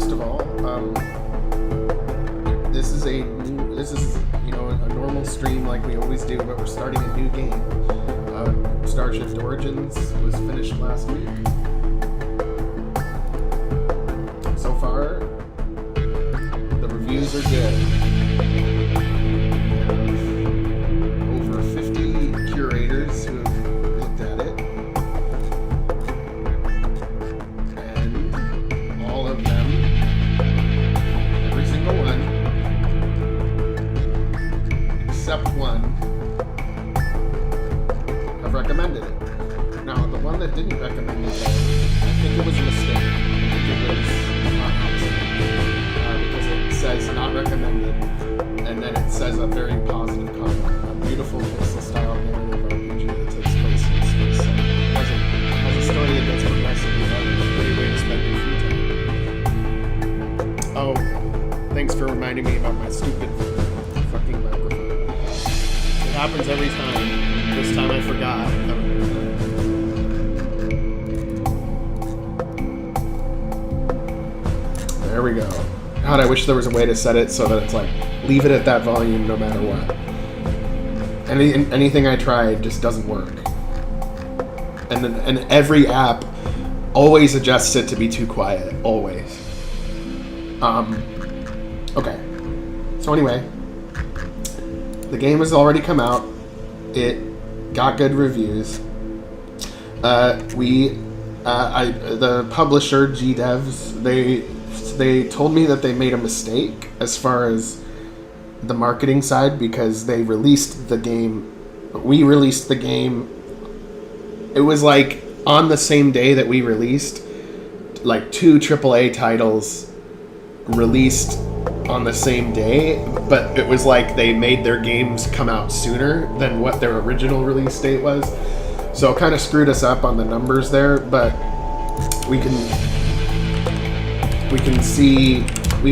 first of all, this is a normal stream like we always do, but we're starting a new game. Starshift Origins was finished last week. So far, the reviews are good. Over 50 curators who have looked at it, and all of them, every single one, except one, have recommended it. Now, the one that didn't recommend it, I think it was a mistake. I think it was not accident, because it says not recommended, and then it says a very positive comment. A beautiful pixel-style narrative RPG that takes place in space. So it has a story that gets progressively better. A great way to spend your free time. Oh, thanks for reminding me about my stupid fucking microphone. It happens every time. This time I forgot. There we go. God, I wish there was a way to set it so that it's like, leave it at that volume no matter what. Anything I tried just doesn't work. And every app always adjusts it to be too quiet. Always. Okay. So anyway, the game has already come out. It got good reviews. The publisher, GDevs, they told me that they made a mistake as far as the marketing side, because they released the game. We released the game. It was like on the same day that we released, like 2 AAA titles released on the same day, but it was like they made their games come out sooner than what their original release date was. So it kind of screwed us up on the numbers there, but we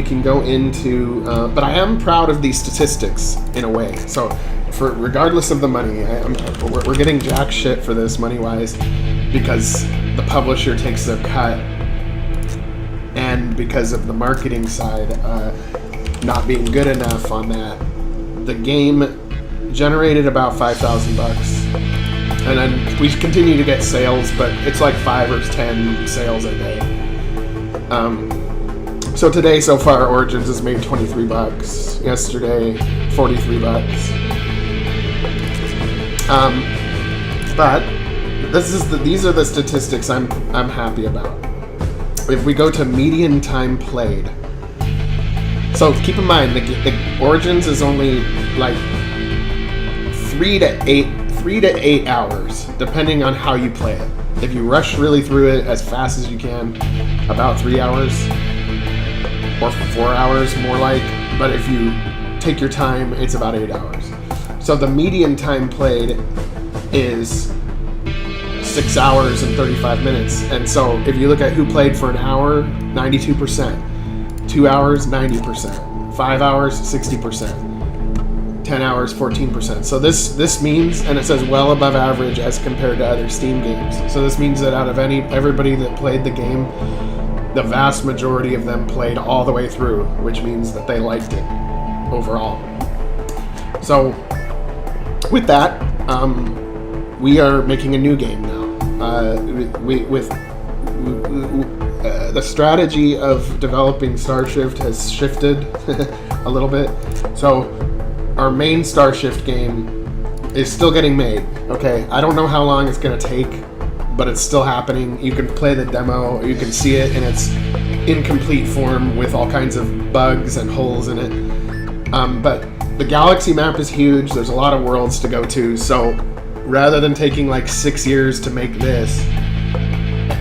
can go into, but I am proud of these statistics in a way. So, regardless of the money, we're getting jack shit for this money-wise, because the publisher takes their cut, and because of the marketing side not being good enough on that. The game generated about $5,000, and then we continue to get sales, but it's like 5 or 10 sales a day. So today, so far, Origins has made $23. Yesterday, $43. But these are the statistics I'm happy about. If we go to median time played, so keep in mind the Origins is only like 3 to 8 hours, depending on how you play it. If you rush really through it as fast as you can, about 3 hours. Or 4 hours, more like. But if you take your time, it's about 8 hours. So the median time played is 6 hours and 35 minutes. And so if you look at who played for an hour, 92%. 2 hours, 90%. 5 hours, 60%. 10 hours, 14%. So this means, and it says well above average as compared to other Steam games. So this means that out of everybody that played the game, the vast majority of them played all the way through, which means that they liked it overall. So, with that, we are making a new game now. The strategy of developing Starshift has shifted a little bit. So, our main Starshift game is still getting made. Okay, I don't know how long it's going to take, but it's still happening. You can play the demo, you can see it in its incomplete form with all kinds of bugs and holes in it. But the galaxy map is huge, there's a lot of worlds to go to, so rather than taking like 6 years to make this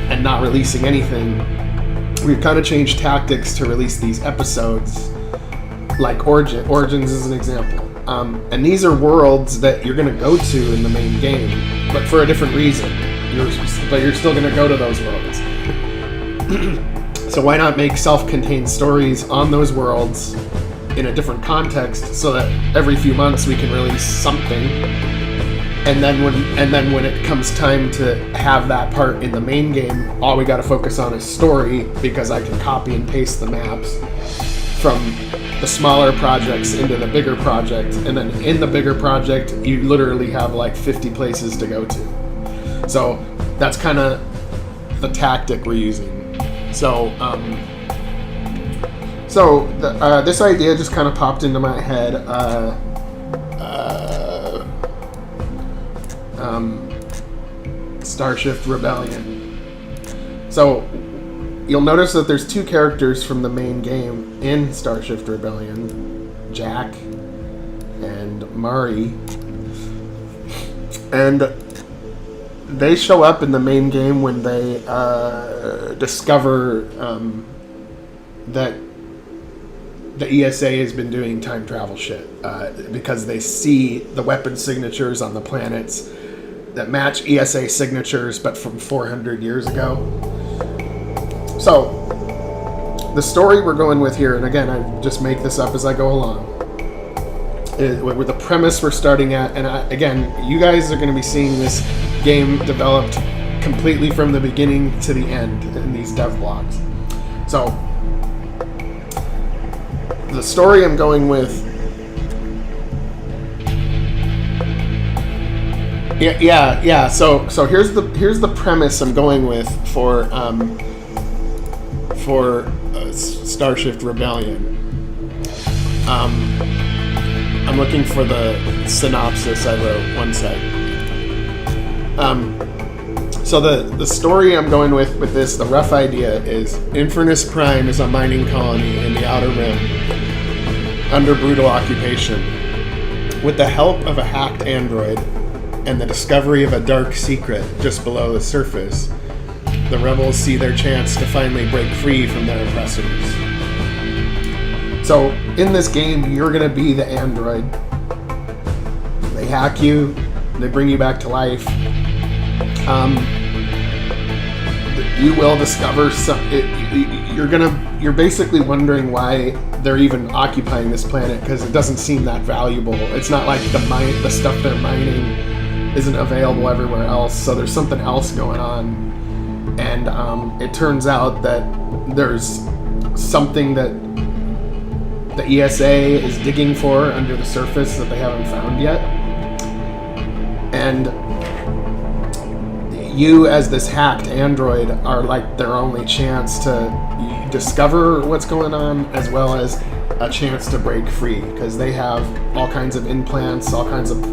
and not releasing anything, we've kind of changed tactics to release these episodes, like Origins is an example. And these are worlds that you're going to go to in the main game, but for a different reason. But you're still going to go to those worlds. So why not make self-contained stories on those worlds in a different context, so that every few months we can release something And then when it comes time to have that part in the main game, all we got to focus on is story, because I can copy and paste the maps from the smaller projects into the bigger project, and then in the bigger project you literally have like 50 places to go to. So that's kind of the tactic we're using. So this idea just kind of popped into my head. Starshift Rebellion. So you'll notice that there's two characters from the main game in Starshift Rebellion, Jack and Mari, and they show up in the main game when they discover that the ESA has been doing time travel shit, because they see the weapon signatures on the planets that match ESA signatures, but from 400 years ago. So the story we're going with here, and again, I just make this up as I go along, with the premise we're starting at, and again, you guys are going to be seeing this game developed completely from the beginning to the end in these dev blogs. So the story I'm going with, yeah. So here's the premise I'm going with for Starshift Rebellion. I'm looking for the synopsis I wrote. One sec. So the story I'm going with this, the rough idea is Infernis Prime is a mining colony in the Outer Rim under brutal occupation. With the help of a hacked android and the discovery of a dark secret just below the surface, the rebels see their chance to finally break free from their oppressors. So in this game, you're going to be the android. They hack you, they bring you back to life. You will discover you're basically wondering why they're even occupying this planet, because it doesn't seem that valuable. It's not like the stuff they're mining isn't available everywhere else, so there's something else going on. And it turns out that there's something that the ESA is digging for under the surface that they haven't found yet. And you, as this hacked android, are like their only chance to discover what's going on, as well as a chance to break free, because they have all kinds of implants, all kinds of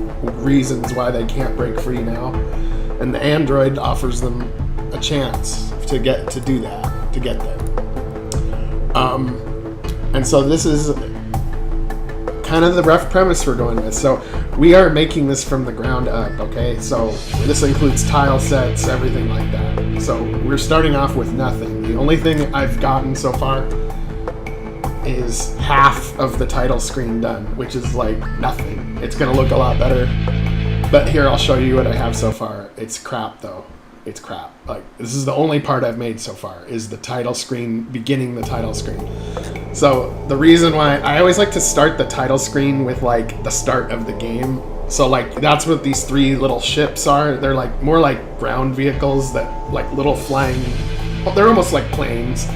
reasons why they can't break free now, and the android offers them a chance to get there. And so this is kind of the rough premise we're going with. So we are making this from the ground up, okay? So this includes tile sets, everything like that. So we're starting off with nothing. The only thing I've gotten so far is half of the title screen done, which is like nothing. It's gonna look a lot better. But here, I'll show you what I have so far. It's crap though. It's crap. Like, this is the only part I've made so far, is the title screen, beginning the title screen. So the reason why I always like to start the title screen with like the start of the game. So like that's what these three little ships are. They're like more like ground vehicles, that like little flying, well, they're almost like planes,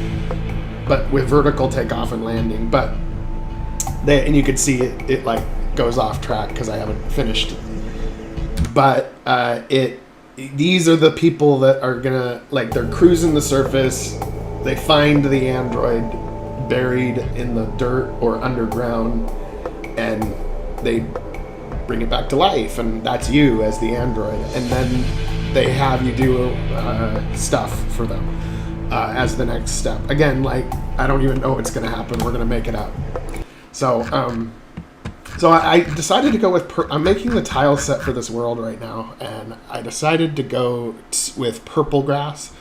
but with vertical takeoff and landing. But and you can see it like goes off track because I haven't finished. But these are the people that are gonna, like, they're cruising the surface, they find the android buried in the dirt or underground, and they bring it back to life, and that's you as the android, and then they have you do stuff for them as the next step. Again, like, I don't even know what's gonna happen, we're gonna make it up. So I decided to go with, I'm making the tile set for this world right now, and I decided to go with purple grass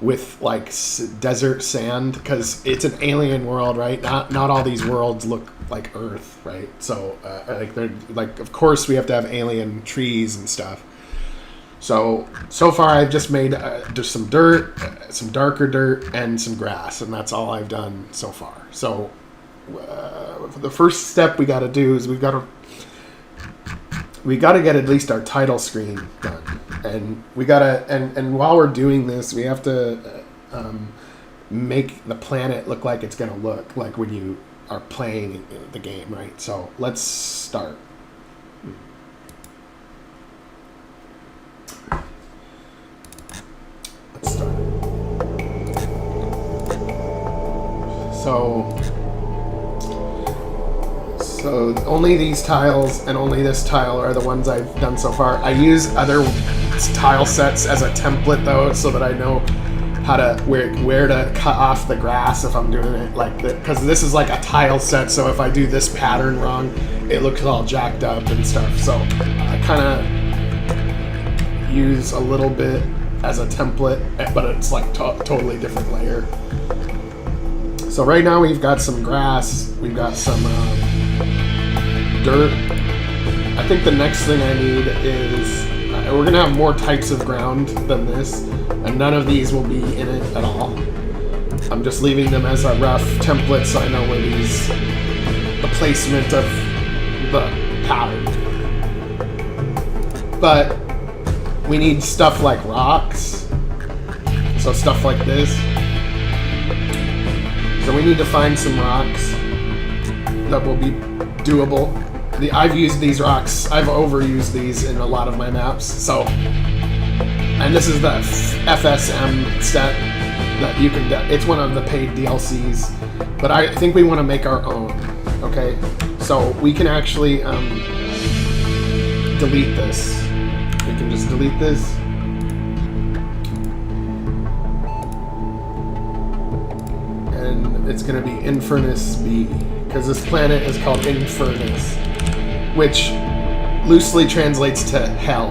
with like desert sand, because it's an alien world, right? Not all these worlds look like Earth, right? So like they're like, of course we have to have alien trees and stuff. So far I've just made just some dirt, some darker dirt, and some grass, and that's all I've done so far. So the first step we got to do is we've got we got to get at least our title screen done, and we gotta and while we're doing this, we have to make the planet look like it's gonna look like when you are playing the game, right? So let's start. Let's start. So only these tiles and only this tile are the ones I've done so far. I use other tile sets as a template though, so that I know how to where to cut off the grass if I'm doing it like that, because this is like a tile set, so if I do this pattern wrong, it looks all jacked up and stuff. So I kind of use a little bit as a template, but it's like totally different layer. So right now we've got some grass, we've got some dirt. I think the next thing I need is we're gonna have more types of ground than this, and none of these will be in it at all. I'm just leaving them as a rough template so I know where the placement of the pattern. But we need stuff like rocks, so stuff like this. So we need to find some rocks that will be doable. I've used these rocks, I've overused these in a lot of my maps, so, and this is the FSM set that you can, it's one of the paid DLCs, but I think we want to make our own, okay? So we can actually delete this. We can just delete this. And it's going to be Infernis B, because this planet is called Infernis, which loosely translates to hell.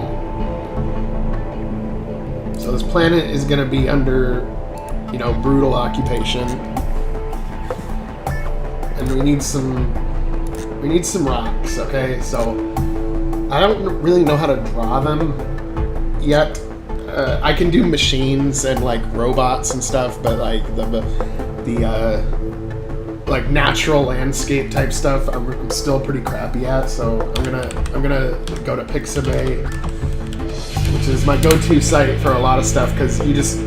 So this planet is going to be under, you know, brutal occupation, and we need some rocks. Okay, so I don't really know how to draw them yet. I can do machines and like robots and stuff, but like the like natural landscape type stuff I'm still pretty crappy at, so I'm gonna go to Pixabay, which is my go-to site for a lot of stuff, because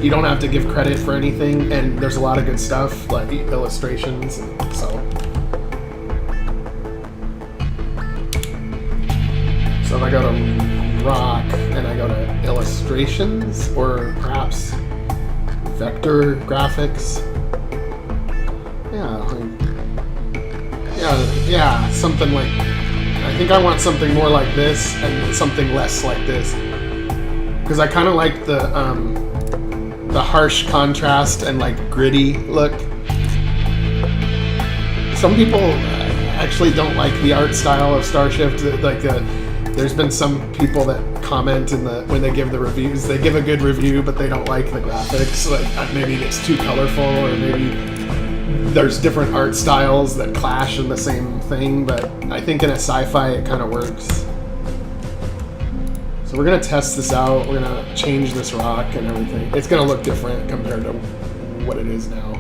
you don't have to give credit for anything, and there's a lot of good stuff like illustrations. So if I go to rock and I go to illustrations, or perhaps vector graphics. Yeah, something like, I think I want something more like this and something less like this, because I kind of like the harsh contrast and like gritty look. Some people actually don't like the art style of Starshift. Like there's been some people that comment when they give the reviews, they give a good review, but they don't like the graphics. Like maybe it's too colorful, or maybe there's different art styles that clash in the same thing, but I think in a sci-fi it kind of works. So we're gonna test this out. We're gonna change this rock and everything. It's gonna look different compared to what it is now.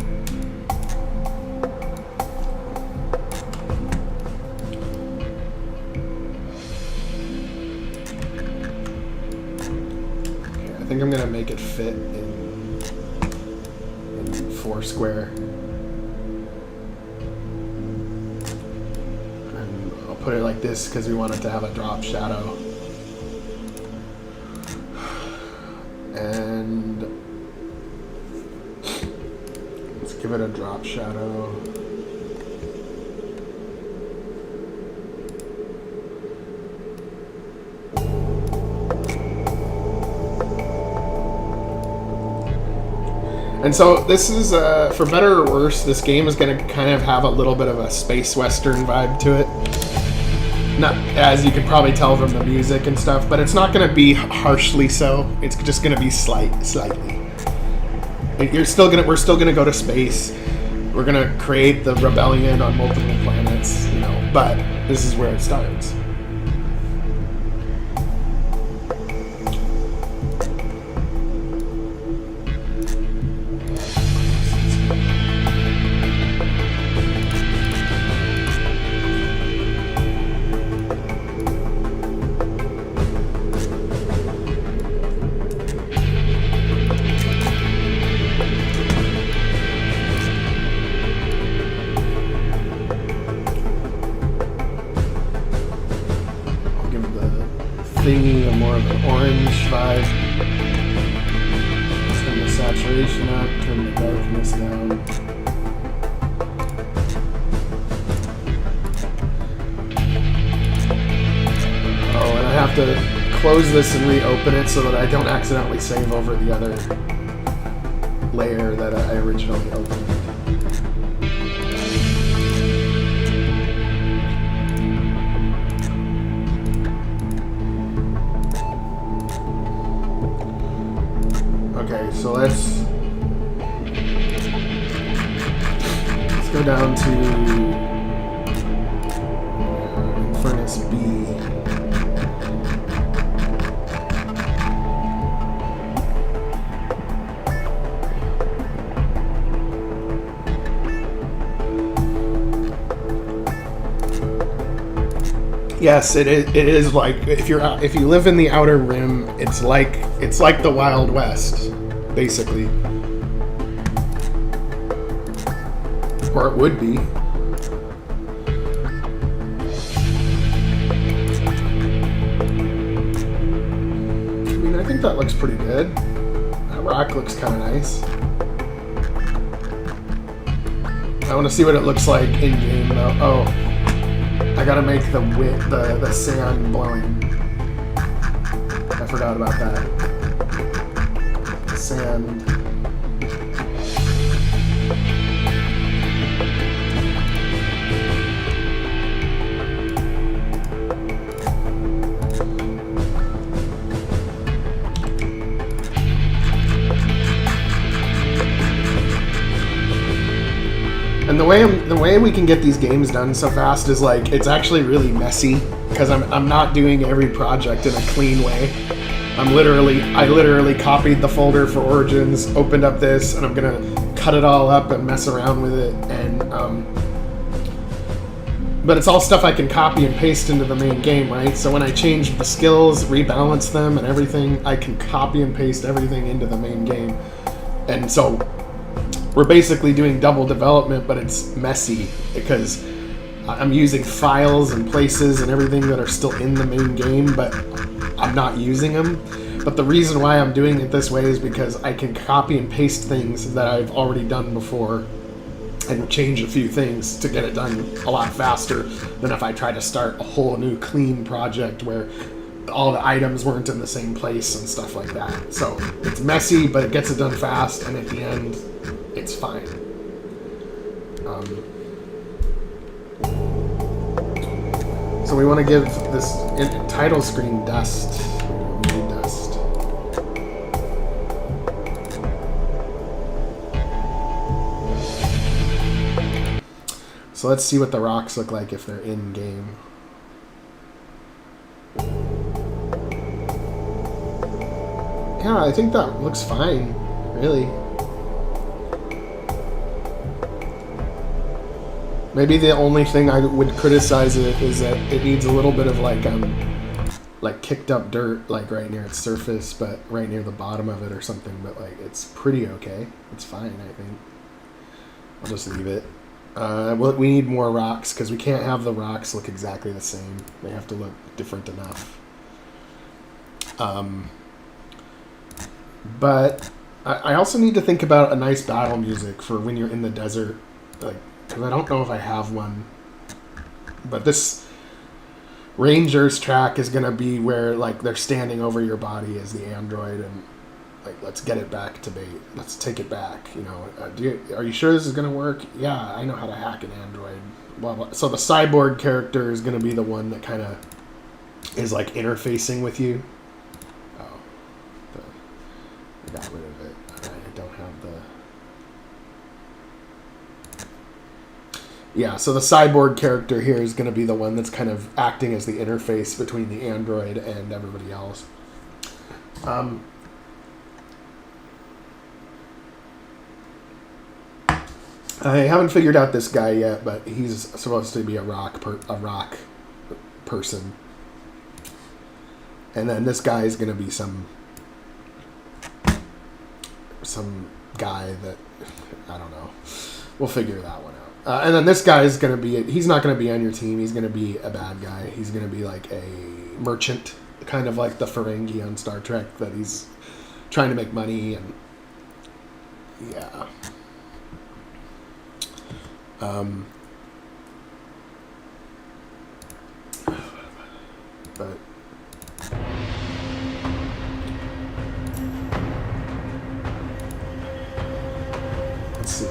Okay, I think I'm gonna make it fit in 4 square. Put it like this because we want it to have a drop shadow. And let's give it a drop shadow. And so this is, for better or worse, this game is going to kind of have a little bit of a space western vibe to it. Not, as you can probably tell from the music and stuff, but it's not going to be harshly so. It's just going to be slightly. We're still going to go to space. We're going to create the rebellion on multiple planets, you know, but this is where it starts. thingy, a more of an orange vibe. Turn the saturation up, turn the darkness down. Oh, and I have to close this and reopen it so that I don't accidentally save over the other layer that I originally opened. Okay, so let's go down to Infernis B. Yes, it is like if you live in the Outer Rim, it's like the Wild West, basically, or it would be. I mean, I think that looks pretty good. That rock looks kind of nice. I want to see what it looks like in game though. Oh. I gotta make the sand blowing. I forgot about that. Sand. And the way we can get these games done so fast is like it's actually really messy because I'm not doing every project in a clean way. I literally copied the folder for Origins, opened up this, and I'm gonna cut it all up and mess around with it. And but it's all stuff I can copy and paste into the main game, right? So when I change the skills, rebalance them, and everything, I can copy and paste everything into the main game. And so we're basically doing double development, but it's messy because I'm using files and places and everything that are still in the main game, but I'm not using them. But the reason why I'm doing it this way is because I can copy and paste things that I've already done before and change a few things to get it done a lot faster than if I try to start a whole new clean project where all the items weren't in the same place and stuff like that. So it's messy, but it gets it done fast, and at the end, it's fine. So we want to give this title screen dust. We need dust. So let's see what the rocks look like if they're in game. Yeah, I think that looks fine, really. Maybe the only thing I would criticize it is that it needs a little bit of like kicked up dirt, like right near its surface, but right near the bottom of it or something. But like it's pretty okay. It's fine, I think. I'll just leave it. We need more rocks because we can't have the rocks look exactly the same. They have to look different enough. But I also need to think about a nice battle music for when you're in the desert, like. Because I don't know if I have one. But this Rangers track is going to be where like they're standing over your body as the android and like, let's get it back to bait. Let's take it back. You know, are you sure this is going to work? Yeah, I know how to hack an android. Blah, blah. So the cyborg character is going to be the one that kind of is like interfacing with you. Oh, I got rid of it. I don't have the... Yeah, so the cyborg character here is going to be the one that's kind of acting as the interface between the android and everybody else. I haven't figured out this guy yet, but he's supposed to be a rock person. And then this guy is going to be some guy that, I don't know. We'll figure that one out. And then this guy is going to be, he's not going to be on your team. He's going to be a bad guy. He's going to be like a merchant kind of like the Ferengi on Star Trek, that he's trying to make money and yeah. But let's see.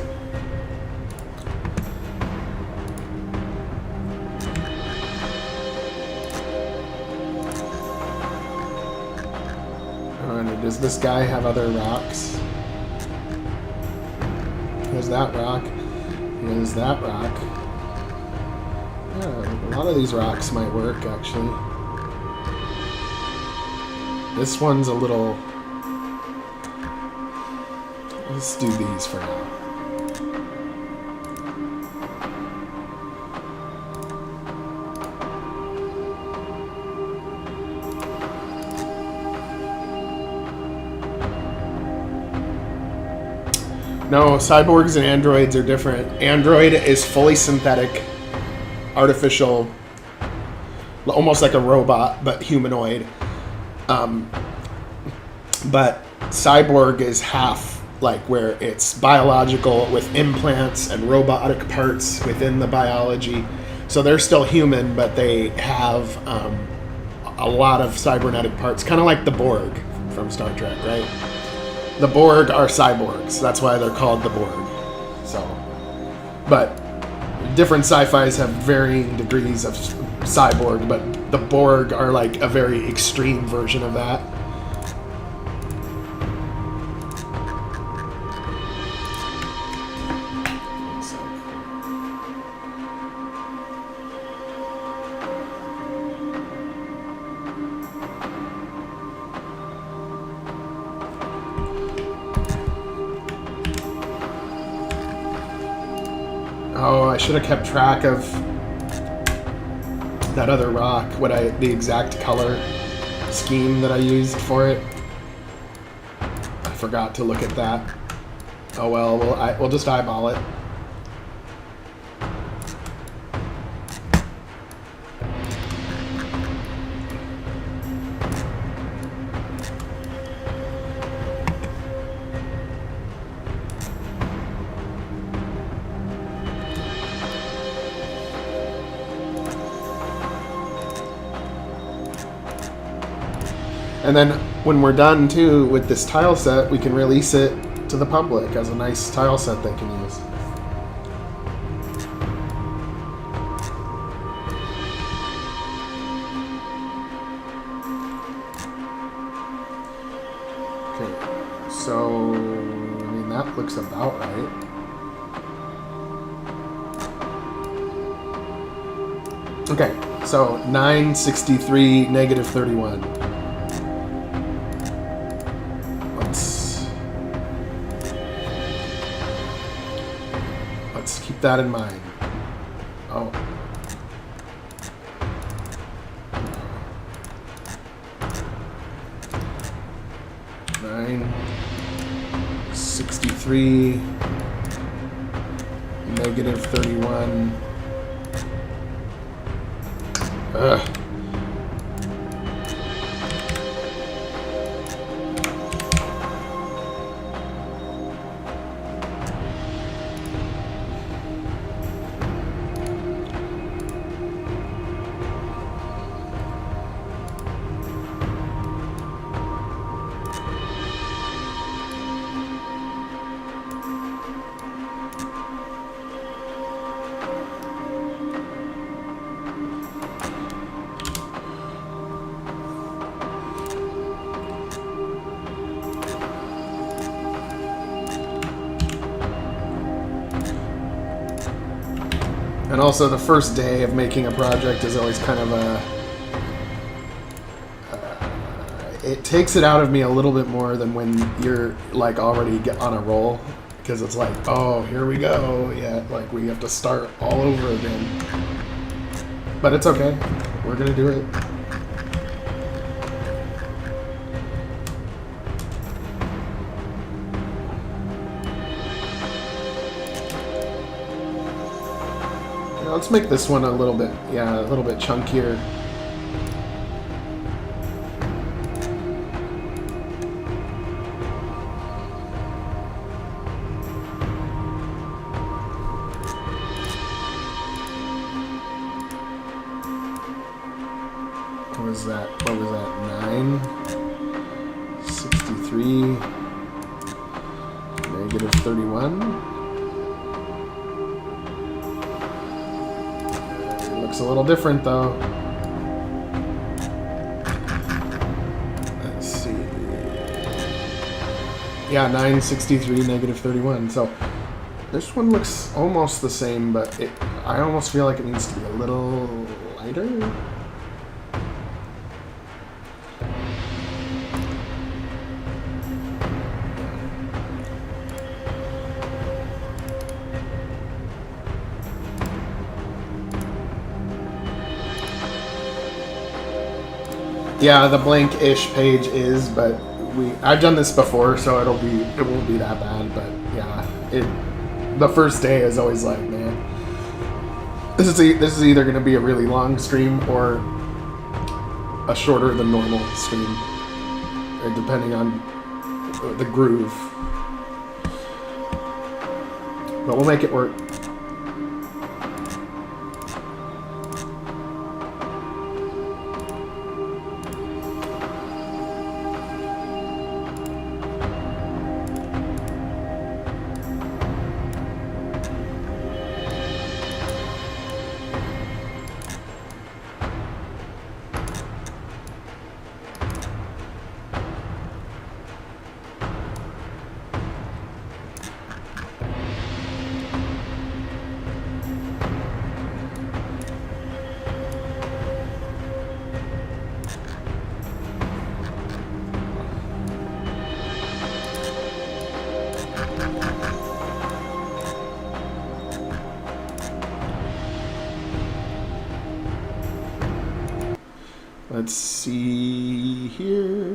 And does this guy have other rocks? Here's that rock. Here's that rock. Yeah, a lot of these rocks might work, actually. This one's a little... Let's do these for now. No, cyborgs and androids are different. Android is fully synthetic, artificial, almost like a robot, but humanoid. But cyborg is half, like where it's biological with implants and robotic parts within the biology. So they're still human, but they have a lot of cybernetic parts, kind of like the Borg from Star Trek, right? The Borg are cyborgs. That's why they're called the Borg. So, but different sci-fis have varying degrees of cyborg, but the Borg are like a very extreme version of that. Oh, I should have kept track of that other rock, the exact color scheme that I used for it. I forgot to look at that. Oh well, we'll just eyeball it. And then when we're done too with this tile set, we can release it to the public as a nice tile set they can use. Okay, so I mean that looks about right. Okay, so 963, negative 31. Let's keep that in mind. Oh. $963, negative 31. Ugh. And also the first day of making a project is always kind of it takes it out of me a little bit more than when you're like already on a roll, because it's like, oh, here we go. Yeah, like we have to start all over again. But it's okay. We're gonna do it. Let's make this one a little bit chunkier. was that? What was that? 9, 63, negative 31. It looks a little different though. Let's see. Yeah, 963, negative 31. So this one looks almost the same, but I almost feel like it needs to be a little lighter. Yeah, the blank-ish page is, but I've done this before, so it won't be that bad. But yeah, the first day is always like, man, this is either going to be a really long stream or a shorter than normal stream, depending on the groove. But we'll make it work. Let's see here.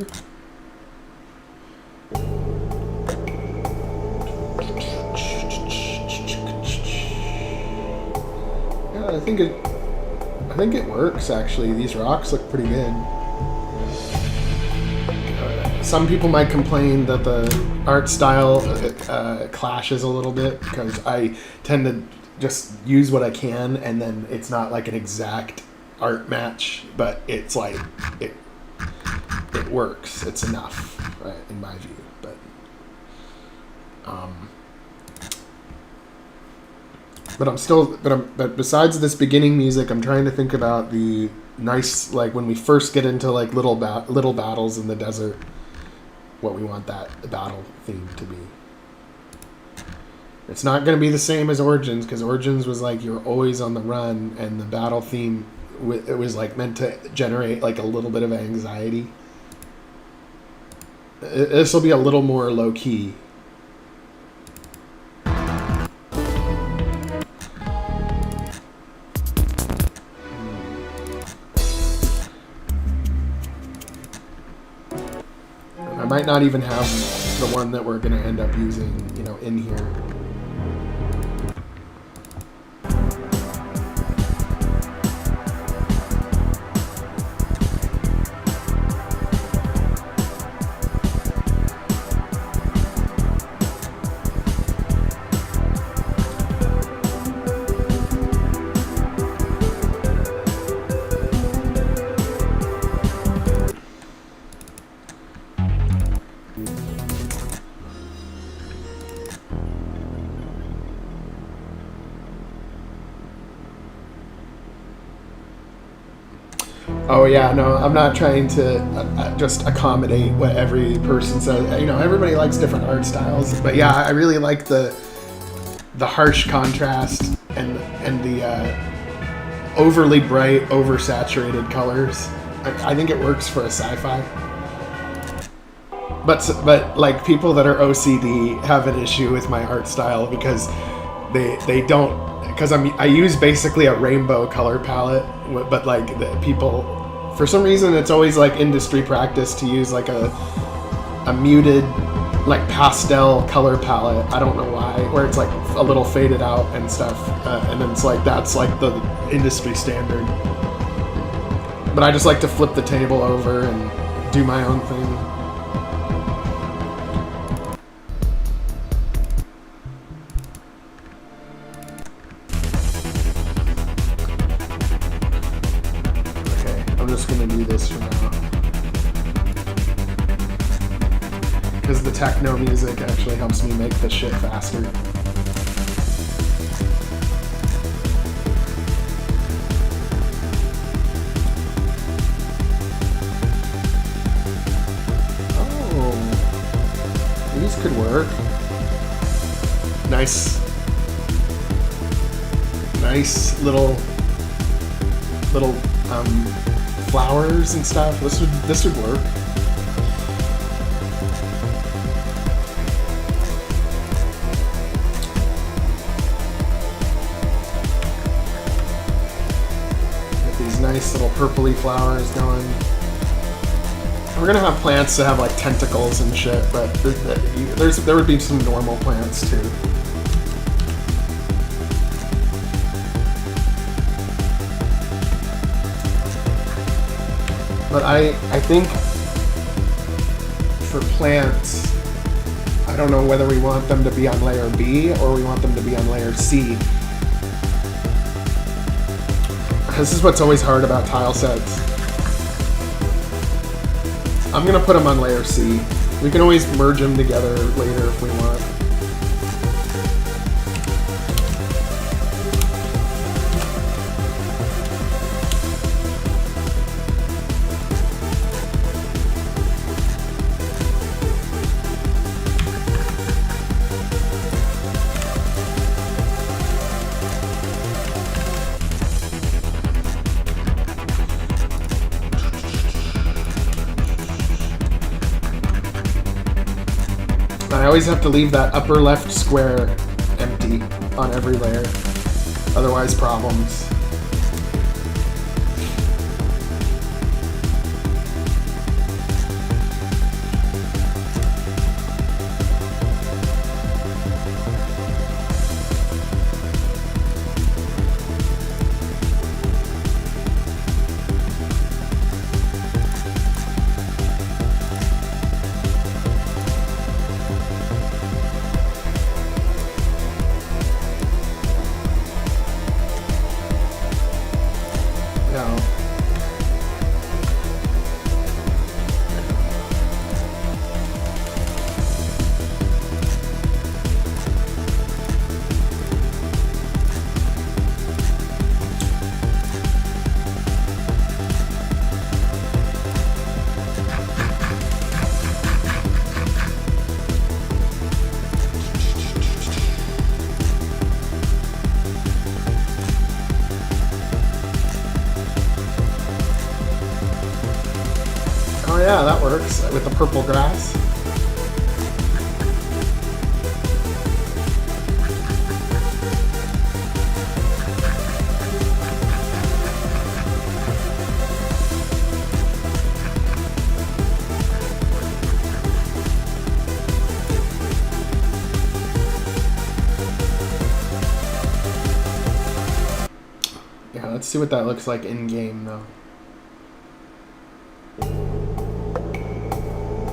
Yeah, I think it works actually. These rocks look pretty good. Some people might complain that the art style clashes a little bit because I tend to just use what I can, and then it's not like an exact art match, but it's like it works. It's enough, right, in my view. But besides this beginning music, I'm trying to think about the nice, like when we first get into like little battles in the desert, what we want that battle theme to be. It's not going to be the same as Origins, because Origins was like you're always on the run, and the battle theme, it was like meant to generate like a little bit of anxiety. This will be a little more low key. I might not even have the one that we're going to end up using, you know, in here. Oh yeah, no, I'm not trying to just accommodate what every person says. You know, everybody likes different art styles, but yeah, I really like the harsh contrast and the overly bright, oversaturated colors. I think it works for a sci-fi. But like people that are OCD have an issue with my art style because they don't. Because I use basically a rainbow color palette, but like the people, for some reason, it's always like industry practice to use like a muted, like pastel color palette. I don't know why, where it's like a little faded out and stuff, and then it's like that's like the industry standard. But I just like to flip the table over and do my own thing. just gonna do this for now. Because the techno music actually helps me make this shit faster. Oh, these could work. Nice little flowers and stuff. This would work. Get these nice little purpley flowers going. We're gonna have plants that have like tentacles and shit, but there would be some normal plants too. But I think for plants, I don't know whether we want them to be on layer B or we want them to be on layer C. This is what's always hard about tile sets. I'm gonna put them on layer C. We can always merge them together later if we want. I always have to leave that upper left square empty on every layer, otherwise problems. Oh yeah, that works with the purple grass. Yeah, let's see what that looks like in game though.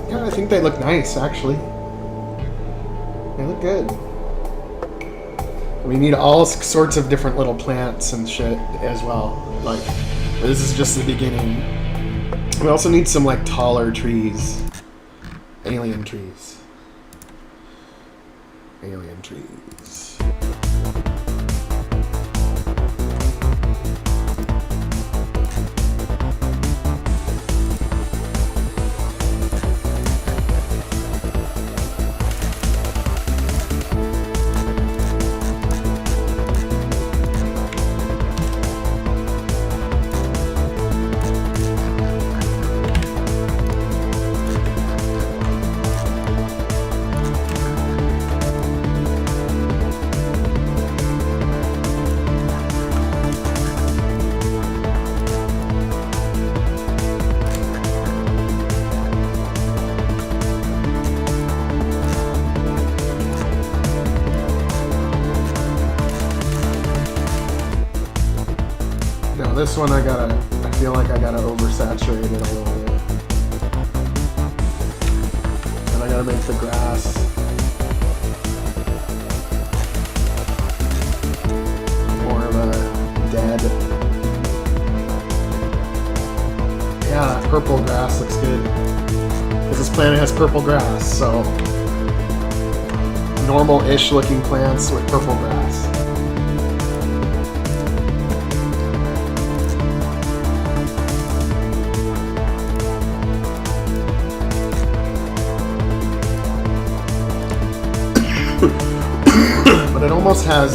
Yeah, I think they look nice, actually. They look good. We need all sorts of different little plants and shit as well. Like, this is just the beginning. We also need some, like, taller trees. Alien trees. Alien trees. This one I feel like I gotta oversaturate it a little bit. And I gotta make the grass more of a dead. purple grass looks good. Because this planet has purple grass, so normal-ish looking plants with purple grass. But it almost has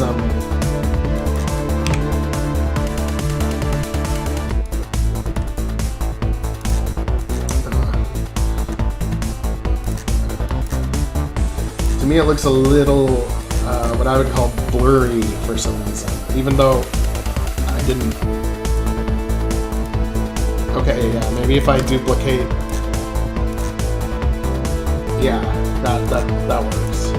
to me it looks a little what I would call blurry for some reason, even though I didn't. Okay, yeah, maybe if I duplicate, yeah, that works.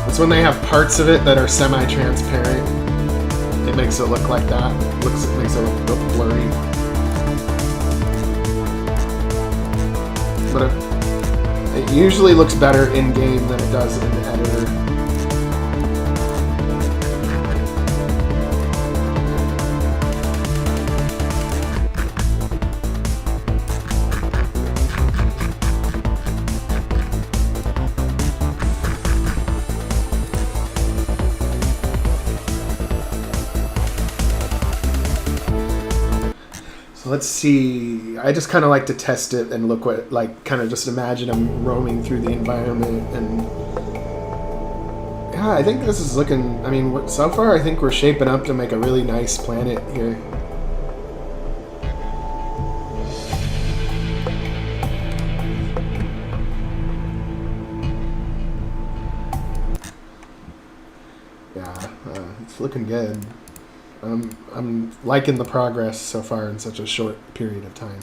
It's when they have parts of it that are semi-transparent, it makes it look like that. It makes it look blurry. But it usually looks better in-game than it does in the editor. Let's see, I just kind of like to test it and look what, like, kind of just imagine I'm roaming through the environment, and yeah, I think this is looking, I mean, so far I think we're shaping up to make a really nice planet here. Yeah, it's looking good. I'm liking the progress so far in such a short period of time.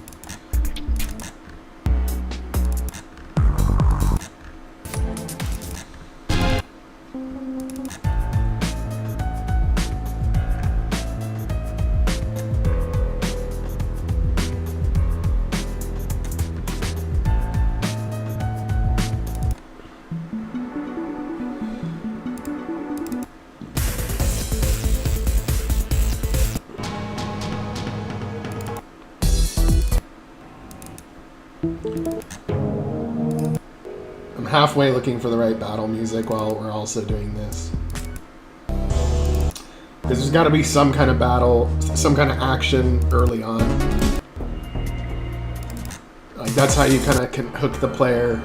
I'm halfway looking for the right battle music while we're also doing this. Because there's got to be some kind of battle, some kind of action early on. Like, that's how you kind of can hook the player.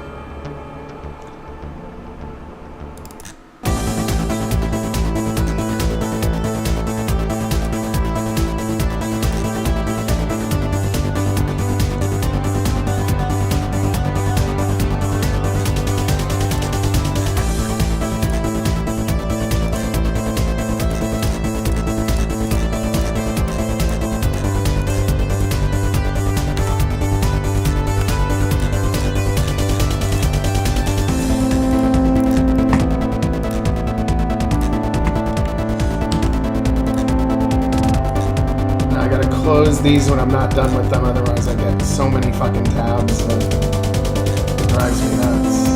Close these when I'm not done with them, otherwise I get so many fucking tabs that it drives me nuts.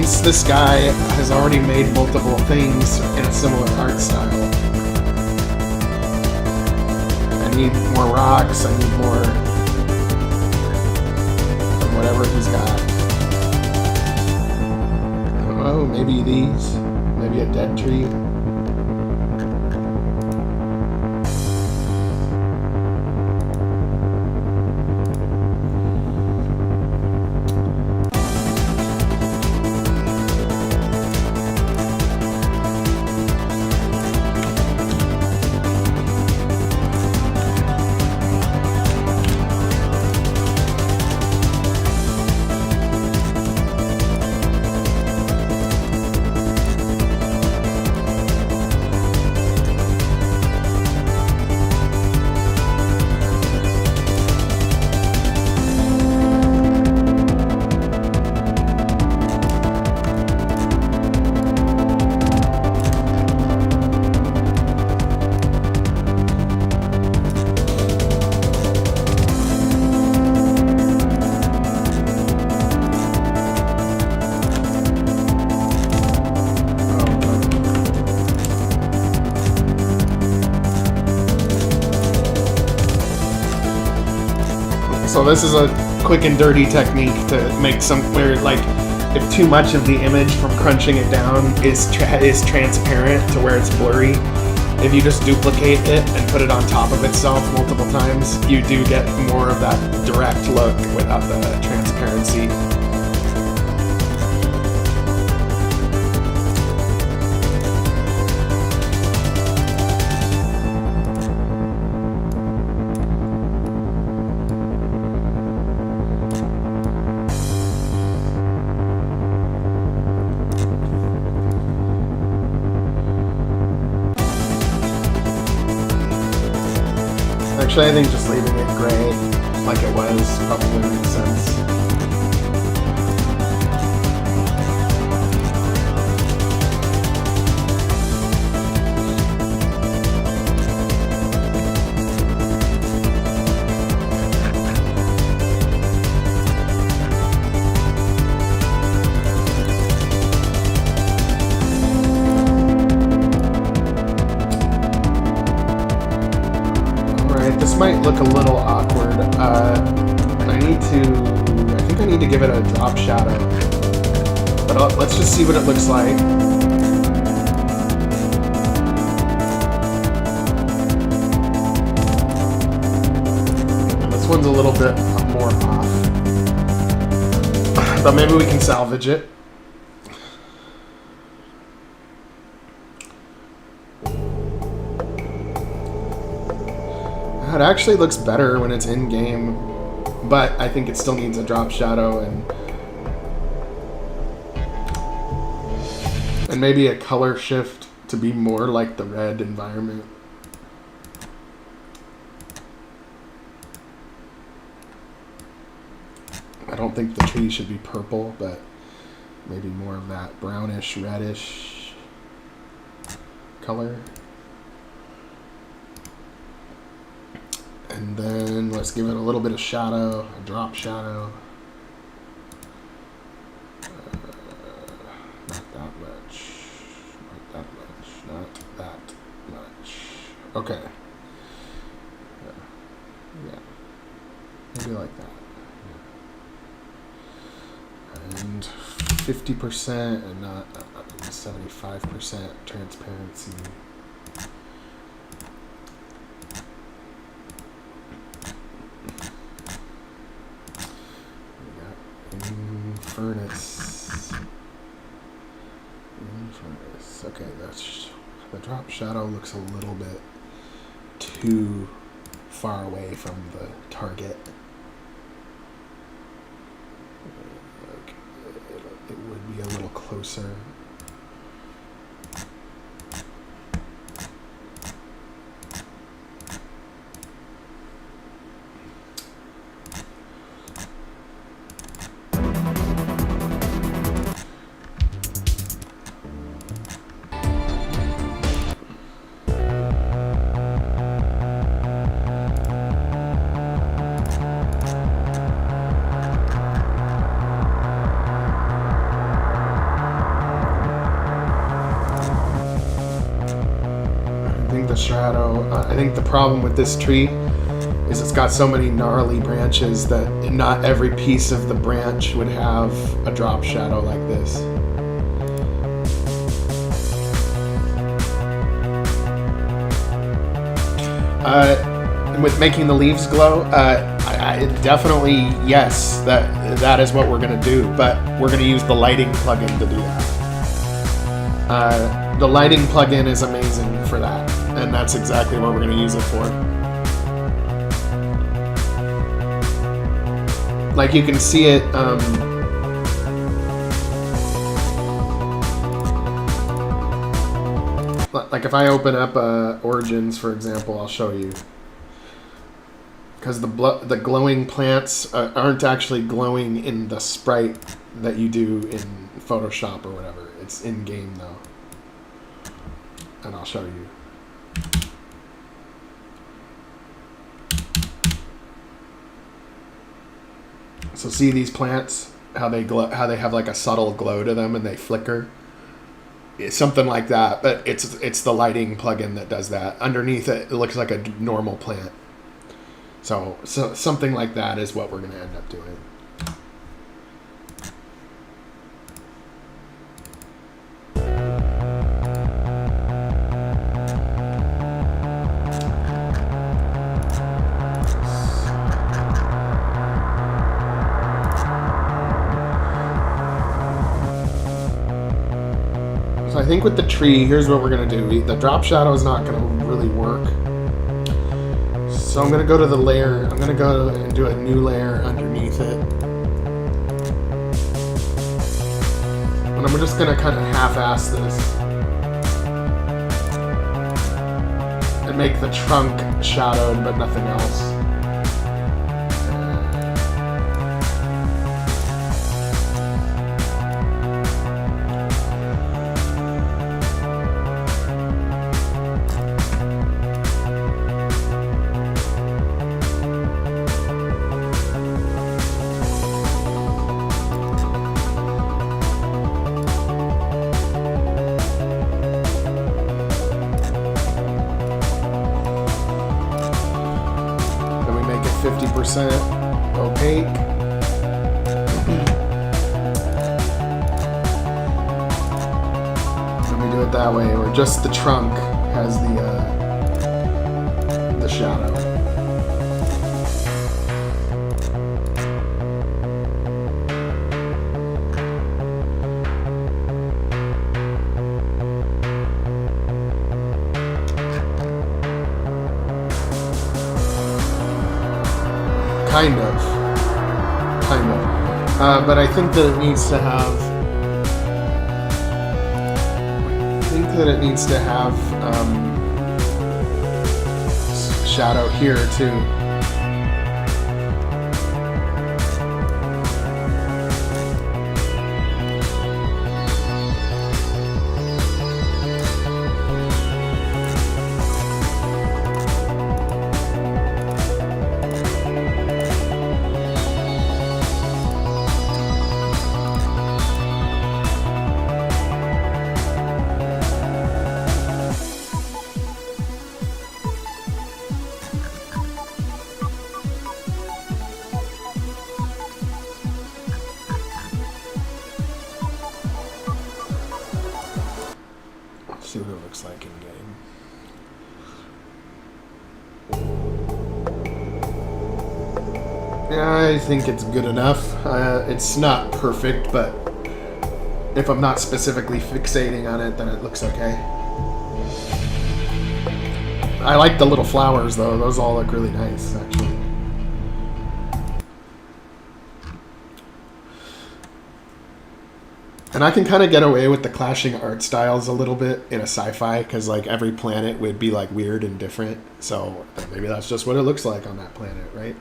since this guy has already made multiple things in a similar art style, I need more rocks, I need more of whatever he's got. Oh, maybe these, maybe a dead tree. So this is a quick and dirty technique to make somewhere, like, if too much of the image from crunching it down is transparent to where it's blurry, if you just duplicate it and put it on top of itself multiple times, you do get more of that direct look without the transparency. Actually, I think just leaving it gray like it was probably makes sense. This might look a little awkward. I think I need to give it a drop shadow. But let's just see what it looks like. This one's a little bit more off. But maybe we can salvage it. It actually looks better when it's in game, but I think it still needs a drop shadow and maybe a color shift to be more like the red environment. I don't think the tree should be purple, but maybe more of that brownish, reddish color. And then let's give it a little bit of shadow, a drop shadow. Not that much. Not that much. Not that much. Okay. Yeah. Maybe like that. Yeah. And 50% and not 75% transparency. Infernis. Okay, that's the drop shadow looks a little bit too far away from the target. It would be a little closer. think the shadow, I think the problem with this tree is it's got so many gnarly branches that not every piece of the branch would have a drop shadow like this. With making the leaves glow, definitely yes, that is what we're gonna do, but we're gonna use the lighting plugin to do that. The lighting plugin is amazing for that, and that's exactly what we're gonna use it for. Like you can see it, like if I open up Origins, for example, I'll show you. Because the glowing plants aren't actually glowing in the sprite that you do in Photoshop or whatever. It's in-game though. And I'll show you. So see these plants? How they glow, how they have like a subtle glow to them and they flicker? It's something like that, but it's the lighting plugin that does that. Underneath it, it looks like a normal plant. So something like that is what we're going to end up doing. So I think with the tree, here's what we're going to do. The drop shadow is not going to really work. So I'm going to go to the layer, I'm going to go and do a new layer underneath it. And I'm just going to kind of half-ass this. And make the trunk shadowed, but nothing else. Opaque. Let me do it that way, where just the trunk has the shadow. Kind of. But I think that it needs to have. Shadow here too. See what it looks like in game. Yeah, I think it's good enough. It's not perfect, but if I'm not specifically fixating on it, then it looks okay. I like the little flowers, though. Those all look really nice, actually. And I can kind of get away with the clashing art styles a little bit in a sci-fi, because like every planet would be like weird and different. So maybe that's just what it looks like on that planet, right?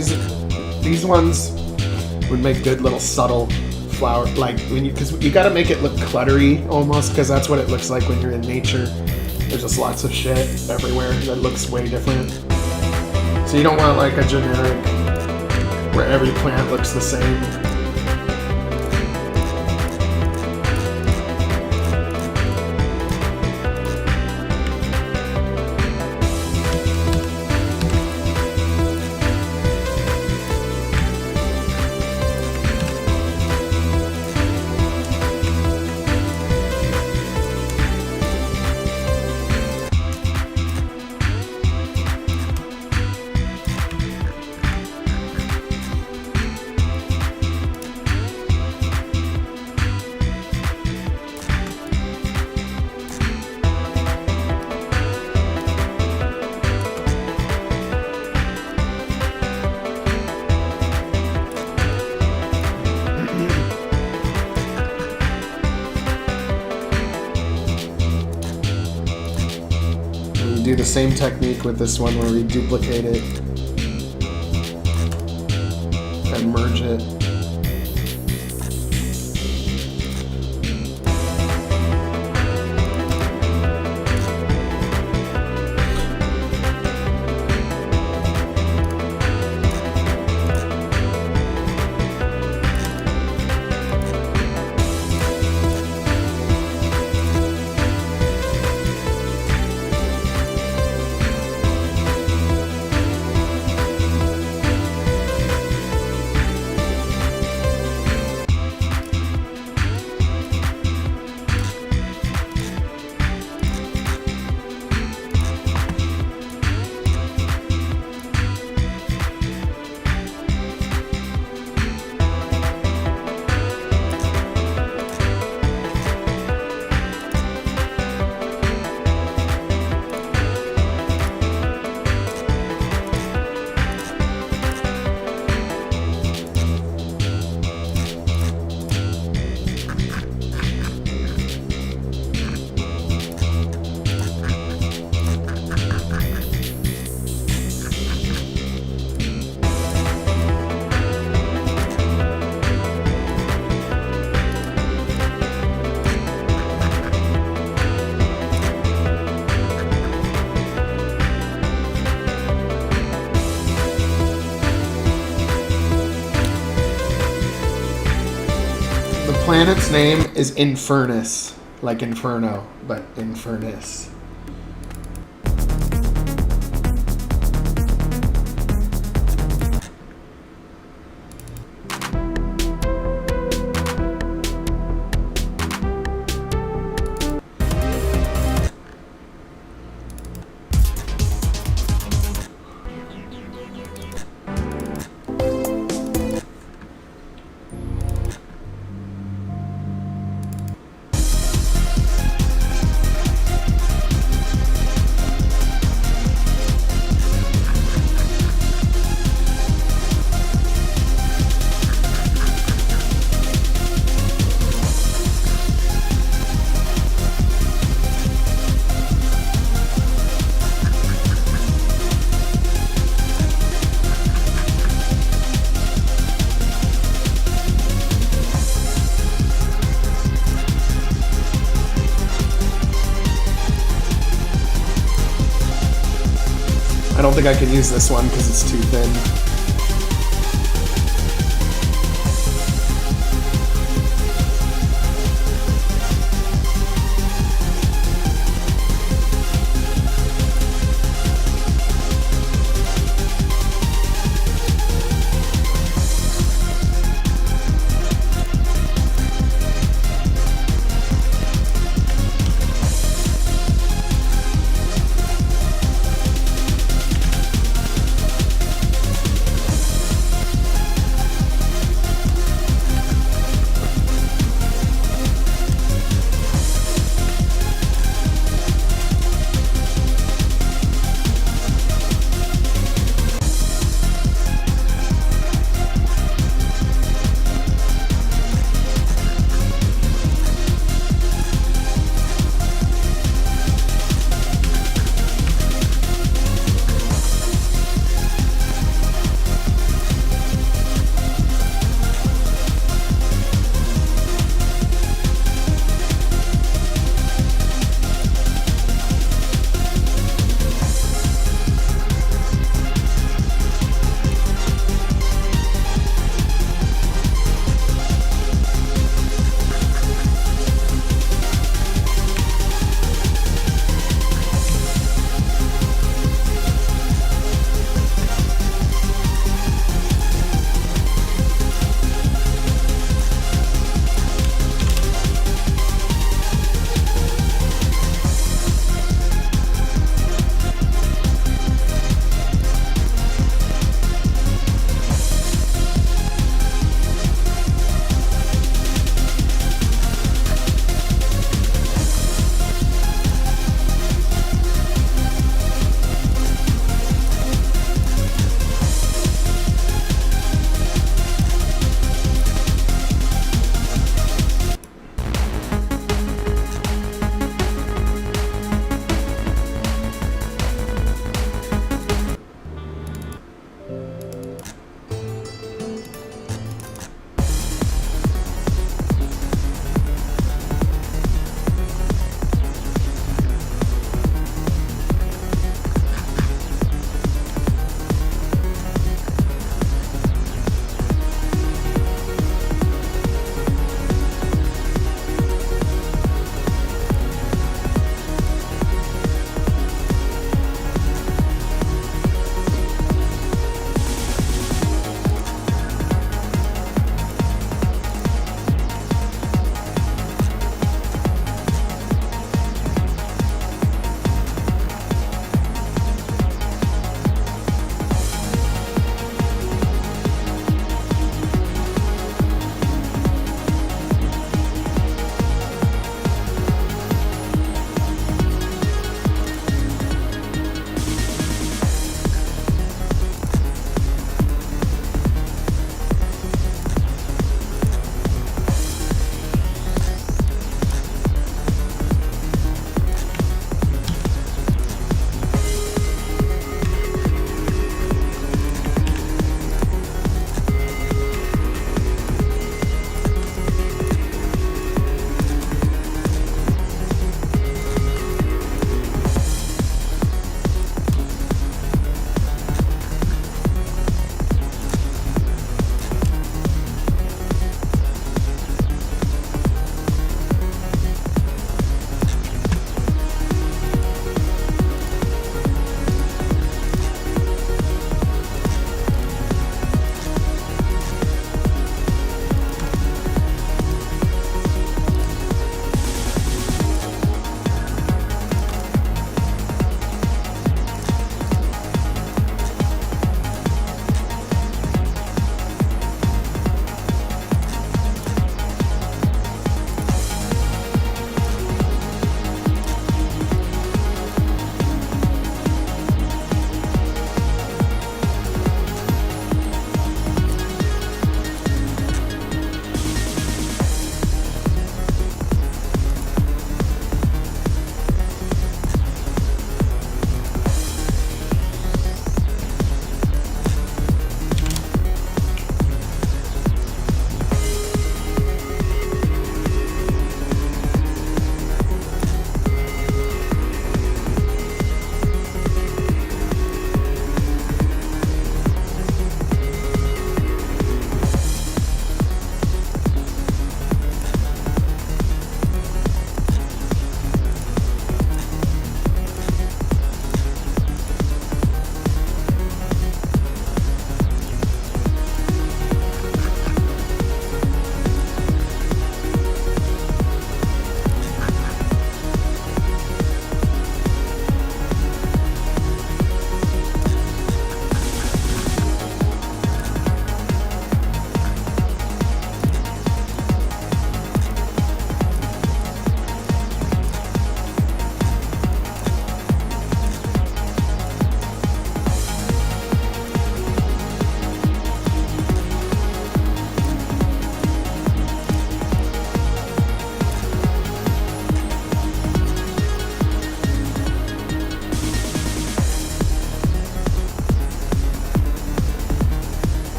These ones would make good little subtle flower, like when because you got to make it look cluttery almost, because that's what it looks like when you're in nature. There's just lots of shit everywhere that looks way different. So you don't want like a generic where every plant looks the same. Do the same technique with this one where we duplicate it and merge it. The planet's name is Infernus, like Inferno, but Infernus. I don't think I can use this one because it's too thin.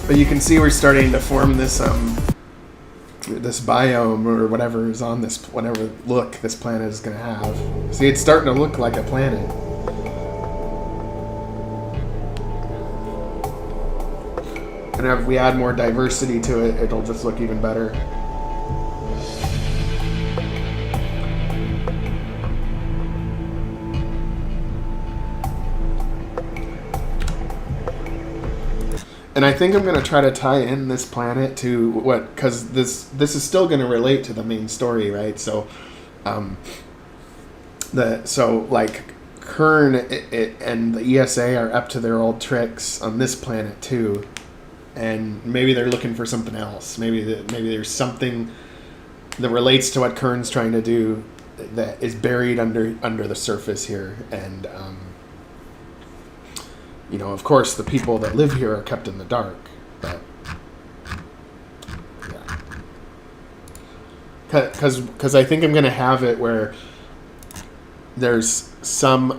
But you can see we're starting to form this this biome or whatever is on this, whatever look this planet is going to have. See, it's starting to look like a planet. And if we add more diversity to it, it'll just look even better. And I think I'm going to try to tie in this planet to what, because this is still going to relate to the main story, right? So, like Kern and the ESA are up to their old tricks on this planet too, and maybe they're looking for something else. Maybe there's something that relates to what Kern's trying to do that is buried under the surface here, and you know, of course, the people that live here are kept in the dark, but yeah, because I think I'm gonna have it where there's some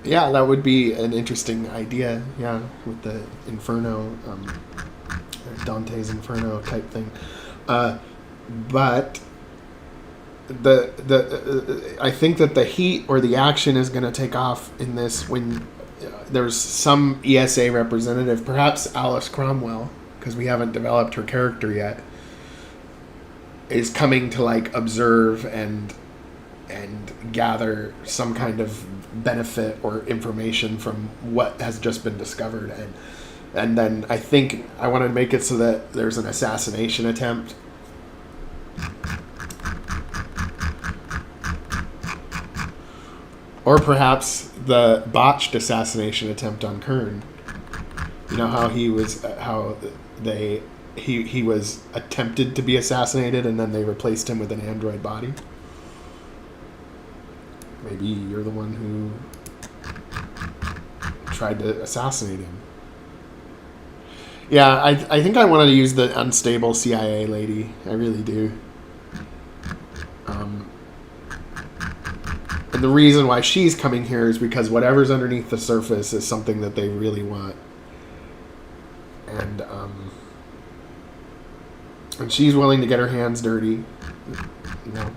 yeah, that would be an interesting idea. Yeah, with the Inferno, Dante's Inferno type thing, but. I think that the heat or the action is going to take off in this when there's some ESA representative, perhaps Alice Cromwell, because we haven't developed her character yet, is coming to like observe and gather some kind of benefit or information from what has just been discovered, and then I think I want to make it so that there's an assassination attempt. Or perhaps the botched assassination attempt on Kern. You know how he was attempted to be assassinated and then they replaced him with an android body. Maybe you're the one who tried to assassinate him. Yeah, I think I wanted to use the unstable CIA lady. I really do. And the reason why she's coming here is because whatever's underneath the surface is something that they really want. And she's willing to get her hands dirty. You know,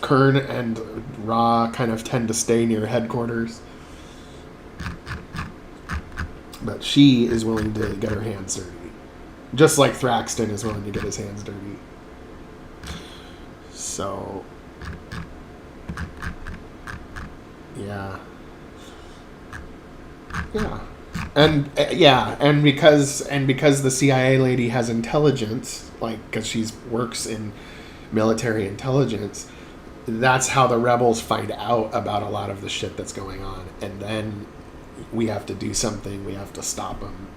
Kern and Ra kind of tend to stay near headquarters. But she is willing to get her hands dirty. Just like Thraxton is willing to get his hands dirty. So... Yeah, and because the CIA lady has intelligence, like because she works in military intelligence, that's how the rebels find out about a lot of the shit that's going on, and then we have to do something. We have to stop them,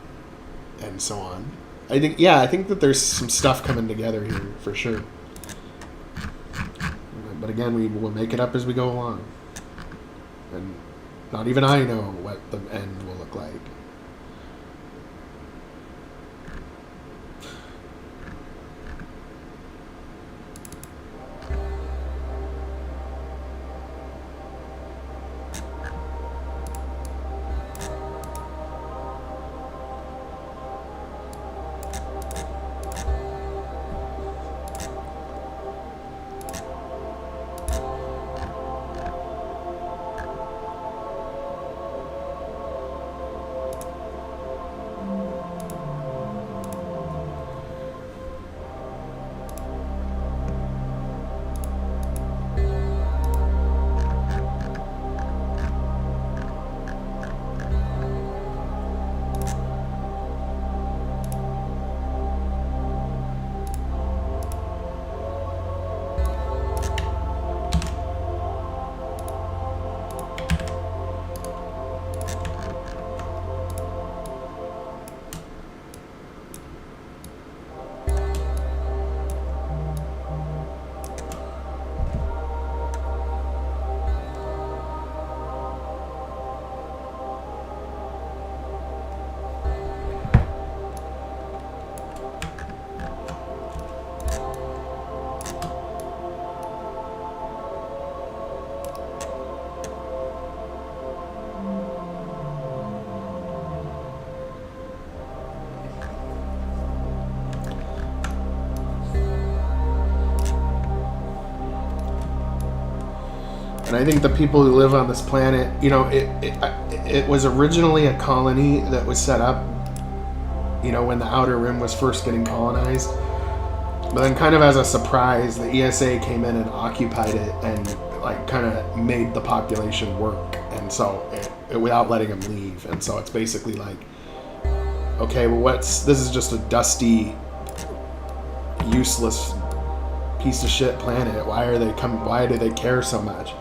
and so on. I think that there's some stuff coming together here for sure. But again, we will make it up as we go along. And not even I know what the end will look like. And I think the people who live on this planet, you know, it was originally a colony that was set up, you know, when the Outer Rim was first getting colonized. But then kind of as a surprise, the ESA came in and occupied it and like kind of made the population work. And so without letting them leave. And so it's basically like, okay, well, this is just a dusty, useless piece of shit planet. Why do they care so much?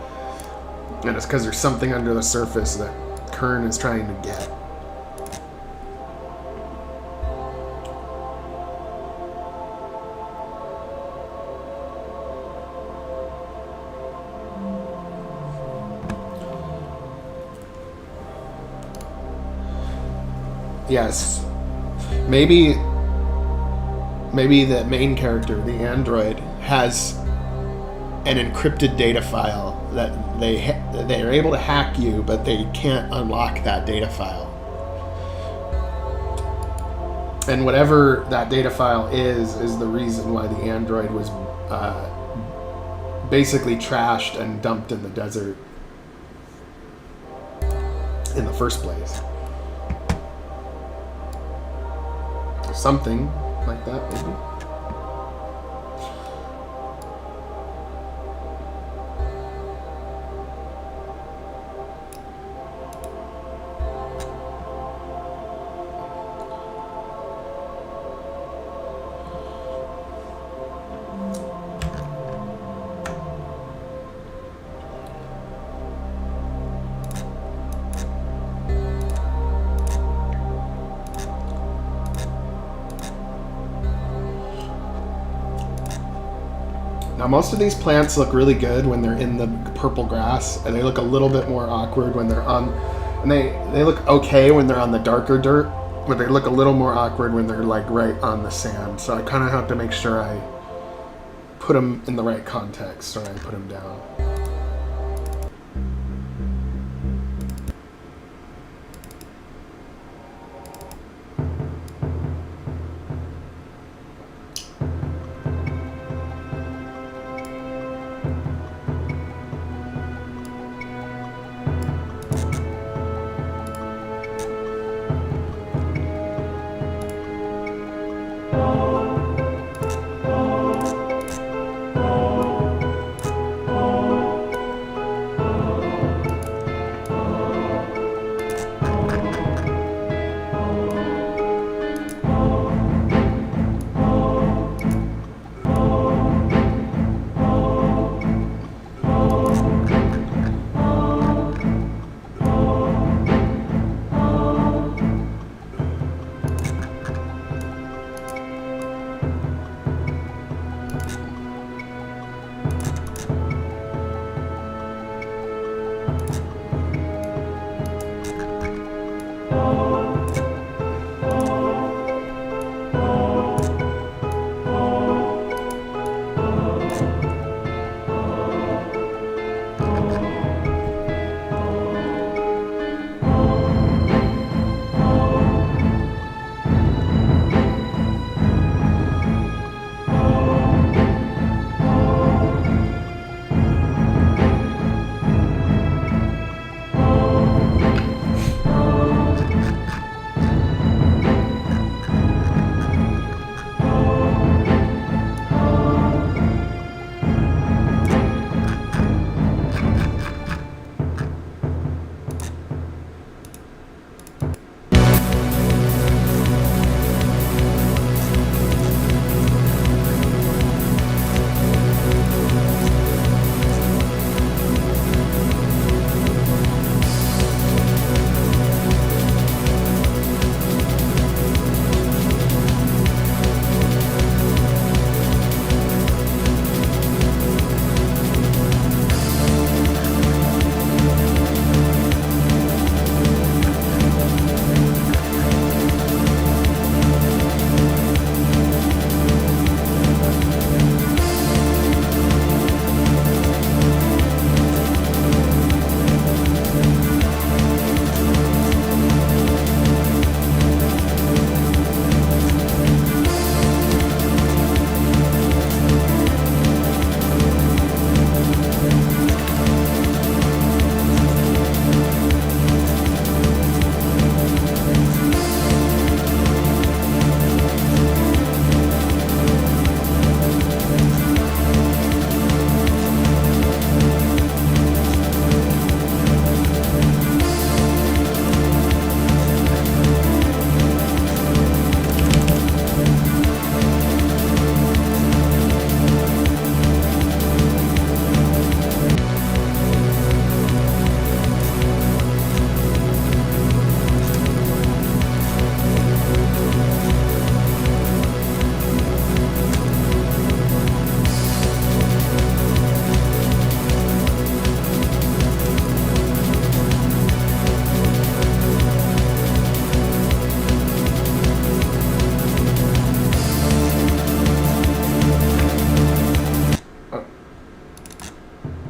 And it's because there's something under the surface that Kern is trying to get. Yes. Maybe the main character, the android, has an encrypted data file that they are able to hack you, but they can't unlock that data file. And whatever that data file is the reason why the android was basically trashed and dumped in the desert in the first place. Something like that, maybe. Now, most of these plants look really good when they're in the purple grass, and they look a little bit more awkward when they're on, and they look okay when they're on the darker dirt, but they look a little more awkward when they're like right on the sand. So I kind of have to make sure I put them in the right context when I put them down.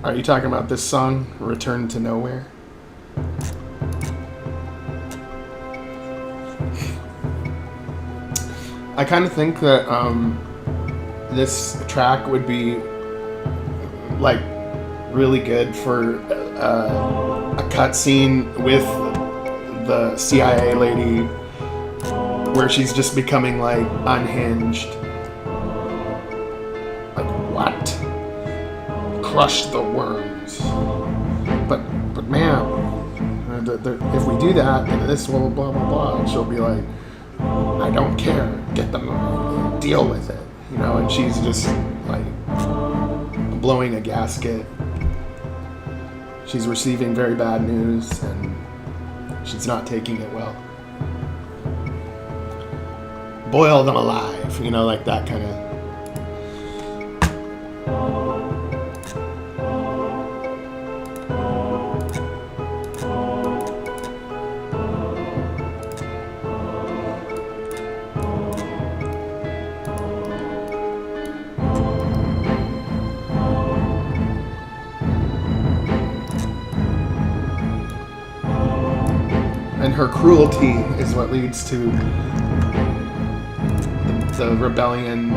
Are you talking about this song, Return to Nowhere? I kind of think that this track would be like really good for a cutscene with the CIA lady where she's just becoming like unhinged. Like, what? Crush the worms. But ma'am, if we do that, then this will blah blah blah. And she'll be like, I don't care. Get them. Deal with it. You know, and she's just like blowing a gasket. She's receiving very bad news and she's not taking it well. Boil them alive, you know, like that kind of. And her cruelty is what leads to the rebellion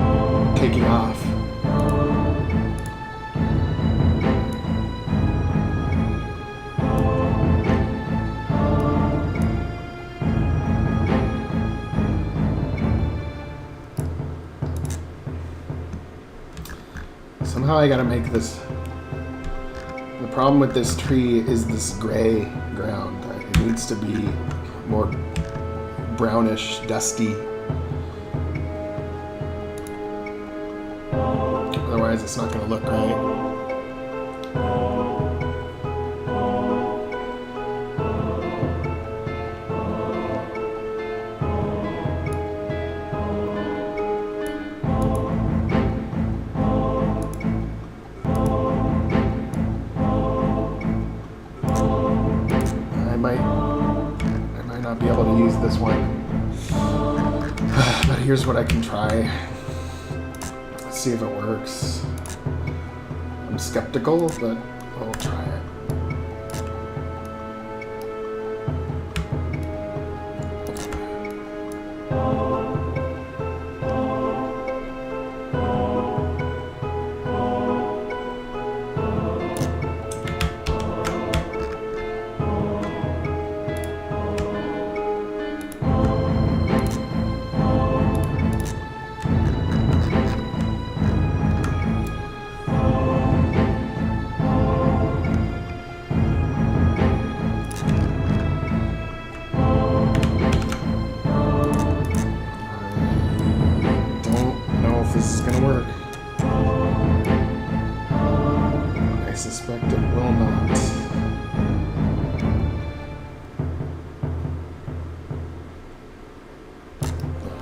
taking off. Somehow I gotta make this. The problem with this tree is this gray ground. It needs to be more brownish, dusty. Otherwise, it's not going to look right. I might not be able to use this one. But here's what I can try. Let's see if it works. I'm skeptical, but I'll try it. This is gonna work. I suspect it will not.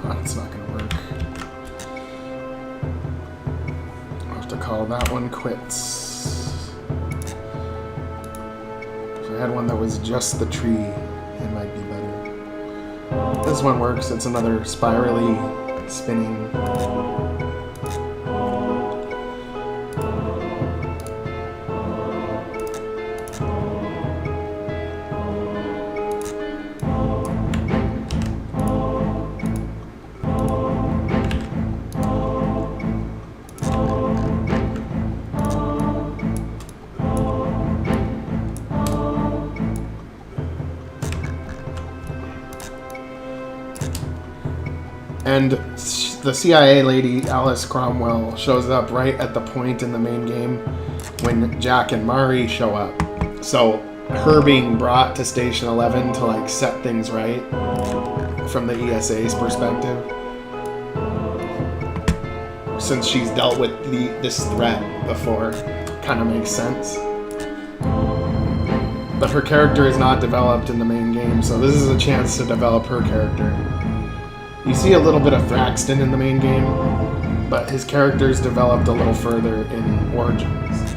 Oh, it's not gonna work. I'll have to call that one quits. If I had one that was just the tree, it might be better. This one works. It's another spirally spinning. And the CIA lady, Alice Cromwell, shows up right at the point in the main game when Jack and Mari show up. So her being brought to Station 11 to like set things right from the ESA's perspective, since she's dealt with this threat before, kind of makes sense. But her character is not developed in the main game, so this is a chance to develop her character. You see a little bit of Thraxton in the main game, but his character's developed a little further in Origins.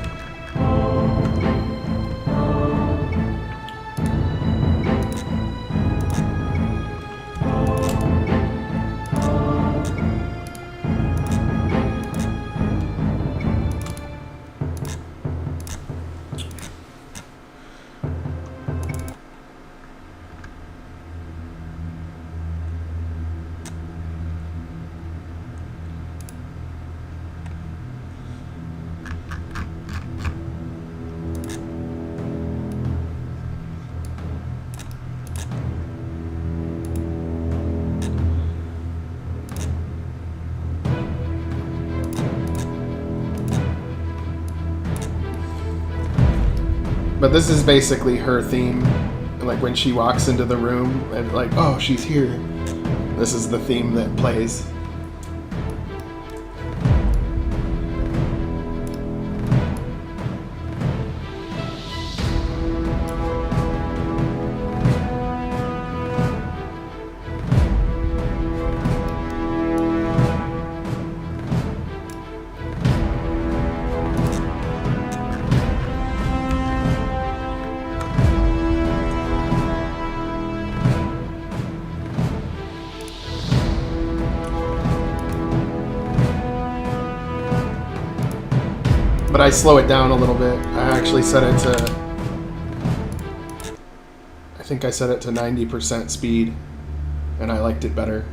But this is basically her theme. Like when she walks into the room and like, oh, she's here. This is the theme that plays. But I slow it down a little bit. I actually set it to, I think I set it to 90% speed, and I liked it better.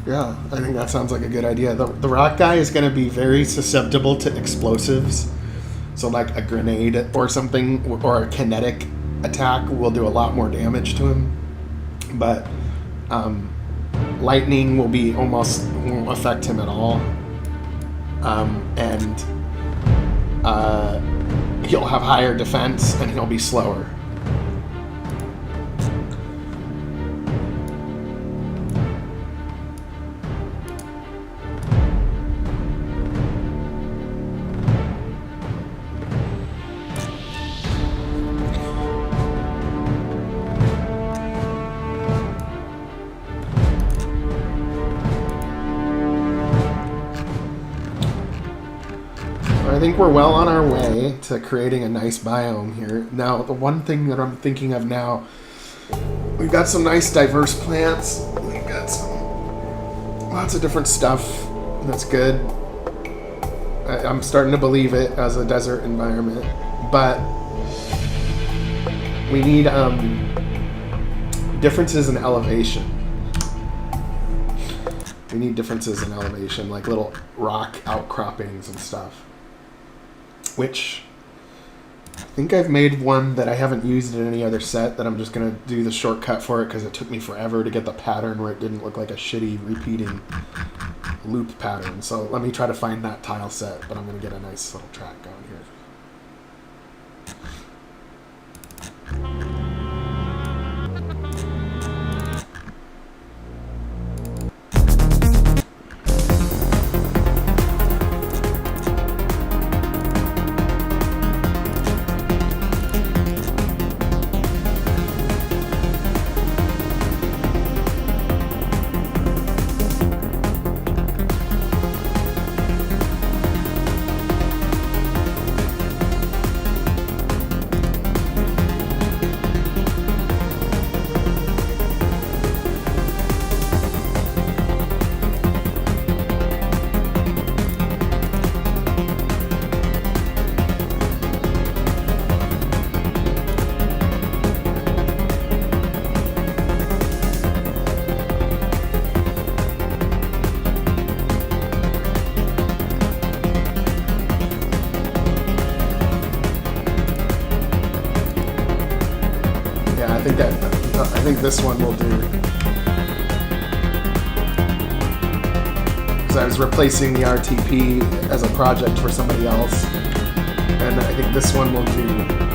Yeah, I think that sounds like a good idea. The rock guy is going to be very susceptible to explosives. So like a grenade or something, or a kinetic attack will do a lot more damage to him. But lightning will be won't affect him at all. And he'll have higher defense and he'll be slower. I think we're well on our way to creating a nice biome here. Now, the one thing that I'm thinking of now, we've got some nice diverse plants. We've got lots of different stuff. That's good. I'm starting to believe it as a desert environment. But we need differences in elevation. We need differences in elevation, like little rock outcroppings and stuff. Which, I think I've made one that I haven't used in any other set that I'm just going to do the shortcut for it because it took me forever to get the pattern where it didn't look like a shitty repeating loop pattern. So let me try to find that tile set, but I'm going to get a nice little track going here. I think this one will do. Because I was replacing the RTP as a project for somebody else, and I think this one will do.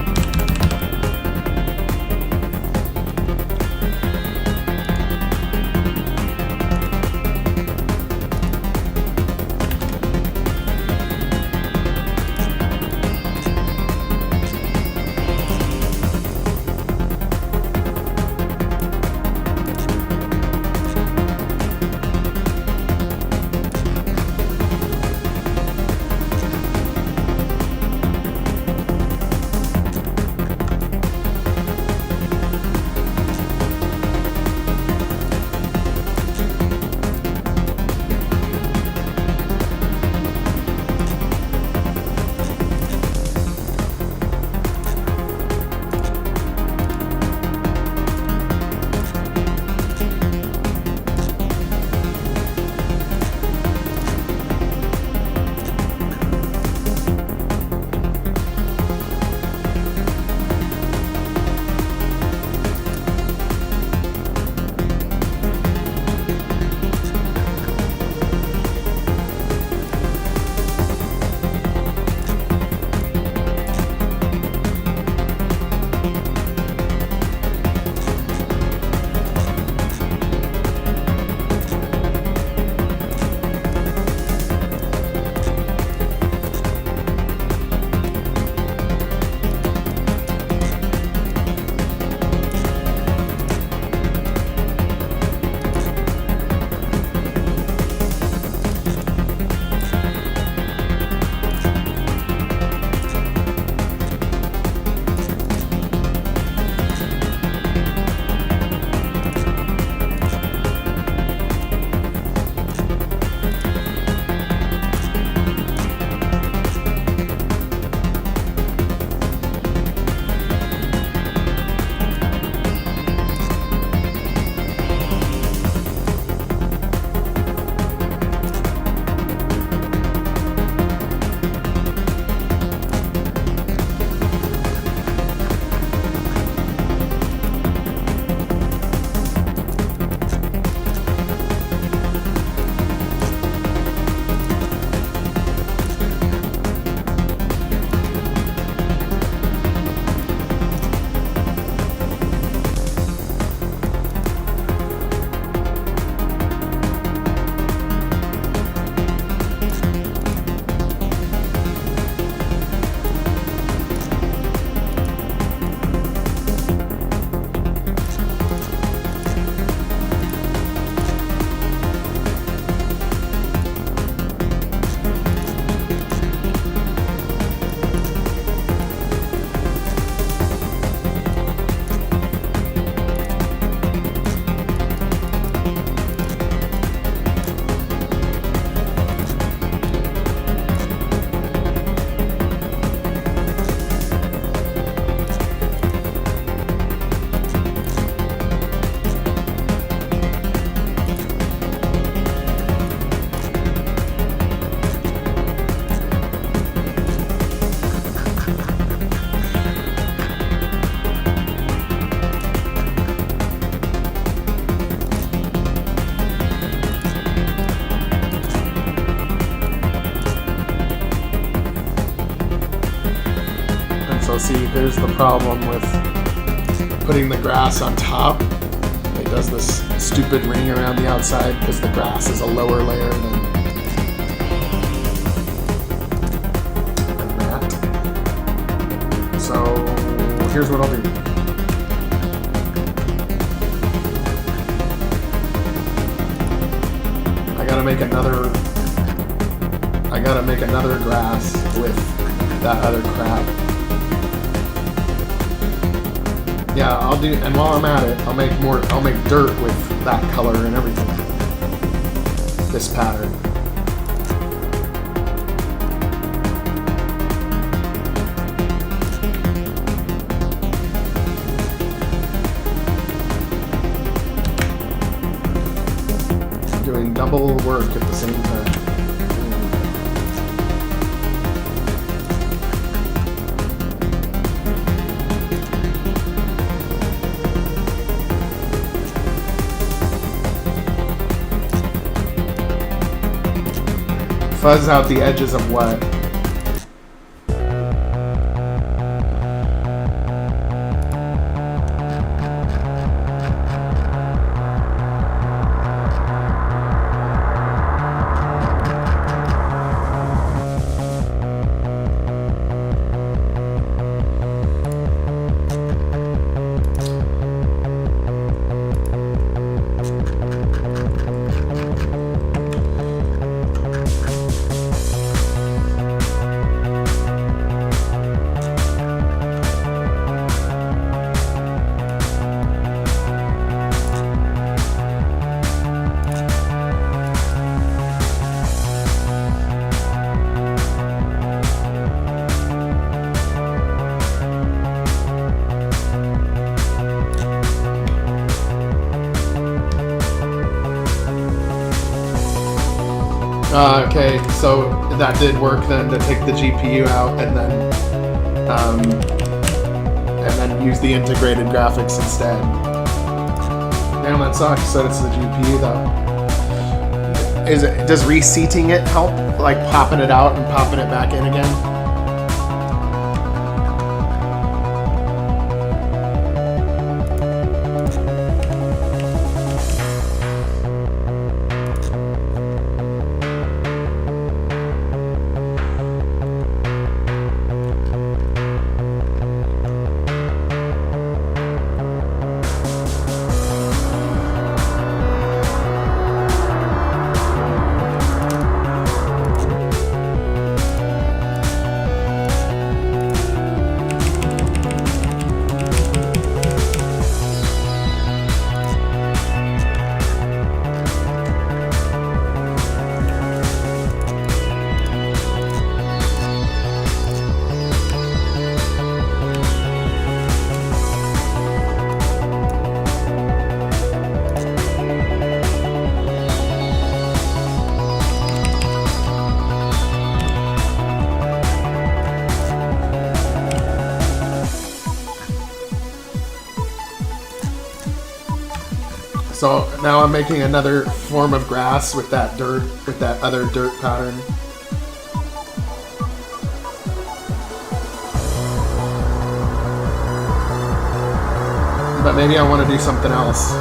see, here's the problem with putting the grass on top. It does this stupid ring around the outside because the grass is a lower layer than that. So here's what I'll do. I gotta make another grass with that other crap. Yeah, I'll do, and while I'm at it, I'll make dirt with that color and everything. This pattern. I'm doing double work at the same time. fuzz out the edges of what? Okay, so that did work then, to take the GPU out and then use the integrated graphics instead. Damn, that sucks. So it's the GPU though. Does reseating it help? Like popping it out and popping it back in again? So now I'm making another form of grass with that dirt, with that other dirt pattern. But maybe I want to do something else.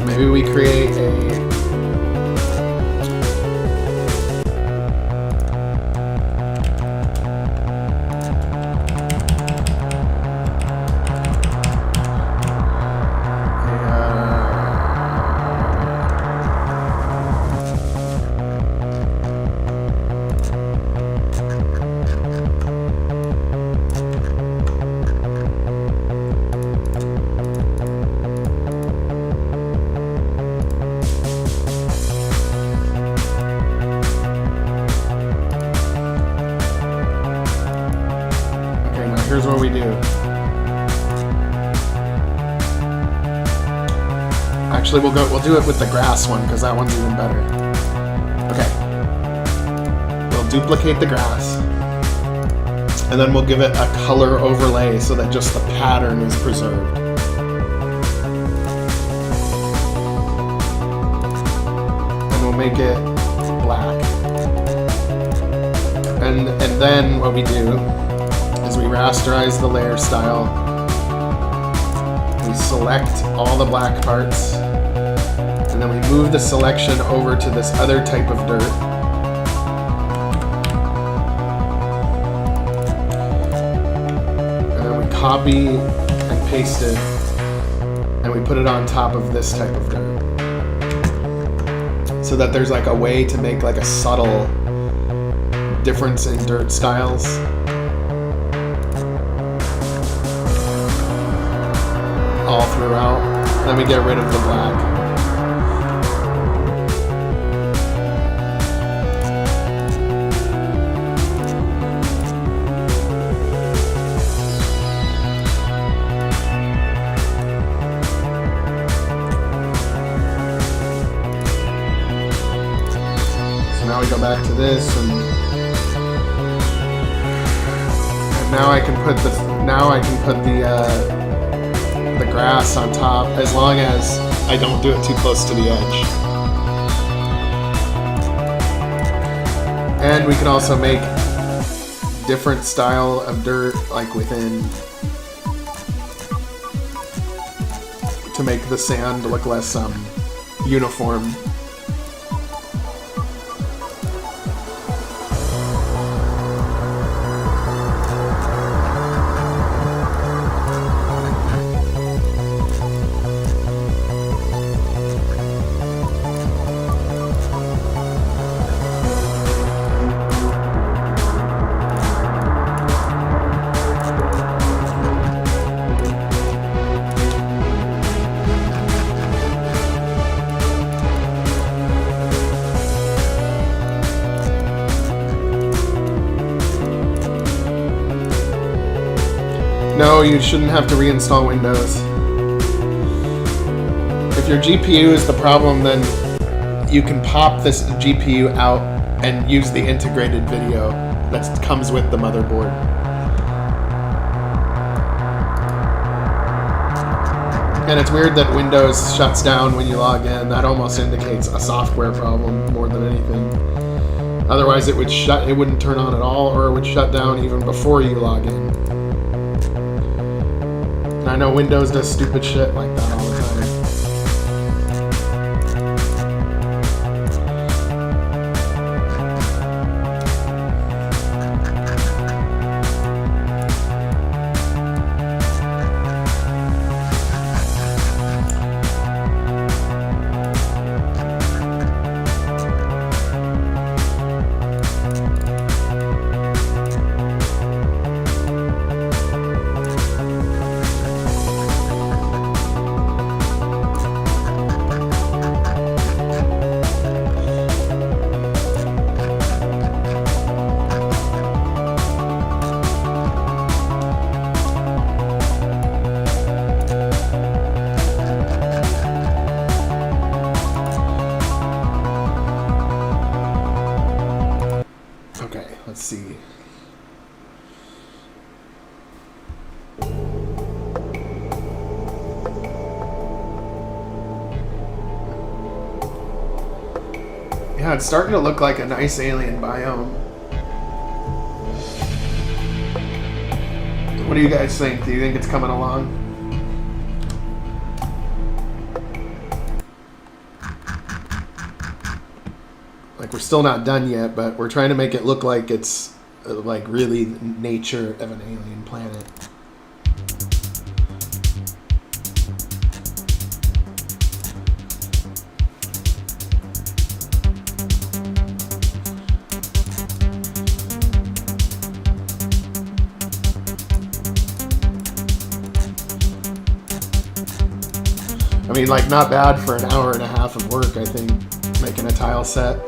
Maybe we create here's what we do. Actually, we'll do it with the grass one because that one's even better. Okay. We'll duplicate the grass. And then we'll give it a color overlay so that just the pattern is preserved. And we'll make it black. And then what we do is we rasterize the layer style. We select all the black parts. And then we move the selection over to this other type of dirt. And then we copy and paste it. And we put it on top of this type of dirt. So that there's like a way to make like a subtle difference in dirt styles. All throughout. Then we get rid of the black. this, and now I can put the grass on top, as long as I don't do it too close to the edge. And we can also make different style of dirt, like within, to make the sand look less uniform. No, you shouldn't have to reinstall Windows. If your GPU is the problem, then you can pop this GPU out and use the integrated video that comes with the motherboard. And it's weird that Windows shuts down when you log in. That almost indicates a software problem more than anything. Otherwise it wouldn't turn on at all, or it would shut down even before you log in. And I know Windows does stupid shit like that all the time. Let's see. Yeah, it's starting to look like a nice alien biome. What do you guys think? Do you think it's coming along? Like, we're still not done yet, but we're trying to make it look like it's like really nature of an alien planet. I mean, like, not bad for an hour and a half of work, I think, making a tile set.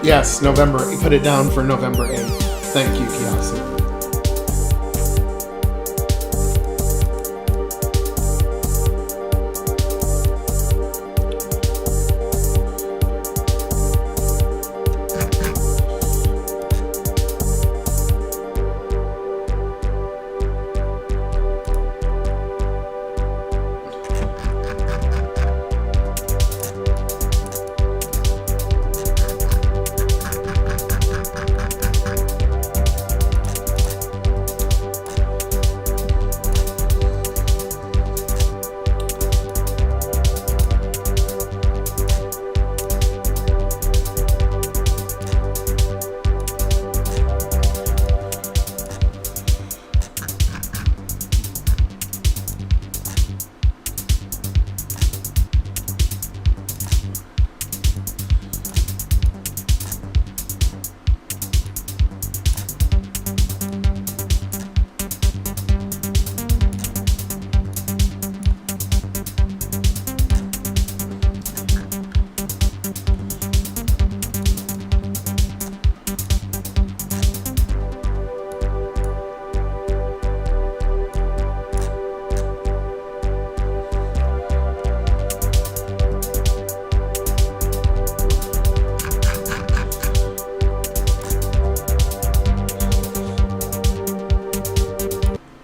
Yes, November. Put it down for November 8th. Thank you, Kiyasu.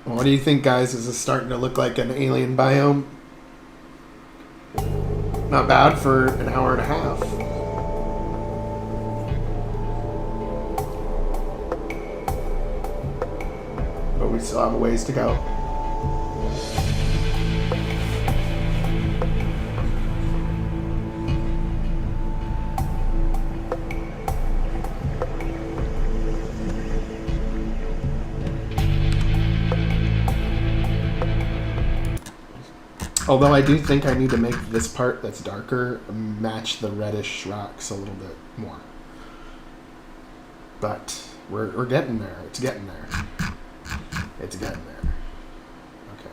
What do you think, guys? Is this starting to look like an alien biome? Not bad for an hour and a half. But we still have a ways to go. Although I do think I need to make this part that's darker match the reddish rocks a little bit more. But we're getting there. It's getting there. It's getting there. Okay.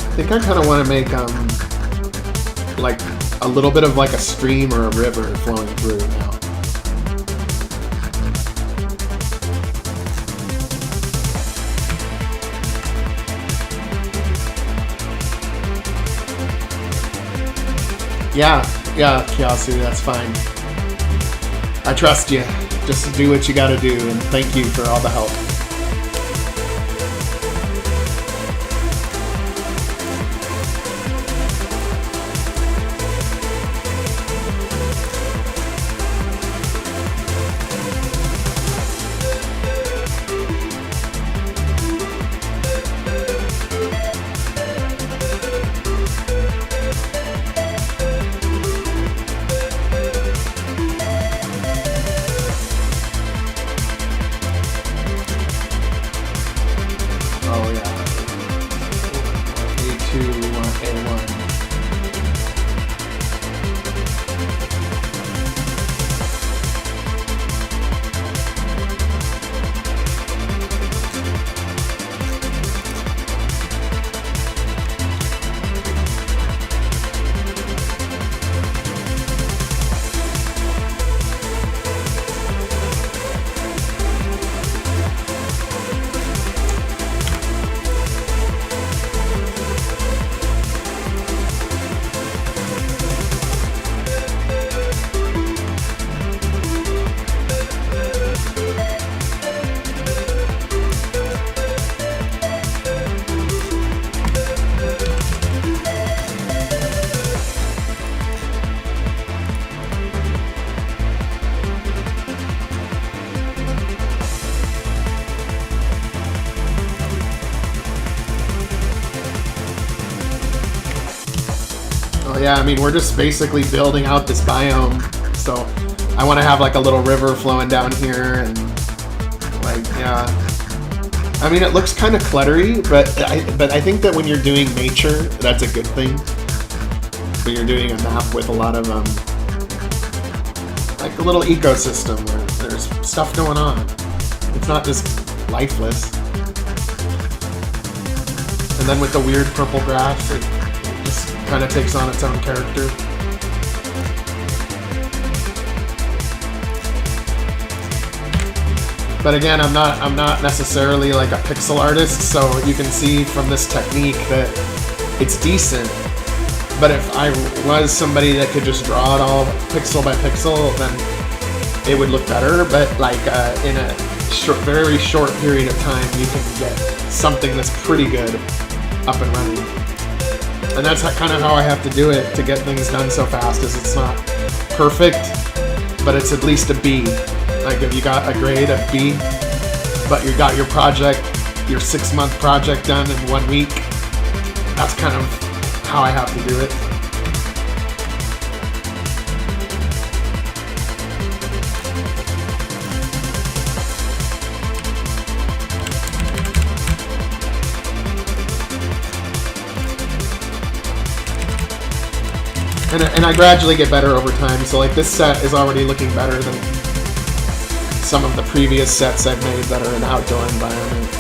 I think I kind of want to make like a little bit of like a stream or a river flowing through now. Yeah, Kiyasu, that's fine. I trust you. Just do what you gotta do, and thank you for all the help. Yeah, I mean, we're just basically building out this biome, so I want to have like a little river flowing down here, and Like, yeah. I mean, it looks kind of cluttery, but I think that when you're doing nature, that's a good thing. When you're doing a map with a lot of, like a little ecosystem where there's stuff going on. It's not just lifeless. And then with the weird purple grass, it just kind of takes on its own character. But again, I'm not necessarily like a pixel artist, so you can see from this technique that it's decent. But if I was somebody that could just draw it all pixel by pixel, then it would look better. But like in a very short period of time, you can get something that's pretty good up and running. And that's kind of how I have to do it to get things done so fast. Is it's not perfect, but it's at least a B. Like if you got a grade of B, but you got your project, your 6-month project done in 1 week, that's kind of how I have to do it. And I gradually get better over time, so like this set is already looking better than some of the previous sets I've made that are in outdoor environment.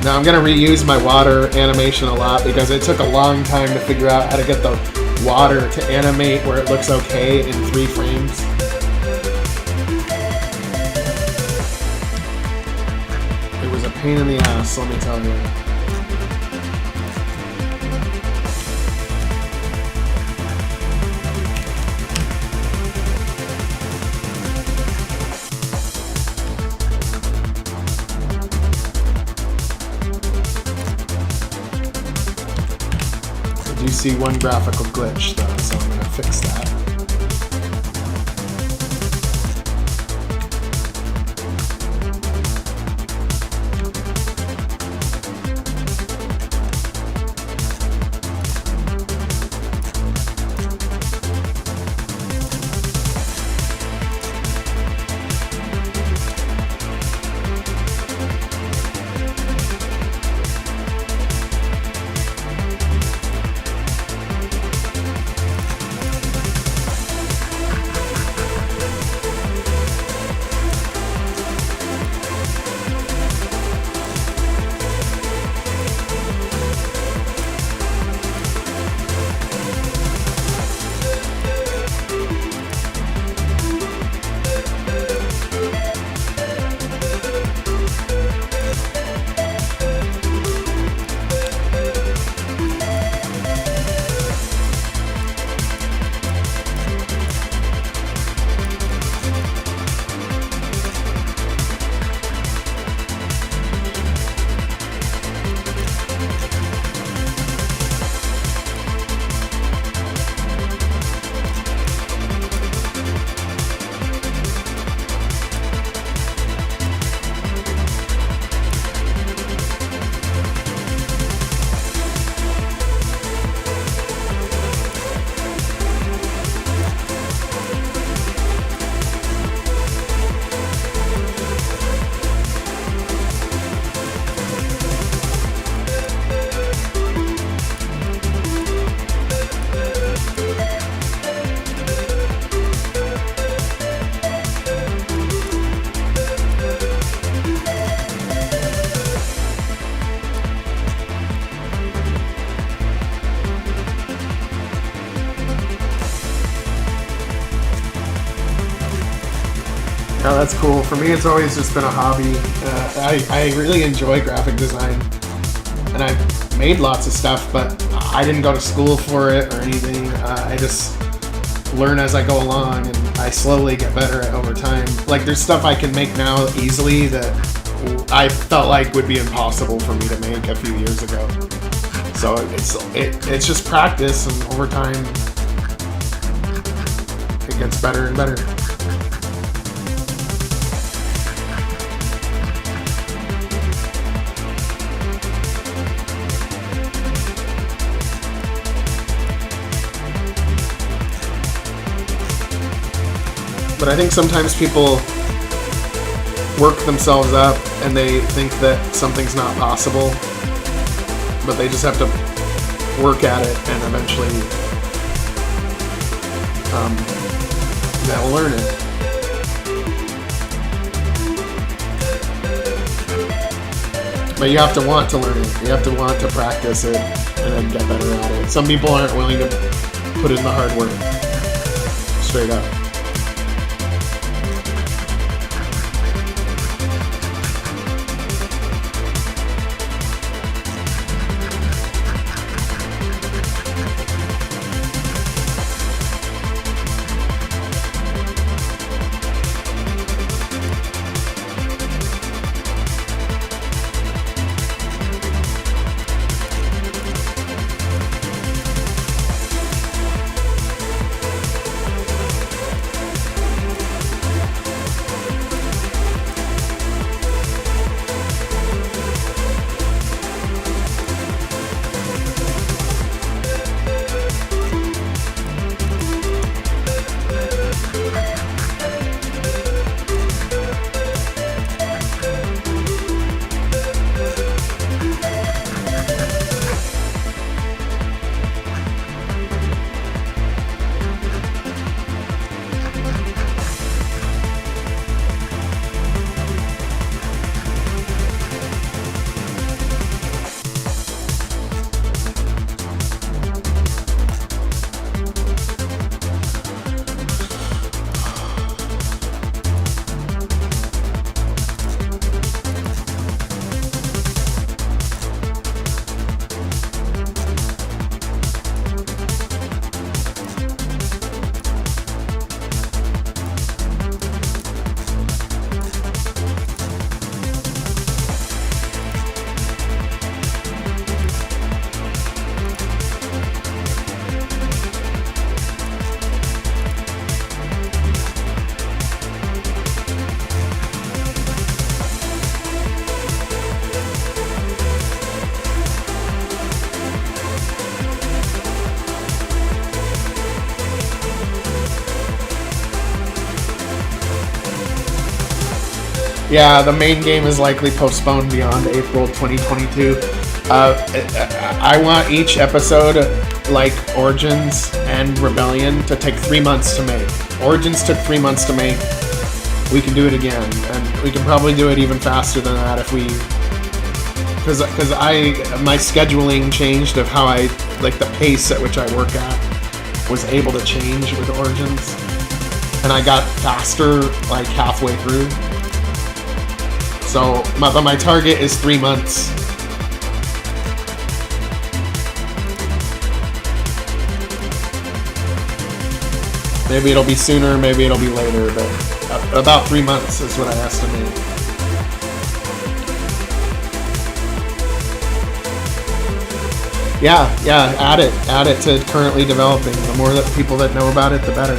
Now I'm going to reuse my water animation a lot because it took a long time to figure out how to get the water to animate where it looks okay in 3 frames. It was a pain in the ass, let me tell you. I do see one graphical glitch though, so I'm going to fix that. Oh, that's cool. For me, it's always just been a hobby. I really enjoy graphic design, and I've made lots of stuff, but I didn't go to school for it or anything. I just learn as I go along, and I slowly get better at over time. Like, there's stuff I can make now easily that I felt like would be impossible for me to make a few years ago. So it's just practice, and over time, it gets better and better. But I think sometimes people work themselves up and they think that something's not possible, but they just have to work at it and eventually they'll learn it. But you have to want to learn it. You have to want to practice it and then get better at it. Some people aren't willing to put in the hard work. Straight up. Yeah, the main game is likely postponed beyond April 2022. I want each episode, like Origins and Rebellion, to take 3 months to make. Origins took 3 months to make. We can do it again, and we can probably do it even faster than that if we... Because my scheduling changed of how I... Like, the pace at which I work at was able to change with Origins. And I got faster, like, halfway through. So, my target is 3 months. Maybe it'll be sooner, maybe it'll be later, but about 3 months is what I estimate. Yeah, add it to currently developing. The more that people that know about it, the better.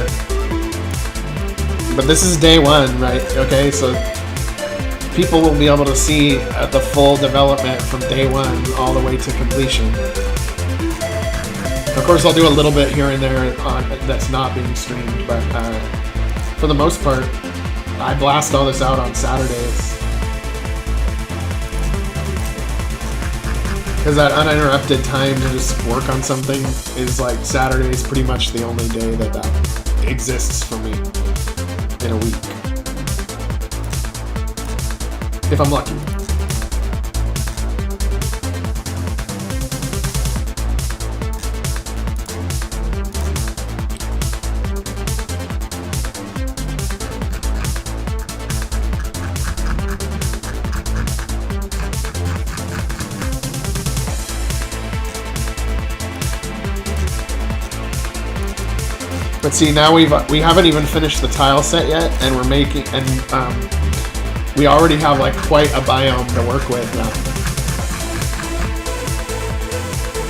But this is day one, right? Okay, so people will be able to see the full development from day one all the way to completion. Of course, I'll do a little bit here and there that's not being streamed, but for the most part, I blast all this out on Saturdays. Because that uninterrupted time to just work on something is like Saturday's pretty much the only day that exists for me in a week. If I'm lucky. But see, now we haven't even finished the tile set yet, and we're making, and we already have like quite a biome to work with now.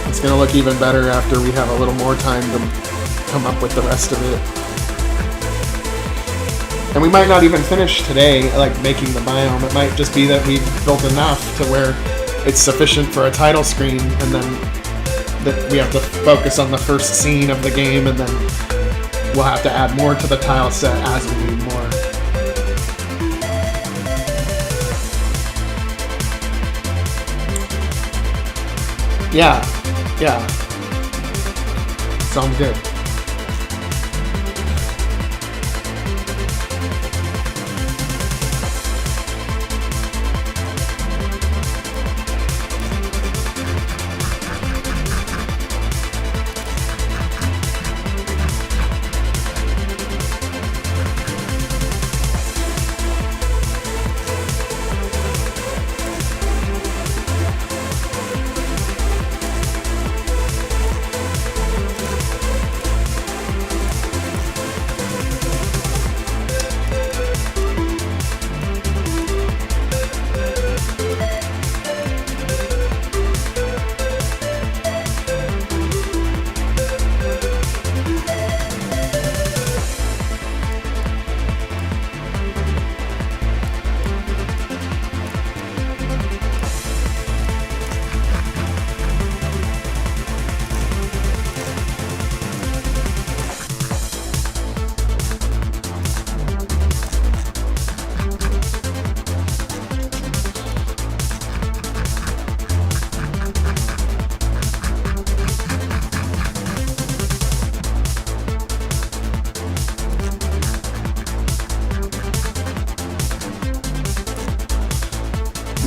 It's gonna look even better after we have a little more time to come up with the rest of it. And we might not even finish today, like making the biome. It might just be that we've built enough to where it's sufficient for a title screen, and then that we have to focus on the first scene of the game, and then we'll have to add more to the tile set as we need more. Yeah, yeah. Sounds good.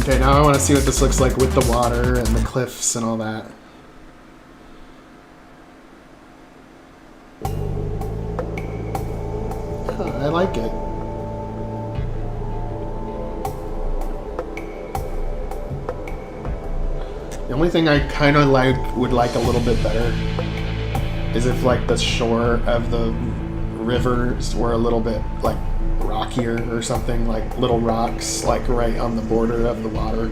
Okay, now I want to see what this looks like with the water and the cliffs and all that. I like it. The only thing I kind of would like a little bit better is if like the shore of the rivers were a little bit like rockier or something, like little rocks like right on the border of the water.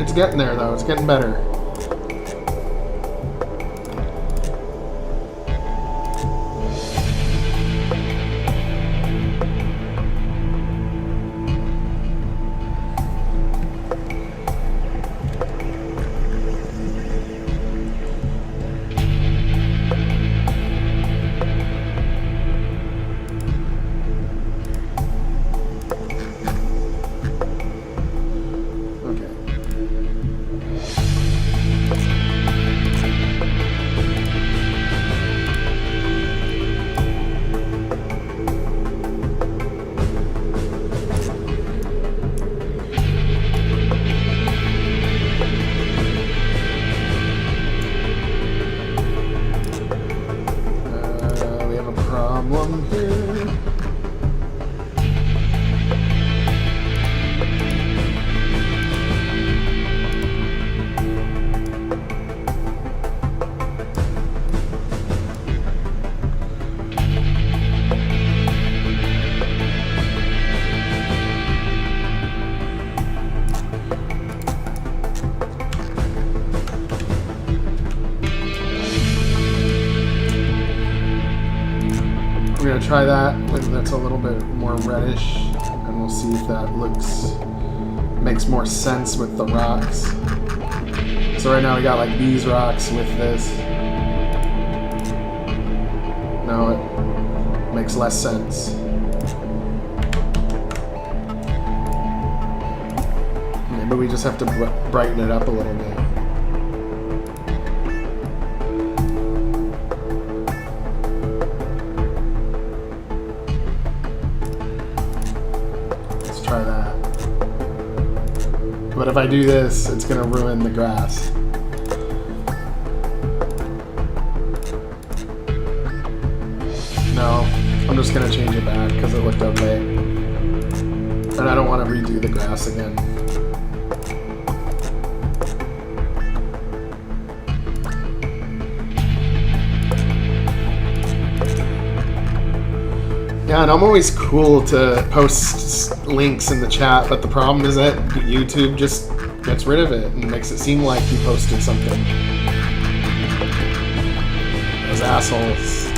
It's getting there though, it's getting better. Try that when that's a little bit more reddish, and we'll see if that makes more sense with the rocks. So right now we got like these rocks with this. Now it makes less sense. Maybe we just have to brighten it up a little bit. Try that. But if I do this, it's gonna ruin the grass. No, I'm just gonna change it back because it looked okay. And I don't want to redo the grass again. Yeah, and I'm always cool to post links in the chat, but the problem is that YouTube just gets rid of it and makes it seem like you posted something. Those assholes.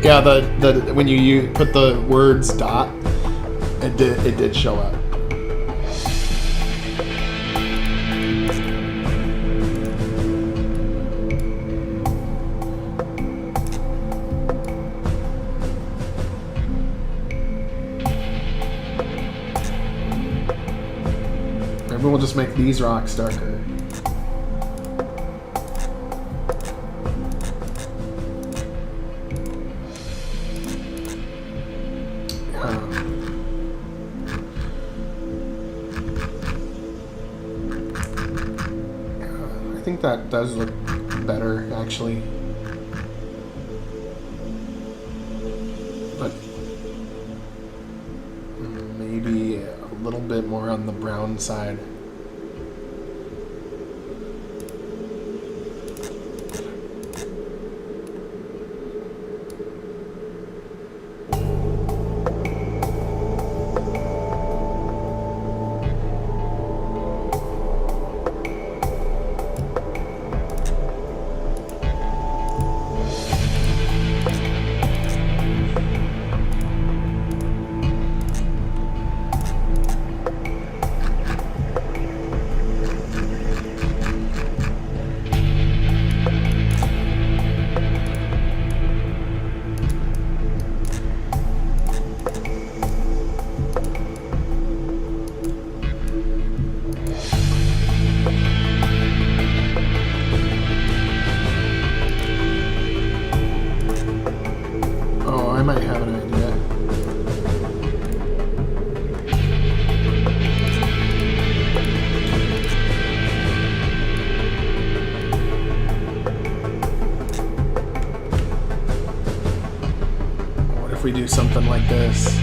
Yeah, the when you put the words dot, it did show up. Maybe we'll just make these rocks darker. I think that does look better, actually. But maybe a little bit more on the brown side. We do something like this.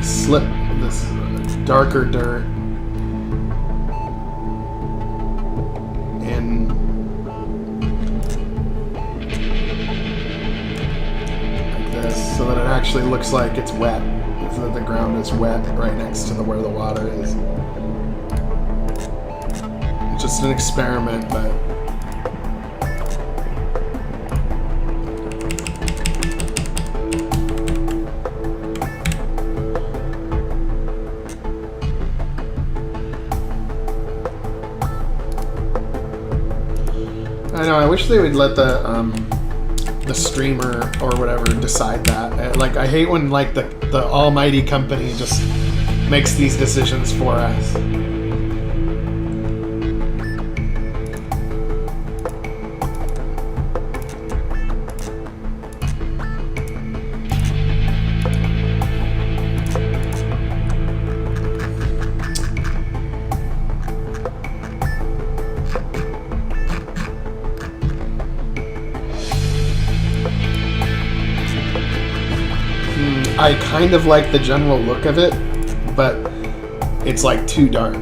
Slip this darker dirt. So that it actually looks like it's wet, so that the ground is wet right next to where the water is. It's just an experiment, but I know. I wish they would let the streamer or whatever decide that. Like, I hate when like the almighty company just makes these decisions for us. I kind of like the general look of it, but it's like too dark.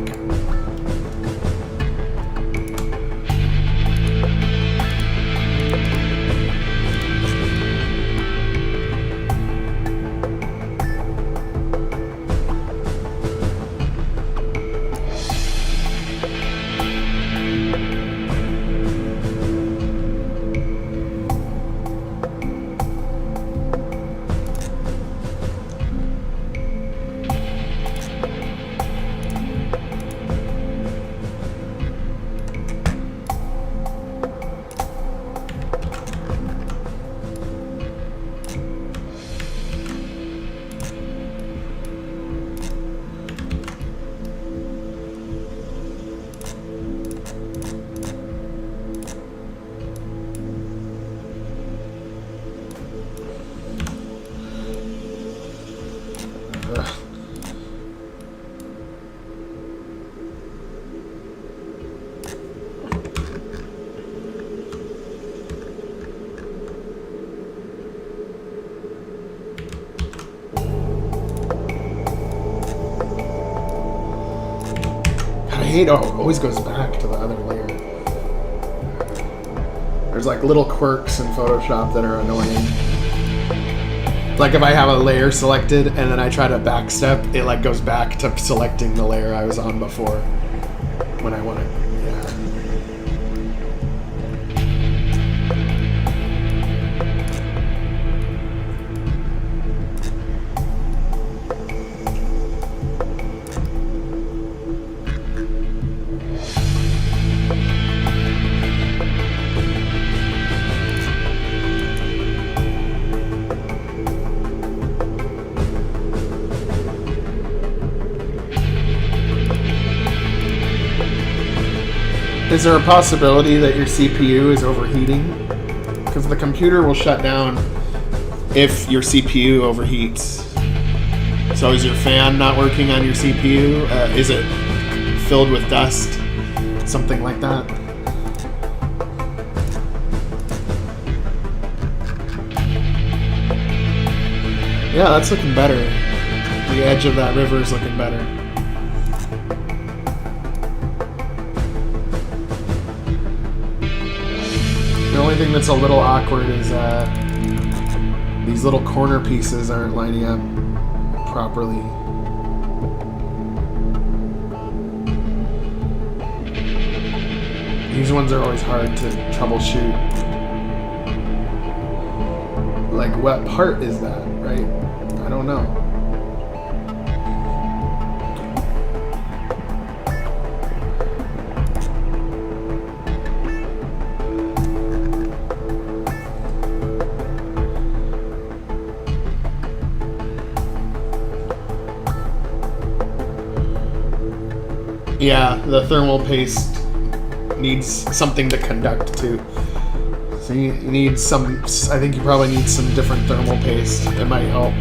hate how it always goes back to the other layer. There's like little quirks in Photoshop that are annoying. Like if I have a layer selected and then I try to backstep, it like goes back to selecting the layer I was on before when I want to. Is there a possibility that your CPU is overheating? Because the computer will shut down if your CPU overheats. So is your fan not working on your CPU? Is it filled with dust? Something like that? Yeah, that's looking better. The edge of that river is looking better. The only thing that's a little awkward is these little corner pieces aren't lining up properly. These ones are always hard to troubleshoot. Like, what part is that, right? I don't know. Yeah, the thermal paste needs something to conduct to. So you need some, I think you probably need some different thermal paste. It might help.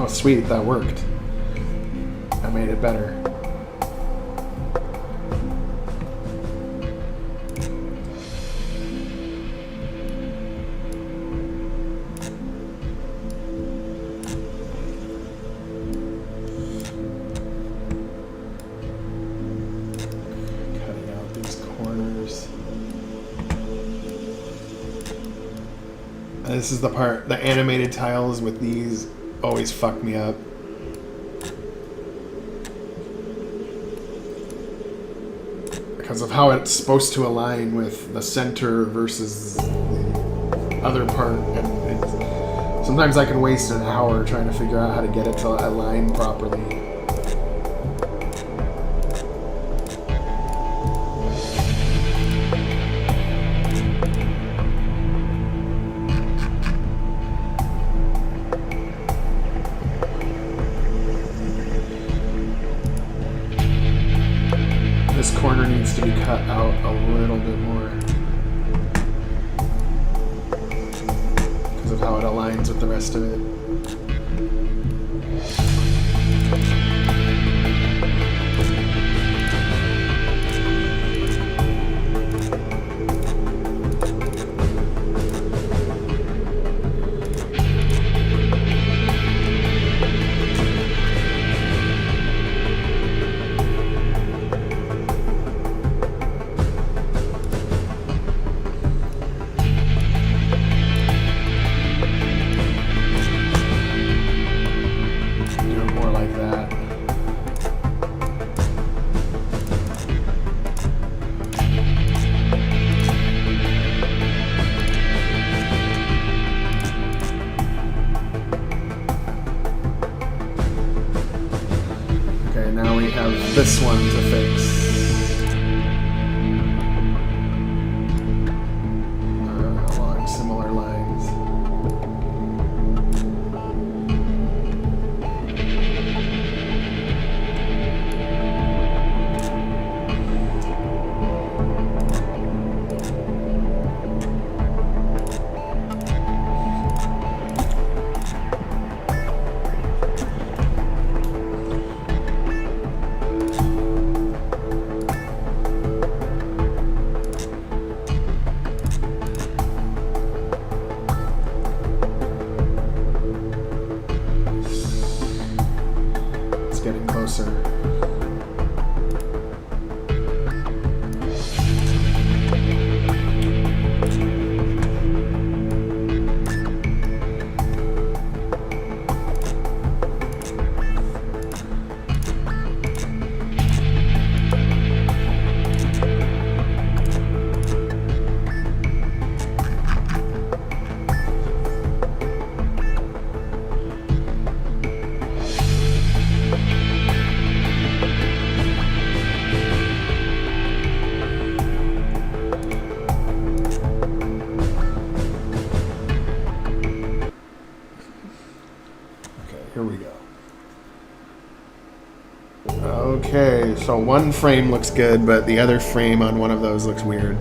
Sweet, that worked. I made it better. Cutting out these corners. And this is the part, the animated tiles with these always fuck me up. Because of how it's supposed to align with the center versus the other part. And sometimes I can waste an hour trying to figure out how to get it to align properly. This corner needs to be cut out a little bit more because of how it aligns with the rest of it. this one to fix. Along similar lines. Okay, so one frame looks good, but the other frame on one of those looks weird.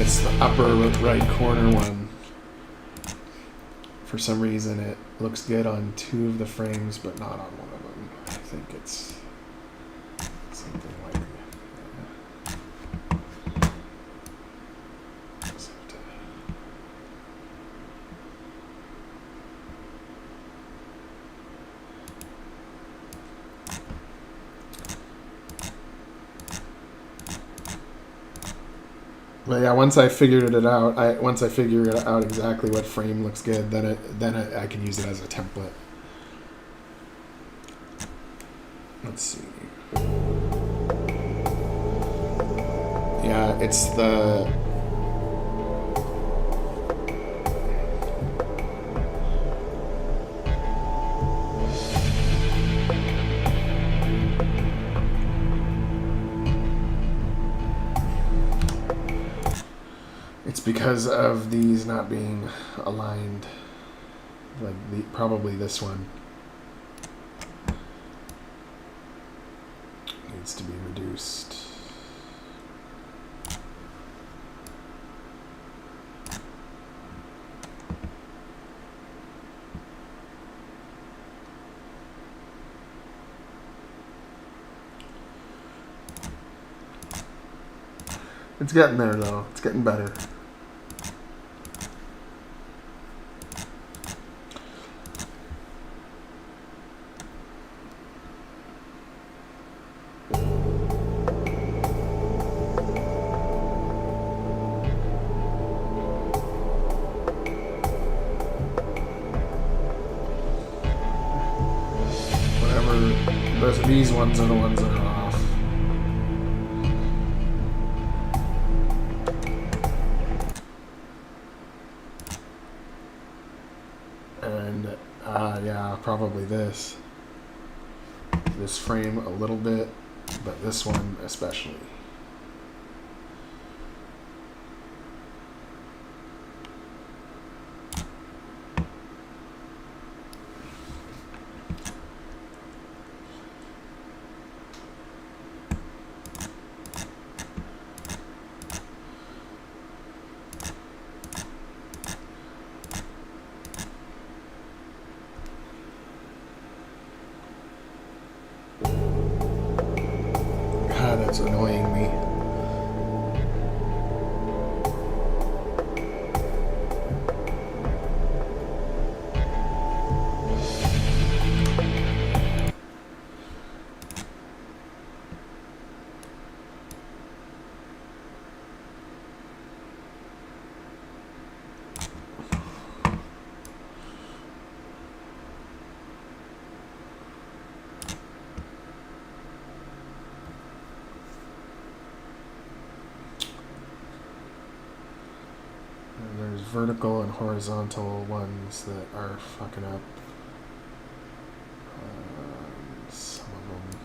It's the upper right corner one. For some reason it looks good on two of the frames, but not on one of them. I think it's something like that. But yeah, once I figured it out, once I figure out exactly what frame looks good, then I can use it as a template. Let's see. Yeah, it's the It's because of these not being aligned, like probably this one needs to be reduced. It's getting there though, it's getting better. These ones are the ones that are off. And yeah, probably this frame a little bit, but this one especially. That's annoying me. vertical and horizontal ones that are fucking up. Some of them.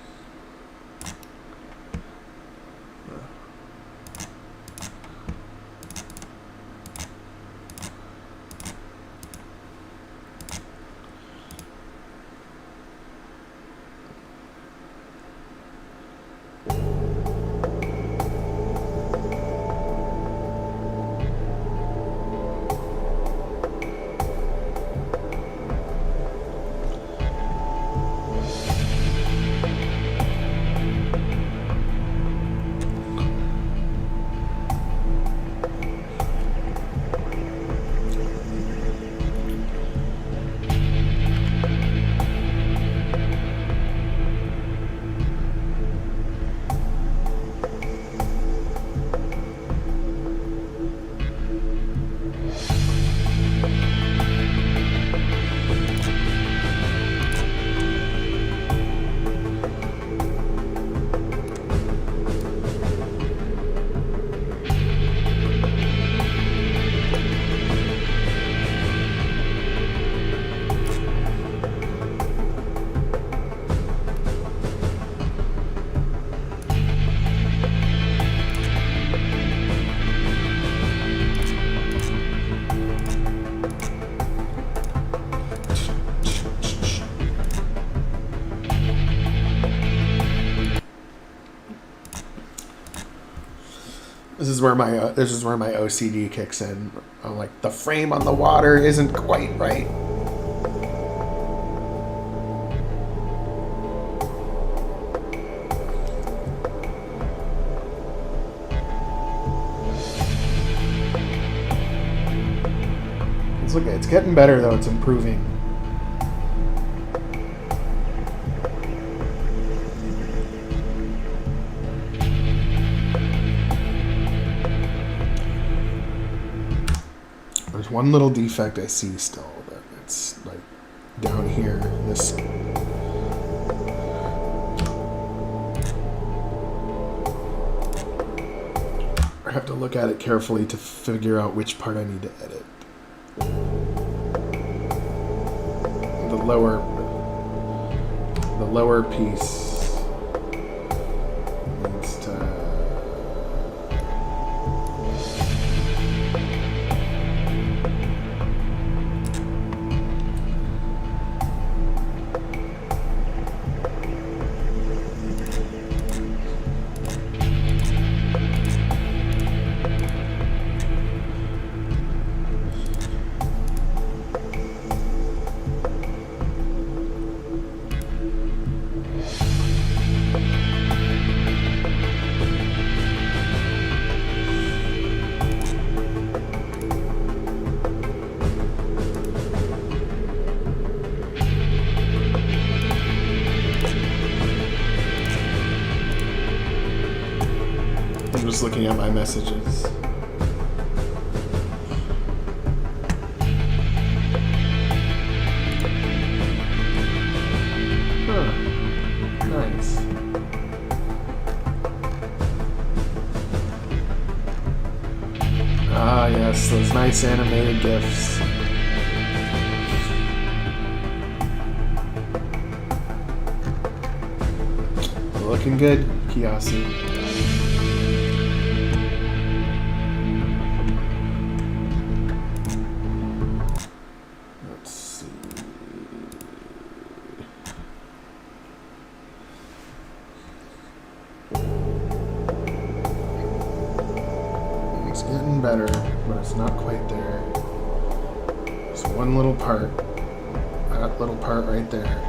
This is where my OCD kicks in. I'm like, the frame on the water isn't quite right. It's getting better though. It's improving. There's one little defect I see still, that it's like down here. This I have to look at it carefully to figure out which part I need to edit. The lower piece needs to. Just looking at my messages. Huh. Nice. Ah, yes, those nice animated GIFs. Looking good, Kiyasi. Better, but it's not quite there. There's one little part. That little part right there.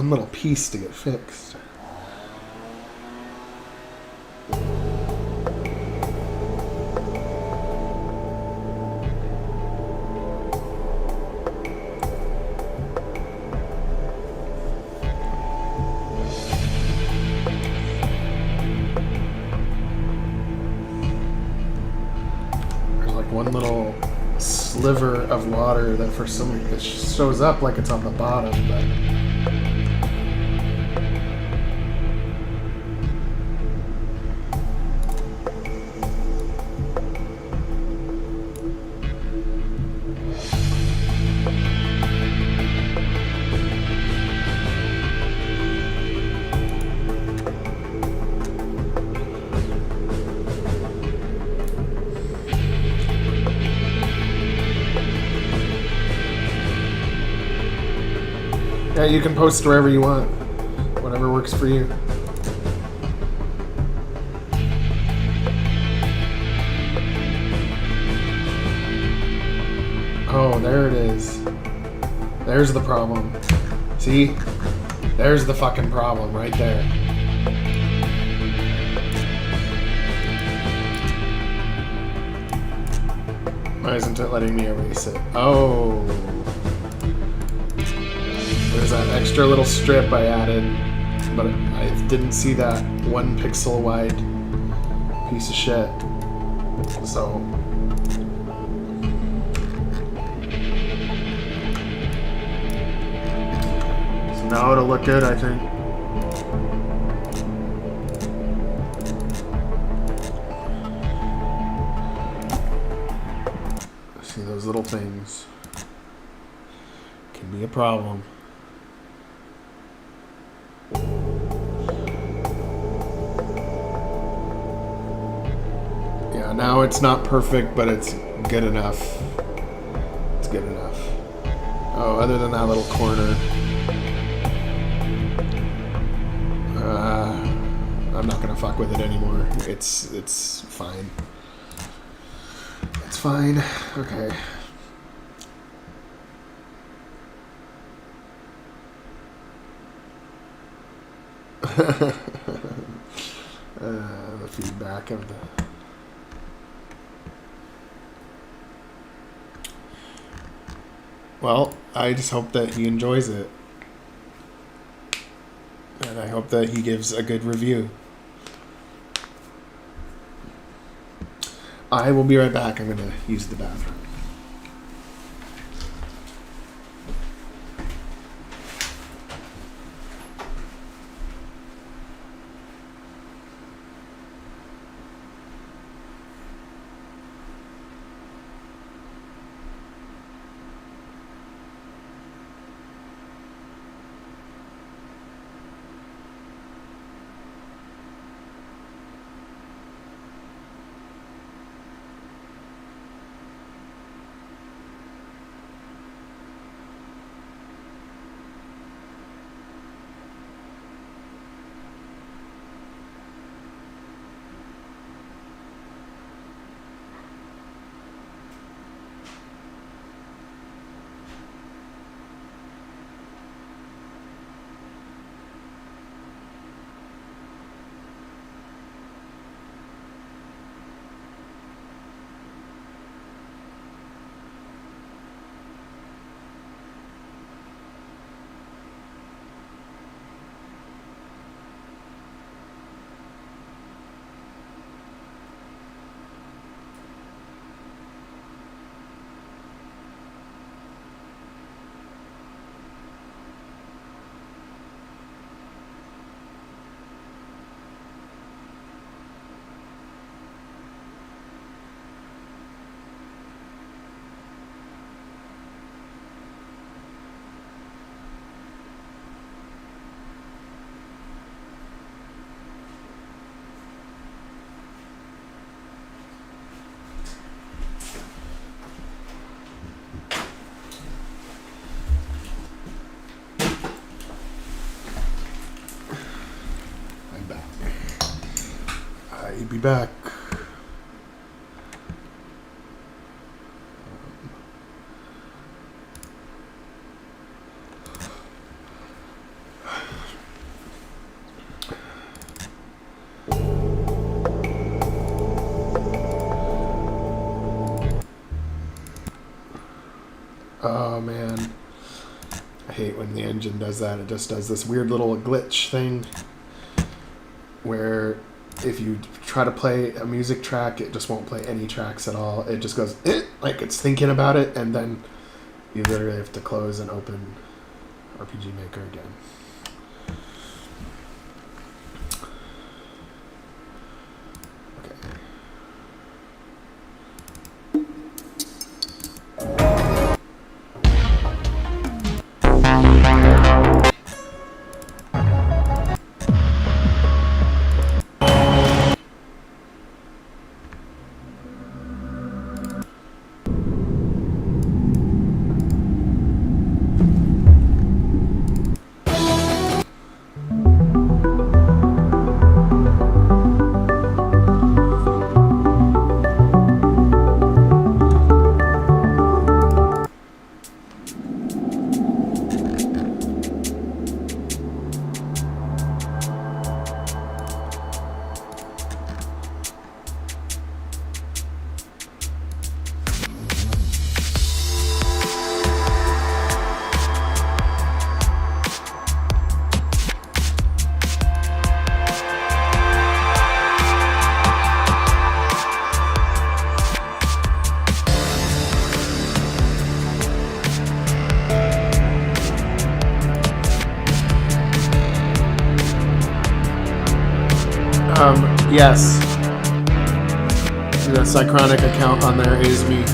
one little piece to get fixed. One little sliver of water that for some reason shows up like it's on the bottom, but yeah, you can post wherever you want. Whatever works for you. Oh, there it is. There's the problem. See? There's the fucking problem right there. Why isn't it letting me erase it? Oh. There's that extra little strip I added, but I didn't see that 1 pixel wide piece of shit. So now it'll look good, I think. See, those little things can be a problem. Yeah, now it's not perfect, but it's good enough. It's good enough. Oh, other than that little corner. I'm not gonna fuck with it anymore. It's fine. It's fine. Okay. The feedback of the... Well, I just hope that he enjoys it. And I hope that he gives a good review. I will be right back. I'm going to use the bathroom. I'll be back. Oh man, I hate when the engine does that. It just does this weird little glitch thing where if you try to play a music track, it just won't play any tracks at all. It just goes like it's thinking about it, and then you literally have to close and open RPG Maker again. Yes. The Psychronic account on there is me.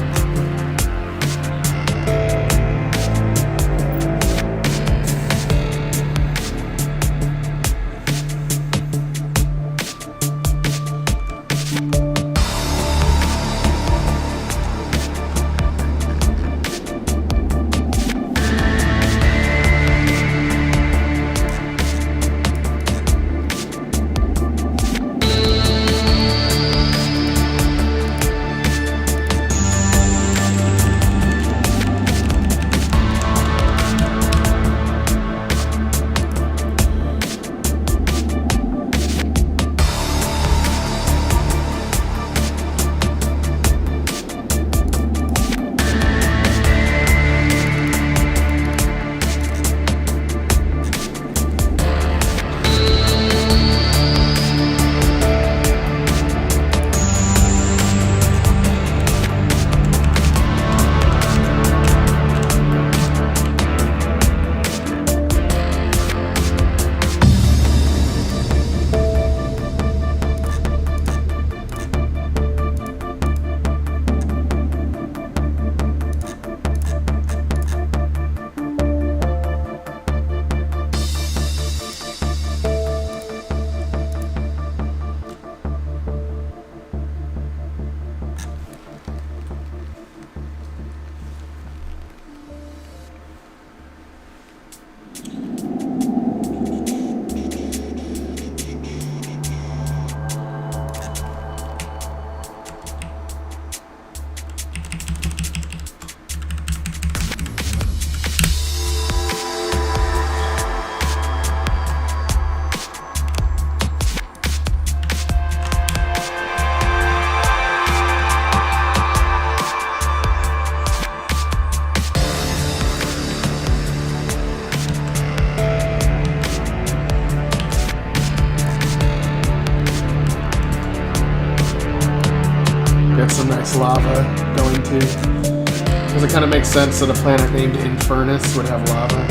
Some nice lava going to, because it kind of makes sense that a planet named Infernis would have lava.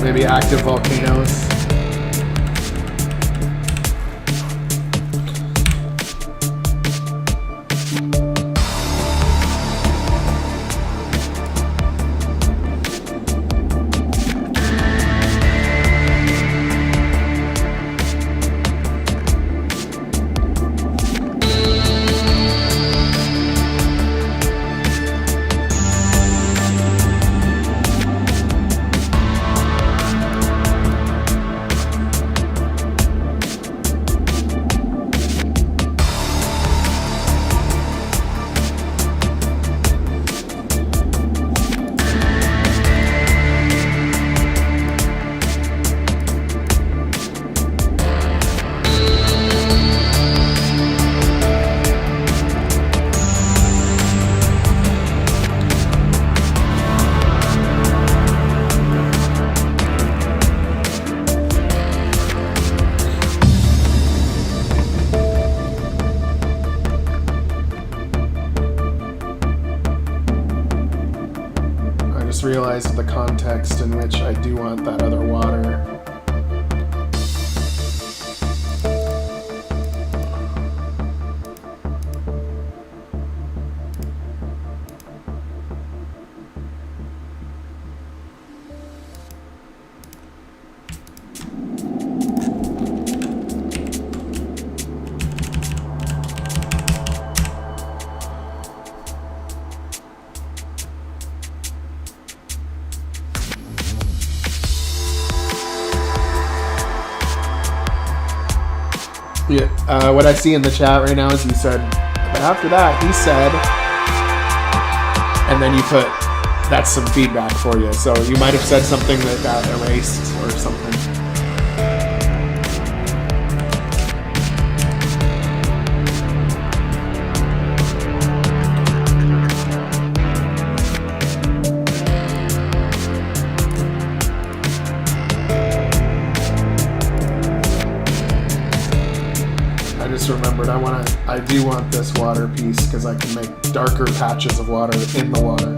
Maybe active volcanoes. realized the context in which I do want that other water. Yeah, what I see in the chat right now is you said, but after that, he said, and then you put, that's some feedback for you. So you might have said something that got erased or something. Remembered I do want this water piece because I can make darker patches of water in the water.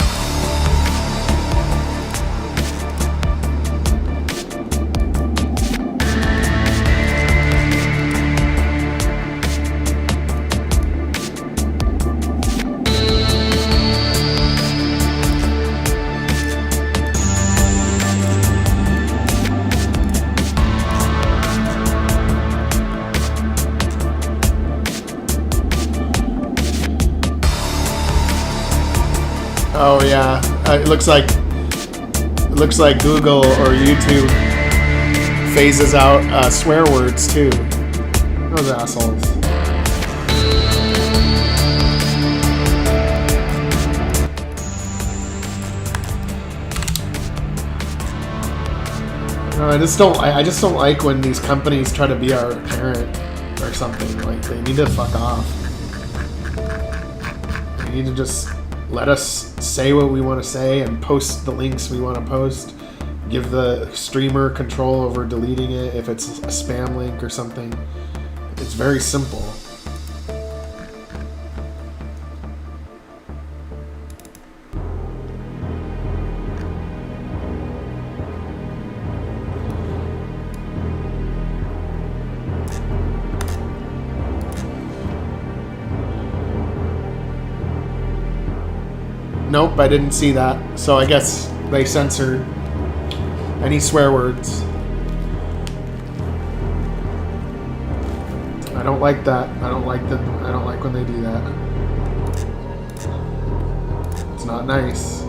Oh yeah, it looks like Google or YouTube phases out swear words too. Those assholes. No, I just don't like when these companies try to be our parent or something. Like, they need to fuck off. They need to just let us say what we want to say and post the links we want to post. Give the streamer control over deleting it if it's a spam link or something. It's very simple. Nope, I didn't see that. So I guess they censored any swear words. I don't like that. I don't like when they do that. It's not nice.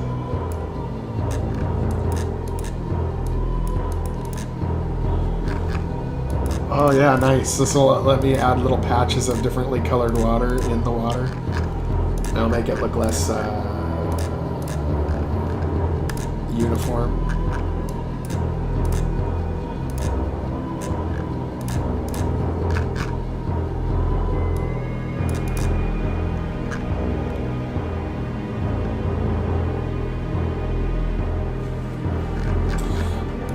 Oh yeah, nice. This will let me add little patches of differently colored water in the water. That'll make it look less uniform.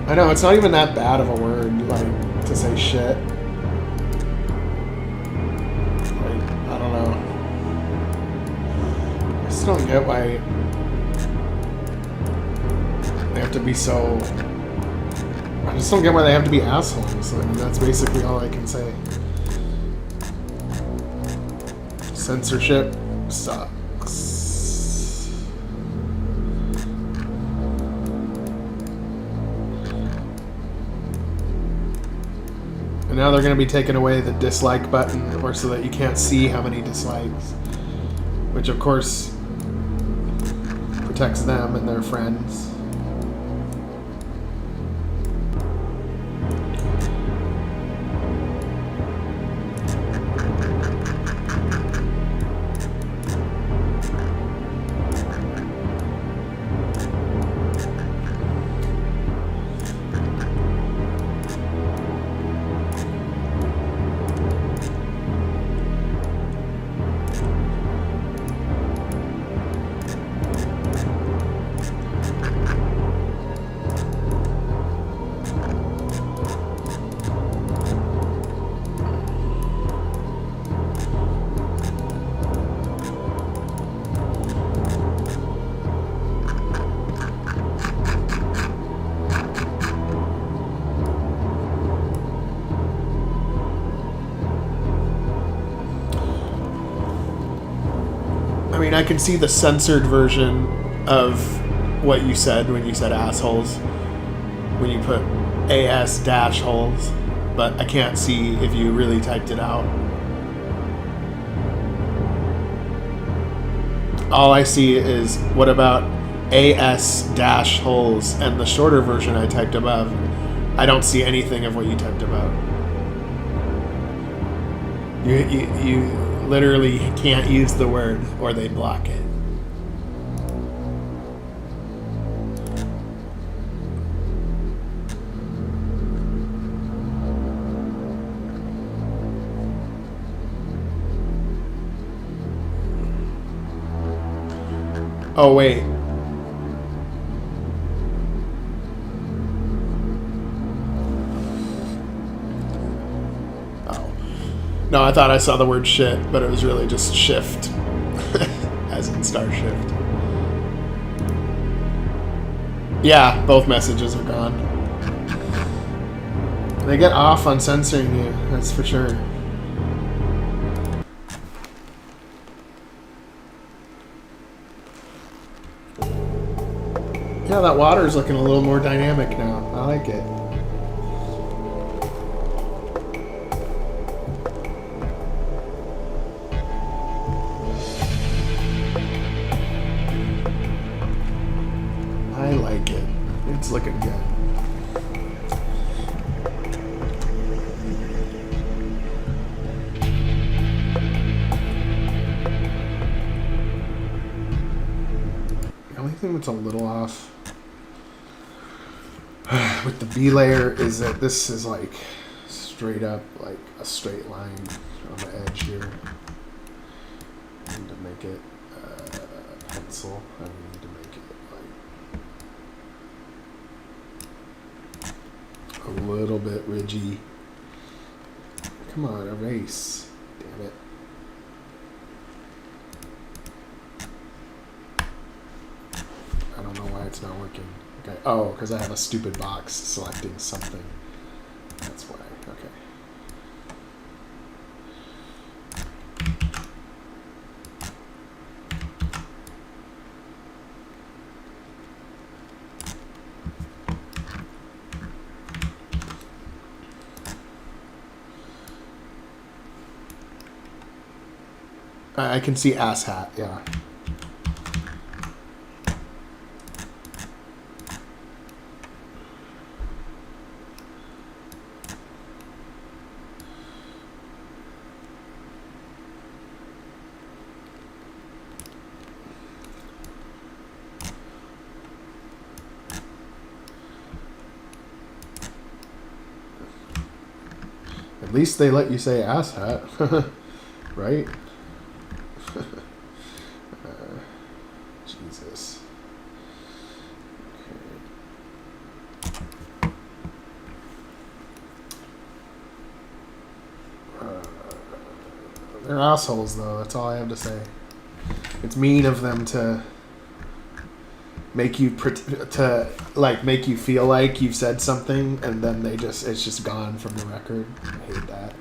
I know, it's not even that bad of a word, like, to say shit. Like, I don't know. I just don't get why they have to be so... I just don't get why they have to be assholes. I mean, that's basically all I can say. Censorship sucks. And now they're going to be taking away the dislike button, or so that you can't see how many dislikes. Which, of course, protects them and their friends. I mean, I can see the censored version of what you said when you said assholes. When you put AS dash holes. But I can't see if you really typed it out. All I see is, what about AS dash holes, and the shorter version I typed above. I don't see anything of what you typed above. You literally can't use the word or they block it. Oh, wait. Oh. No, I thought I saw the word shit, but it was really just shift. As in star shift. Yeah, both messages are gone. They get off on censoring you, that's for sure. Yeah, that water's looking a little more dynamic now. I like it. I like it. It's looking good. The only thing that's a little off with the B layer is that this is like straight up like a straight line on the edge here. And to make it pencil, I need to make it like a little bit ridgy. Come on, erase. Damn it. I don't know why it's not working. Okay. Oh, because I have a stupid box selecting something. That's why. Okay. I can see ass hat, yeah. At least they let you say ass hat, right? Jesus. Okay. They're assholes, though. That's all I have to say. It's mean of them to make you make you feel like you've said something, and then it's just gone from the record. I hate that.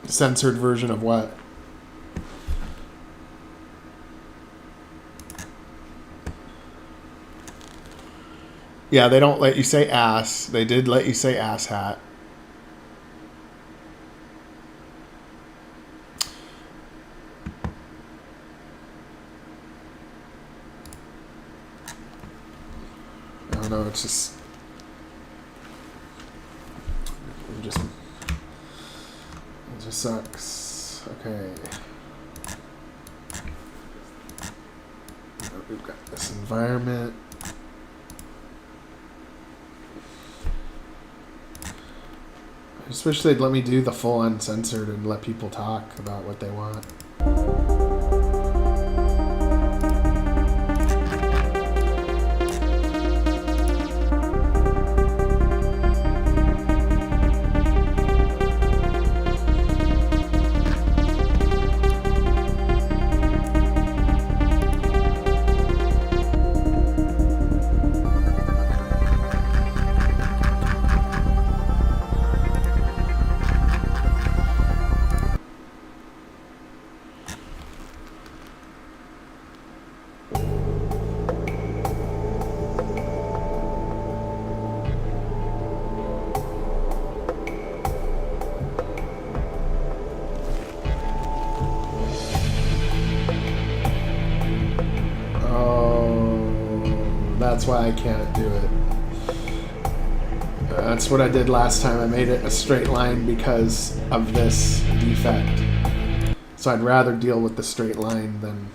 Censored version of what? Yeah, they don't let you say ass. They did let you say ass hat. I don't know, it's just... It just sucks. Okay. We've got this environment. just wish they'd let me do the full uncensored and let people talk about what they want. That's why I can't do it. That's what I did last time. I made it a straight line because of this defect. So I'd rather deal with the straight line than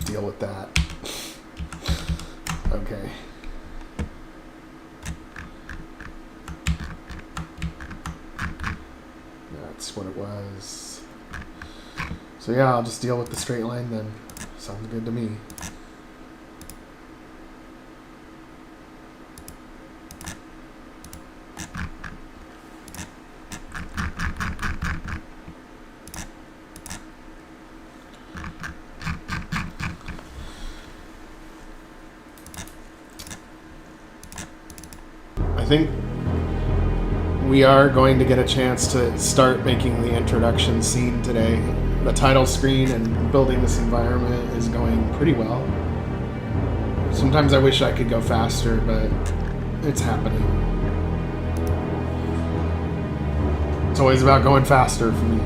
deal with that. Okay. That's what it was. So yeah, I'll just deal with the straight line then. Sounds good to me. I think we are going to get a chance to start making the introduction scene today. The title screen and building this environment is going pretty well. Sometimes I wish I could go faster, but it's happening. It's always about going faster for me.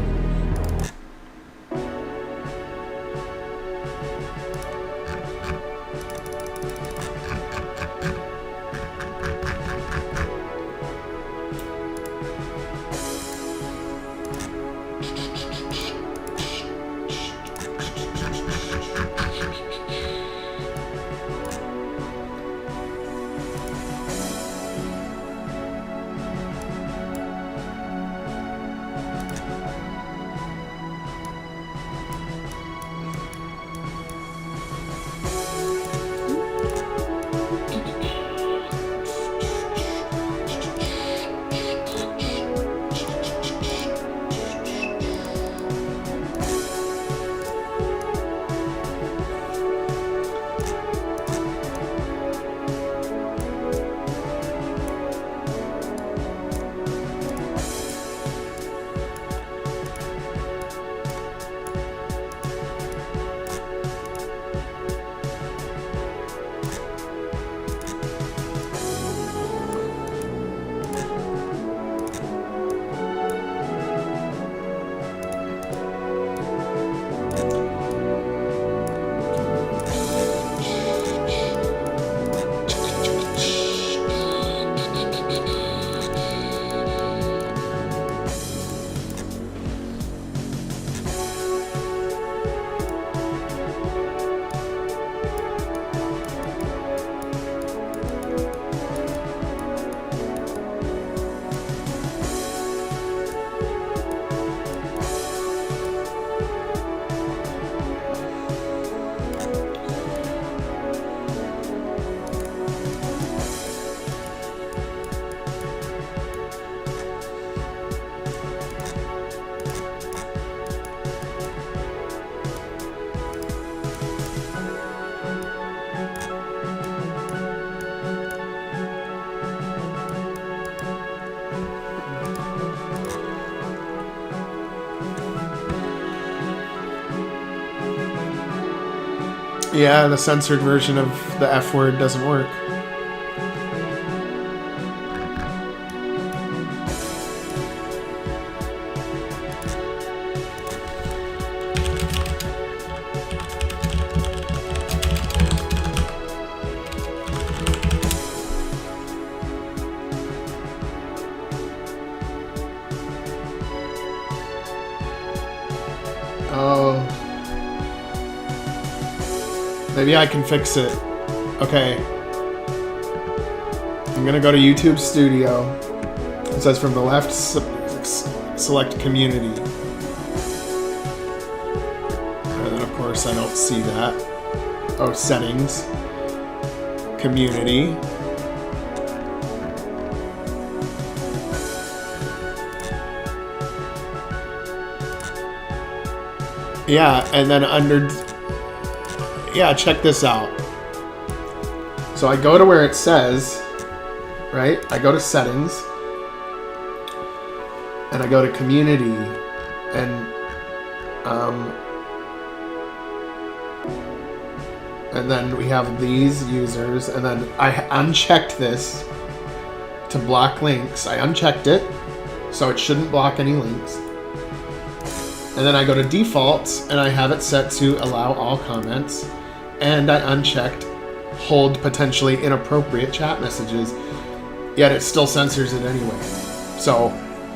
Yeah, the censored version of the F word doesn't work. Maybe I can fix it. Okay. I'm gonna go to YouTube Studio. It says from the left, select Community. And then of course I don't see that. Oh, Settings. Community. Yeah, and then under... Yeah, check this out. So I go to where it says, right? I go to Settings. And I go to Community. And then we have these users. And then I unchecked this to block links. I unchecked it. So it shouldn't block any links. And then I go to defaults and I have it set to allow all comments. And I unchecked hold potentially inappropriate chat messages. Yet it still censors it anyway. So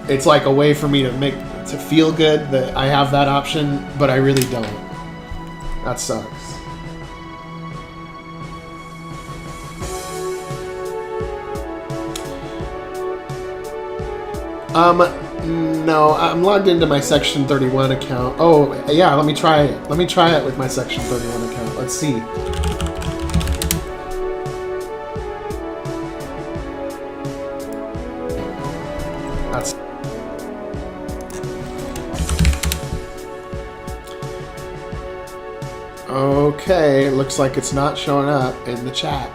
it's like a way for me to feel good that I have that option, but I really don't. That sucks. No, I'm logged into my Section 31 account. Oh, yeah, let me try it. Let me try it with my Section 31 account. Let's see. That's... Okay, looks like it's not showing up in the chat.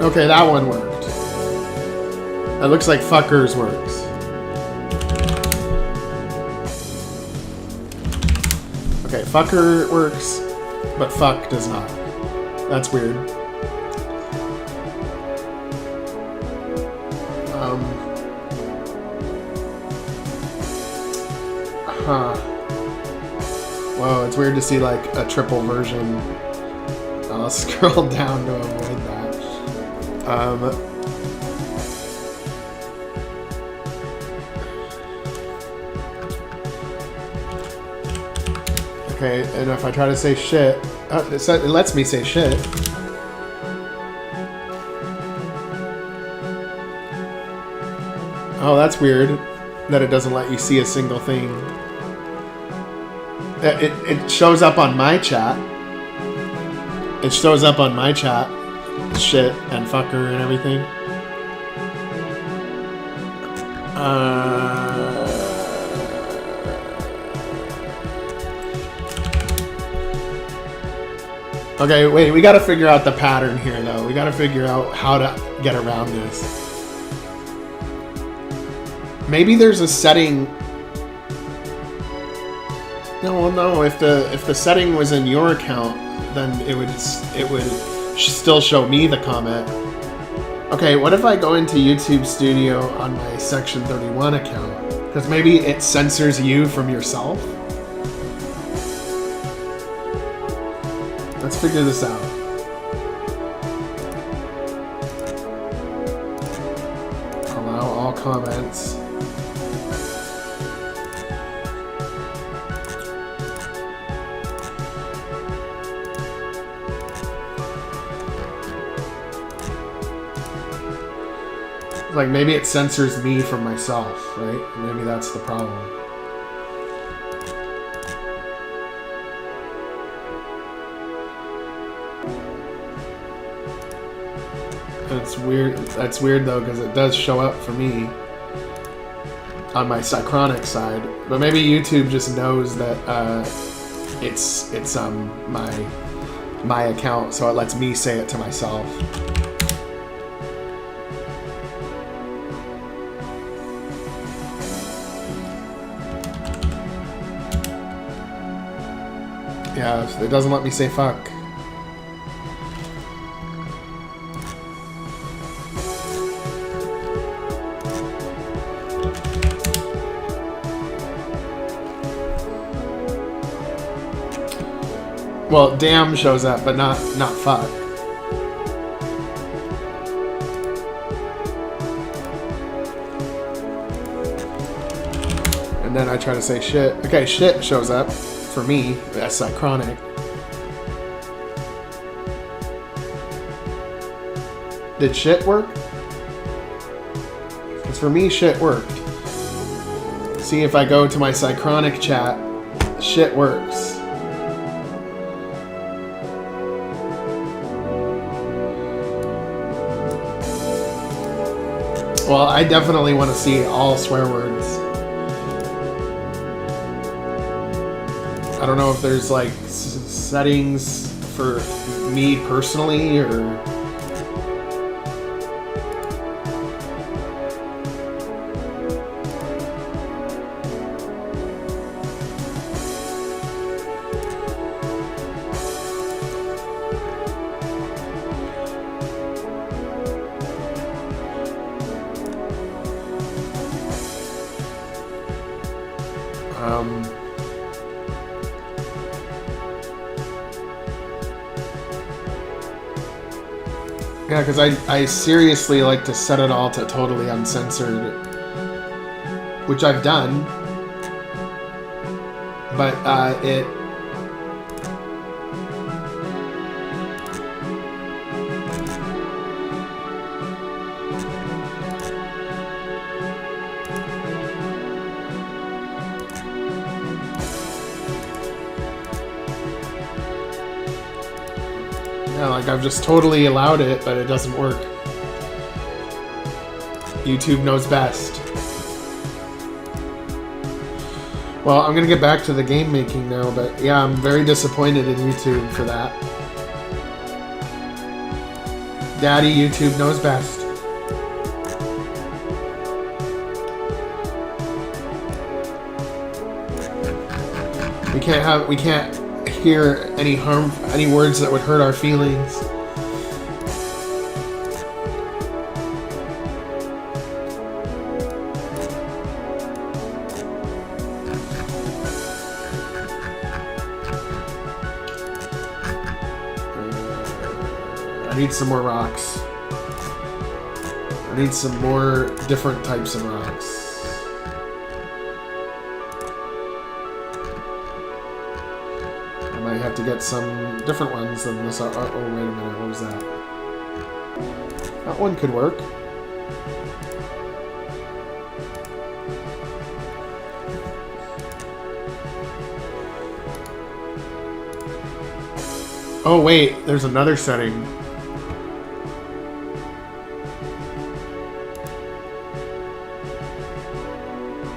Okay, that one worked. That looks like fuckers works. Okay, fucker works, but fuck does not. That's weird. Whoa, it's weird to see like a triple version. I'll scroll down to avoid that. Okay, and if I try to say shit, it lets me say shit. Oh, that's weird that it doesn't let you see a single thing. It shows up on my chat. It shows up on my chat. Shit and fucker and everything. Okay, wait, we gotta figure out the pattern here though. We gotta figure out how to get around this. Maybe there's a setting. No, if the setting was in your account, then it would still show me the comment. Okay, what if I go into YouTube Studio on my Section 31 account? Because maybe it censors you from yourself? Let's figure this out. Allow all comments. Like, maybe it censors me from myself, right? Maybe that's the problem. That's weird. That's weird, though, because it does show up for me on my Psychronic side. But maybe YouTube just knows that it's my account, so it lets me say it to myself. Yeah, it doesn't let me say fuck. Well, damn shows up, but not fuck. then I try to say shit. Okay, shit shows up for me as Psychronic. Did shit work? Because for me, shit worked. See, if I go to my Psychronic chat, shit works. Well, I definitely want to see all swear words. I don't know if there's like settings for me personally or... Yeah, because I seriously like to set it all to totally uncensored, which I've done, but it... Yeah, like I've just totally allowed it, but it doesn't work. YouTube knows best. Well, I'm gonna get back to the game making now, but yeah, I'm very disappointed in YouTube for that. Daddy, YouTube knows best. We can't hear any words that would hurt our feelings. I need some more rocks. I need some more different types of rocks. Have to get some different ones than this. Oh, wait a minute, what was that? That one could work. Oh wait, there's another setting.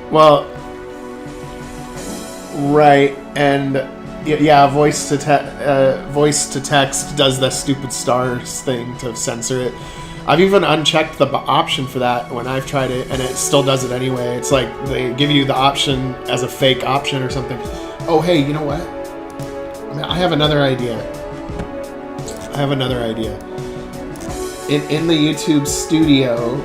Well, right, and yeah, voice to text does the stupid stars thing to censor it. I've even unchecked the option for that when I've tried it, and it still does it anyway. It's like they give you the option as a fake option or something. Oh, hey, you know what? I have another idea. In the YouTube studio,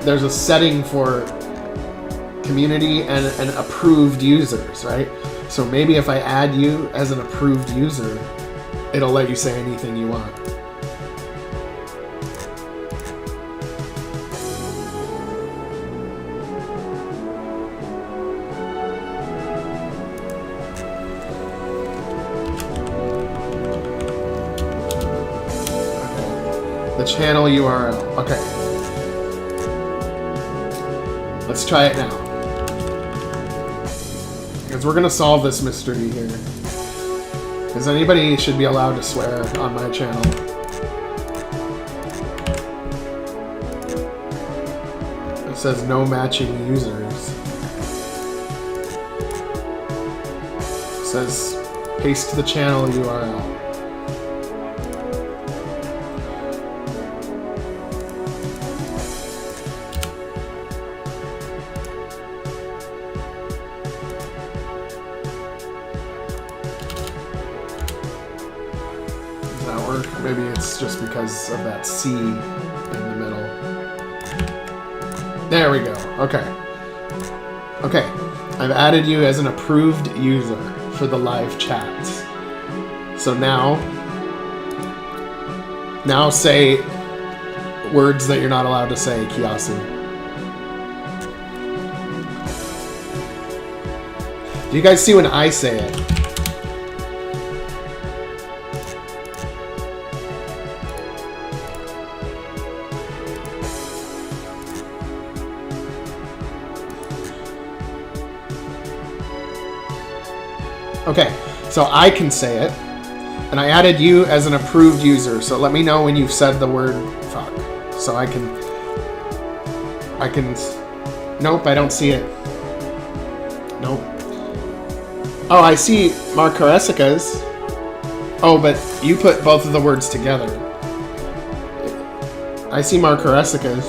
there's a setting for community and approved users, right? So maybe if I add you as an approved user, it'll let you say anything you want. Okay. The channel URL. Okay. Let's try it now. Because we're going to solve this mystery here. Because anybody should be allowed to swear on my channel. It says no matching users. It says paste the channel URL. Maybe it's just because of that C in the middle. There we go. Okay. Okay. I've added you as an approved user for the live chats. So now say words that you're not allowed to say, Kiyasu. Do you guys see when I say it? Okay, so I can say it, and I added you as an approved user, so let me know when you've said the word fuck, so I can, nope, I don't see it. Nope. Oh, I see Markaresica's. Oh, but you put both of the words together. I see Markaresica's.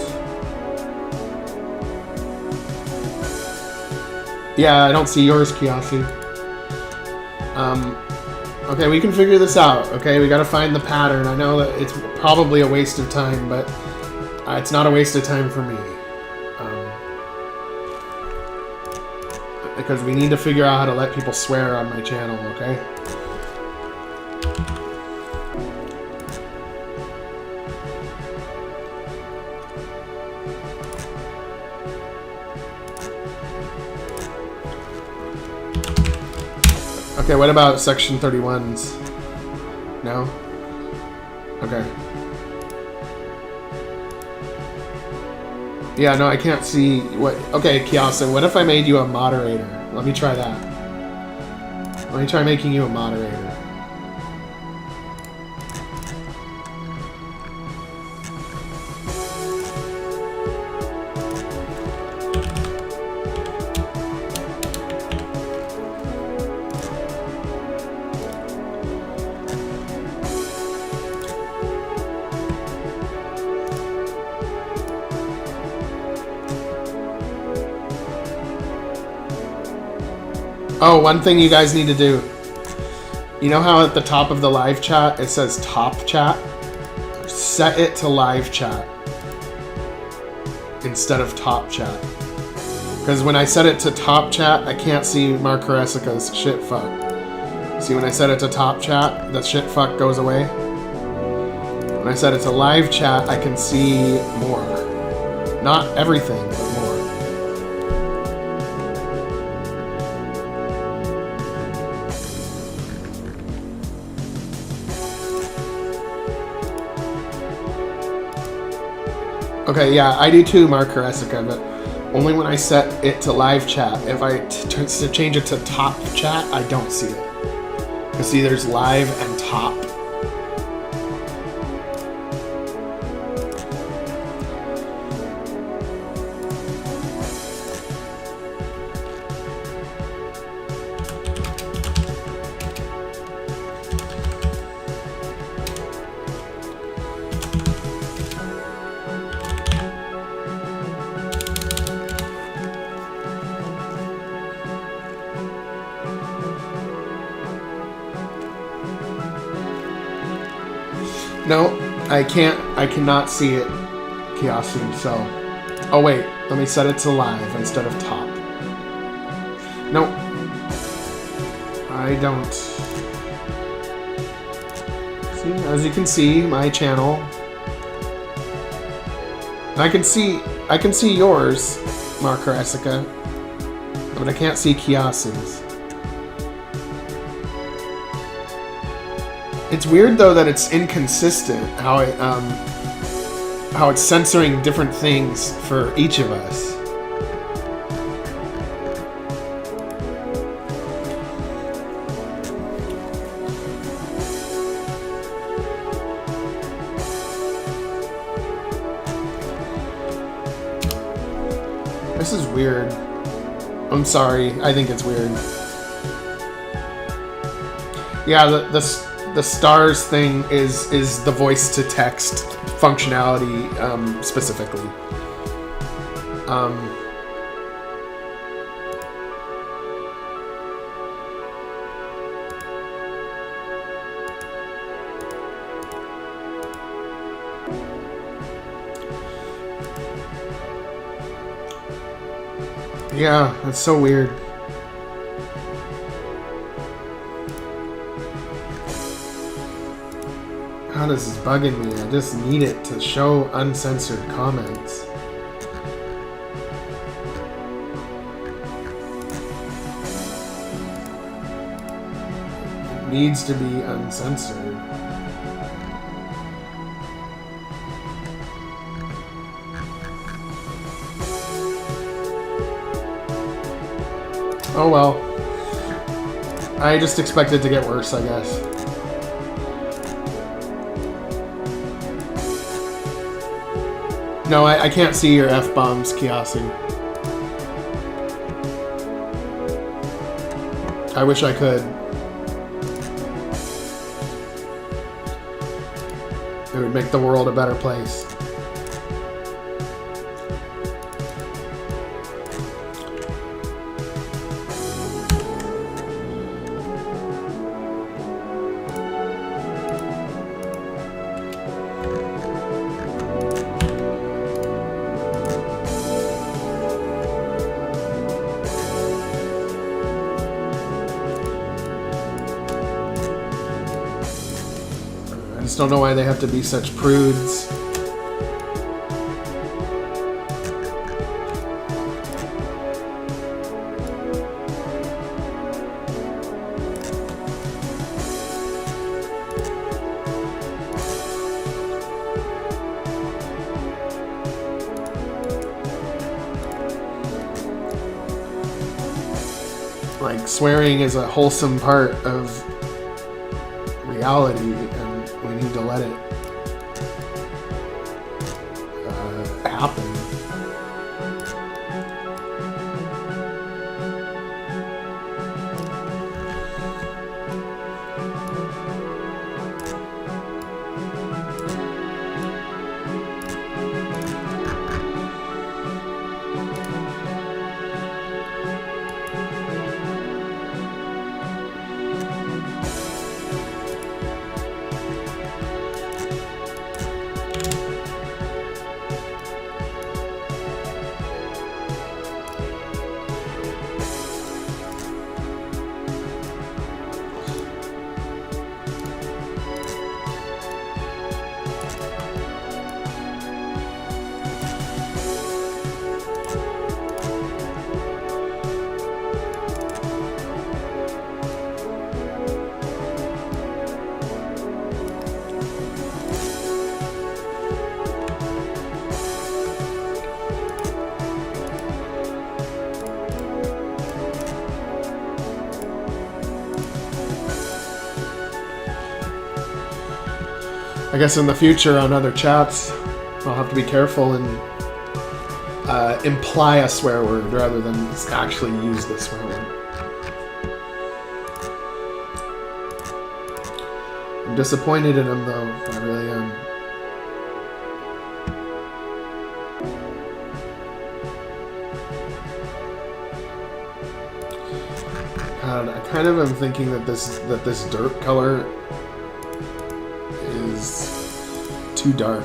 Yeah, I don't see yours, Kiyasu. Okay, we can figure this out, okay? We gotta find the pattern. I know that it's probably a waste of time, but it's not a waste of time for me. Because we need to figure out how to let people swear on my channel, okay? Okay, what about section 31s? No? Okay. Yeah, no, I can't see what... Okay, Kiyasu, what if I made you a moderator? Let me try that. Let me try making you a moderator. Oh, one thing you guys need to do. You know how at the top of the live chat it says top chat? Set it to live chat instead of top chat. Because when I set it to top chat, I can't see Markaresica's shit fuck. See, when I set it to top chat, the shit fuck goes away. When I set it to live chat, I can see more. Not everything, but more. Okay, yeah, I do too, Markaresica, but only when I set it to live chat. If I change it to top chat, I don't see it. Because see, there's live and top. No, I can't. I cannot see it, Kiyasu, so... Oh, wait. Let me set it to live instead of top. Nope. I don't. See, as you can see, my channel... I can see yours, Markaresica, but I can't see Kiyasu's. It's weird though that it's inconsistent how it's censoring different things for each of us. This is weird. I'm sorry. I think it's weird. Yeah, the stars thing is the voice to text functionality specifically. Yeah, that's so weird. God, this is bugging me. I just need it to show uncensored comments. It needs to be uncensored. Oh well. I just expect it to get worse, I guess. No, I can't see your F-bombs, Kiasi. I wish I could. It would make the world a better place. I just don't know why they have to be such prudes. Like, swearing is a wholesome part of reality, and we need to let it happen. I guess in the future on other chats, I'll have to be careful and imply a swear word rather than actually use the swear word. I'm disappointed in him though, I really am. God, I kind of am thinking that this dirt color is too dark.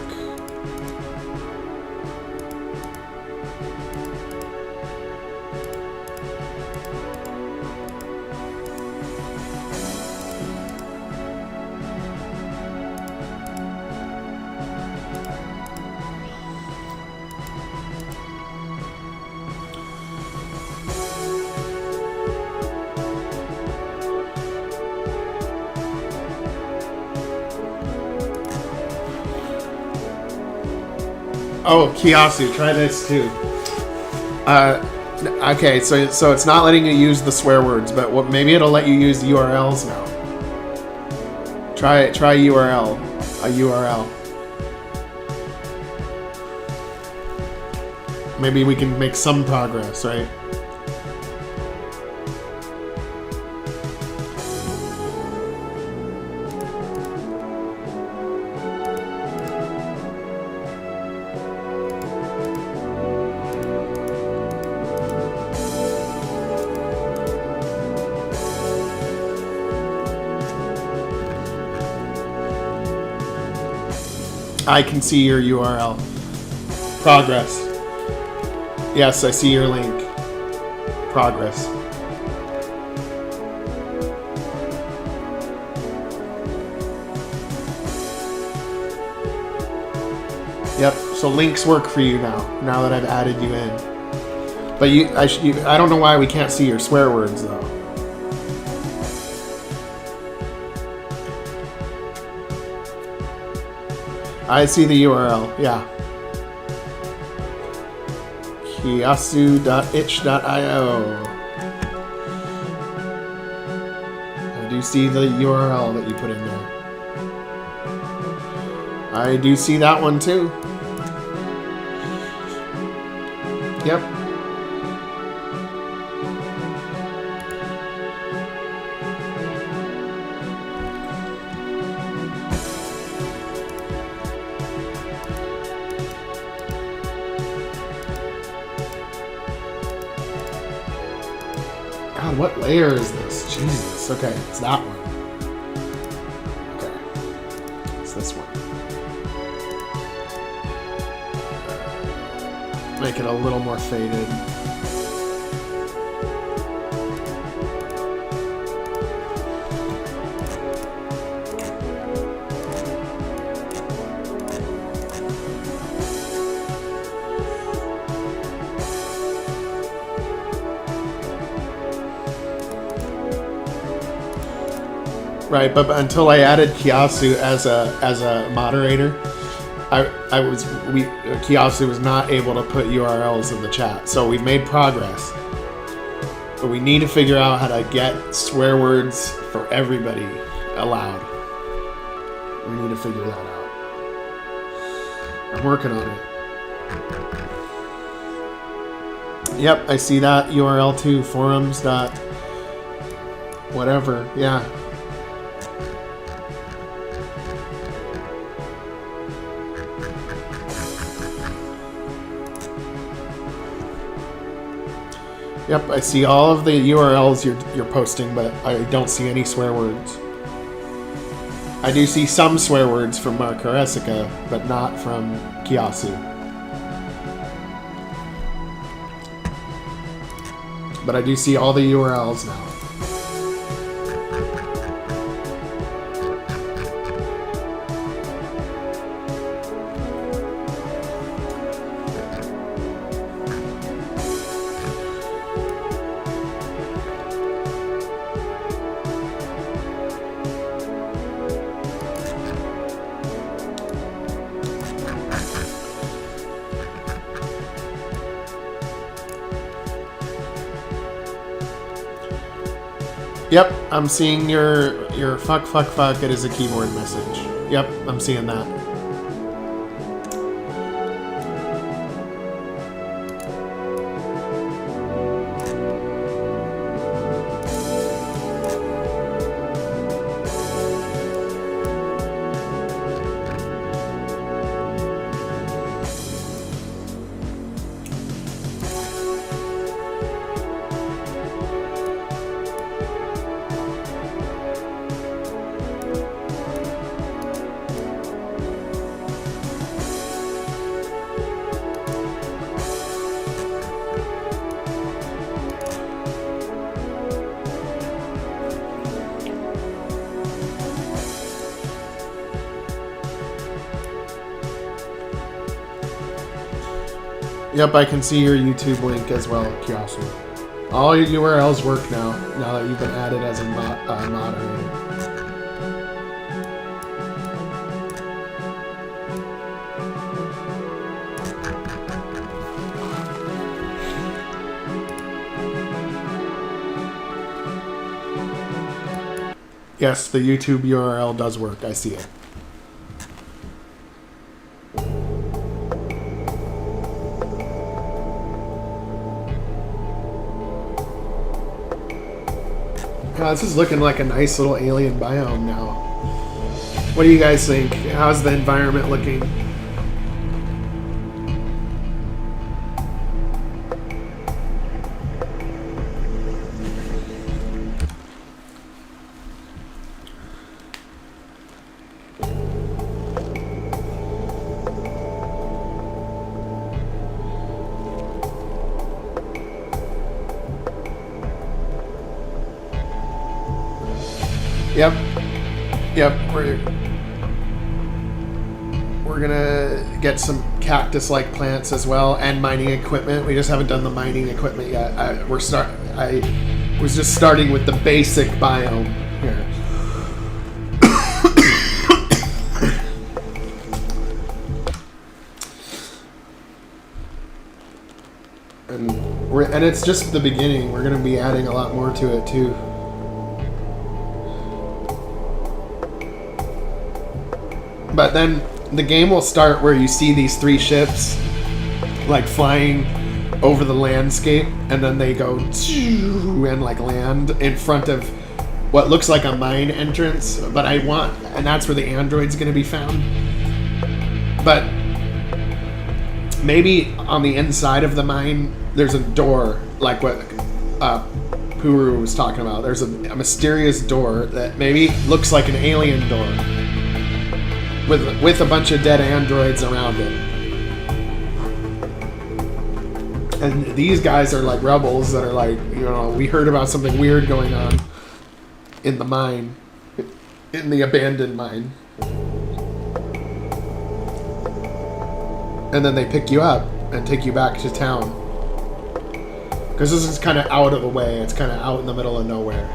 Oh, Kiyasu, try this too. Okay, so it's not letting you use the swear words, but maybe it'll let you use URLs now. Try URL, a URL. Maybe we can make some progress, right? I can see your URL. Progress. Yes, I see your link. Progress. Yep, so links work for you now that I've added you in. But I don't know why we can't see your swear words, though. I see the URL, yeah. kiasu.itch.io. I do see the URL that you put in there. I do see that one too. Yep. God, what layer is this? Jesus. Okay, it's that one. Okay. It's this one. Make it a little more faded. Right, but until I added Kiasu as a moderator, Kiasu was not able to put URLs in the chat. So we've made progress, but we need to figure out how to get swear words for everybody allowed. We need to figure that out. I'm working on it. Yep, I see that URL too. Forums. Whatever. Yeah. Yep, I see all of the URLs you're posting, but I don't see any swear words. I do see some swear words from Mark Oresica, but not from Kiasu. But I do see all the URLs now. Yep, I'm seeing your fuck, it is a keyboard message. Yep, I'm seeing that. Yep, I can see your YouTube link as well, Kiasu. All your URLs work now that you've been added as a moderator. Yes, the YouTube URL does work. I see it. God, this is looking like a nice little alien biome now. What do you guys think? How's the environment looking? Yep, we're We're gonna get some cactus-like plants as well, and mining equipment. We just haven't done the mining equipment yet. I was just starting with the basic biome here. And it's just the beginning. We're gonna be adding a lot more to it too. But then the game will start where you see these 3 ships like flying over the landscape, and then they go and like land in front of what looks like a mine entrance. But and that's where the android's gonna be found. But maybe on the inside of the mine there's a door, like what Puru was talking about. There's a mysterious door that maybe looks like an alien door with a bunch of dead androids around it. And these guys are like rebels that are like, you know, we heard about something weird going on in the mine, in the abandoned mine. And then they pick you up and take you back to town. Because this is kind of out of the way. It's kind of out in the middle of nowhere.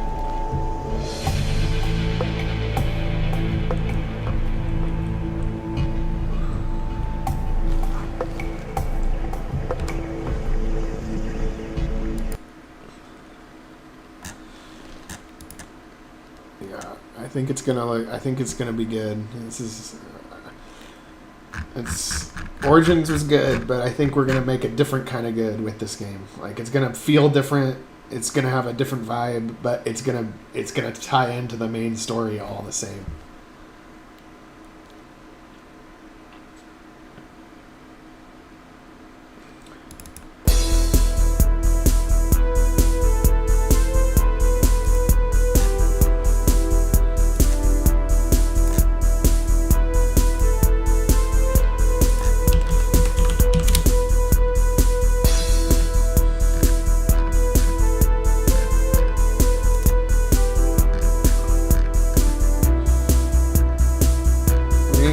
Yeah, I think it's gonna be good. This is. Origins was good, but I think we're gonna make a different kind of good with this game. Like, it's gonna feel different, it's gonna have a different vibe, but it's gonna tie into the main story all the same.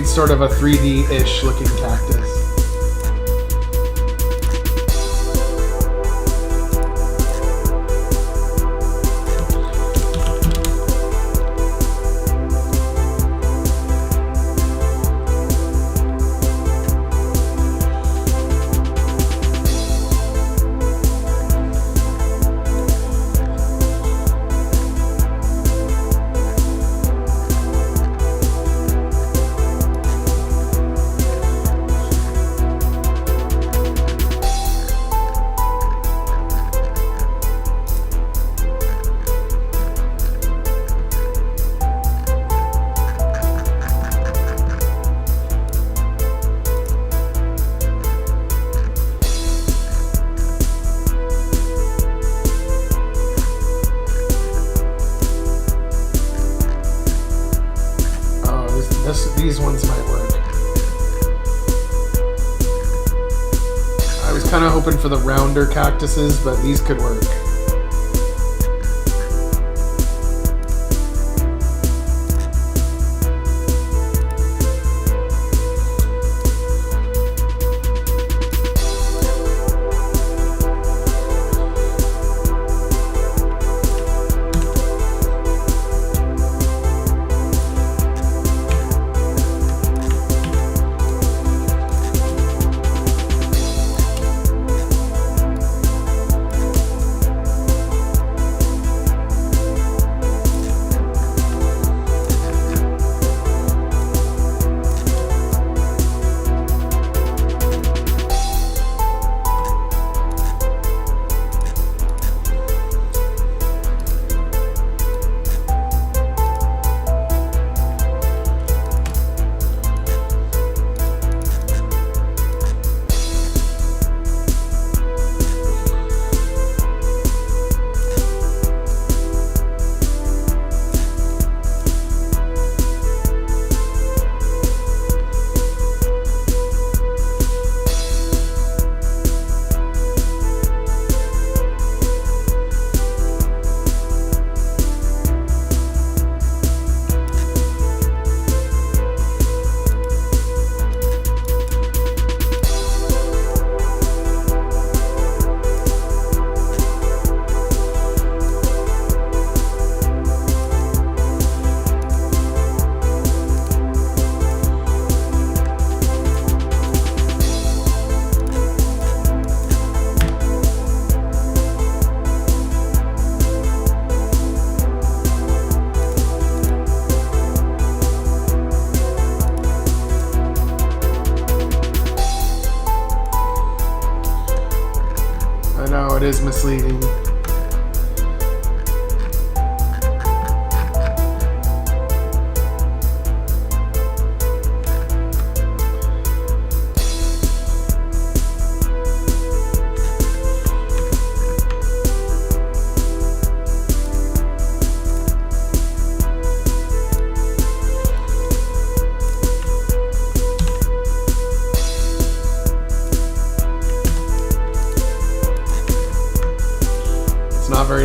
Sort of a 3D-ish looking cactus. These ones might work. I was kind of hoping for the rounder cactuses, but these could work.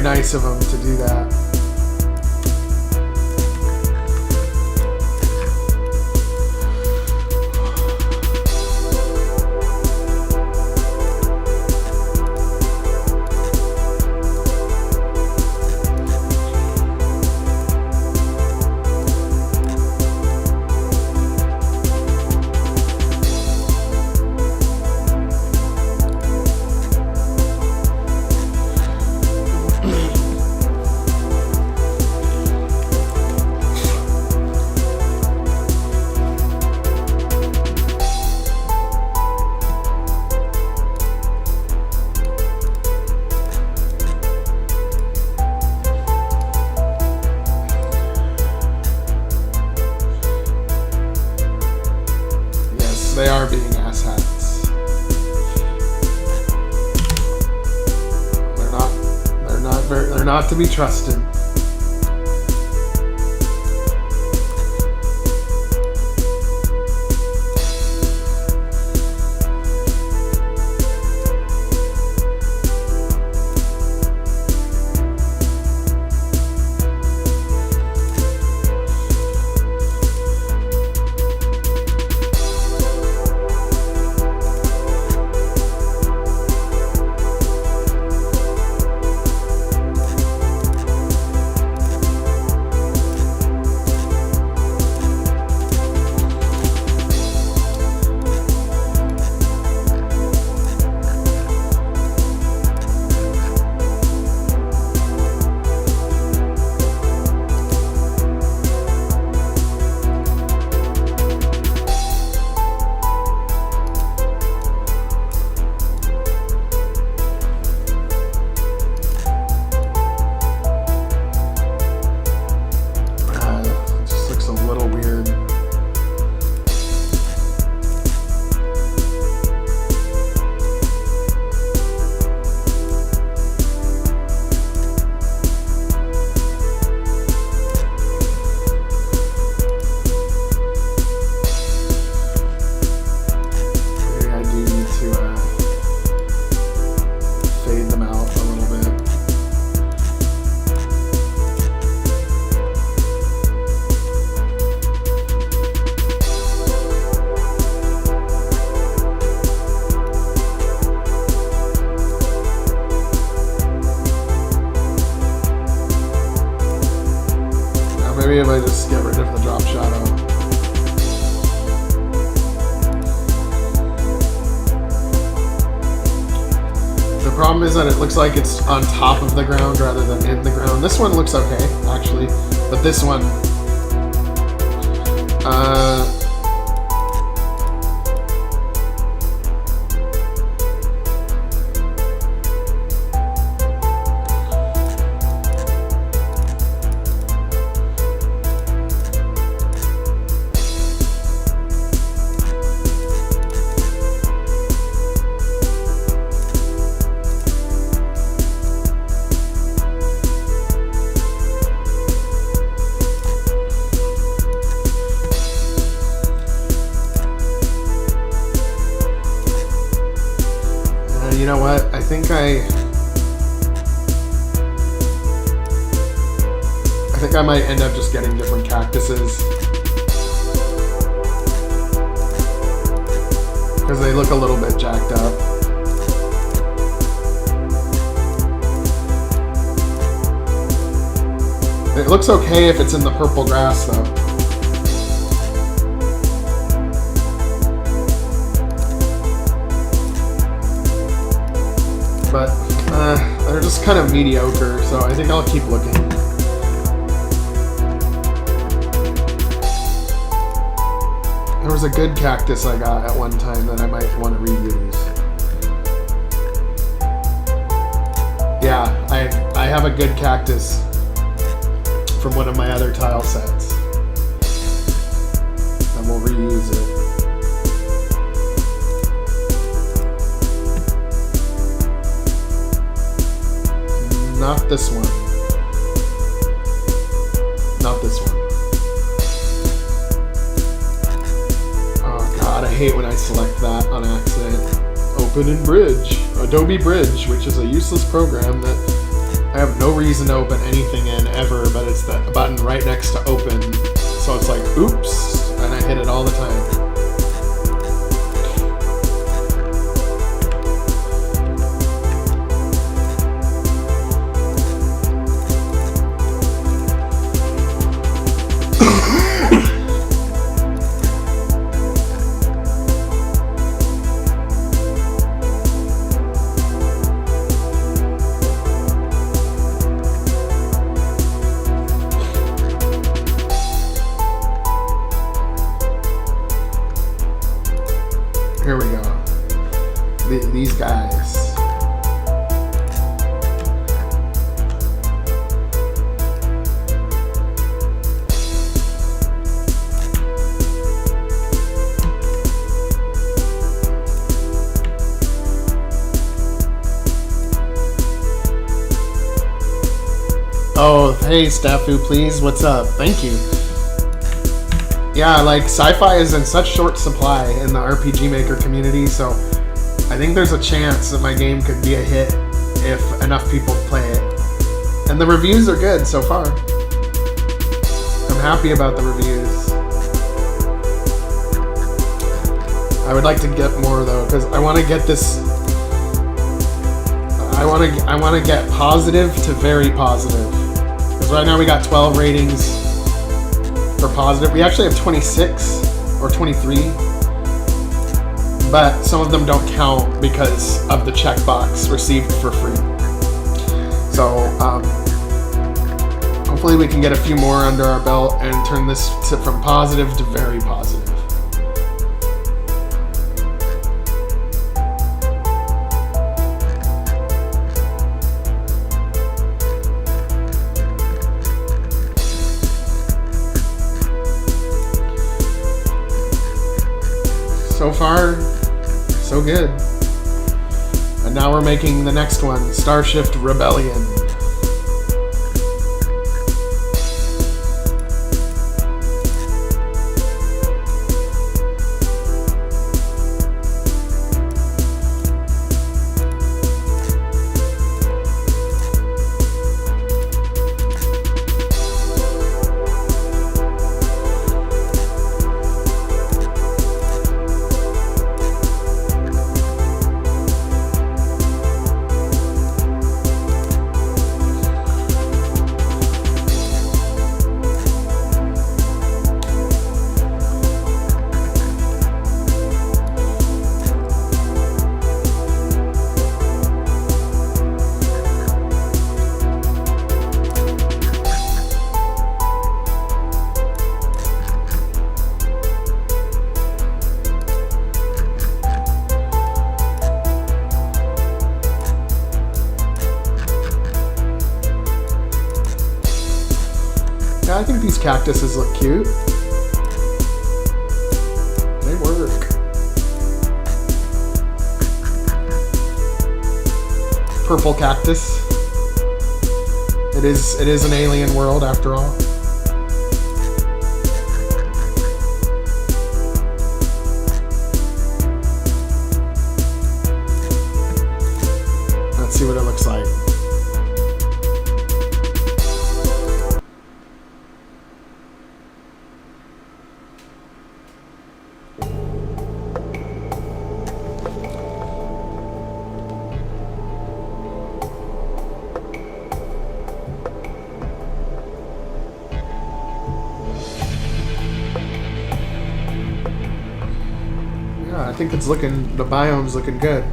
nice of him to do that. They are being asshats. They're not to be trusted. Maybe if I just get rid of the drop shadow. The problem is that it looks like it's on top of the ground rather than in the ground. This one looks okay, actually, but this one, you know what? I think I might end up just getting different cactuses because they look a little bit jacked up. It looks okay if it's in the purple grass though. But they're just kind of mediocre, so I think I'll keep looking. There was a good cactus I got at one time that I might want to reuse. Yeah, I have a good cactus from one of my other tile sets. And we'll reuse it. Not this one. Not this one. Oh god, I hate when I select that on accident. Open in Bridge. Adobe Bridge, which is a useless program that I have no reason to open anything in ever, but it's that button right next to open. So it's like, oops, and I hit it all the time. Here we go. These guys. Oh, hey, Staffu, please. What's up? Thank you. Yeah, like, sci-fi is in such short supply in the RPG Maker community, so I think there's a chance that my game could be a hit if enough people play it. And the reviews are good so far. I'm happy about the reviews. I would like to get more, though, because I want to get this... I want to get positive to very positive. Because right now we got 12 ratings for positive. We actually have 26 or 23, but some of them don't count because of the checkbox received for free. So hopefully we can get a few more under our belt and turn this from positive to very positive. So far, so good. And now we're making the next one, Starshift Rebellion. I think these cactuses look cute. They work. Purple cactus. It is an alien world after all. Let's see what it looks like. I think it's looking, the biome's looking good.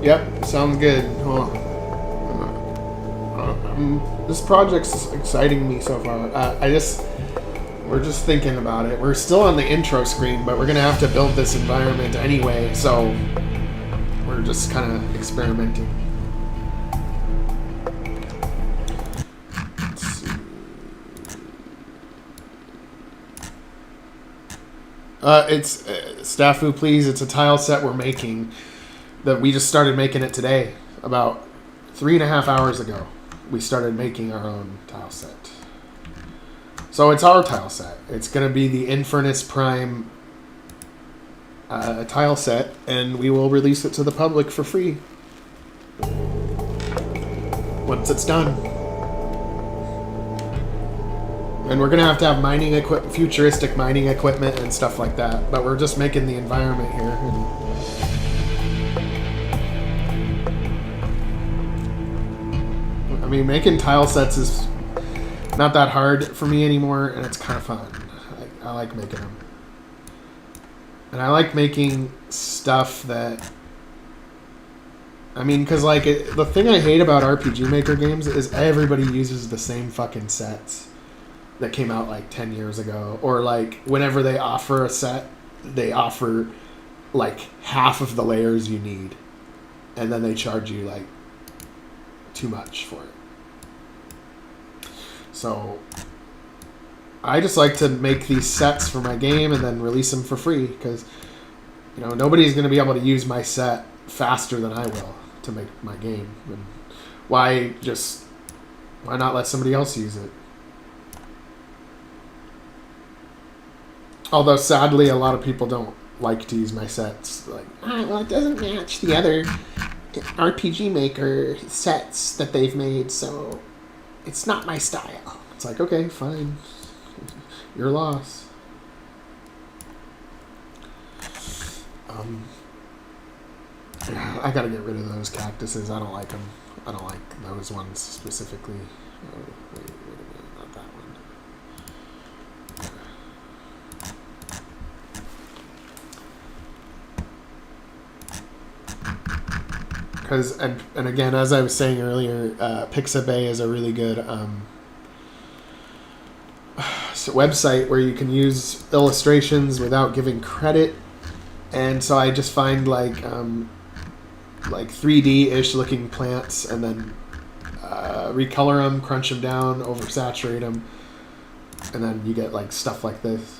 Yep, sounds good. This project's exciting me so far. We're just thinking about it. We're still on the intro screen, but we're gonna have to build this environment anyway, so we're we're just kind of experimenting. Let's see. It's Staffu, please. It's a tile set we're making that we just started making it today. About 3.5 hours ago, we started making our own tile set. So it's our tile set. It's going to be the Infernis Prime tile set, and we will release it to the public for free once it's done. And we're going to have mining equipment, futuristic mining equipment and stuff like that. But we're just making the environment here. And I mean, making tile sets is not that hard for me anymore, and it's kind of fun. I like making them. And I like making stuff that... I mean, because, like, the thing I hate about RPG Maker games is everybody uses the same fucking sets that came out, like, 10 years ago. Or, like, whenever they offer a set, they offer, like, half of the layers you need. And then they charge you, like, too much for it. So I just like to make these sets for my game and then release them for free because, you know, nobody's going to be able to use my set faster than I will to make my game. And why not let somebody else use it? Although sadly a lot of people don't like to use my sets. Like, well, it doesn't match the other RPG Maker sets that they've made, so it's not my style. It's like, okay, fine. Your loss. I gotta get rid of those cactuses. I don't like them. I don't like those ones specifically. Wait a minute, not that one. Because, and again, as I was saying earlier, Pixabay is a really good website where you can use illustrations without giving credit. And so I just find like 3D-ish looking plants and then recolor them, crunch them down, oversaturate them, and then you get like stuff like this.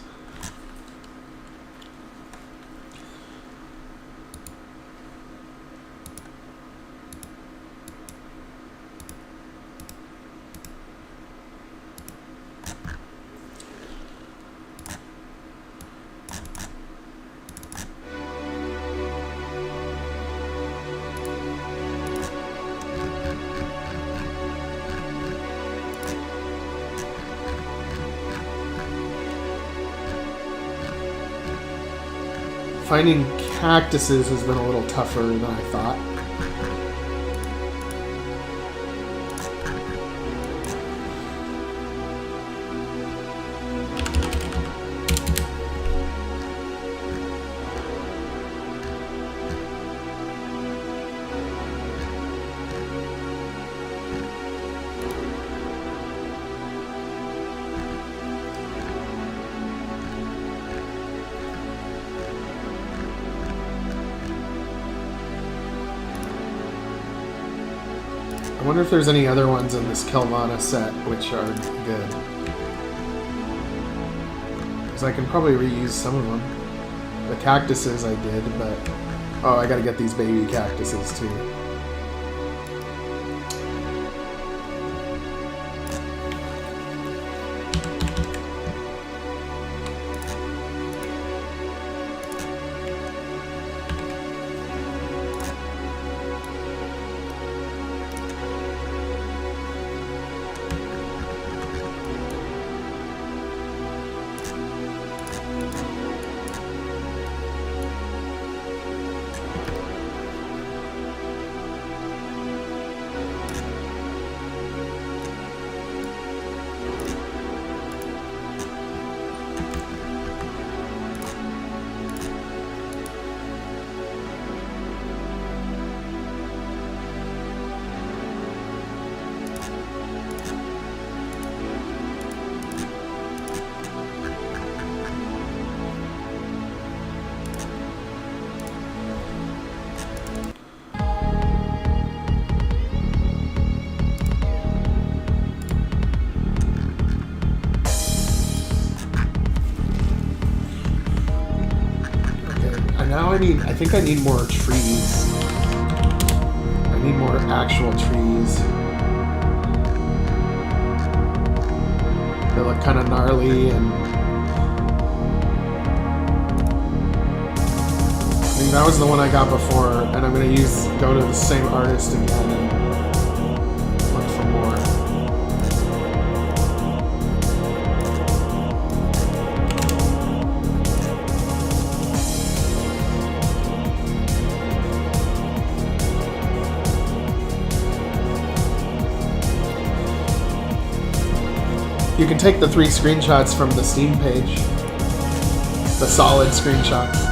Finding cactuses has been a little tougher than I thought. I wonder if there's any other ones in this Kelvana set which are good. Because I can probably reuse some of them. The cactuses I did, but... Oh, I gotta get these baby cactuses too. now I think I need more trees. I need more actual trees. They look kind of gnarly, and I think that was the one I got before, and I'm gonna go to the same artist again and look for more. You can take the 3 screenshots from the Steam page. The solid screenshots.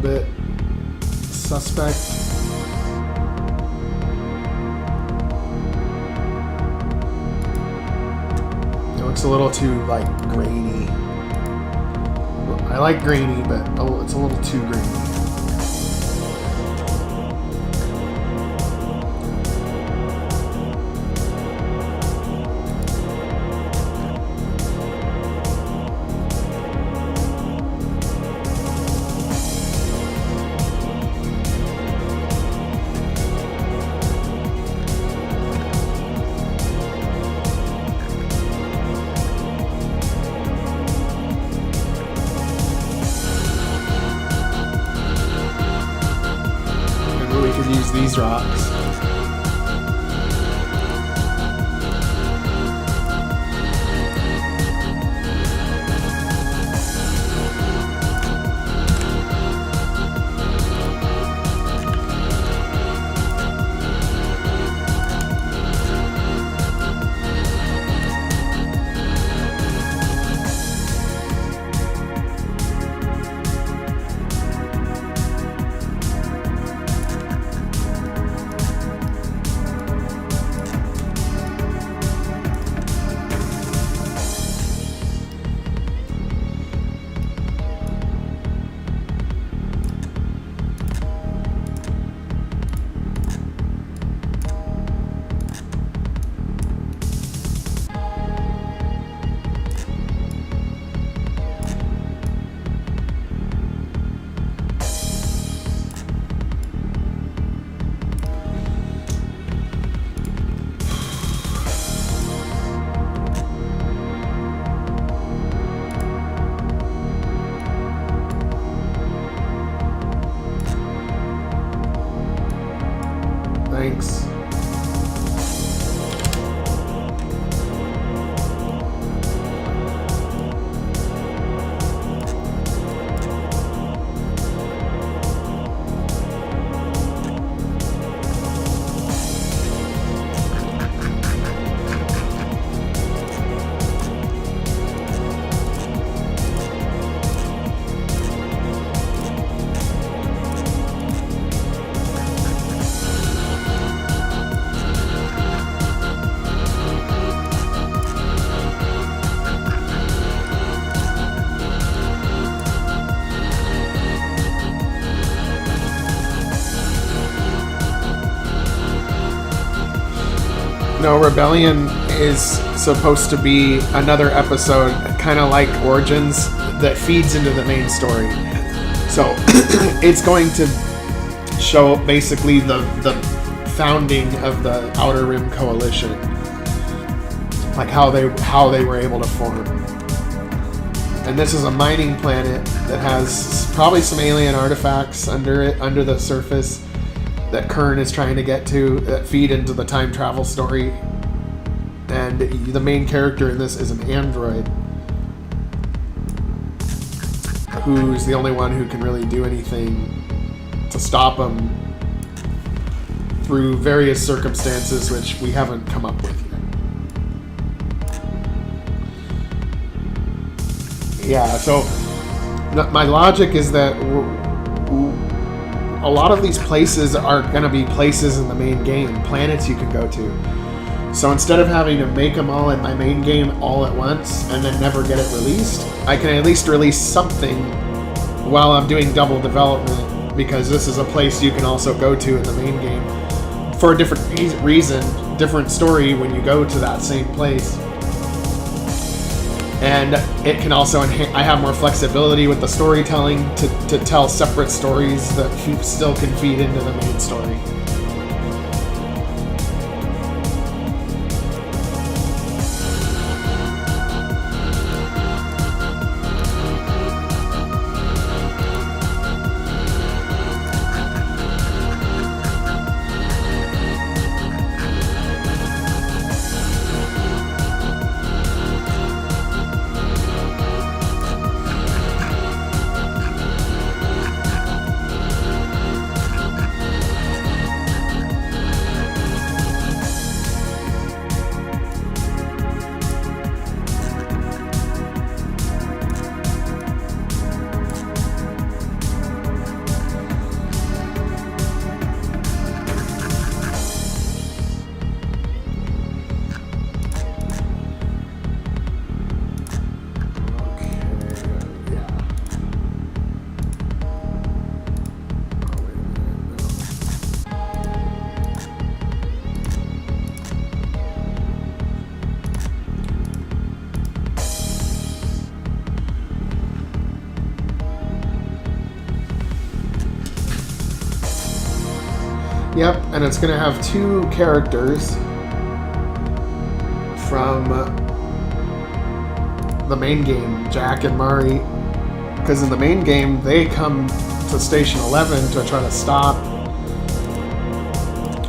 bit suspect. It looks a little too, like, grainy. I like grainy, but it's a little too grainy. These rocks. No, Rebellion is supposed to be another episode, kind of like Origins, that feeds into the main story. So it's going to show basically the founding of the Outer Rim Coalition, like how they were able to form. And this is a mining planet that has probably some alien artifacts under the surface that Kern is trying to get to, that feed into the time travel story. And the main character in this is an android who's the only one who can really do anything to stop him through various circumstances which we haven't come up with yet. Yeah, so my logic is that a lot of these places are going to be places in the main game, planets you can go to. So instead of having to make them all in my main game all at once and then never get it released, I can at least release something while I'm doing double development, because this is a place you can also go to in the main game for a different reason, different story when you go to that same place. And it can also enhance, I have more flexibility with the storytelling to tell separate stories that still can feed into the main story. Yep, and it's going to have two characters from the main game, Jack and Mari. Because in the main game, they come to Station 11 to try to stop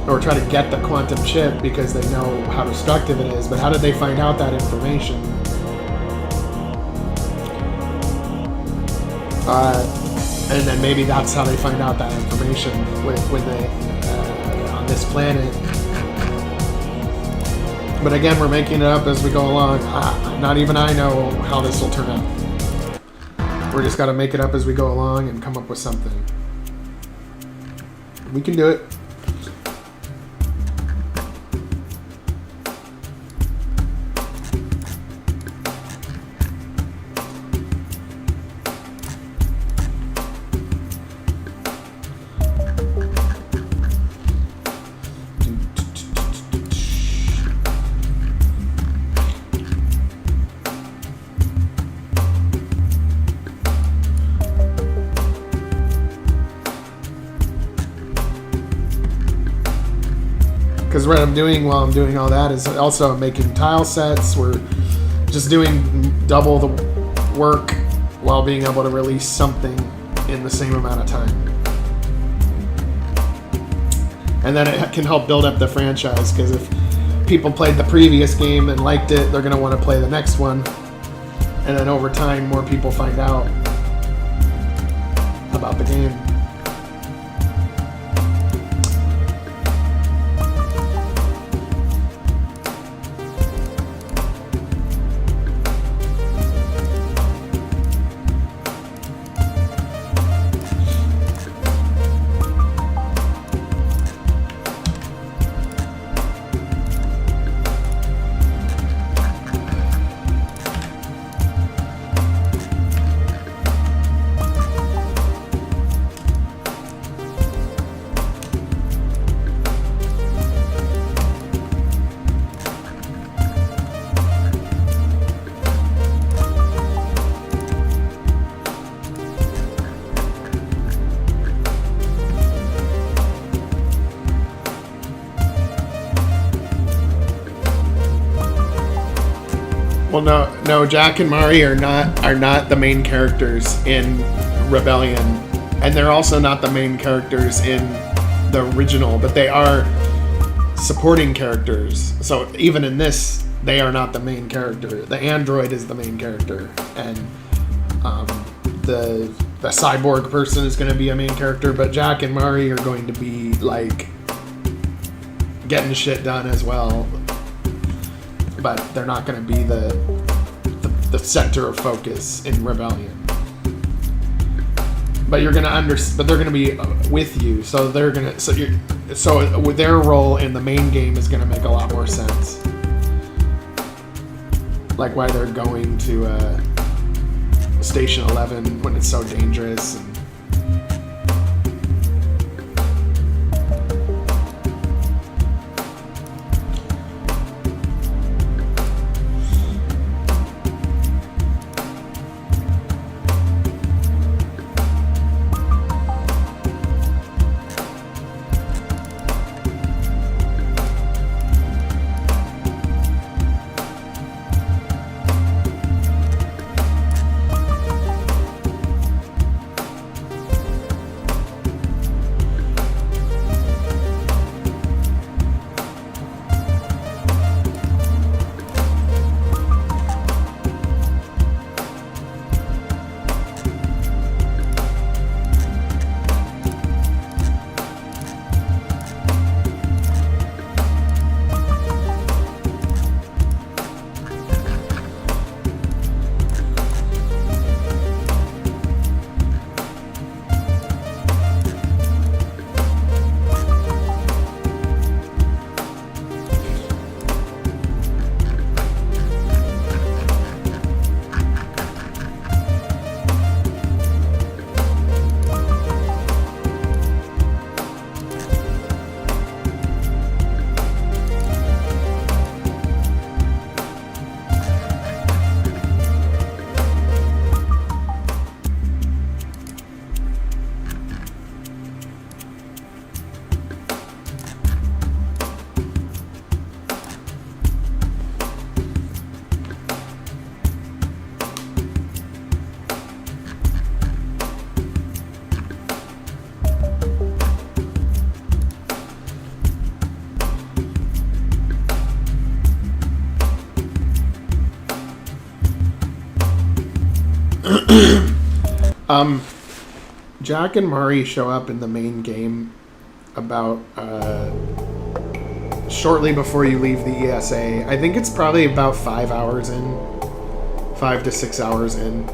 or try to get the quantum chip because they know how destructive it is. But how did they find out that information? And then maybe that's how they find out that information when they on this planet. But again, we're making it up as we go along. Not even I know how this will turn out. We're just got to make it up as we go along and come up with something. We can do it. Because what I'm doing while I'm doing all that is also making tile sets. We're just doing double the work while being able to release something in the same amount of time. And then it can help build up the franchise, because if people played the previous game and liked it, they're going to want to play the next one. And then over time, more people find out about the game. Well, no. Jack and Mari are not the main characters in Rebellion, and they're also not the main characters in the original, but they are supporting characters. So even in this, they are not the main character. The android is the main character, and the cyborg person is going to be a main character, but Jack and Mari are going to be like getting shit done as well. But they're not going to be the center of focus in Rebellion. But you're gonna but they're gonna be with you, so they're gonna so with their role in the main game is gonna make a lot more sense. Like why they're going to Station 11 when it's so dangerous. And Jack and Mari show up in the main game about shortly before you leave the ESA. I think it's probably about 5 hours in. 5 to 6 hours in.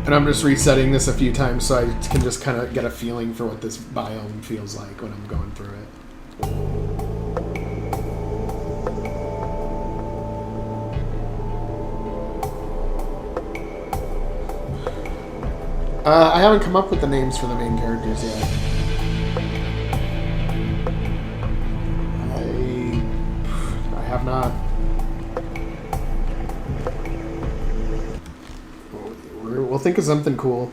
And I'm just resetting this a few times so I can just kind of get a feeling for what this biome feels like when I'm going through it. I haven't come up with the names for the main characters yet. I have not. We'll think of something cool.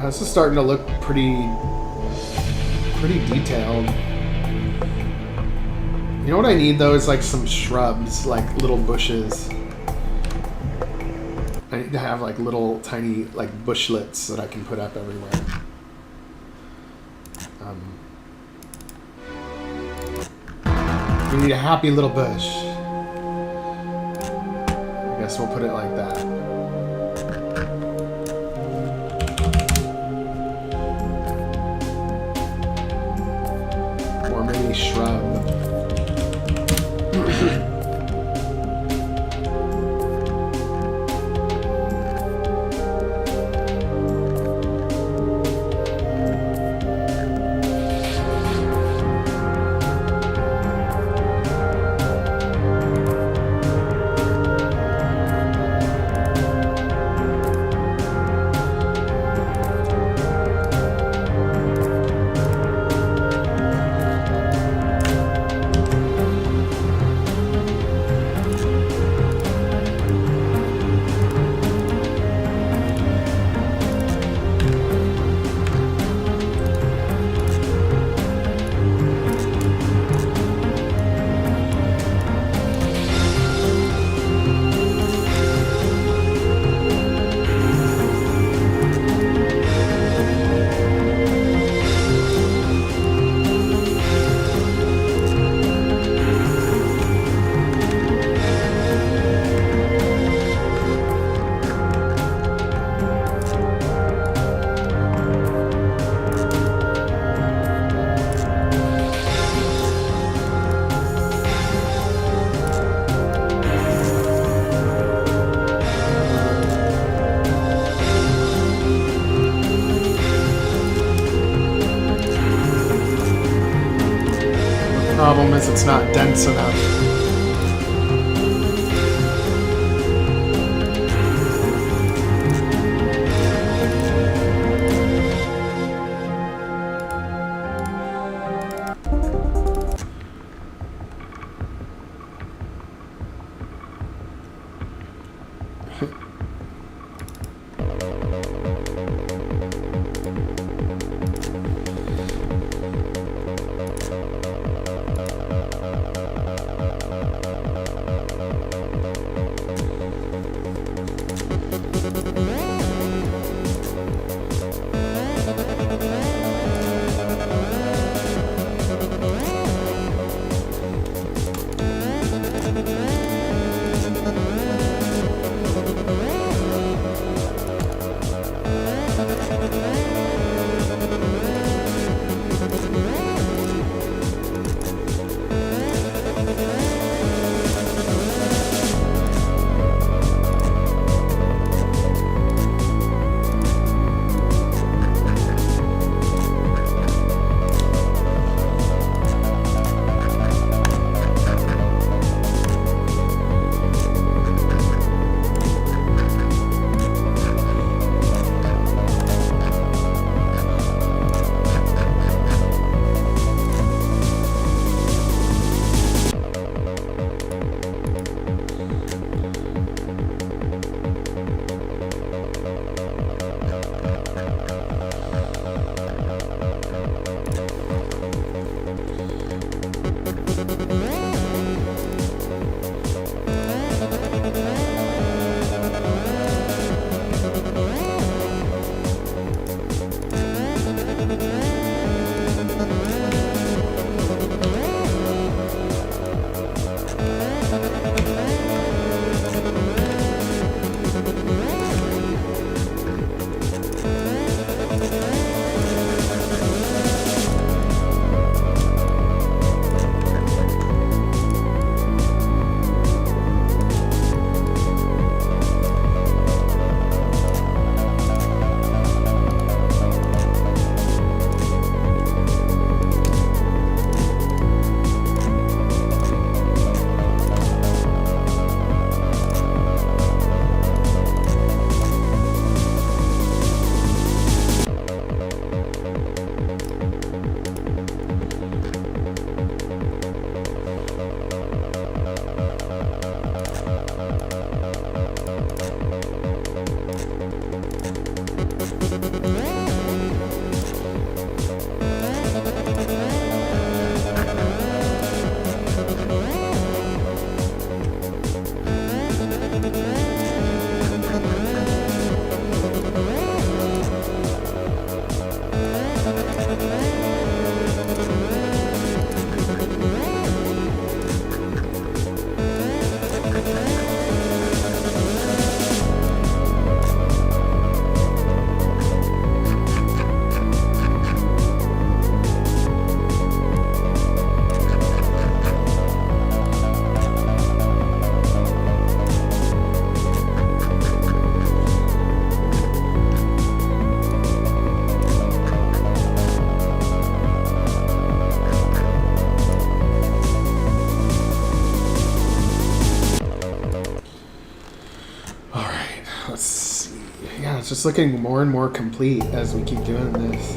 This is starting to look pretty detailed. You know what I need though is like some shrubs, like little bushes. I need to have like little tiny like bushlets that I can put up everywhere. We need a happy little bush. I guess we'll put it like that. Or maybe shrub. guess it's not dense enough. It's just looking more and more complete as we keep doing this.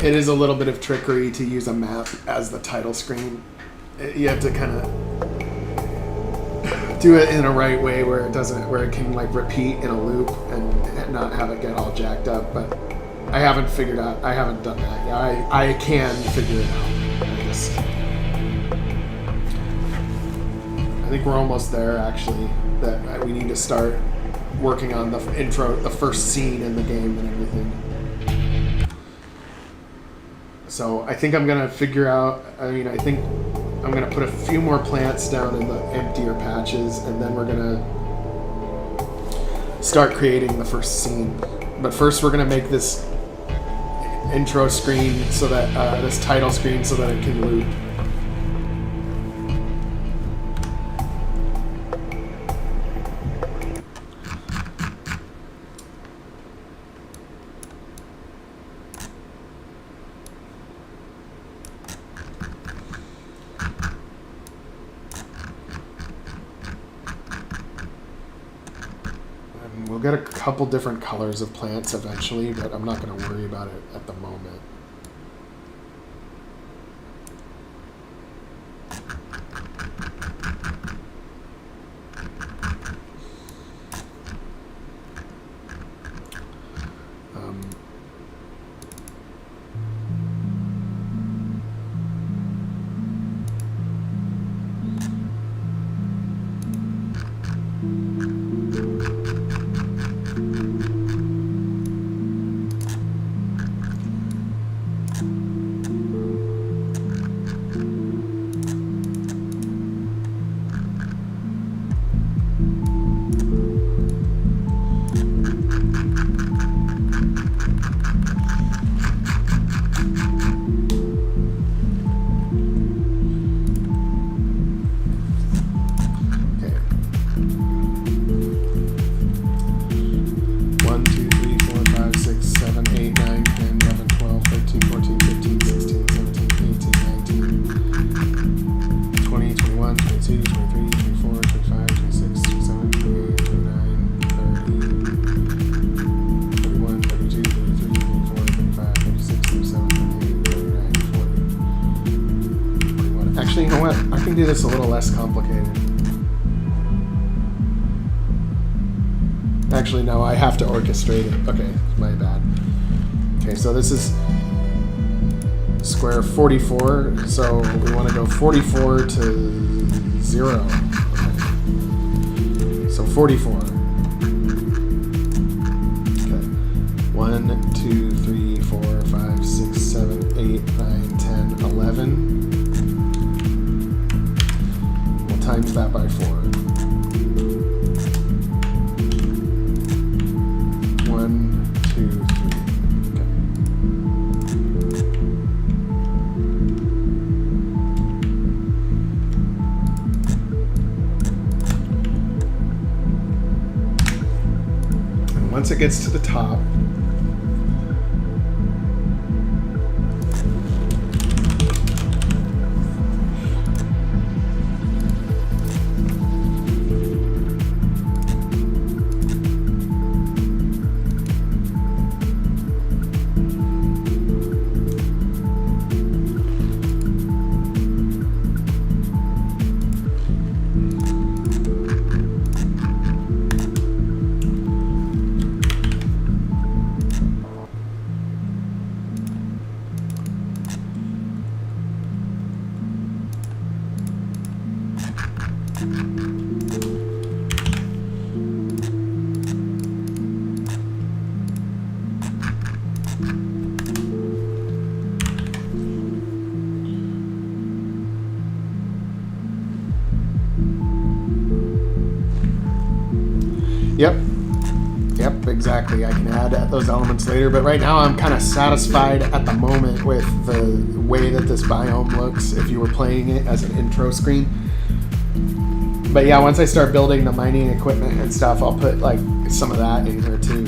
It is a little bit of trickery to use a map as the title screen. You have to kind of do it in a right way where it can like repeat in a loop and not have it get all jacked up. But I haven't done that yet. I can figure it out. I think we're almost there actually. That we need to start working on the intro, the first scene in the game and everything. So I think I'm gonna figure out. I think I'm gonna put a few more plants down in the emptier patches, and then we're gonna start creating the first scene. But first, we're gonna make this intro screen so that this title screen so that it can loop. We'll get a couple different colors of plants eventually, but I'm not going to worry about it at the moment. Actually, you know what? I can do this a little less complicated. Actually, no, I have to orchestrate it. Okay, my bad. Okay, so this is square 44, so we want to go 44 to 0. Okay. So 44. Okay. 1, 2, 3, 4, 5, 6, 7, 8, 9, 10, 11. We'll times that by 4. 1, 2, 3. Once it gets to the top, Yep, exactly. I can add those elements later, but right now I'm kind of satisfied at the moment with the way that this biome looks if you were playing it as an intro screen. But yeah, once I start building the mining equipment and stuff, I'll put like some of that in here too.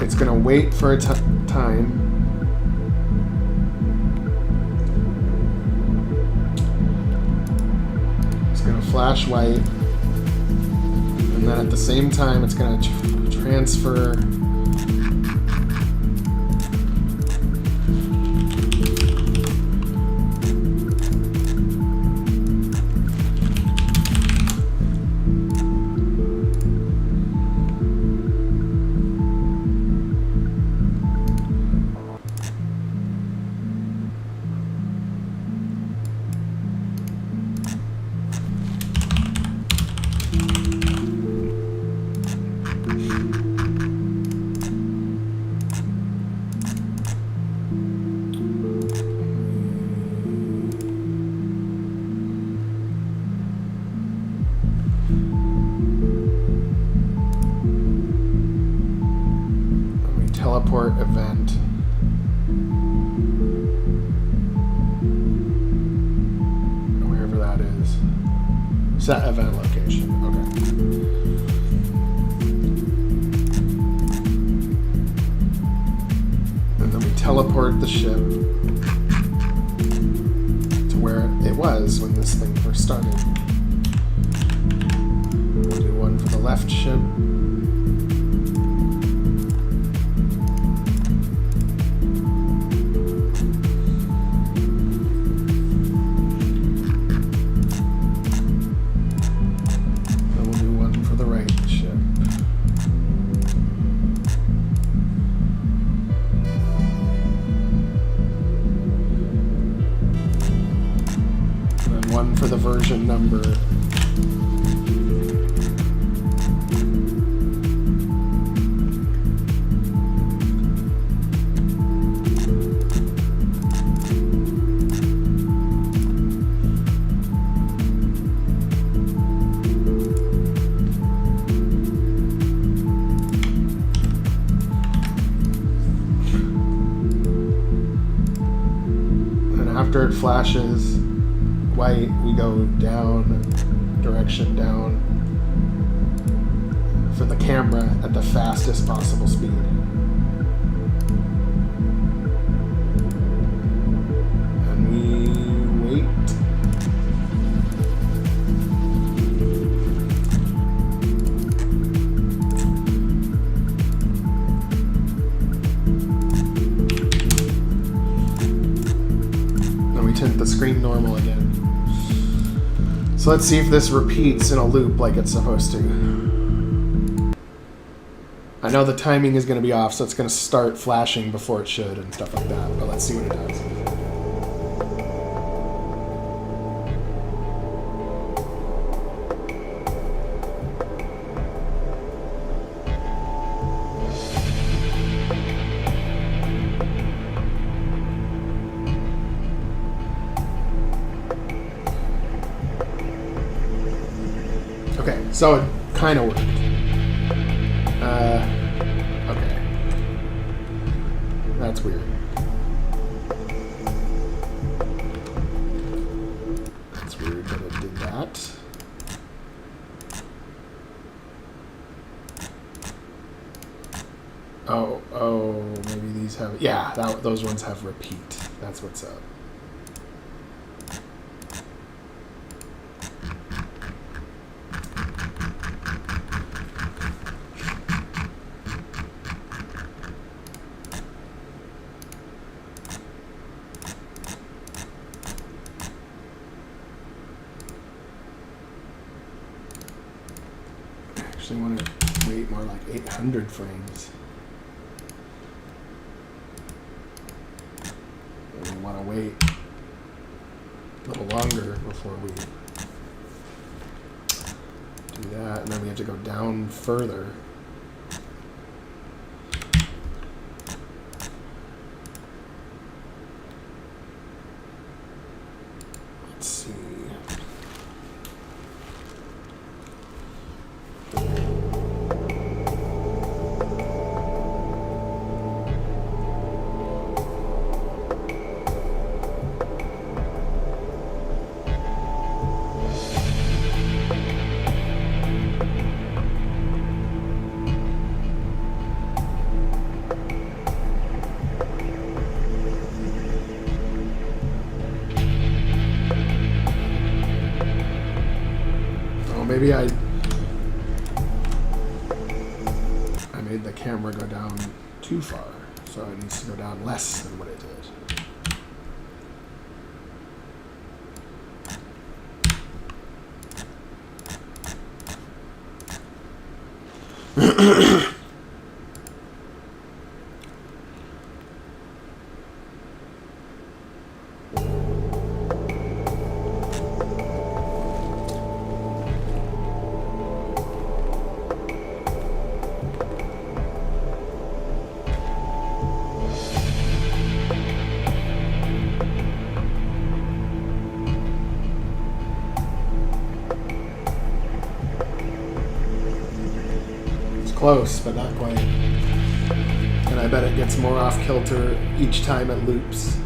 It's going to wait for a time. It's going to flash white. And then at the same time, it's going to transfer. Teleport event. Wherever that is. Set event location. Okay. And then we teleport the ship to where it was when this thing first started. We'll do one for the left ship. For the version number. And after it flashes white, we go down, direction down for the camera at the fastest possible speed. And we wait. Then we tint the screen normal again. So let's see if this repeats in a loop like it's supposed to. I know the timing is going to be off, so it's going to start flashing before it should and stuff like that, but let's see what it does. Okay, so it kind of worked. Okay. That's weird. That's weird that it did that. Oh, maybe these have... Yeah, those ones have repeat. That's what's up. I actually want to wait more like 800 frames. And we want to wait a little longer before we do that, and then we have to go down further. Let's see. maybe I made the camera go down too far, so it needs to go down less than what it did. Close, but not quite. And I bet it gets more off kilter each time it loops.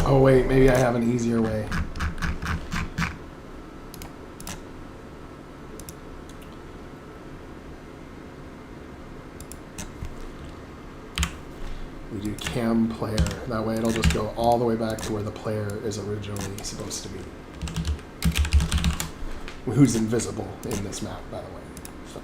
Oh wait, maybe I have an easier way. We do cam player. That way it'll just go all the way back to where the player is originally supposed to be. Who's invisible in this map, by the way. So.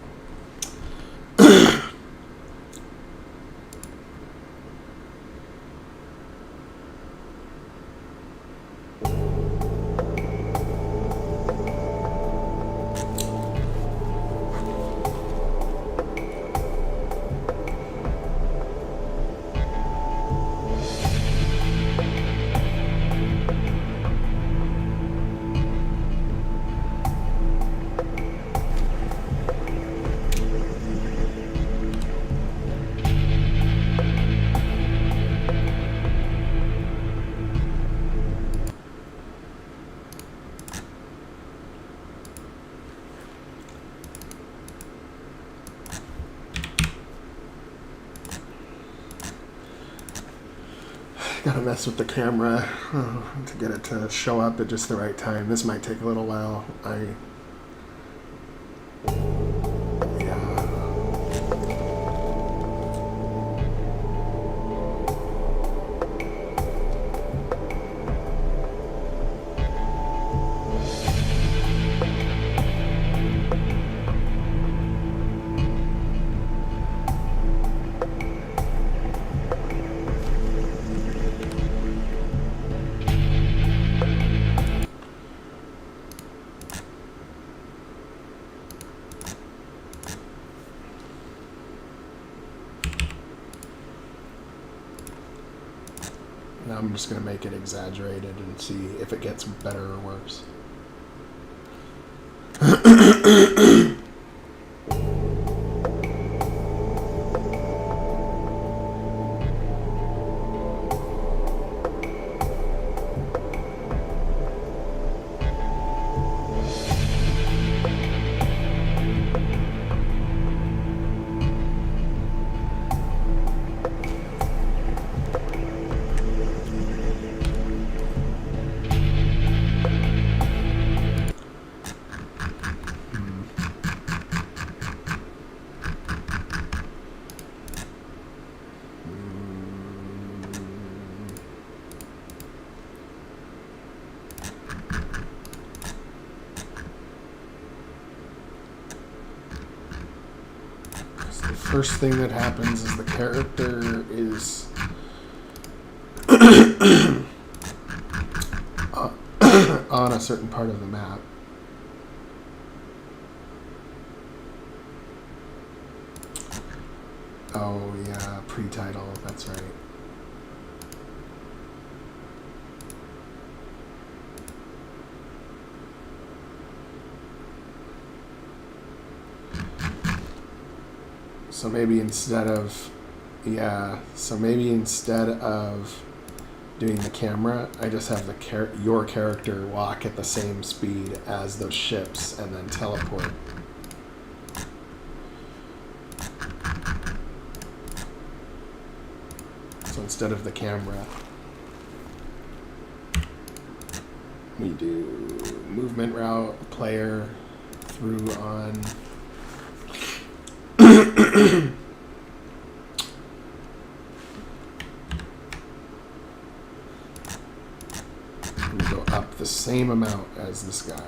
Gotta mess with the camera to get it to show up at just the right time. This might take a little while. Now I'm just going to make it exaggerated and see if it gets better or worse. First thing that happens is the character is on a certain part of the map. Oh, yeah, pre-title, that's right. So maybe instead of, yeah, so maybe instead of doing the camera, I just have your character walk at the same speed as those ships and then teleport. So instead of the camera, we do movement route, player, through on. We go up the same amount as this guy.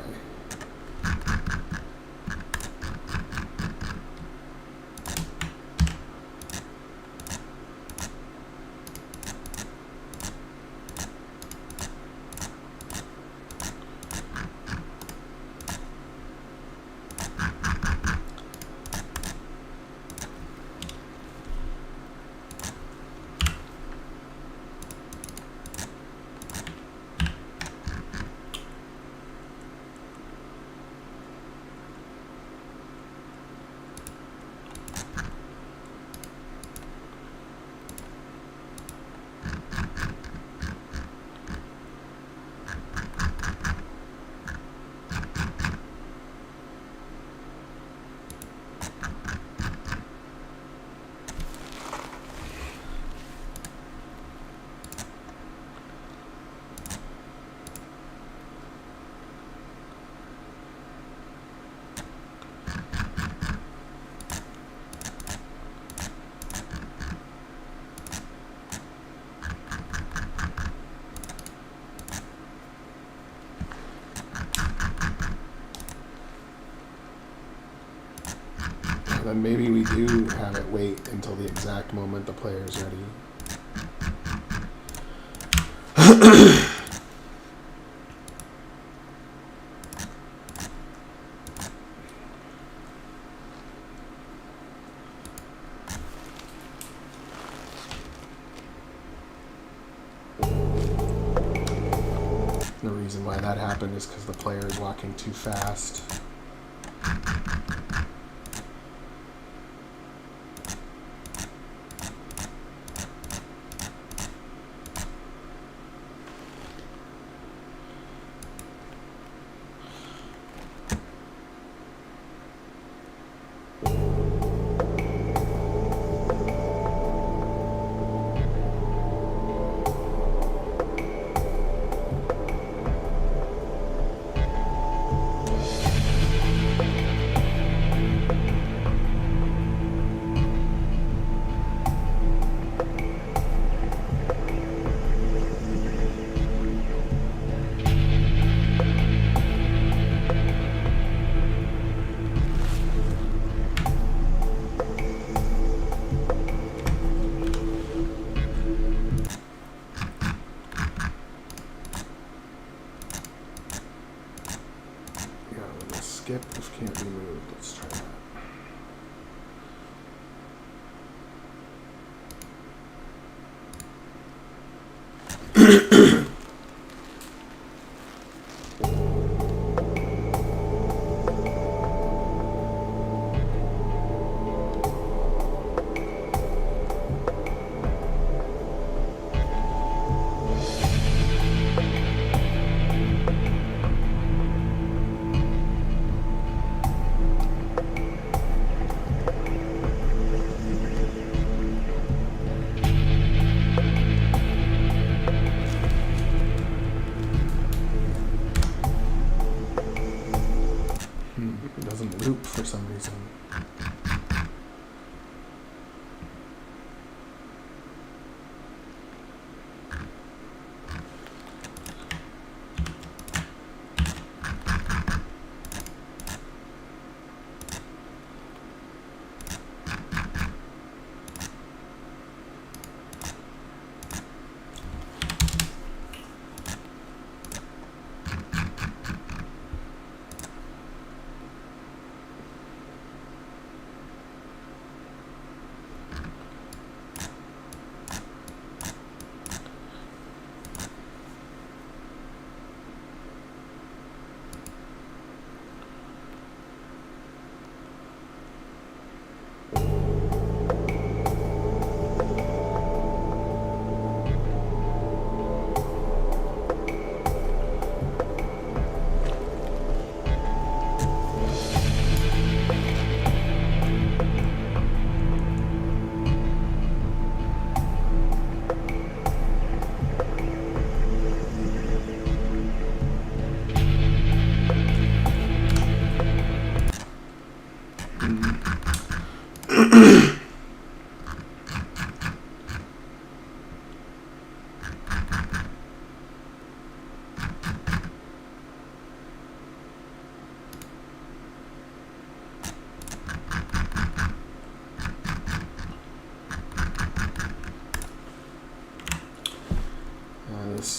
Then maybe we do have it wait until the exact moment the player is ready. The reason why that happened is because the player is walking too fast. Skip if can't be moved. Let's try that. It doesn't loop for some reason.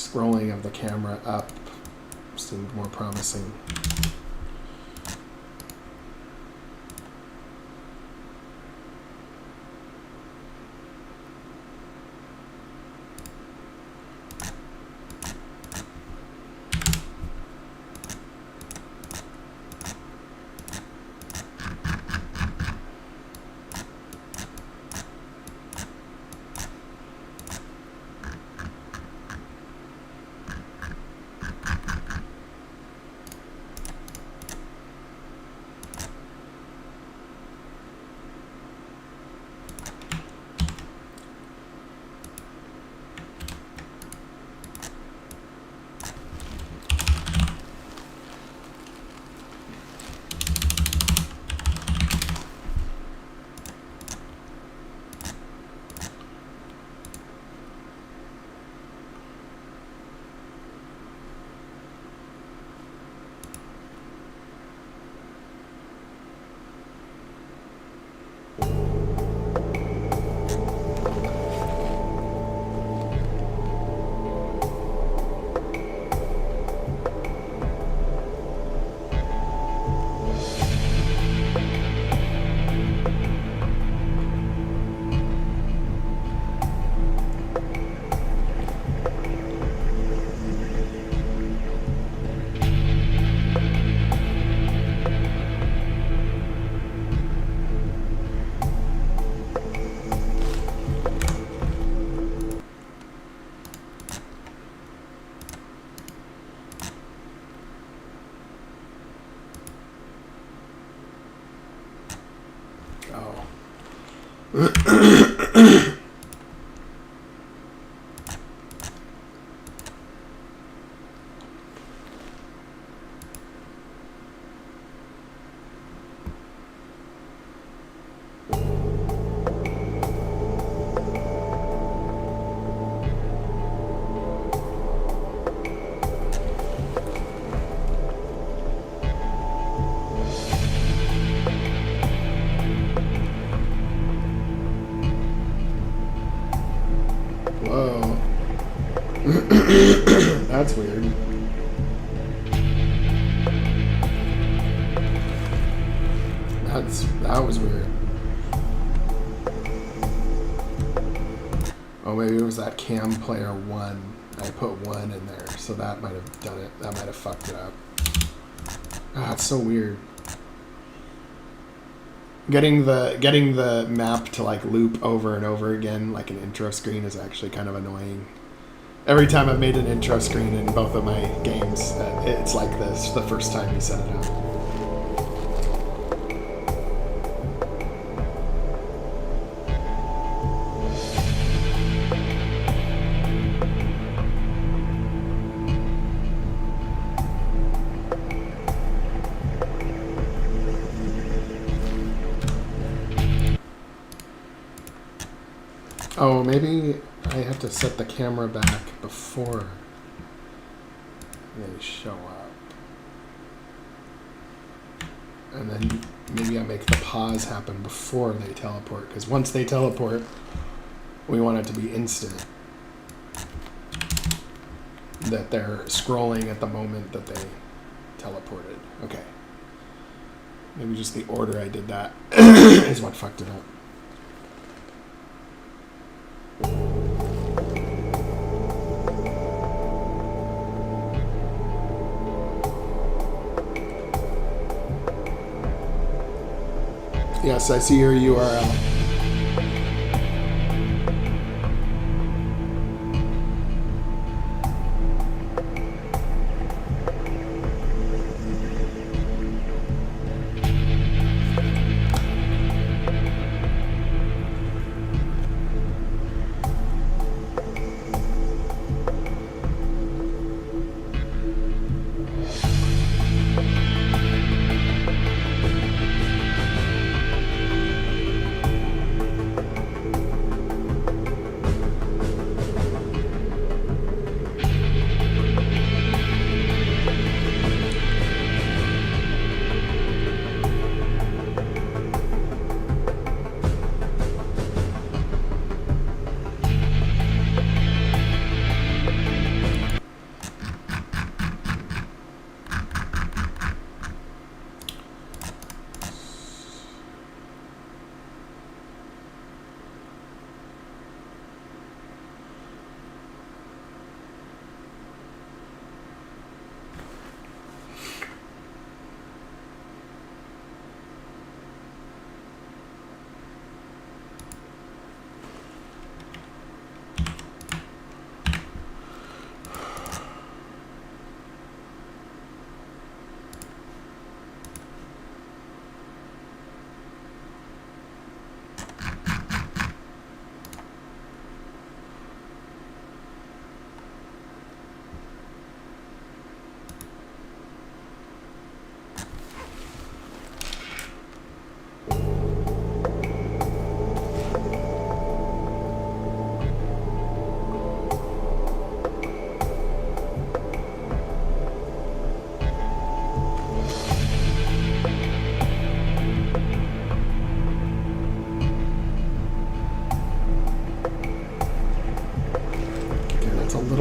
scrolling of the camera up seemed more promising. That's weird. That was weird. Oh, maybe it was that cam player 1. I put 1 in there, so that might have done it. That might have fucked it up. Ah, it's so weird. Getting the map to like loop over and over again like an intro screen is actually kind of annoying. Every time I've made an intro screen in both of my games, it's like this the first time you set it up. Oh, maybe I have to set the camera back before they show up. And then maybe I make the pause happen before they teleport, because once they teleport, we want it to be instant. That they're scrolling at the moment that they teleported. Okay. Maybe just the order I did that is what fucked it up. Yes, I see your URL.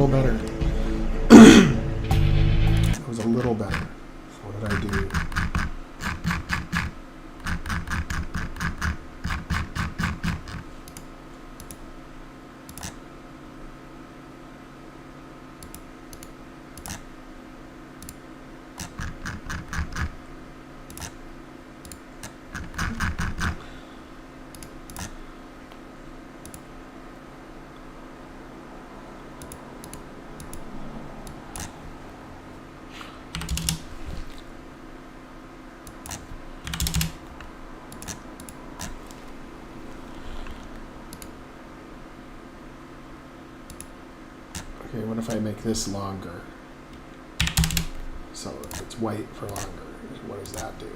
better. It was a little better. So what did I do? Okay, what if I make this longer? So if it's white for longer, what does that do?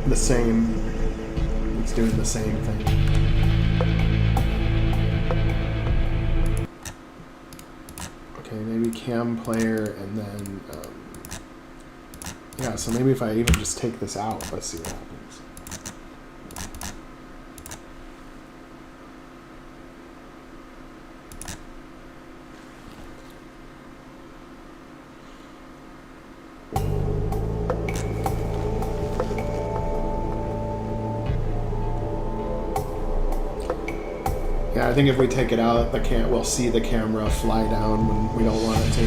The same. It's doing the same thing. Okay, maybe cam player and then yeah, so maybe if I even just take this out, let's see what happens. Yeah, I think if we take it out, we'll see the camera fly down when we don't want it to.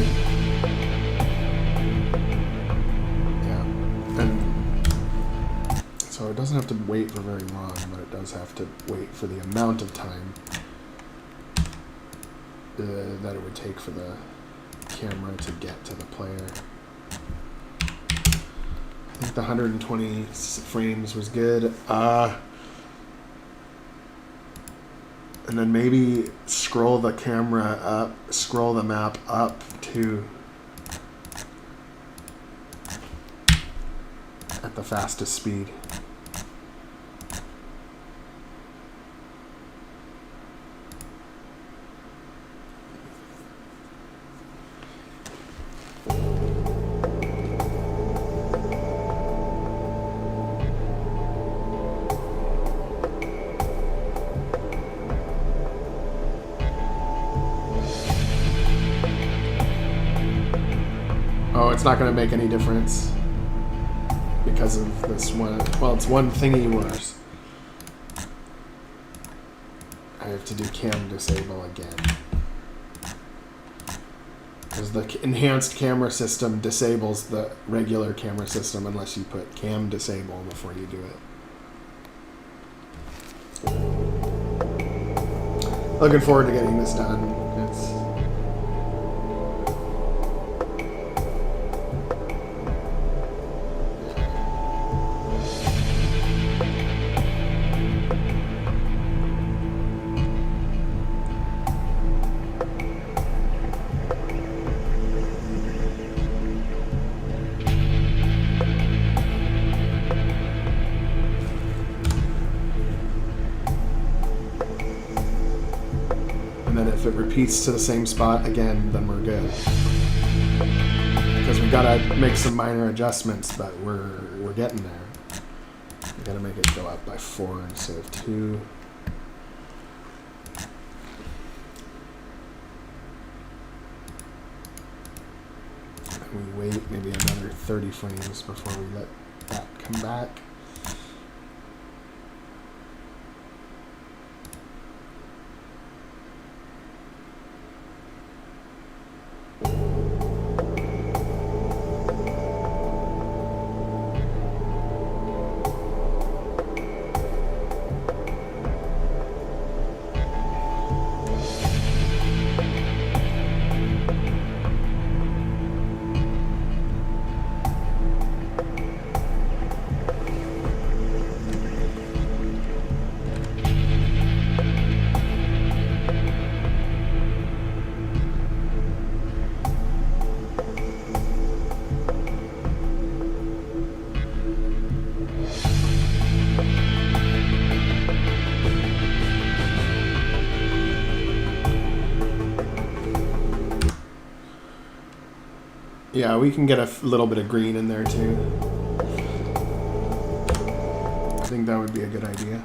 Yeah, and so it doesn't have to wait for very long, but it does have to wait for the amount of time that it would take for the camera to get to the player. I think the 120 frames was good. And then maybe scroll the camera up, scroll the map up to at the fastest speed. Oh, it's not going to make any difference because of this one. Well, it's one thingy worse. I have to do cam disable again. Because the enhanced camera system disables the regular camera system unless you put cam disable before you do it. Looking forward to getting this done. If it repeats to the same spot again, then we're good. Because we gotta make some minor adjustments, but we're getting there. We gotta make it go up by 4 instead of 2. And we wait maybe another 30 frames before we let that come back. Yeah, we can get a little bit of green in there too. I think that would be a good idea.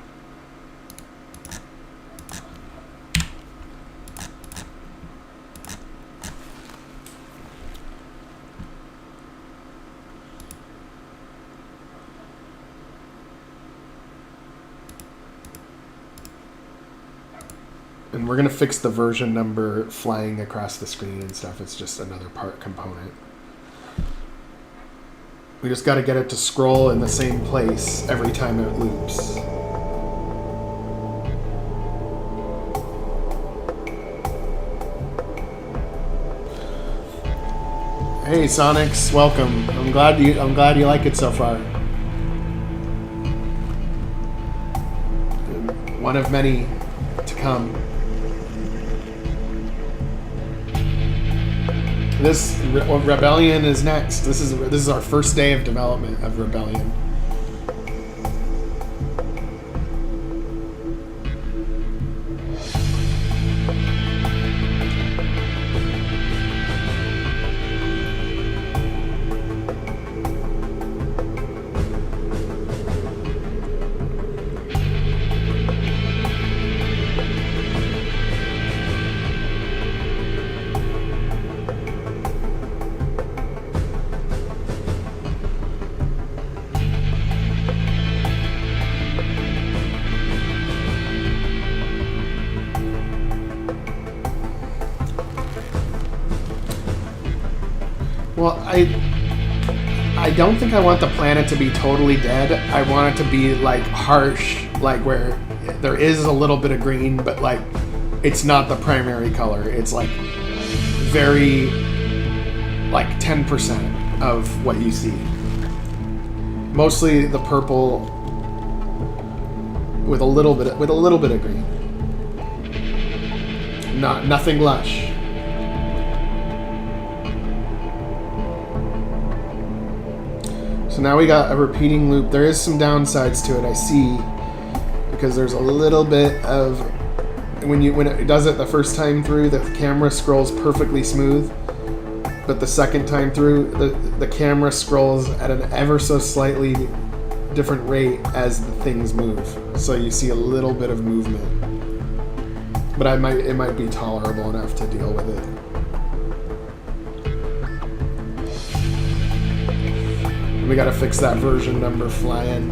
And we're going to fix the version number flying across the screen and stuff. It's just another part component. We just got to get it to scroll in the same place every time it loops. Hey Sonics, welcome. I'm glad you like it so far. One of many to come. This Rebellion is next. This is our first day of development of Rebellion. Well, I don't think I want the planet to be totally dead. I want it to be like harsh, like where there is a little bit of green, but like it's not the primary color. It's like very like 10% of what you see. Mostly the purple with a little bit of green. Nothing lush. So now we got a repeating loop. There is some downsides to it, I see, because there's a little bit of when it does it the first time through, the camera scrolls perfectly smooth, but the second time through, the camera scrolls at an ever so slightly different rate as the things move. So you see a little bit of movement, but it might be tolerable enough to deal with it. We gotta fix that version number flying.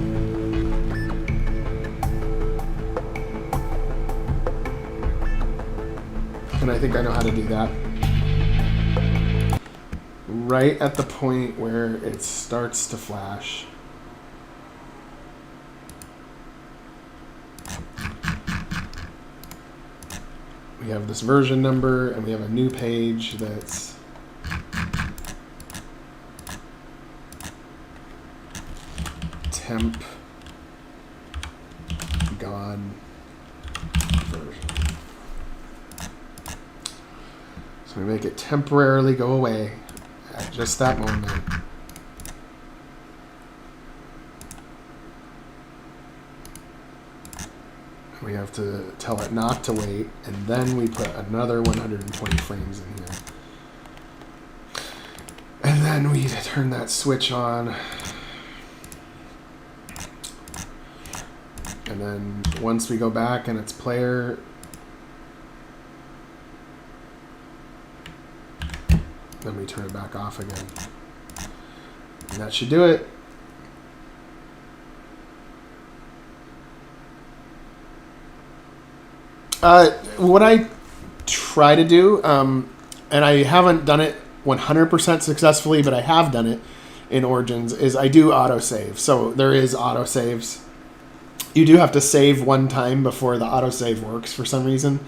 And I think I know how to do that. Right at the point where it starts to flash. We have this version number and we have a new page that's temp gone version. So we make it temporarily go away at just that moment. We have to tell it not to wait, and then we put another 120 frames in here. And then we turn that switch on. And then once we go back and it's player, then we turn it back off again. And that should do it. What I try to do, and I haven't done it 100% successfully, but I have done it in Origins, is I do autosave. So there is autosaves. You do have to save one time before the autosave works for some reason.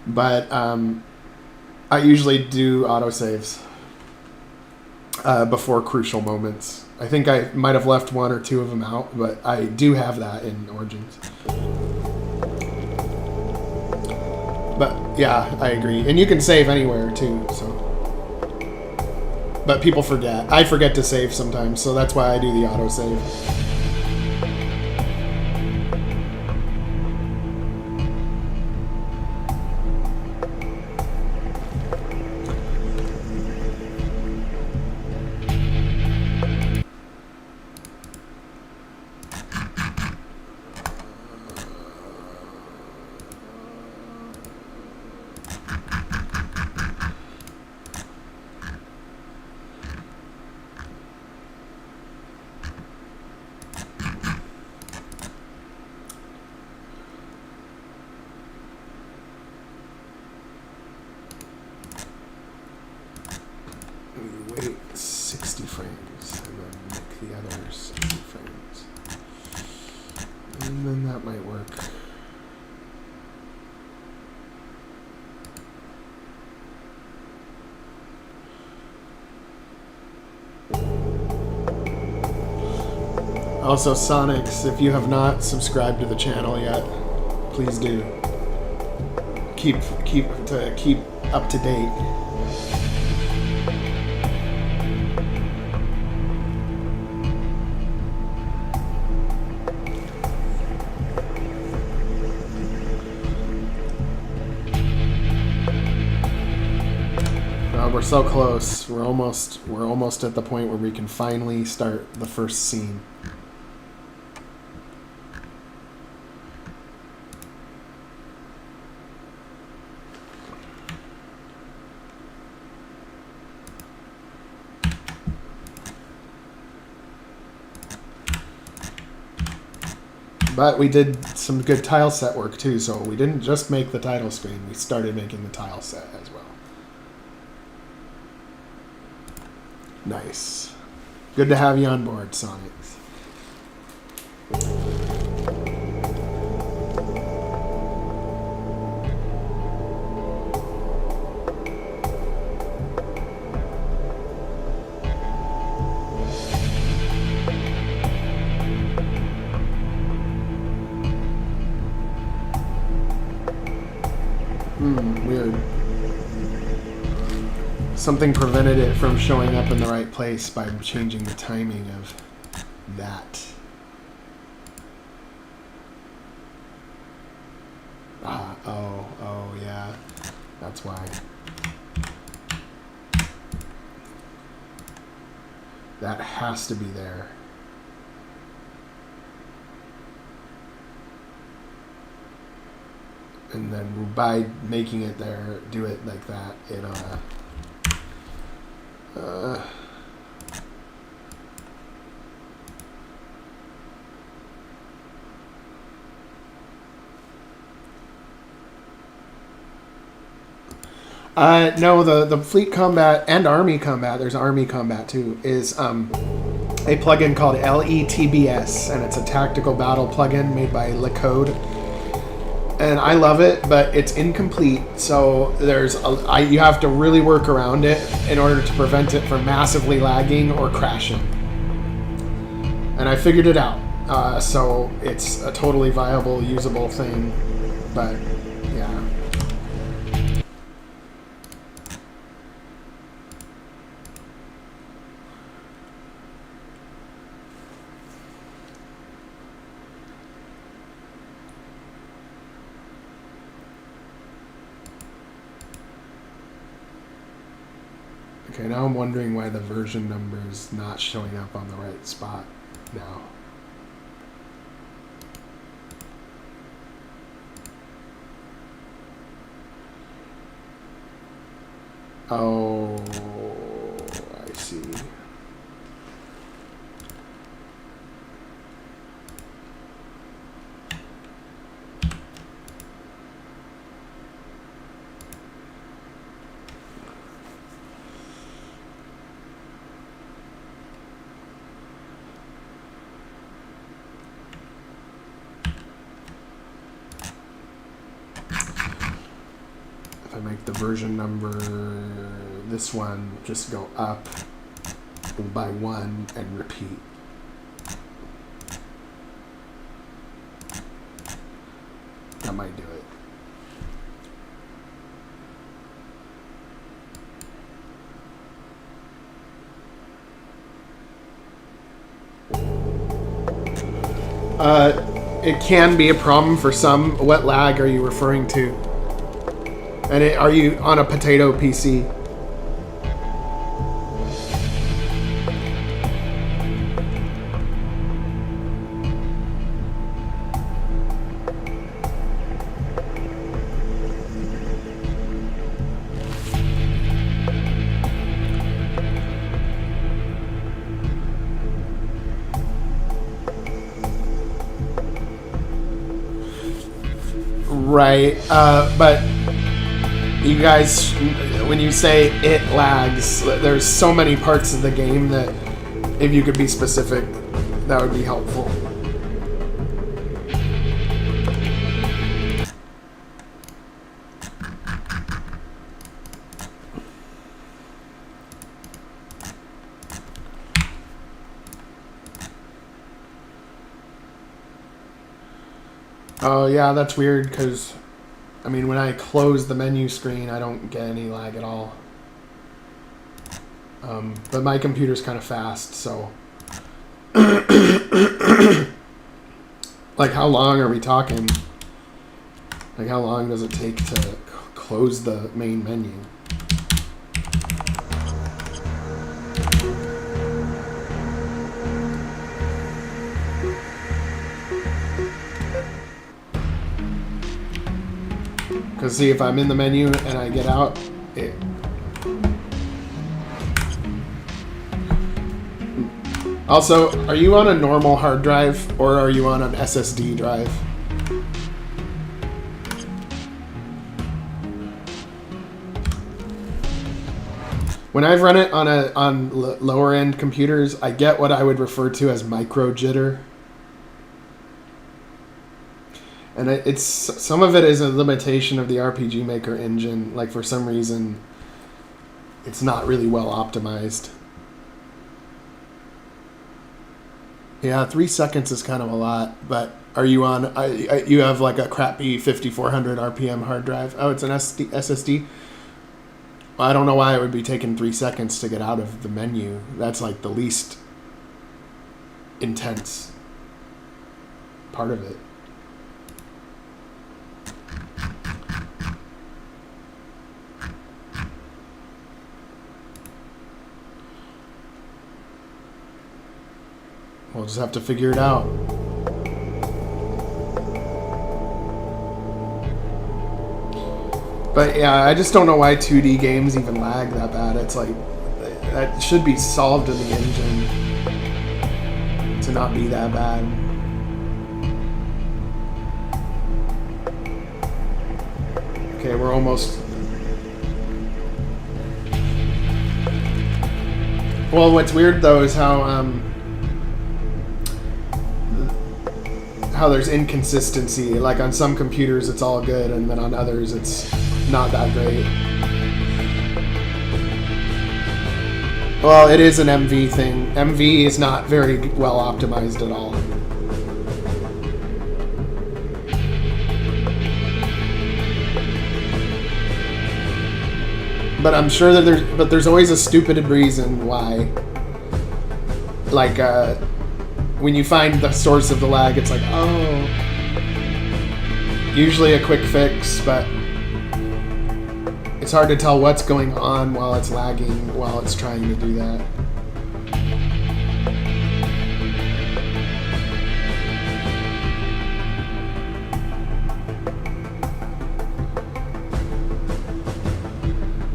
But I usually do autosaves before crucial moments. I think I might have left one or two of them out, but I do have that in Origins. But yeah, I agree. And you can save anywhere too, so. But people forget. I forget to save sometimes, so that's why I do the autosave. Also, Sonics, if you have not subscribed to the channel yet, please do. Keep up to date. We're so close. We're almost at the point where we can finally start the first scene. But we did some good tile set work too, so we didn't just make the title screen, we started making the tile set as well. Nice. Good to have you on board, Sonics. Weird. Something prevented it from showing up in the right place by changing the timing of that. Oh, yeah. That's why. That has to be there. And then by making it there, do it like that, it, no, the fleet combat and army combat, there's army combat too, is a plugin called LETBS, and it's a tactical battle plugin made by Lecode. And I love it, but it's incomplete, so you have to really work around it in order to prevent it from massively lagging or crashing. And I figured it out, so it's a totally viable, usable thing, but yeah. Okay, now I'm wondering why the version number is not showing up on the right spot now. Oh, I see. If I make the version number, this one, just go up by 1 and repeat. That might do it. It can be a problem for some. What lag are you referring to? And are you on a potato PC? Right, but you guys, when you say it lags, there's so many parts of the game that if you could be specific, that would be helpful. Oh yeah, that's weird because, I mean, when I close the menu screen, I don't get any lag at all. But my computer's kind of fast, so. Like, how long are we talking? Like, how long does it take to close the main menu? Because, see, if I'm in the menu and I get out, it... Also, are you on a normal hard drive or are you on an SSD drive? When I've run it on lower end computers, I get what I would refer to as micro jitter. And it's some of it is a limitation of the RPG Maker engine. Like, for some reason, it's not really well optimized. Yeah, 3 seconds is kind of a lot, but are you on... you have like a crappy 5400 RPM hard drive. Oh, it's an SSD? Well, I don't know why it would be taking 3 seconds to get out of the menu. That's like the least intense part of it. We'll just have to figure it out. But yeah, I just don't know why 2D games even lag that bad. It's like, that should be solved in the engine to not be that bad. Okay, we're almost... Well, what's weird though is how there's inconsistency. Like, on some computers it's all good, and then on others it's not that great. Well, it is an MV thing. MV is not very well optimized at all. But I'm sure that there's always a stupid reason why. Like, when you find the source of the lag, it's like, oh, usually a quick fix, but it's hard to tell what's going on while it's lagging, while it's trying to do that.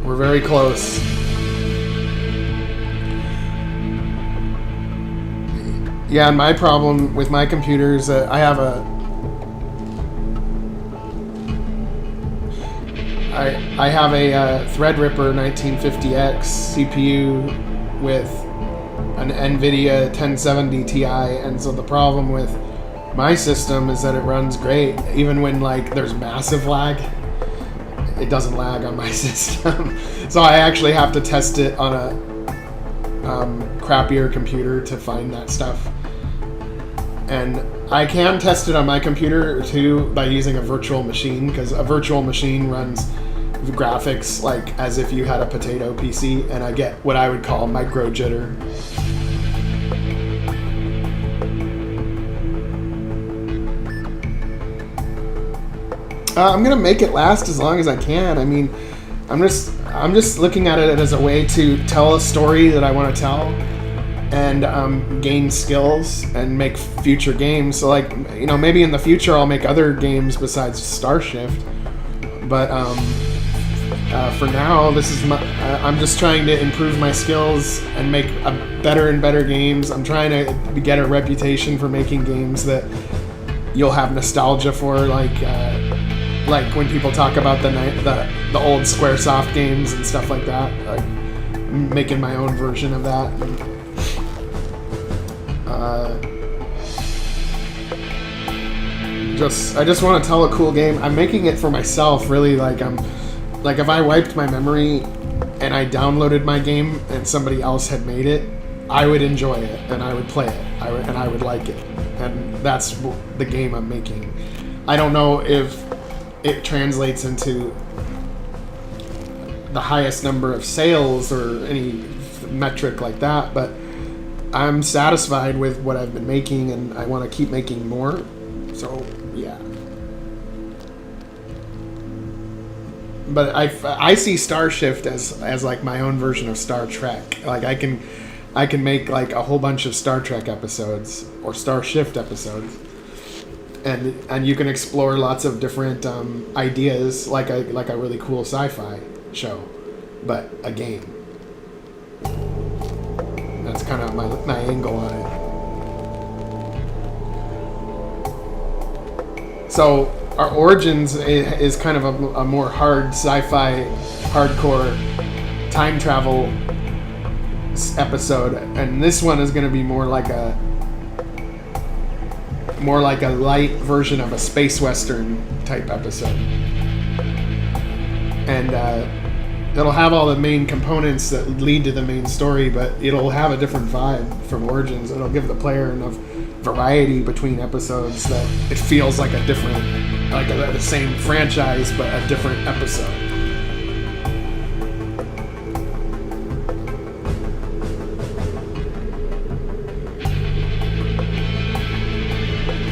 We're very close. Yeah, my problem with my computer is that I have a Threadripper 1950X CPU with an NVIDIA 1070 Ti, and so the problem with my system is that it runs great even when, like, there's massive lag. It doesn't lag on my system. So I actually have to test it on a crappier computer to find that stuff. And I can test it on my computer too by using a virtual machine, because a virtual machine runs graphics like as if you had a potato PC, and I get what I would call micro jitter. I'm gonna make it last as long as I can. I mean, I'm just looking at it as a way to tell a story that I want to tell, and gain skills and make future games. So, like, you know, maybe in the future I'll make other games besides Starshift. But for now, this is I'm just trying to improve my skills and make better and better games. I'm trying to get a reputation for making games that you'll have nostalgia for, like when people talk about the old SquareSoft games and stuff like that. Like, I'm making my own version of that. I just want to tell a cool game. I'm making it for myself, really. Like, if I wiped my memory and I downloaded my game and somebody else had made it, I would enjoy it and I would play it. I would like it, and that's the game I'm making. I don't know if it translates into the highest number of sales or any metric like that, but I'm satisfied with what I've been making, and I want to keep making more. So yeah. But I see Star Shift as like my own version of Star Trek. Like I can make like a whole bunch of Star Trek episodes or Star Shift episodes, and you can explore lots of different ideas, like a really cool sci-fi show, but a game. That's kind of my angle on it. So our Origins is kind of a more hard sci-fi, hardcore time travel episode, and this one is going to be more like a light version of a space western type episode, and it'll have all the main components that lead to the main story, but it'll have a different vibe from Origins. It'll give the player enough variety between episodes that it feels like a different, like the same franchise but a different episode.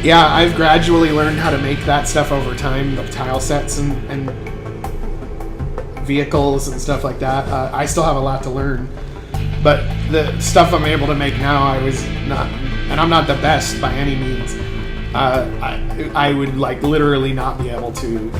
Yeah, I've gradually learned how to make that stuff over time, the tile sets and vehicles and stuff like that. I still have a lot to learn, but the stuff I'm able to make now, I was not, and I'm not the best by any means. I would like literally not be able to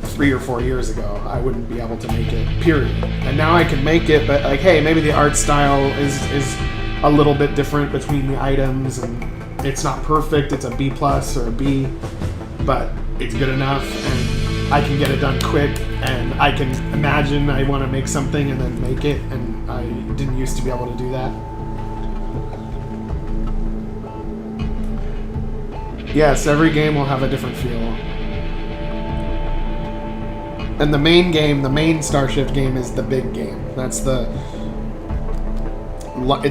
3 or 4 years ago. I wouldn't be able to make it, period. And now I can make it, but like, hey, maybe the art style is a little bit different between the items, and it's not perfect. It's a B+ or a B, but it's good enough, and I can get it done quick, and I can imagine I want to make something and then make it, and I didn't used to be able to do that. Yes, every game will have a different feel. And the main game, the main Starshift game, is the big game. It's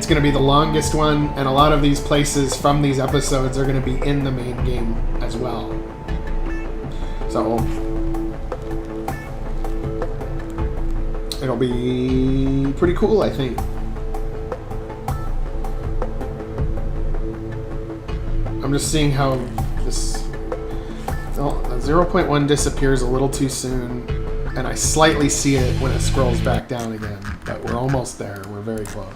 going to be the longest one, and a lot of these places from these episodes are going to be in the main game as well. So it'll be pretty cool, I think. I'm just seeing how this 0.1 disappears a little too soon, and I slightly see it when it scrolls back down again, but we're almost there. We're very close.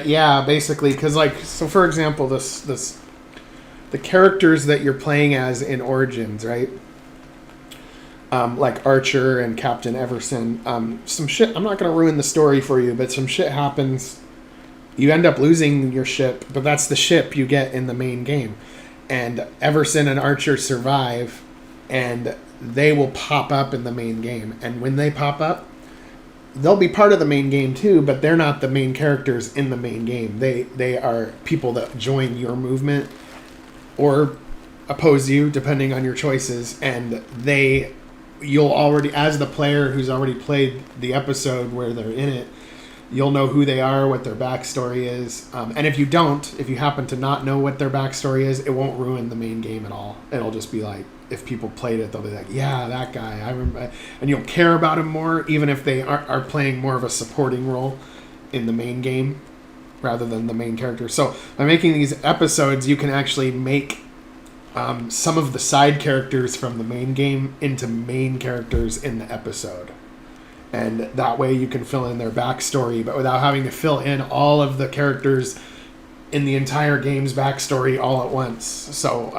Yeah, basically, because like, so for example, the characters that you're playing as in Origins, right? Like Archer and Captain Everson. Some shit. I'm not gonna ruin the story for you, but some shit happens. You end up losing your ship, but that's the ship you get in the main game. And Everson and Archer survive, and they will pop up in the main game. And when they pop up, they'll be part of the main game too, but they're not the main characters in the main game. They are people that join your movement or oppose you, depending on your choices. And you'll already, as the player who's already played the episode where they're in it, you'll know who they are, what their backstory is. And if you happen to not know what their backstory is, it won't ruin the main game at all. It'll just be like, if people played it, they'll be like, yeah, that guy, I remember. And you'll care about him more, even if they are playing more of a supporting role in the main game rather than the main character. So by making these episodes, you can actually make some of the side characters from the main game into main characters in the episode. And that way you can fill in their backstory, but without having to fill in all of the characters in the entire game's backstory all at once. So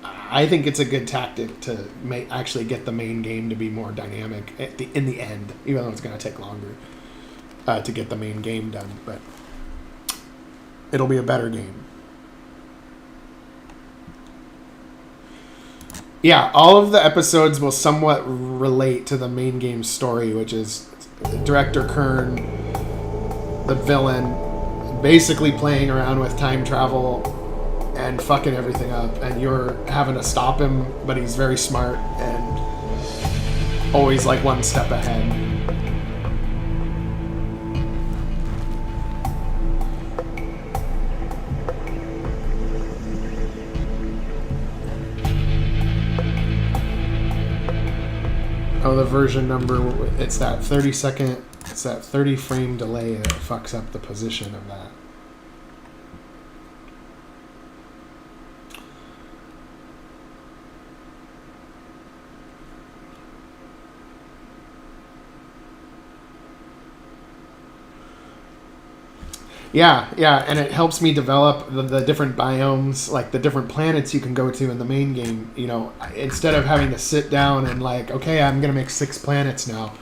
I think it's a good tactic to actually get the main game to be more dynamic in the end, even though it's going to take longer to get the main game done. But it'll be a better game. Yeah, all of the episodes will somewhat relate to the main game story, which is Director Kern, the villain, basically playing around with time travel and fucking everything up, and you're having to stop him, but he's very smart and always like one step ahead. Oh, the version number, it's that 30 second, it's that 30 frame delay that fucks up the position of that. Yeah, and it helps me develop the different biomes, like the different planets you can go to in the main game. You know, instead of having to sit down and like, okay, I'm going to make 6 planets now,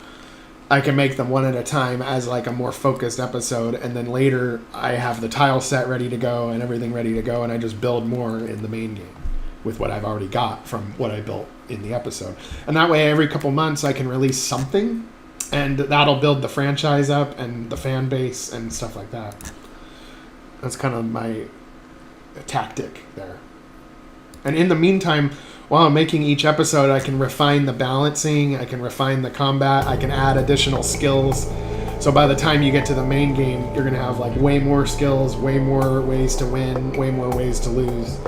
I can make them one at a time as like a more focused episode, and then later I have the tile set ready to go and everything ready to go, and I just build more in the main game with what I've already got from what I built in the episode. And that way every couple months I can release something, and that'll build the franchise up and the fan base and stuff like that. That's kind of my tactic there. And in the meantime, while I'm making each episode, I can refine the balancing, I can refine the combat, I can add additional skills. So by the time you get to the main game, you're going to have like way more skills, way more ways to win, way more ways to lose.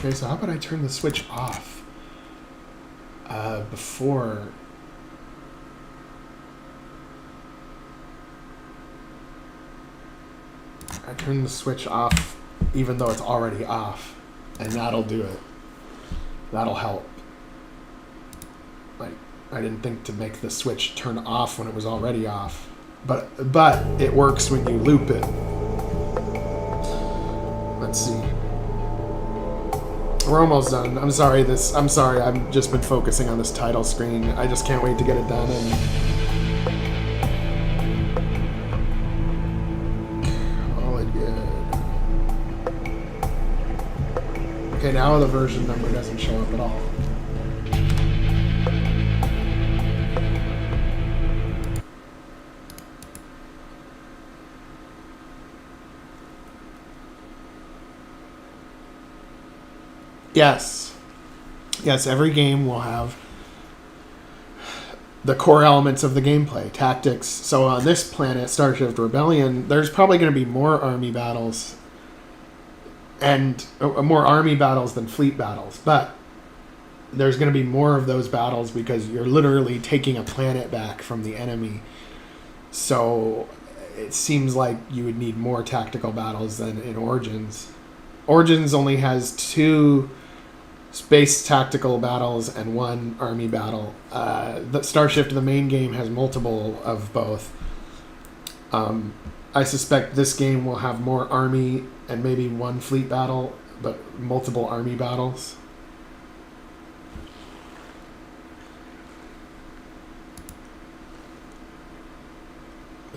Okay, so how about I turn the switch off before... I turn the switch off even though it's already off, and that'll do it. That'll help. Like, I didn't think to make the switch turn off when it was already off, but it works when you loop it. Let's see. We're almost done. I'm sorry. I've just been focusing on this title screen. I just can't wait to get it done. And call it good. Okay, now the version number doesn't show up at all. Yes, every game will have the core elements of the gameplay, tactics. So on this planet, Starship Rebellion, there's probably going to be more army battles and more army battles than fleet battles. But there's going to be more of those battles because you're literally taking a planet back from the enemy. So it seems like you would need more tactical battles than in Origins. Origins only has 2 space tactical battles and 1 army battle. The Starship, the main game, has multiple of both. I suspect this game will have more army and maybe 1 fleet battle, but multiple army battles.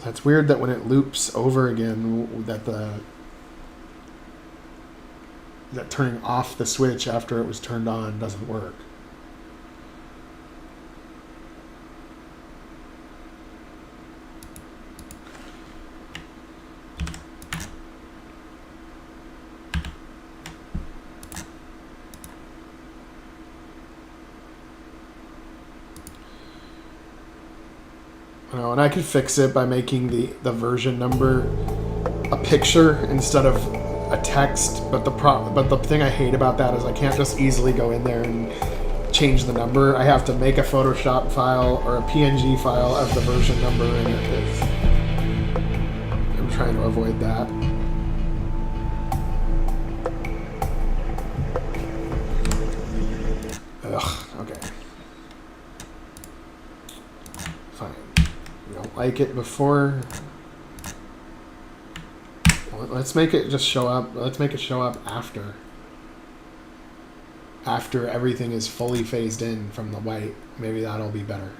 That's weird that when it loops over again, that turning off the switch after it was turned on doesn't work. And I could fix it by making the version number a picture instead of a text, but the thing I hate about that is I can't just easily go in there and change the number. I have to make a Photoshop file or a PNG file of the version number, and I'm trying to avoid that. Ugh, okay. Fine. You don't like it before. Well, let's make it just show up. Let's make it show up after. After everything is fully phased in from the white. Maybe that'll be better.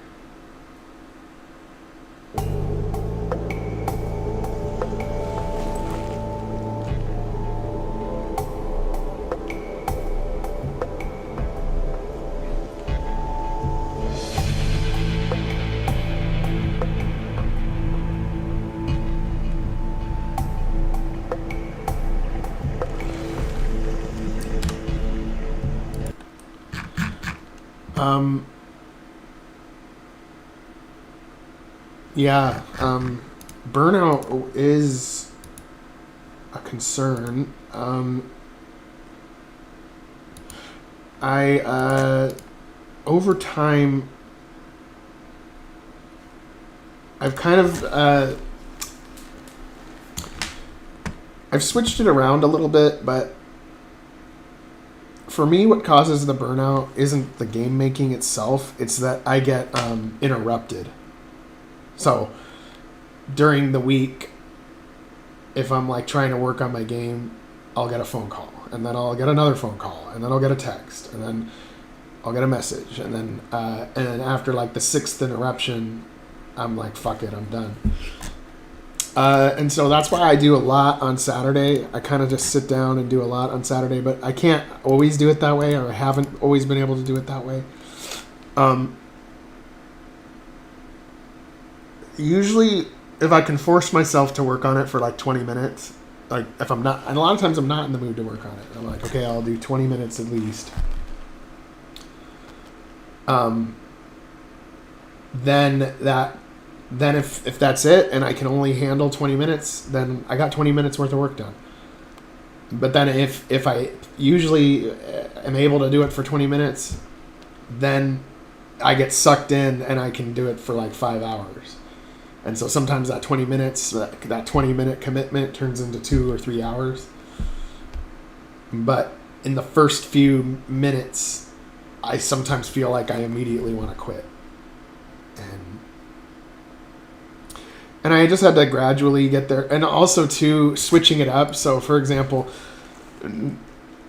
Yeah, burnout is a concern. Over time, I've kind of, I've switched it around a little bit, but for me, what causes the burnout isn't the game making itself, it's that I get interrupted. So, during the week, if I'm like trying to work on my game, I'll get a phone call, and then I'll get another phone call, and then I'll get a text, and then I'll get a message, and then after like the 6th interruption, I'm like, fuck it, I'm done. And so that's why I do a lot on Saturday. I kind of just sit down and do a lot on Saturday, but I can't always do it that way, or I haven't always been able to do it that way. Usually, if I can force myself to work on it for like 20 minutes, like if I'm not, and a lot of times I'm not in the mood to work on it. I'm like, okay, I'll do 20 minutes at least. Then if that's it and I can only handle 20 minutes, then I got 20 minutes worth of work done. But then if I usually am able to do it for 20 minutes, then I get sucked in and I can do it for like 5 hours. And so sometimes that 20 minutes, that 20-minute commitment turns into 2 or 3 hours. But in the first few minutes, I sometimes feel like I immediately want to quit. And I just had to gradually get there. And also, too, switching it up. So, for example,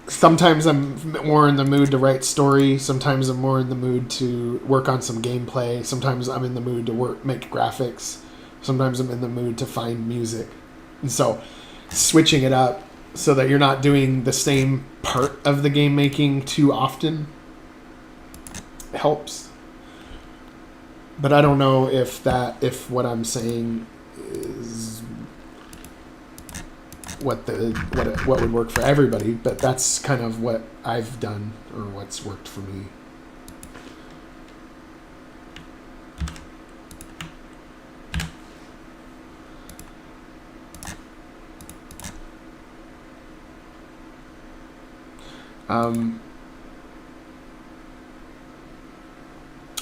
sometimes I'm more in the mood to write story. Sometimes I'm more in the mood to work on some gameplay. Sometimes I'm in the mood to make graphics. Sometimes I'm in the mood to find music. And so, switching it up so that you're not doing the same part of the game making too often helps. But I don't know if what I'm saying is what would work for everybody, but that's kind of what I've done or what's worked for me.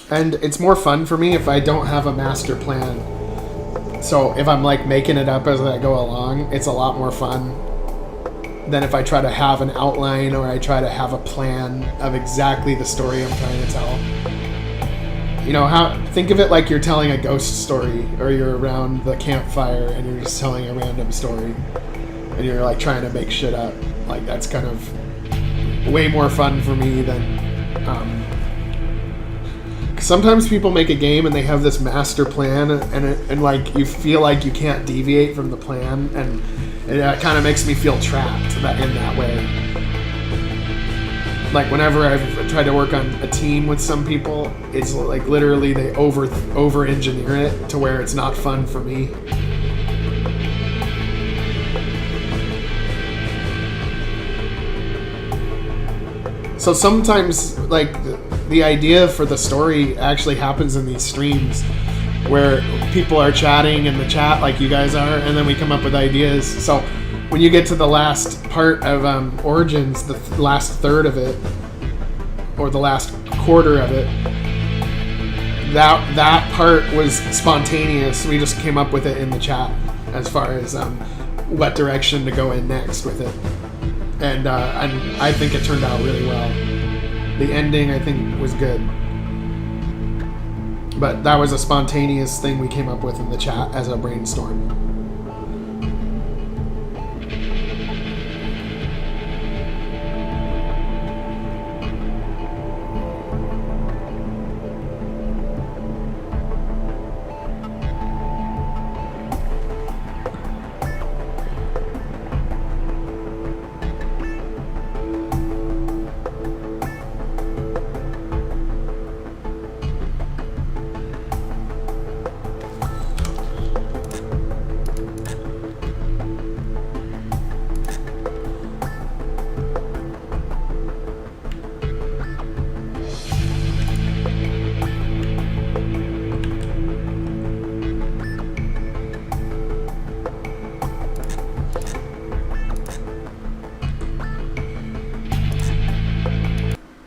And it's more fun for me if I don't have a master plan. So if I'm like making it up as I go along, it's a lot more fun than if I try to have an outline or I try to have a plan of exactly the story I'm trying to tell. You know, think of it like you're telling a ghost story, or you're around the campfire and you're just telling a random story and you're like trying to make shit up. Like, that's kind of way more fun for me than sometimes people make a game and they have this master plan, and like you feel like you can't deviate from the plan, and it kind of makes me feel trapped in that way. Like whenever I've tried to work on a team with some people, it's like literally they over engineer it to where it's not fun for me. So sometimes, like, the idea for the story actually happens in these streams where people are chatting in the chat like you guys are, and then we come up with ideas. So when you get to the last part of Origins, the last third of it, or the last quarter of it, that part was spontaneous. We just came up with it in the chat as far as what direction to go in next with it, and I think it turned out really well. The ending, I think, was good, but that was a spontaneous thing we came up with in the chat as a brainstorm.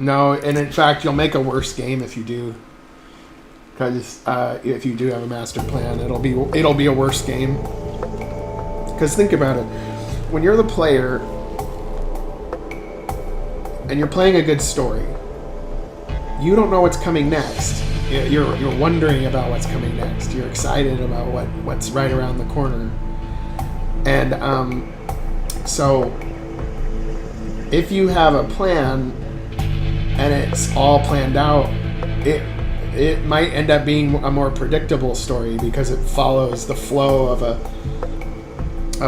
No, and in fact, you'll make a worse game if you do. Because if you do have a master plan, it'll be a worse game. Because think about it, when you're the player and you're playing a good story, you don't know what's coming next. You're wondering about what's coming next. You're excited about what's right around the corner. And so if you have a plan and it's all planned out, it might end up being a more predictable story because it follows the flow of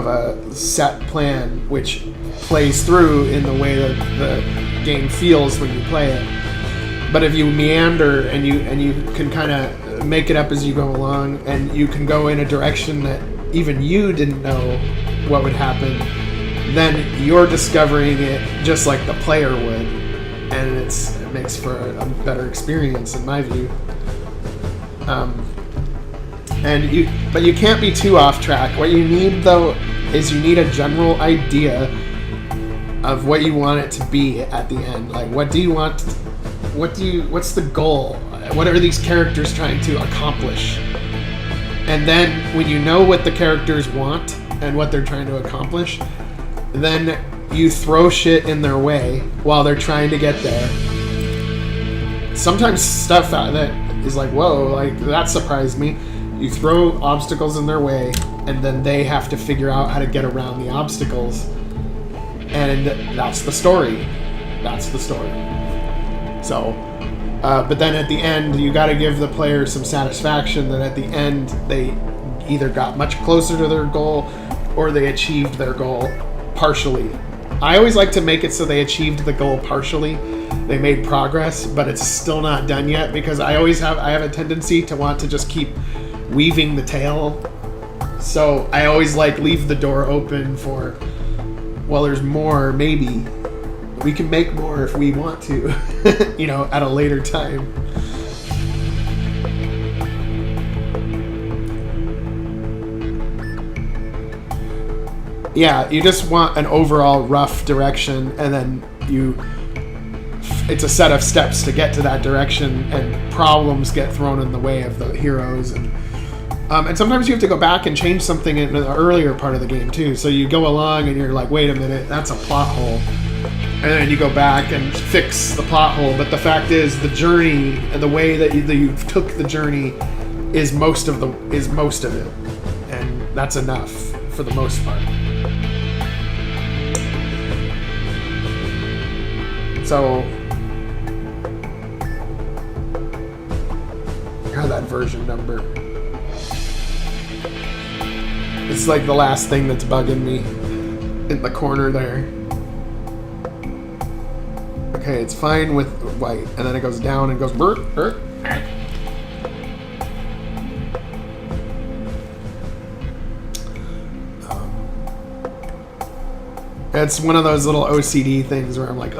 a set plan, which plays through in the way that the game feels when you play it. But if you meander and you can kind of make it up as you go along, and you can go in a direction that even you didn't know what would happen, then you're discovering it just like the player would, and it makes for a better experience in my view. But you can't be too off track. What you need though is you need a general idea of what you want it to be at the end. Like, what do you want? What's the goal? What are these characters trying to accomplish? And then when you know what the characters want and what they're trying to accomplish, then you throw shit in their way while they're trying to get there. Sometimes stuff that is like, whoa, like that surprised me. You throw obstacles in their way, and then they have to figure out how to get around the obstacles. And that's the story. That's the story. So, but then at the end, you got to give the player some satisfaction that at the end they either got much closer to their goal or they achieved their goal partially. I always like to make it so they achieved the goal partially. They made progress, but it's still not done yet, because I have a tendency to want to just keep weaving the tale. So I always like leave the door open for, well, there's more, maybe. We can make more if we want to, at a later time. Yeah, you just want an overall rough direction, and then it's a set of steps to get to that direction, and problems get thrown in the way of the heroes, and sometimes you have to go back and change something in the earlier part of the game too. So you go along and you're like, wait a minute, that's a plot hole. And then you go back and fix the plot hole. But the fact is, the journey and the way that you took the journey is most of it, and that's enough for the most part. So, that version number. It's like the last thing that's bugging me in the corner there. Okay, it's fine with white, and then it goes down and goes burp, burp. It's one of those little OCD things where I'm like,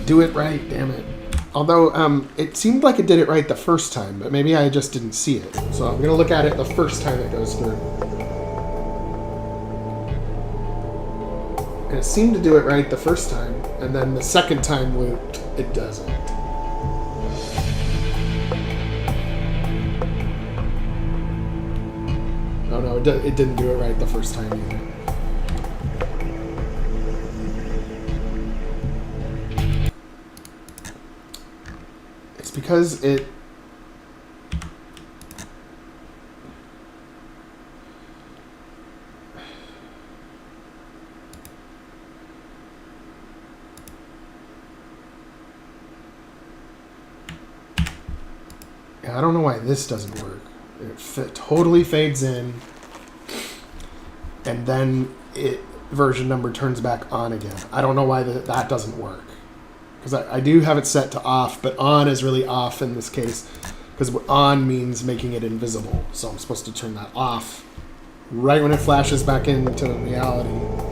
do it right, damn it. Although, it seemed like it did it right the first time, but maybe I just didn't see it. So I'm going to look at it the first time it goes through. And it seemed to do it right the first time, and then the second time looped, it doesn't. Oh no, it didn't do it right the first time either. It's because it... I don't know why this doesn't work. It totally fades in, and then version number turns back on again. I don't know why that doesn't work. Because I do have it set to off, but on is really off in this case, because on means making it invisible. So I'm supposed to turn that off right when it flashes back into reality.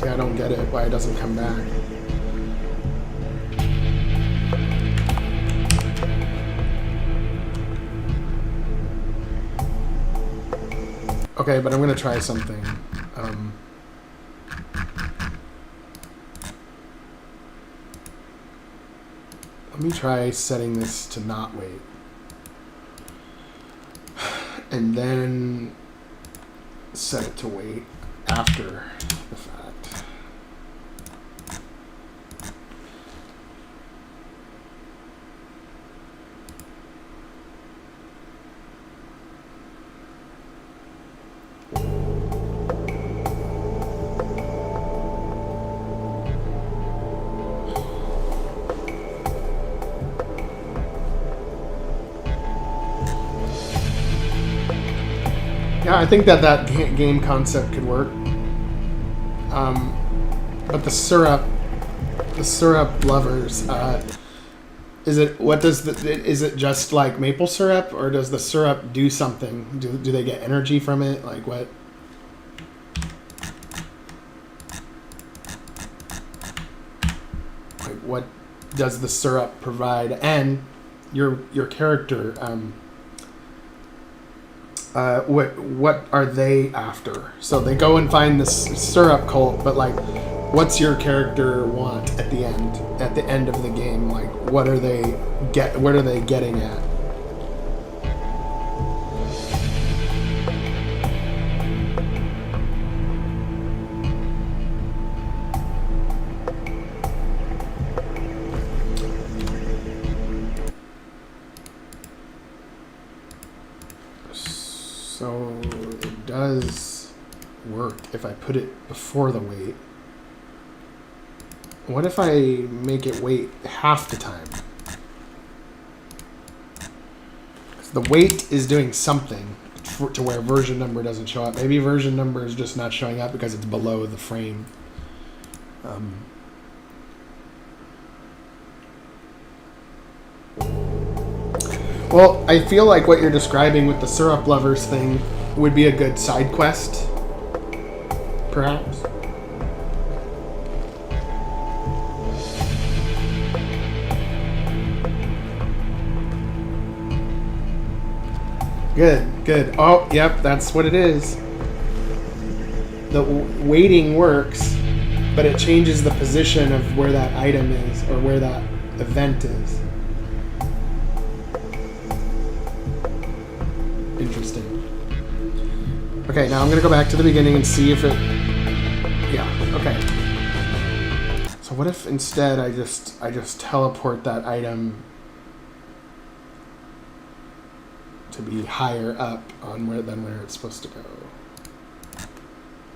I don't get it, why it doesn't come back. Okay, but I'm gonna try something. Let me try setting this to not wait. And then set it to wait after the fact. Yeah, I think that game concept could work. But the syrup lovers, is it just like maple syrup, or does the syrup do something? Do they get energy from it? Like what? Like what does the syrup provide? And your character, what are they after? So they go and find this syrup cult, but like, what's your character want at the end? At the end of the game, like, what are they getting at? So it does work if I put it before the wait. What if I make it wait half the time? 'Cause the wait is doing something to where version number doesn't show up. Maybe version number is just not showing up because it's below the frame. Well, I feel like what you're describing with the syrup lovers thing would be a good side quest, perhaps. Good. Oh, yep, that's what it is. The waiting works, but it changes the position of where that item is or where that event is. Interesting. Okay, now I'm gonna go back to the beginning and see if it... Yeah, okay. So what if instead I just teleport that item to be higher up on than where it's supposed to go?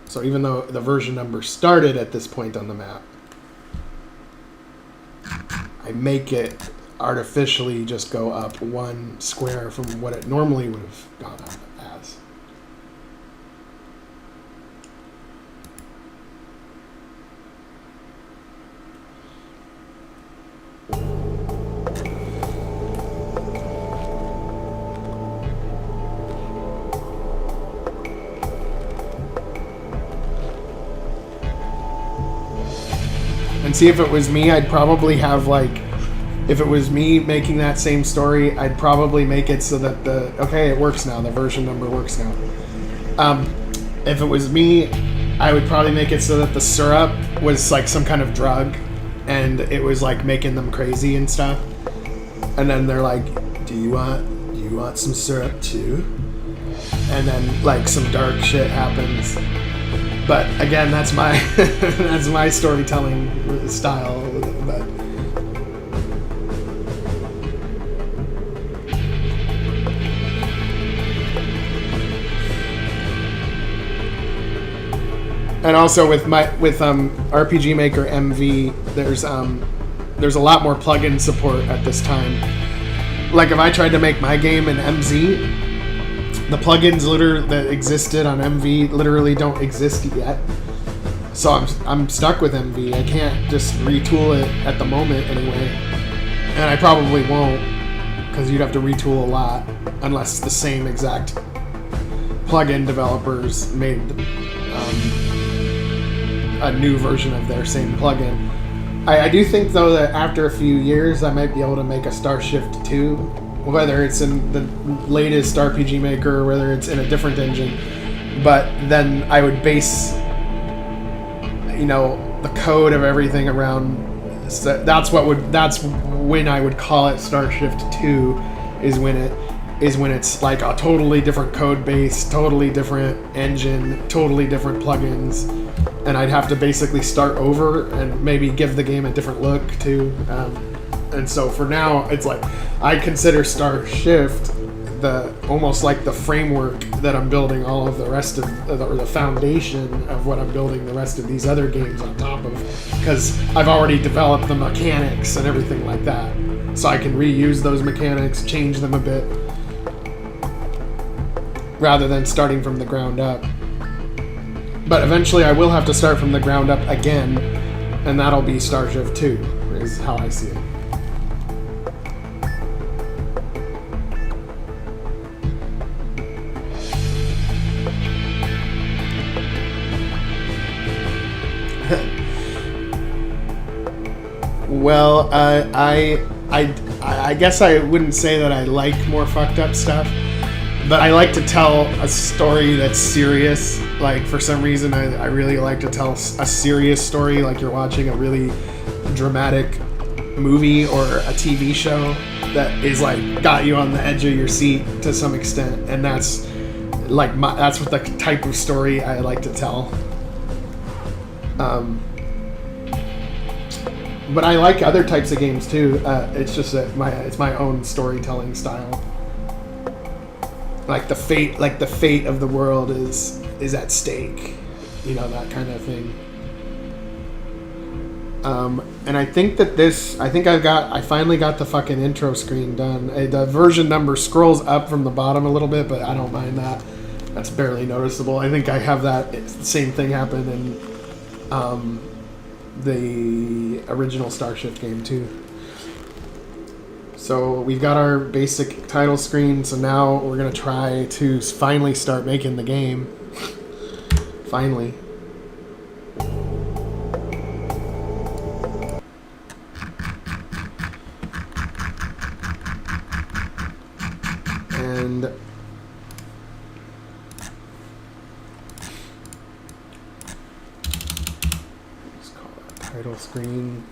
So even though the version number started at this point on the map, I make it artificially just go up one square from what it normally would have gone up as. See, if it was me, I'd probably have like, if it was me making that same story, I'd probably make it so that okay, it works now. The version number works now. If it was me, I would probably make it so that the syrup was like some kind of drug, and it was like making them crazy and stuff. And then they're like, "Do you want some syrup too?" And then like some dark shit happens. But again, that's my that's my storytelling style. But and also with RPG Maker MV, there's a lot more plugin support at this time. Like if I tried to make my game in MZ, the plugins that existed on MV literally don't exist yet. So I'm stuck with MV. I can't just retool it at the moment anyway. And I probably won't, because you'd have to retool a lot, unless the same exact plugin developers made a new version of their same plugin. I do think though that after a few years I might be able to make a Starshift 2, whether it's in the latest RPG Maker or whether it's in a different engine. But then I would base, the code of everything around. So that's when I would call it Starshift 2, is when it's like a totally different code base, totally different engine, totally different plugins, and I'd have to basically start over and maybe give the game a different look too. And so for now, it's like I consider Starshift almost like the framework that I'm building all of the rest of the foundation of what I'm building the rest of these other games on top of, because I've already developed the mechanics and everything like that, so I can reuse those mechanics, change them a bit, rather than starting from the ground up. But eventually I will have to start from the ground up again, and that'll be Starshift 2, is how I see it. Well, I guess I wouldn't say that I like more fucked up stuff, but I like to tell a story that's serious. Like, for some reason, I really like to tell a serious story, like you're watching a really dramatic movie or a TV show that is like got you on the edge of your seat to some extent, and that's what the type of story I like to tell. But I like other types of games too. It's just that it's my own storytelling style. Like the fate of the world is at stake, that kind of thing. And I think that I finally got the fucking intro screen done. The version number scrolls up from the bottom a little bit, but I don't mind that. That's barely noticeable. I think I have that same thing happen in the original Starshift game too. So we've got our basic title screen, so now we're gonna try to finally start making the game. Finally. And let's call that title screen.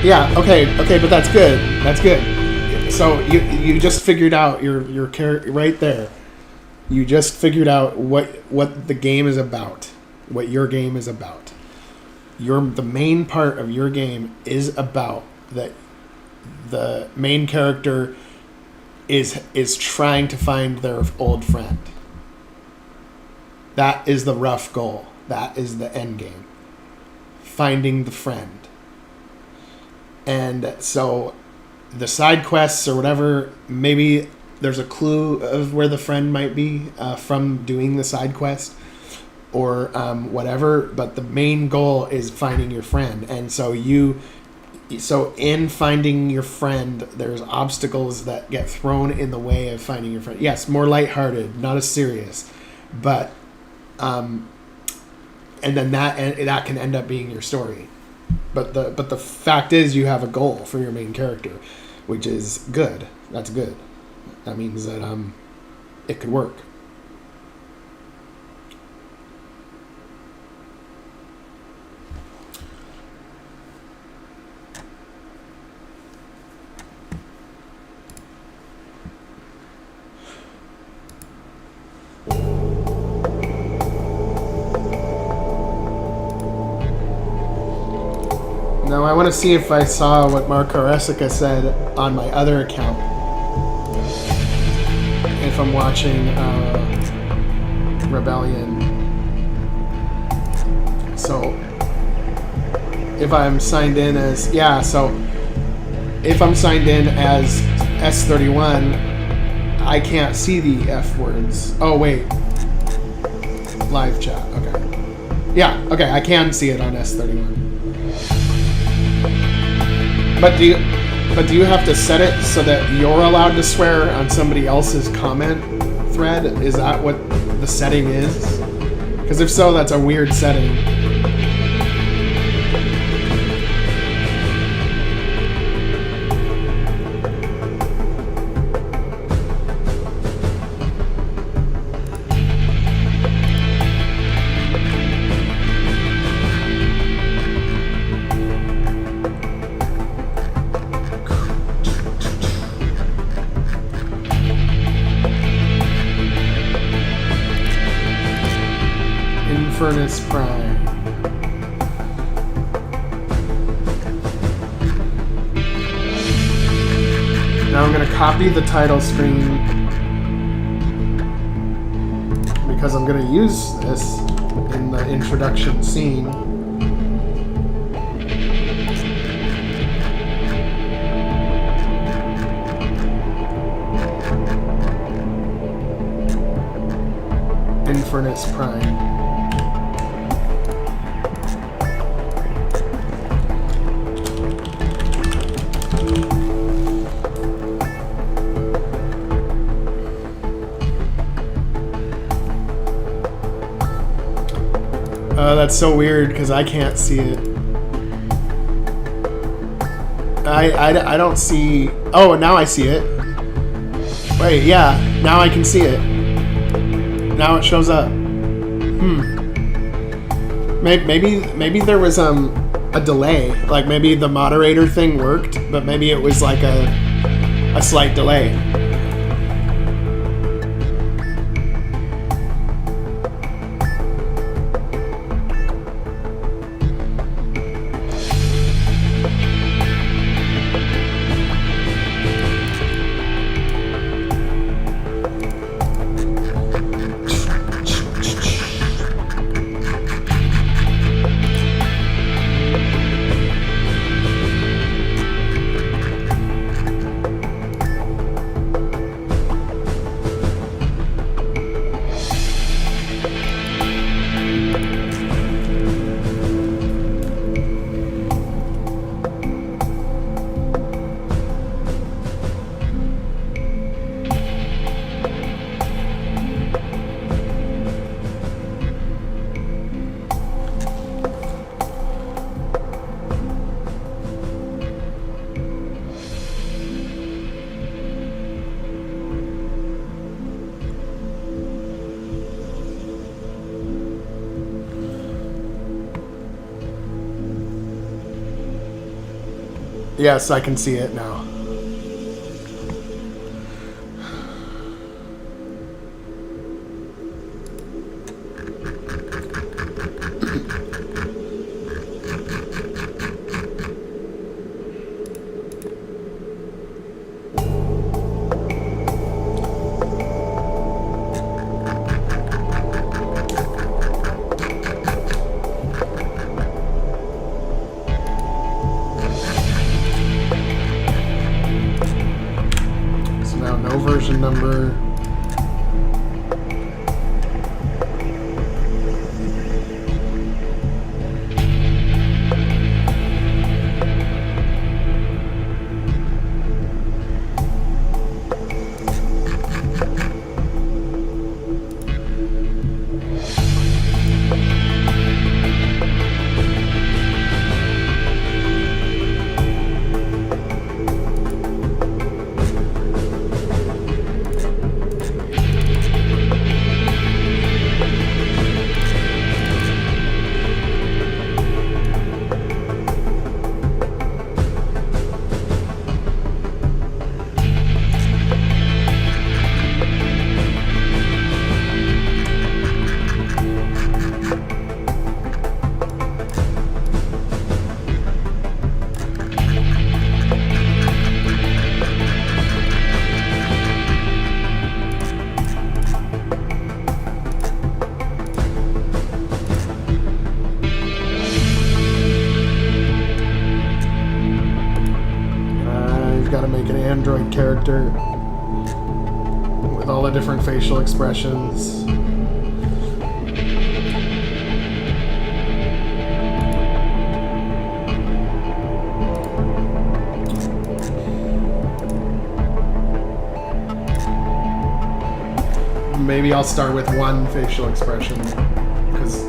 Yeah, okay, but that's good. That's good. So you just figured out your character right there. You just figured out what the game is about, what your game is about. The main part of your game is about that the main character is trying to find their old friend. That is the rough goal. That is the end game. Finding the friend. And so the side quests or whatever, maybe there's a clue of where the friend might be from doing the side quest or whatever, but the main goal is finding your friend. And so in finding your friend, there's obstacles that get thrown in the way of finding your friend. Yes, more lighthearted, not as serious, but and then that can end up being your story. But the fact is, you have a goal for your main character, which is good. That's good. That means that it could work. Now I want to see if I saw what Mark Aresica said on my other account. If I'm watching Rebellion. So if I'm signed in as if I'm signed in as S31, I can't see the F words. Oh wait. Live chat. Okay. Yeah, okay, I can see it on S31. But do you have to set it so that you're allowed to swear on somebody else's comment thread? Is that what the setting is? Because if so, that's a weird setting. Infernis Prime. Now I'm going to copy the title screen because I'm going to use this in the introduction scene. Infernis Prime. That's so weird because I can't see it. I don't see... Oh, now I see it. Wait, yeah. Now I can see it. Now it shows up. Maybe there was a delay. Like maybe the moderator thing worked, but maybe it was like a slight delay. Yes, I can see it now. number. Android character with all the different facial expressions. Maybe I'll start with one facial expression because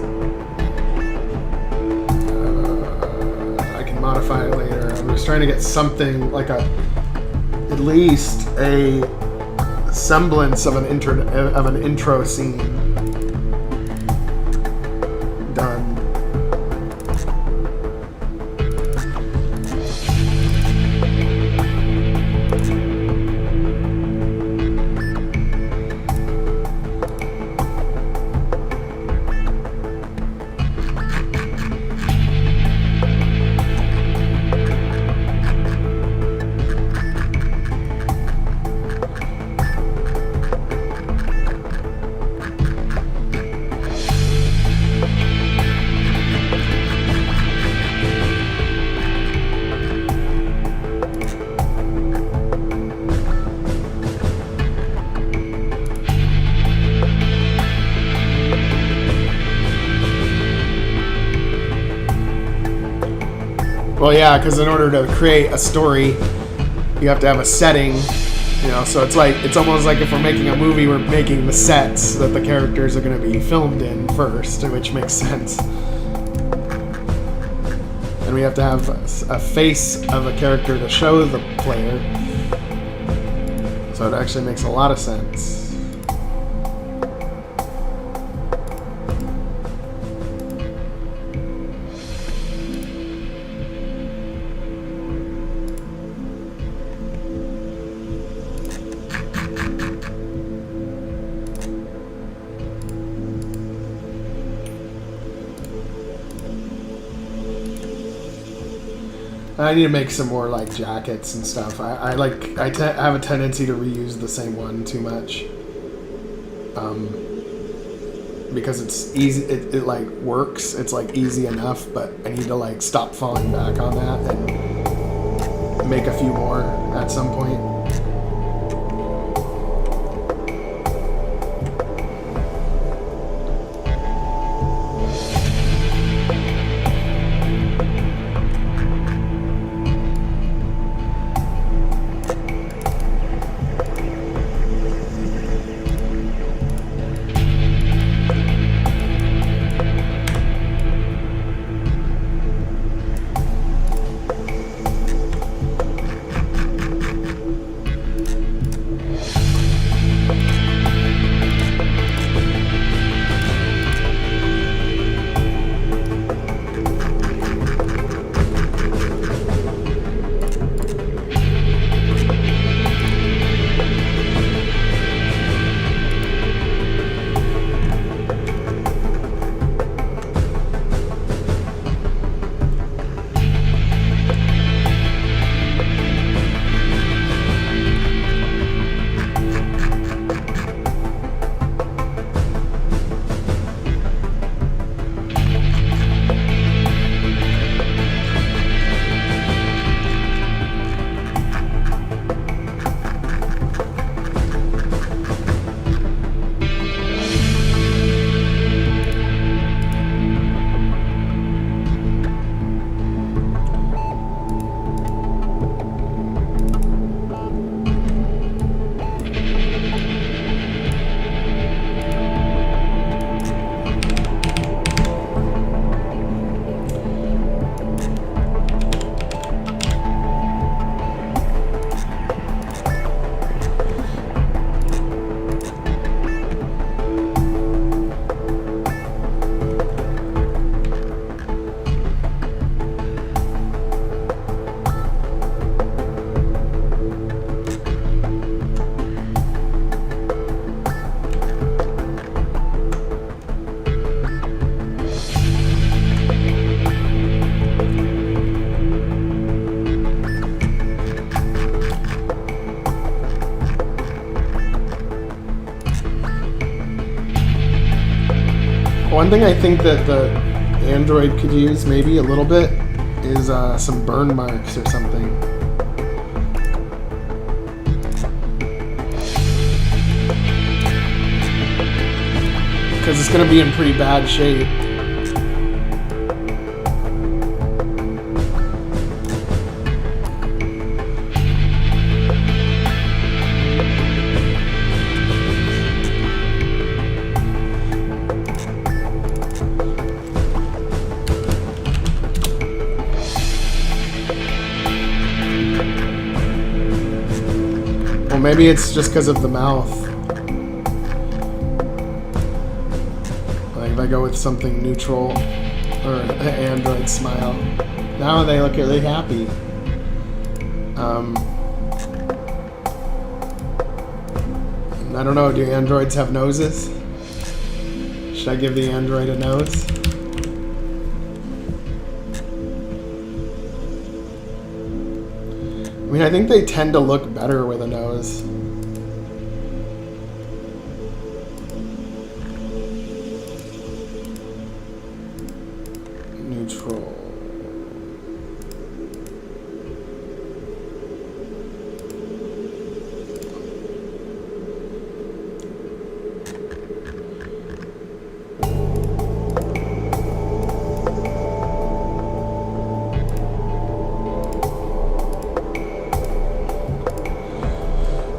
I can modify it later. I'm just trying to get something like at least a semblance of an intro scene done. Well, yeah, because in order to create a story, you have to have a setting, you know, so it's almost like if we're making a movie, we're making the sets that the characters are going to be filmed in first, which makes sense. And we have to have a face of a character to show the player, so it actually makes a lot of sense. I need to make some more like jackets and stuff. I have a tendency to reuse the same one too much, because it's easy. It like works. It's like easy enough, but I need to like stop falling back on that and make a few more at some point. thing I think that the android could use maybe a little bit is some burn marks or something. Because it's going to be in pretty bad shape. Well, maybe it's just because of the mouth. If I go with something neutral or an android smile, now they look really happy. I don't know, do androids have noses? Should I give the android a nose? I mean, I think they tend to look better with a nose. Neutral.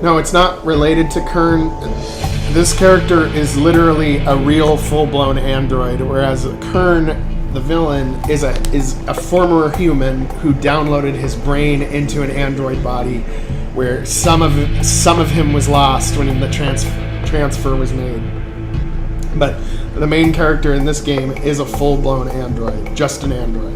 No, it's not related to Kern. This character is literally a real full-blown android, whereas Kern, the villain, is a former human who downloaded his brain into an android body, where some of him was lost when the transfer was made. But the main character in this game is a full-blown android, just an android.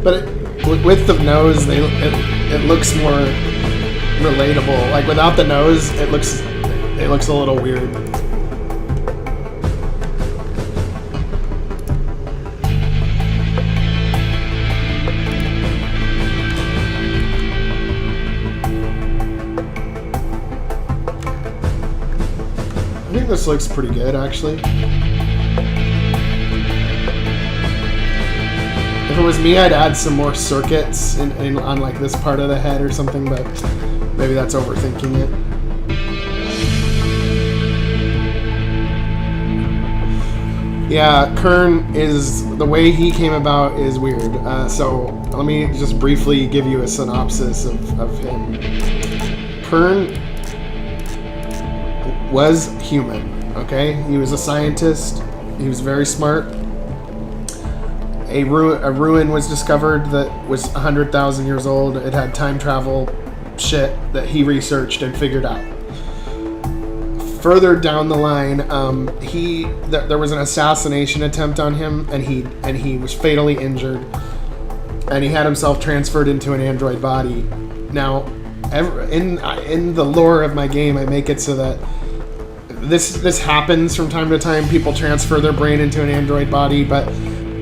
But with the nose, it looks more relatable. Like without the nose, it looks a little weird. I think this looks pretty good, actually. If it was me, I'd add some more circuits on like this part of the head or something, but maybe that's overthinking it. Yeah, Kern is, the way he came about is weird. So let me just briefly give you a synopsis of him. Kern was human, okay? He was a scientist. He was very smart. A ruin was discovered that was 100,000 years old. It had time travel shit that he researched and figured out. Further down the line, there was an assassination attempt on him, and he was fatally injured, and he had himself transferred into an android body. Now, in the lore of my game, I make it so that this happens from time to time. People transfer their brain into an android body, but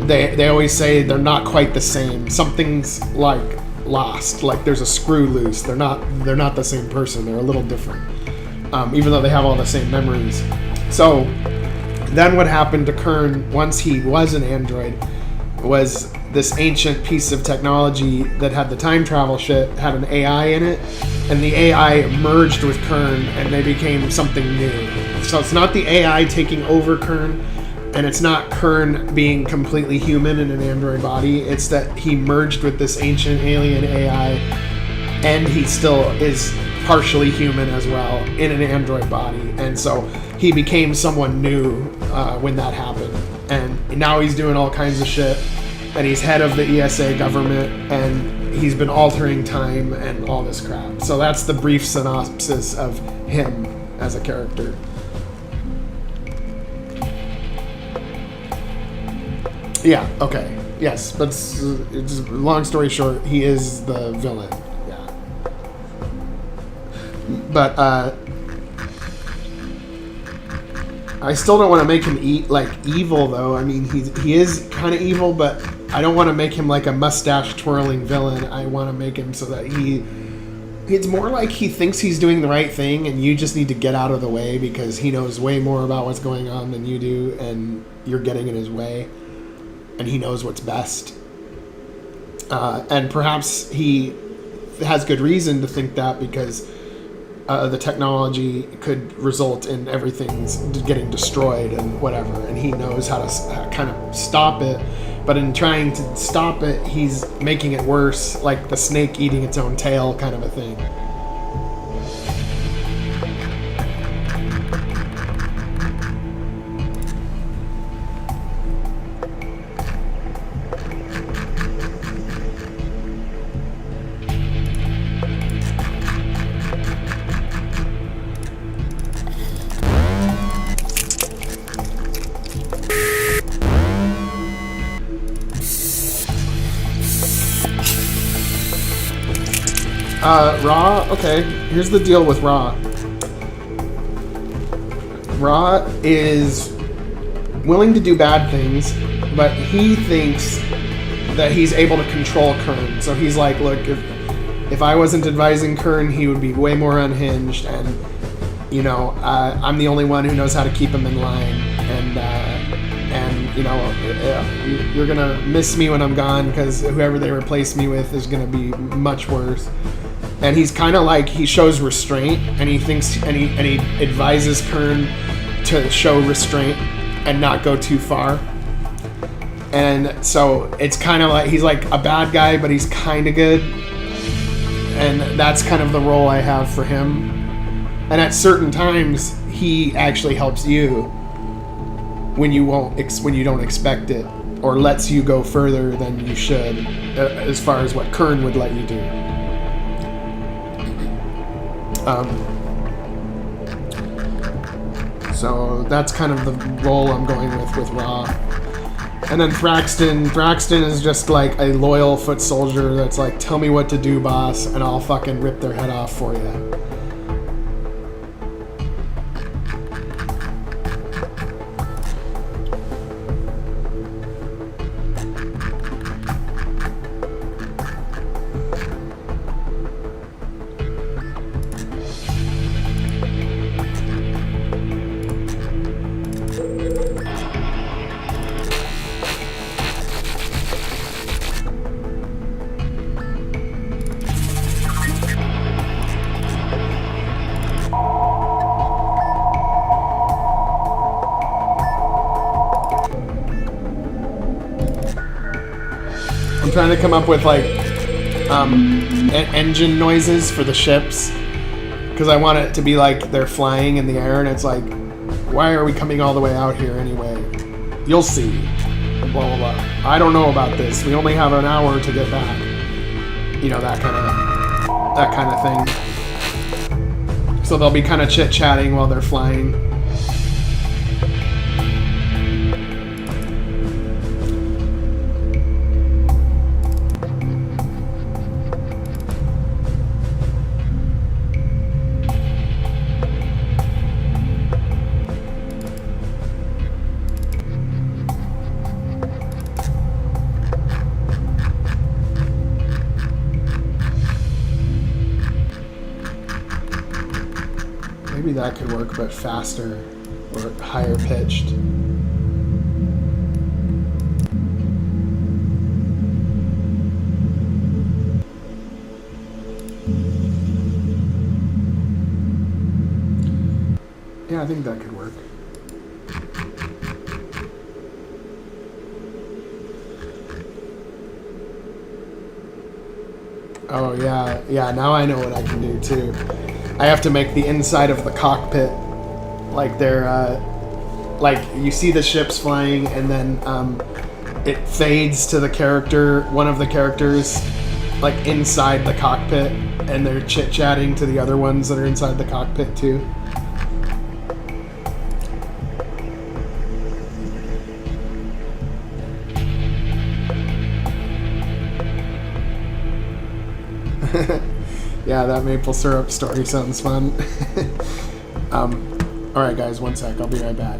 they always say they're not quite the same. Something's like lost, like there's a screw loose. They're not the same person. They're a little different, even though they have all the same memories. So then what happened to Kern once he was an android was this ancient piece of technology that had the time travel shit, had an AI in it, and the AI merged with Kern and they became something new. So it's not the AI taking over Kern, and it's not Kern being completely human in an android body. It's that he merged with this ancient alien AI, and he still is partially human as well in an android body. And so he became someone new when that happened. And now he's doing all kinds of shit, and he's head of the ESA government, and he's been altering time and all this crap. So that's the brief synopsis of him as a character. Yeah, okay. Yes, but it's long story short, he is the villain. Yeah. I still don't want to make him evil though. I mean, he is kind of evil, but I don't want to make him like a mustache twirling villain. I want to make him so that it's more like he thinks he's doing the right thing, and you just need to get out of the way because he knows way more about what's going on than you do, and you're getting in his way, and he knows what's best. And perhaps he has good reason to think that because the technology could result in everything's getting destroyed and whatever, and he knows how to kind of stop it. But in trying to stop it, he's making it worse, like the snake eating its own tail kind of a thing. Ra, okay, here's the deal with Ra. Ra is willing to do bad things, but he thinks that he's able to control Kern. So he's like, look, if I wasn't advising Kern, he would be way more unhinged, and, you know, I'm the only one who knows how to keep him in line, and you know, you're gonna miss me when I'm gone, because whoever they replace me with is gonna be much worse. And he's kind of like, he shows restraint, and he thinks, and he advises Kern to show restraint and not go too far. And so it's kind of like, he's like a bad guy, but he's kind of good. And that's kind of the role I have for him. And at certain times, he actually helps you when you don't expect it, or lets you go further than you should, as far as what Kern would let you do. So that's kind of the role I'm going with Ra. And then Thraxton is just like a loyal foot soldier that's like, tell me what to do, boss, and I'll fucking rip their head off for you. I'm trying to come up with like engine noises for the ships, because I want it to be like they're flying in the air, and it's like, why are we coming all the way out here anyway? You'll see. Blah blah blah. I don't know about this. We only have an hour to get back. You know, that kind of thing. So they'll be kind of chit-chatting while they're flying. Maybe that could work, but faster or higher pitched. Yeah, I think that could work. Oh yeah, now I know what I can do too. I have to make the inside of the cockpit like they're like you see the ships flying, and then it fades to the character, one of the characters, like inside the cockpit, and they're chit-chatting to the other ones that are inside the cockpit too. Yeah, that maple syrup story sounds fun. Alright guys, one sec, I'll be right back.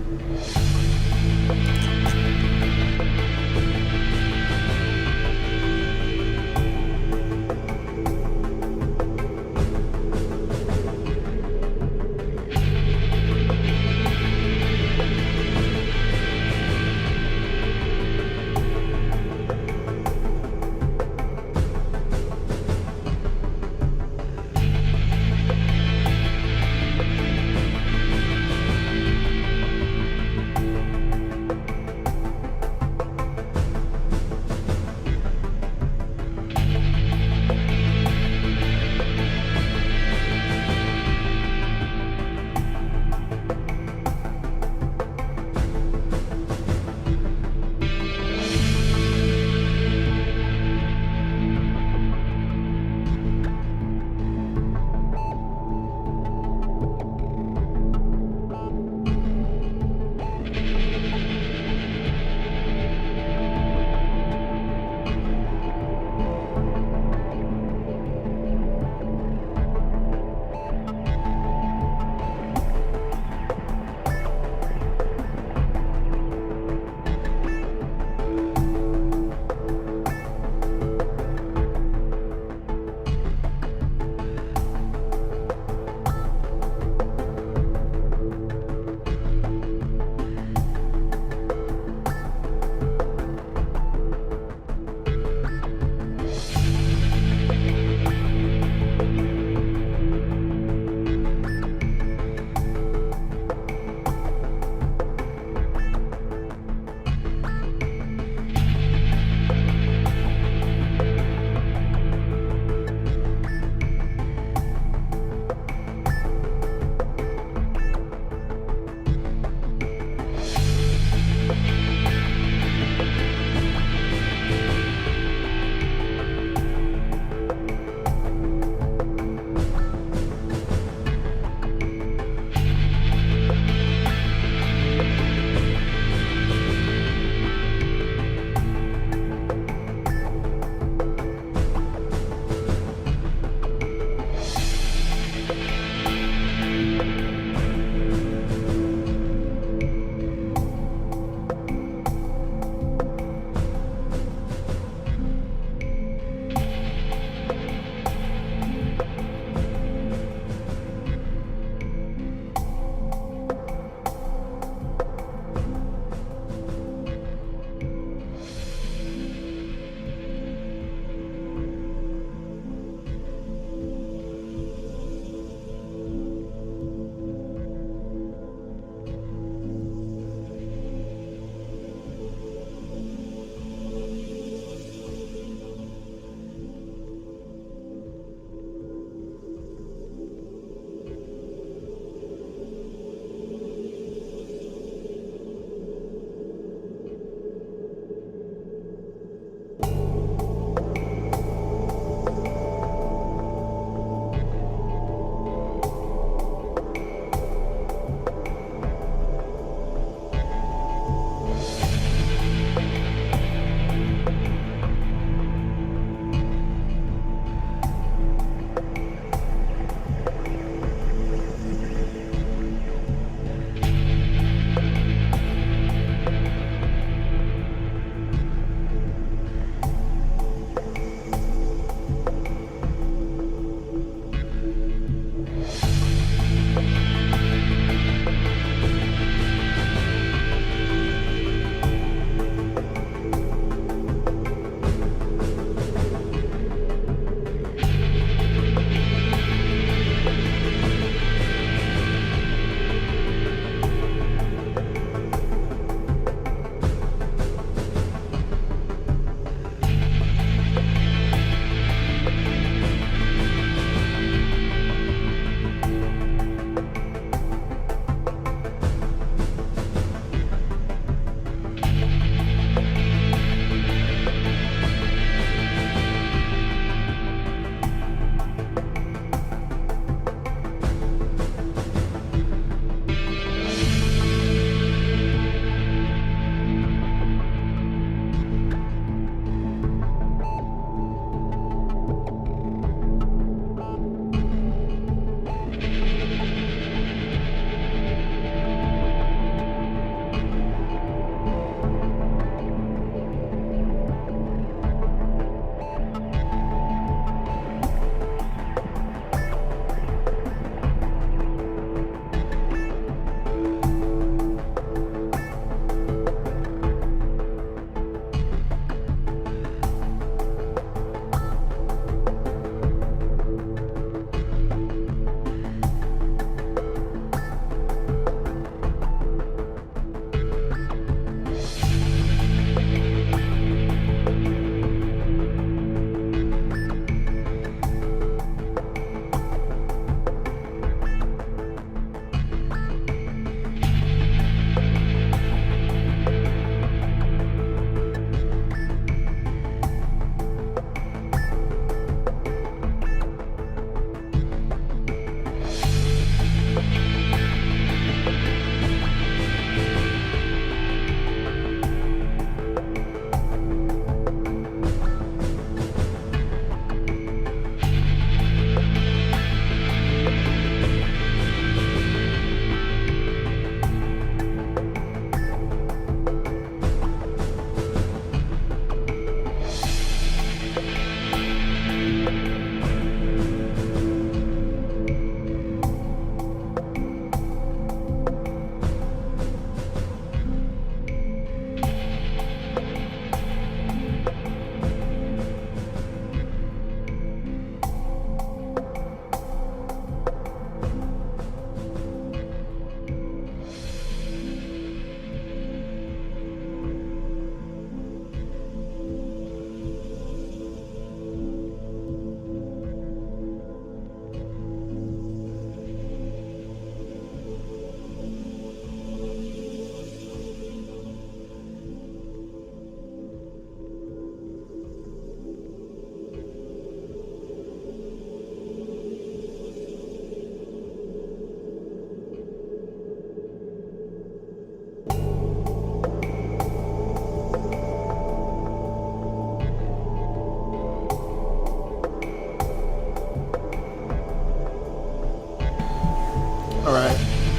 Alright,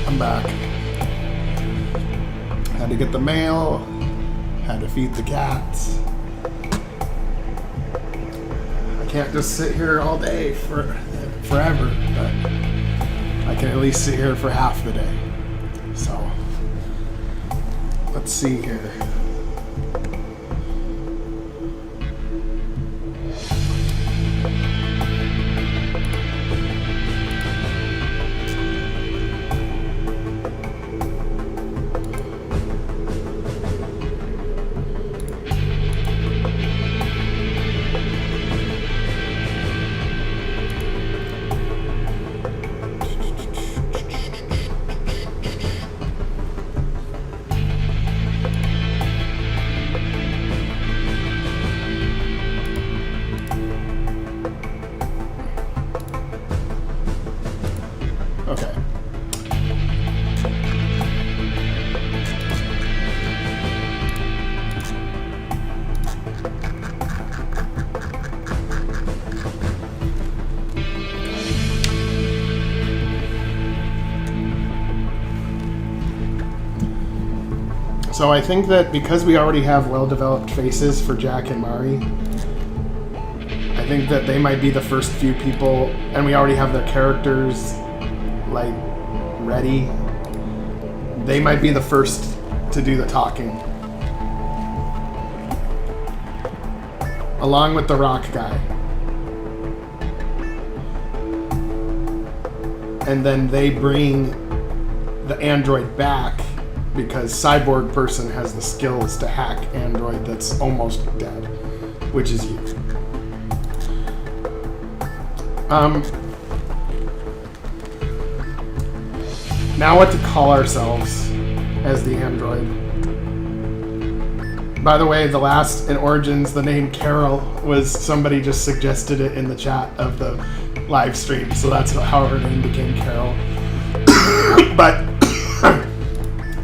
I'm back. Had to get the mail, had to feed the cats. I can't just sit here all day forever, but I can at least sit here for half the day. So, let's see here. So I think that because we already have well-developed faces for Jack and Mari, I think that they might be the first few people, and we already have their characters, like, ready. They might be the first to do the talking. Along with the rock guy. And then they bring the android back because Cyborg person has the skills to hack android that's almost dead, which is you. Now what to call ourselves as the android. By the way, the last in Origins, the name Carol was somebody just suggested it in the chat of the live stream, so that's how her name became Carol. But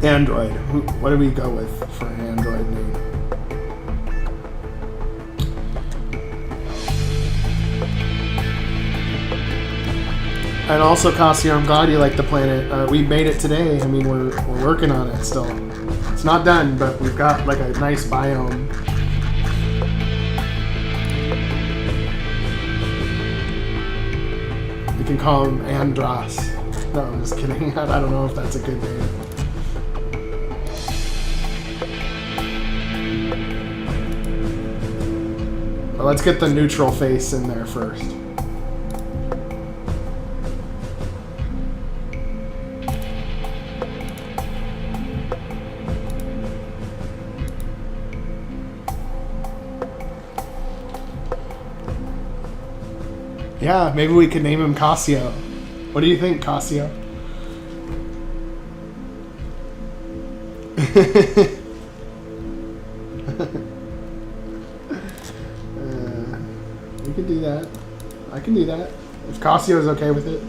android, what do we go with for an android name? And also, Cassio, I'm glad you like the planet. We made it today. I mean, we're working on it still. It's not done, but we've got like a nice biome. You can call him Andros. No, I'm just kidding. I don't know if that's a good name. But let's get the neutral face in there first. Yeah, maybe we could name him Cassio. What do you think, Cassio? We can do that. I can do that. If Cassio's okay with it.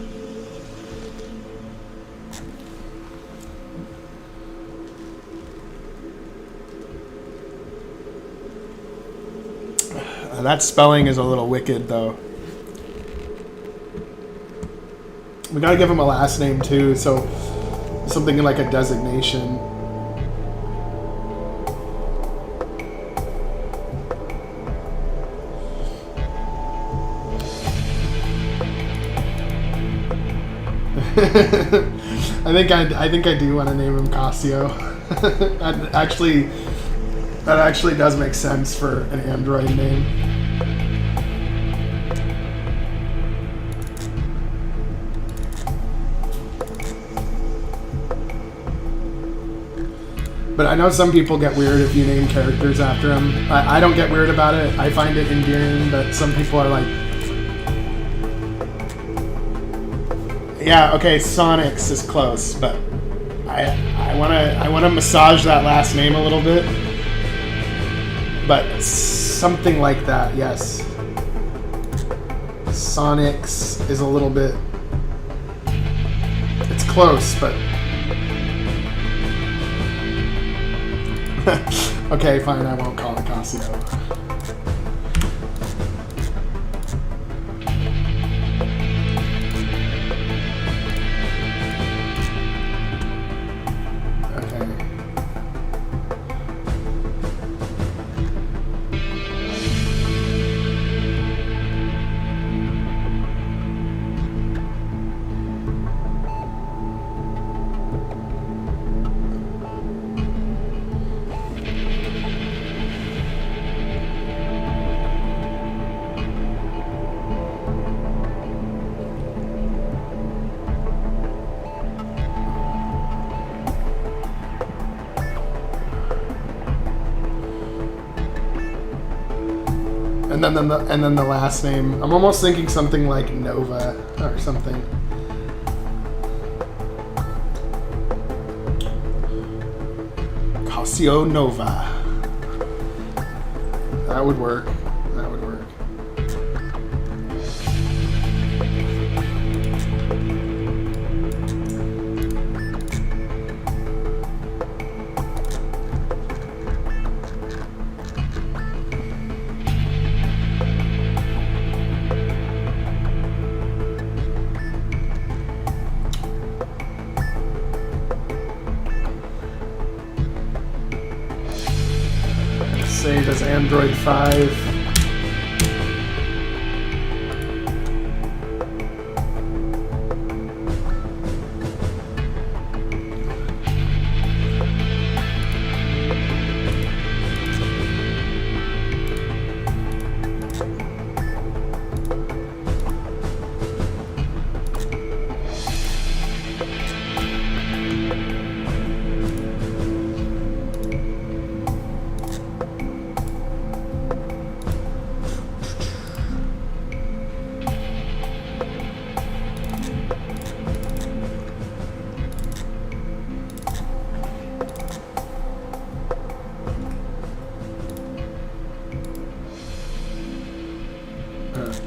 That spelling is a little wicked, though. We gotta give him a last name, too, so something like a designation. I think I do want to name him Cassio. That actually does make sense for an android name. But I know some people get weird if you name characters after them. I don't get weird about it. I find it endearing, but some people are like, yeah, okay, Sonics is close, but I wanna massage that last name a little bit. But something like that, yes. Sonics is a little bit, it's close, but okay, fine, I won't call it Cassio. And then the last name. I'm almost thinking something like Nova or something. Casio Nova. That would work. That would work. Saved as Android 5.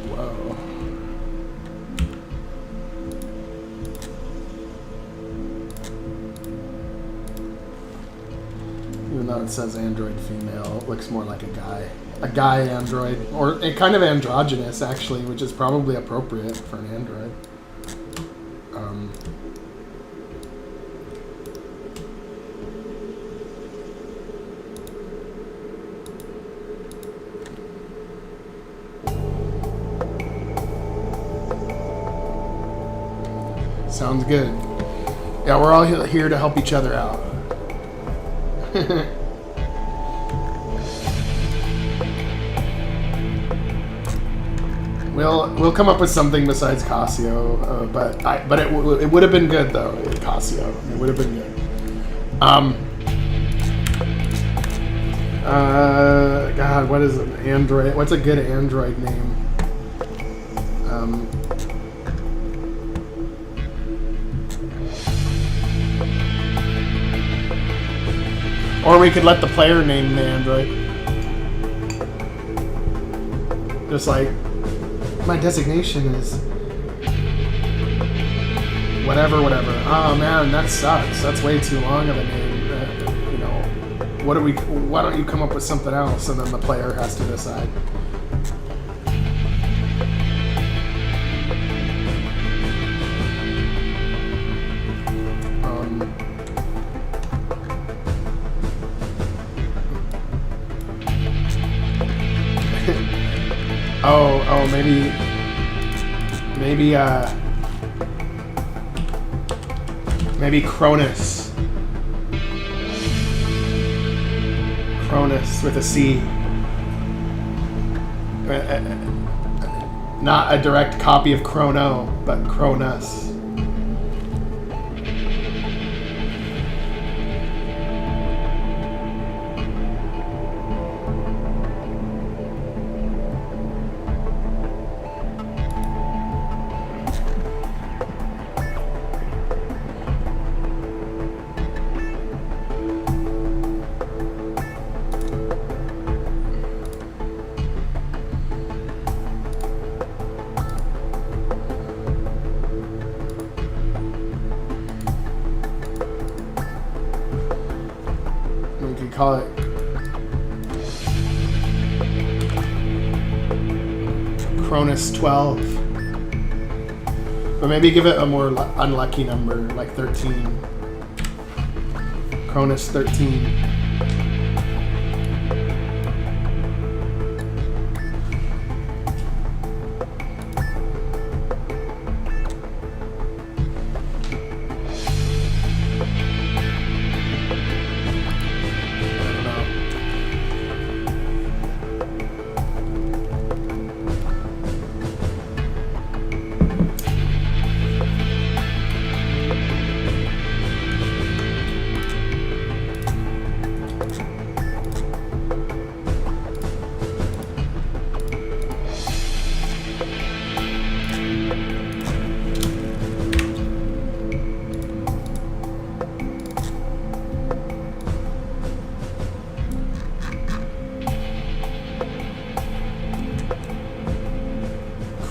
Whoa. Even though it says Android female, it looks more like a guy. A guy Android. Or a kind of androgynous, actually, which is probably appropriate for an Android. Sounds good. Yeah, we're all here to help each other out. We'll come up with something besides Casio, but it would have been good though. Casio, it would have been good. God, what is an Android? What's a good Android name? Or we could let the player name the Android. Just like, my designation is whatever. Oh man, that sucks. That's way too long of a name. You know, why don't you come up with something else, and then the player has to decide. Oh, maybe Cronus. Cronus with a C. Not a direct copy of Chrono, but Cronus. Call it Cronus 12, but maybe give it a more unlucky number, like 13. Cronus 13.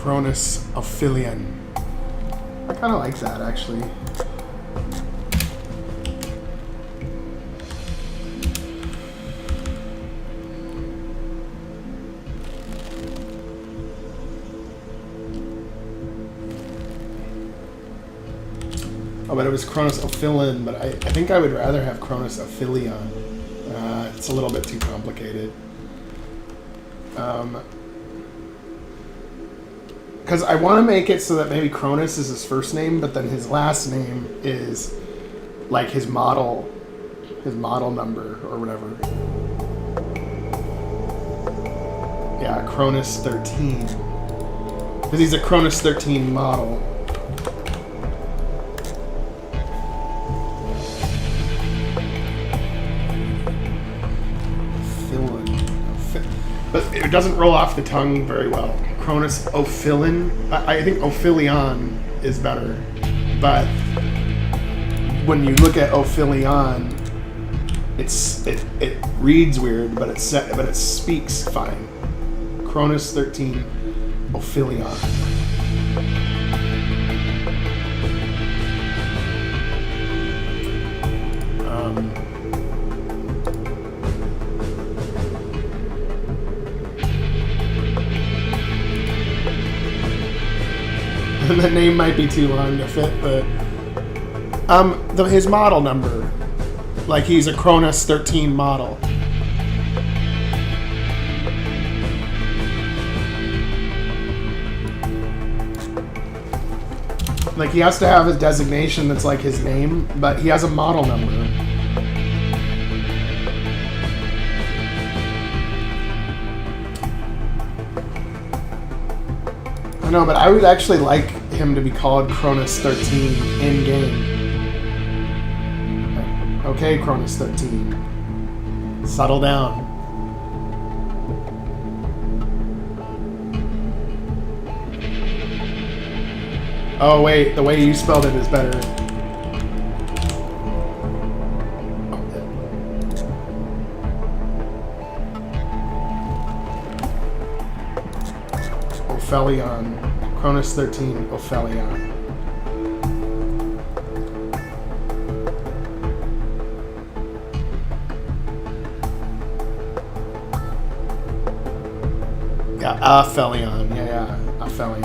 Cronus Ophidian. I kind of like that, actually. Oh, but it was Cronus Ophidian, but I think I would rather have Cronus Ophidian. It's a little bit too complicated. Because I want to make it so that maybe Cronus is his first name, but then his last name is like his model number or whatever. Yeah, Cronus 13. Because he's a Cronus 13 model. But it doesn't roll off the tongue very well. Cronus Ophidian. I think Ophidian is better. But when you look at Ophidian, it reads weird, but it speaks fine. Cronus 13 Ophidian. The name might be too long to fit, but his model number, like he's a Cronus 13 model. Like he has to have a designation that's like his name, but he has a model number. No, but I would actually like him to be called Cronus 13 in game. Okay, Cronus 13. Settle down. Oh wait, the way you spelled it is better. Ophidian. Cronus 13 Ophidian. Yeah, Ophidian. Yeah, Ophidian.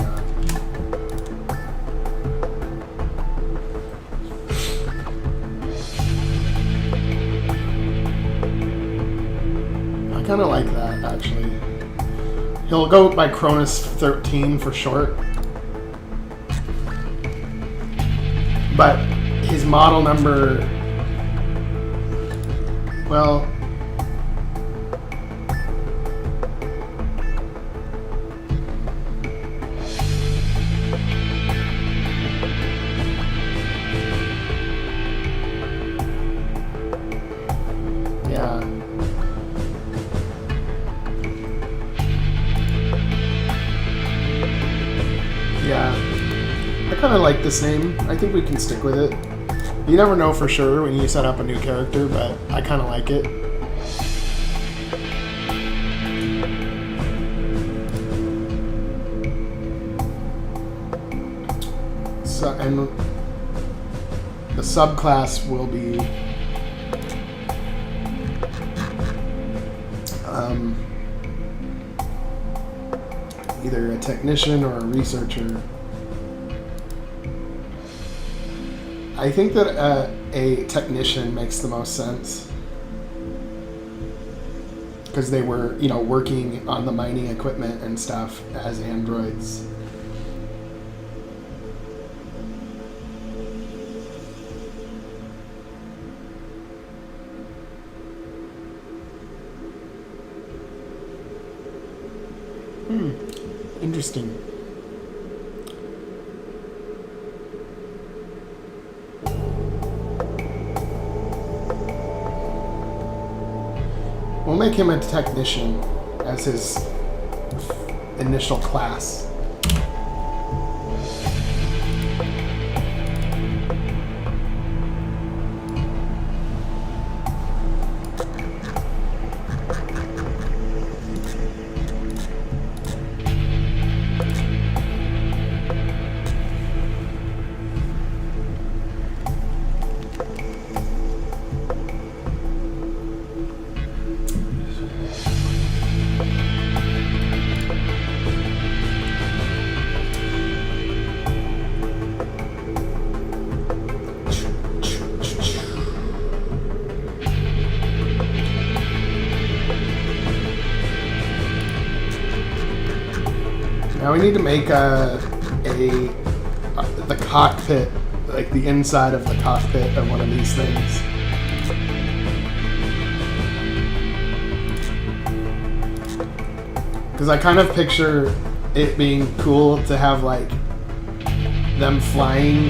I kind of like that, actually. He'll go by Cronus 13 for short. But his model number, well, yeah. Yeah. I kind of like this name. I think we can stick with it. You never know for sure when you set up a new character, but I kind of like it. So, and the subclass will be either a technician or a researcher. I think that a technician makes the most sense because they were, working on the mining equipment and stuff as androids. Interesting. We'll make him a technician as his initial class. Now we need to make the cockpit, like the inside of the cockpit of one of these things. Because I kind of picture it being cool to have like them flying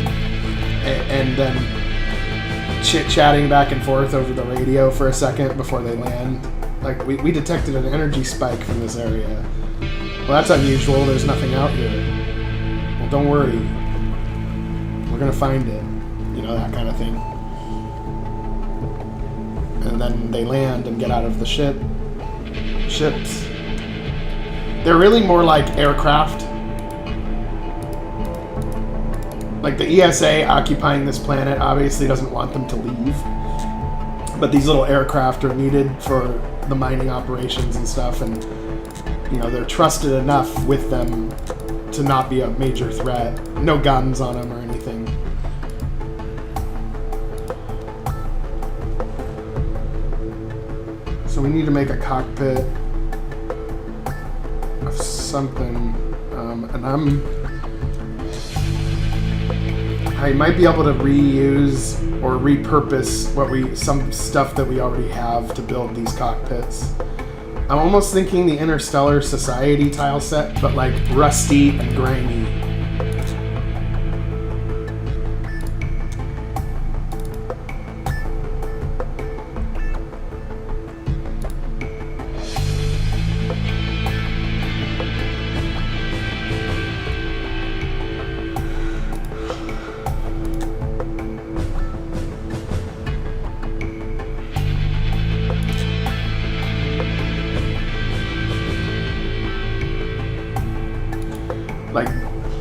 and then chit-chatting back and forth over the radio for a second before they land. Like, we detected an energy spike from this area. Well, that's unusual. There's nothing out here. Well, don't worry. We're gonna find it. You know, that kind of thing. And then they land and get out of the ships. They're really more like aircraft. Like the ESA occupying this planet obviously doesn't want them to leave. But these little aircraft are needed for the mining operations and stuff, and you know, they're trusted enough with them to not be a major threat. No guns on them or anything. So we need to make a cockpit of something, and I might be able to reuse or repurpose some stuff that we already have to build these cockpits. I'm almost thinking the Interstellar Society tile set, but like rusty and grimy.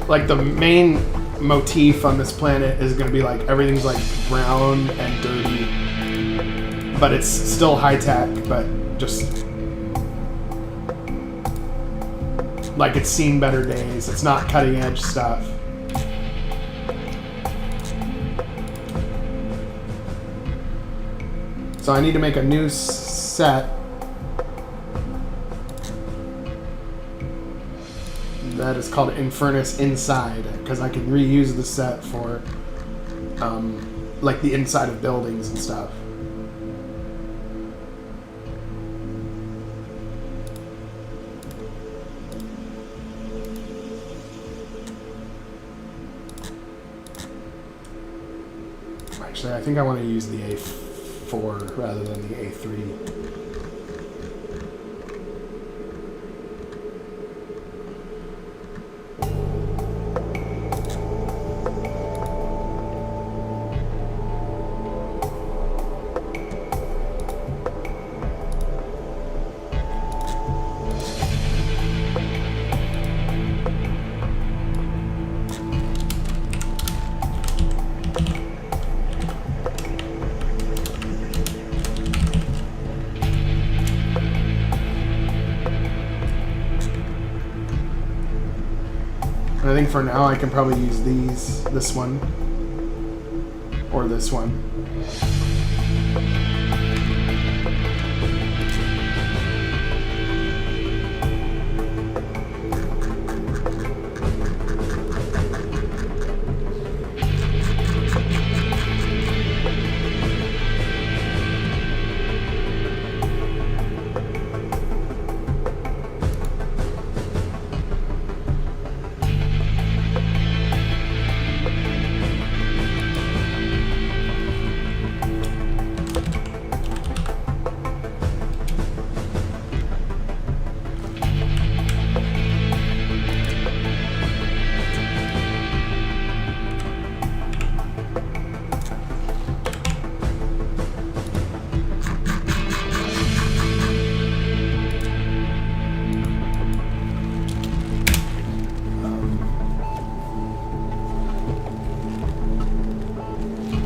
Like the main motif on this planet is going to be like everything's like brown and dirty, but it's still high tech, but just like it's seen better days. It's not cutting edge stuff. So I need to make a new set that is called Infernis Inside, because I can reuse the set for like the inside of buildings and stuff. Actually, I think I want to use the A4 rather than the A3. I think for now I can probably use this one, or this one.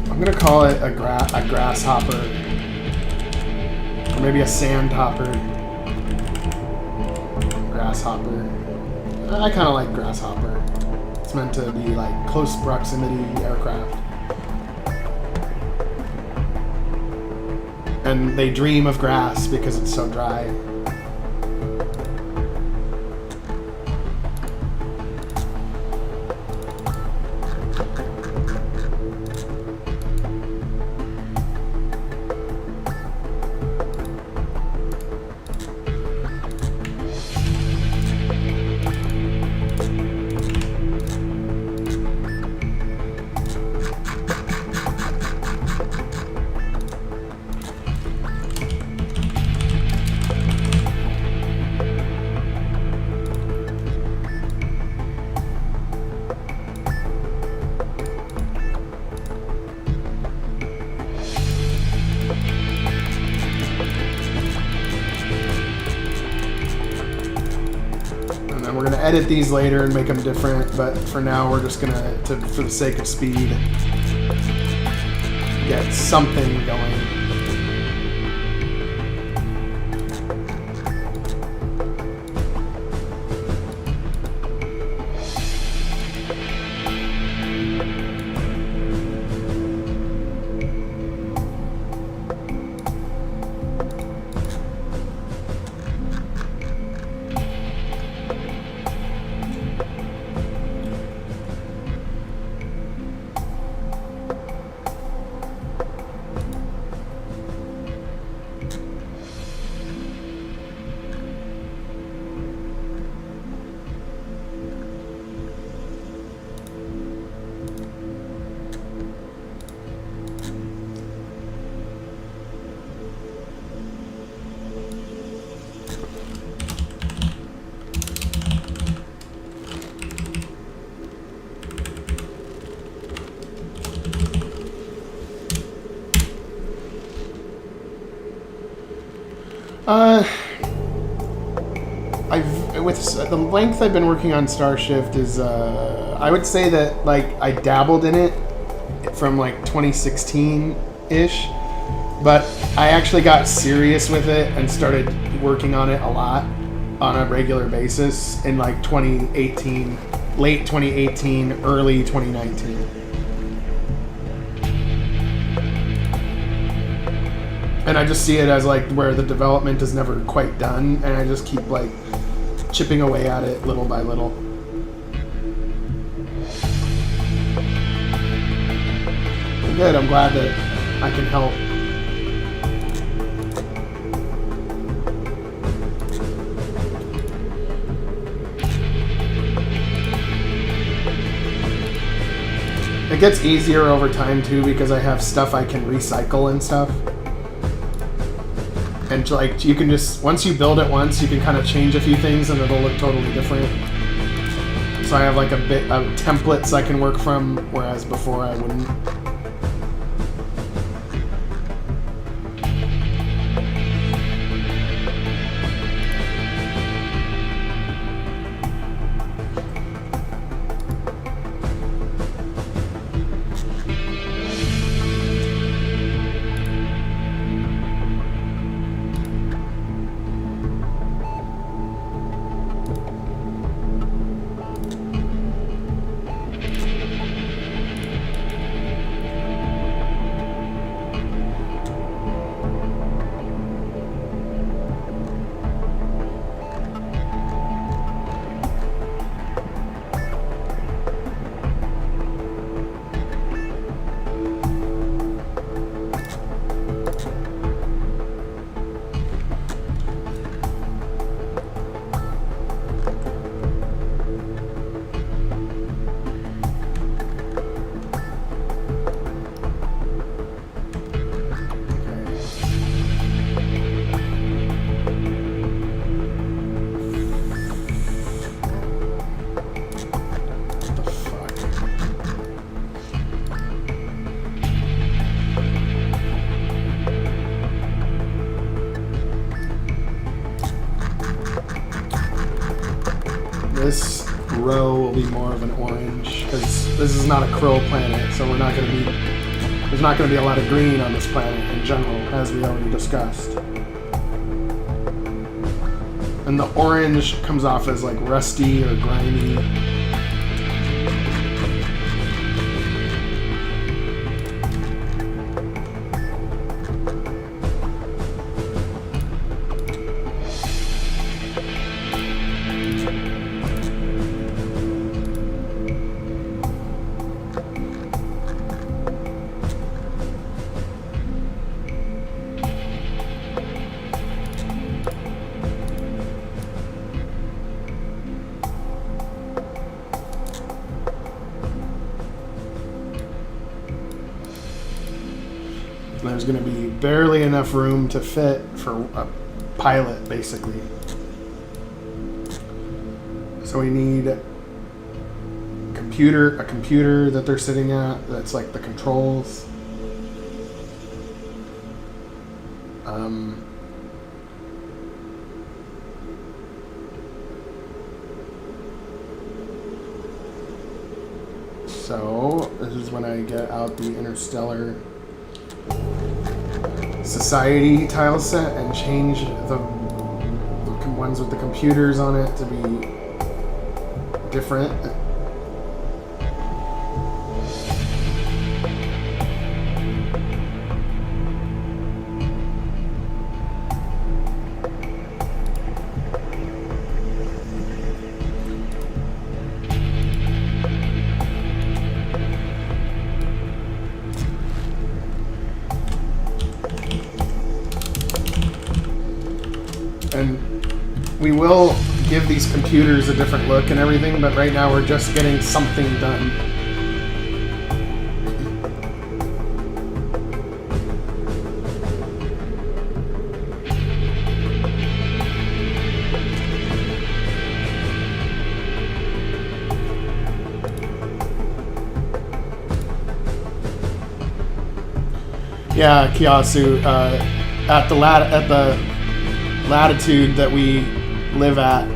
I'm gonna call it a grasshopper, or maybe a sandhopper. Grasshopper. I kind of like grasshopper. It's meant to be like close proximity aircraft, and they dream of grass because it's so dry. edit these later and make them different, but for now we're just gonna, for the sake of speed, get something going. With the length I've been working on Starshift is, I would say that, like, I dabbled in it from, like, 2016-ish, but I actually got serious with it and started working on it a lot on a regular basis in, like, 2018, late 2018, early 2019. And I just see it as, like, where the development is never quite done, and I just keep, like, chipping away at it little by little. Good, I'm glad that I can help. It gets easier over time too because I have stuff I can recycle and stuff. And like you can just, once you build it once, you can kind of change a few things and it'll look totally different. So I have like a bit of templates I can work from, whereas before I wouldn't. This row will be more of an orange because this is not a krill planet, so we're not going to be. There's not going to be a lot of green on this planet in general, as we already discussed. And the orange comes off as like rusty or grimy. There's going to be barely enough room to fit for a pilot, basically. So we need a computer that they're sitting at, that's like the controls. So this is when I get out the Interstellar Society tile set and change the ones with the computers on it to be different. And we will give these computers a different look and everything, but right now we're just getting something done. Yeah, Kiyasu, at the latitude that we live at,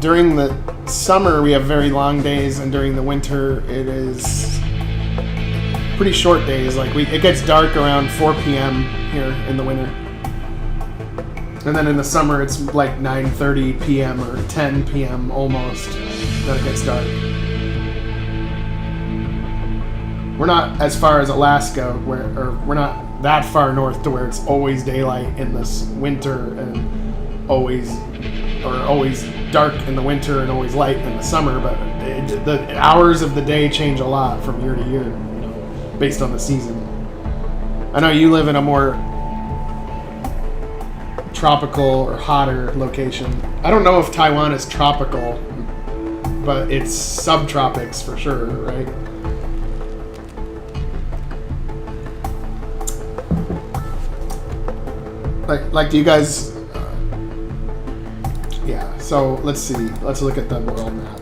during the summer we have very long days, and during the winter it is pretty short days. Like it gets dark around 4 p.m. here in the winter, and then in the summer it's like 9:30 p.m. or 10 p.m. almost that it gets dark. We're not as far as Alaska, we're not that far north to where it's always daylight in this winter and always dark in the winter and always light in the summer. But the hours of the day change a lot from year to year, you know, based on the season. I know you live in a more tropical or hotter location. I don't know if Taiwan is tropical, but it's subtropics for sure, right? Like, do you guys? Yeah. So let's see. Let's look at the world map.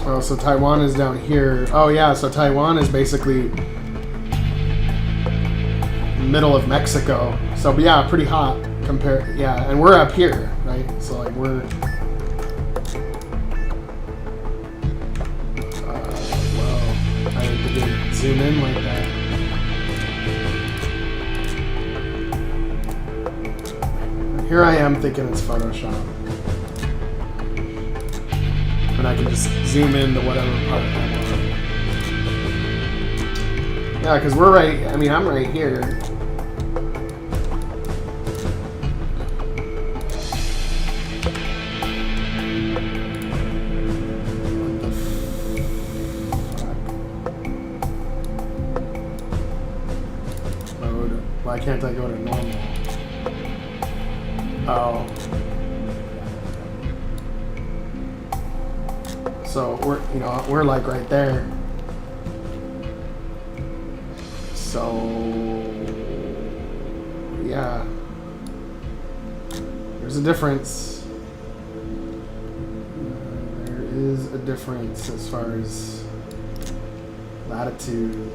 Oh, so Taiwan is down here. Oh yeah. So Taiwan is basically middle of Mexico. So yeah, pretty hot compared. Yeah, and we're up here, right? So like we're. Zoom in like that. Here I am thinking it's Photoshop. And I can just zoom in to whatever part I want. Yeah, because we're right, I mean, I'm right here. Why can't I go to normal? Oh. So we're like right there. So yeah. There's a difference. There is a difference as far as latitude.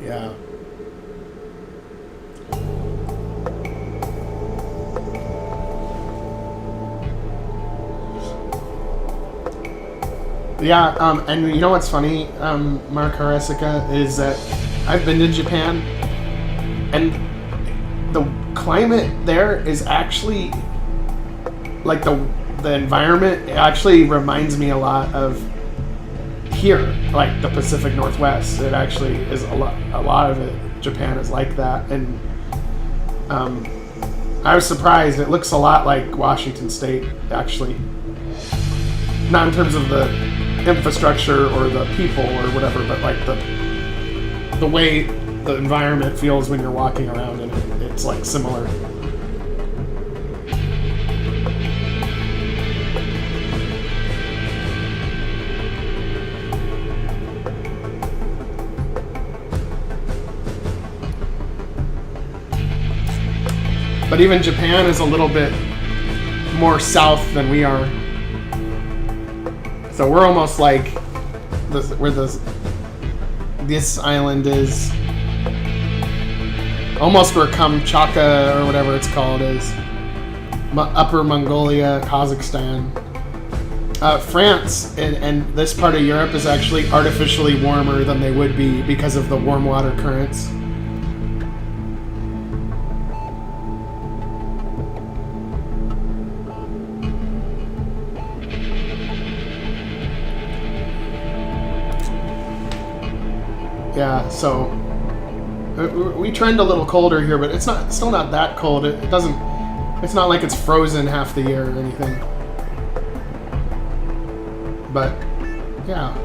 Yeah. Yeah, and you know what's funny, Mark Haresica, is that I've been to Japan, and the climate there is actually, like the environment actually reminds me a lot of here, like the Pacific Northwest. It actually is a lot of it. Japan is like that, and I was surprised. It looks a lot like Washington State, actually. Not in terms of the infrastructure or the people or whatever, but like the way the environment feels when you're walking around, and it's like similar. But even Japan is a little bit more south than we are. So we're almost like where this island is. Almost where Kamchatka or whatever it's called is. Upper Mongolia, Kazakhstan. France and this part of Europe is actually artificially warmer than they would be because of the warm water currents. Yeah, so we trend a little colder here, but it's still not that cold. It's not like it's frozen half the year or anything. But yeah.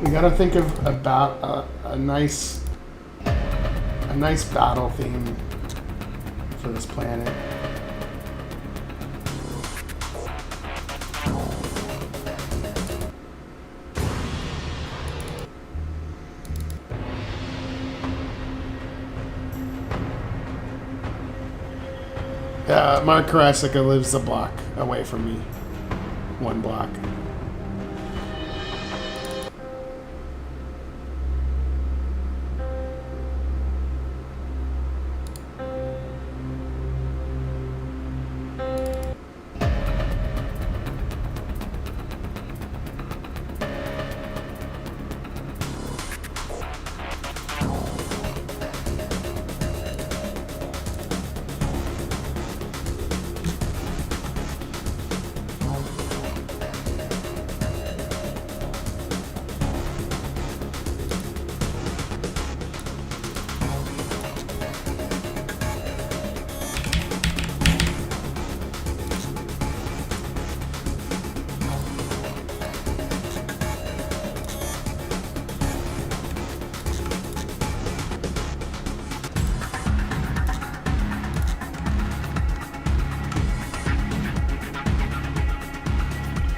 We gotta think of about a nice battle theme for this planet. Mark Karasika lives a block away from me. 1 block.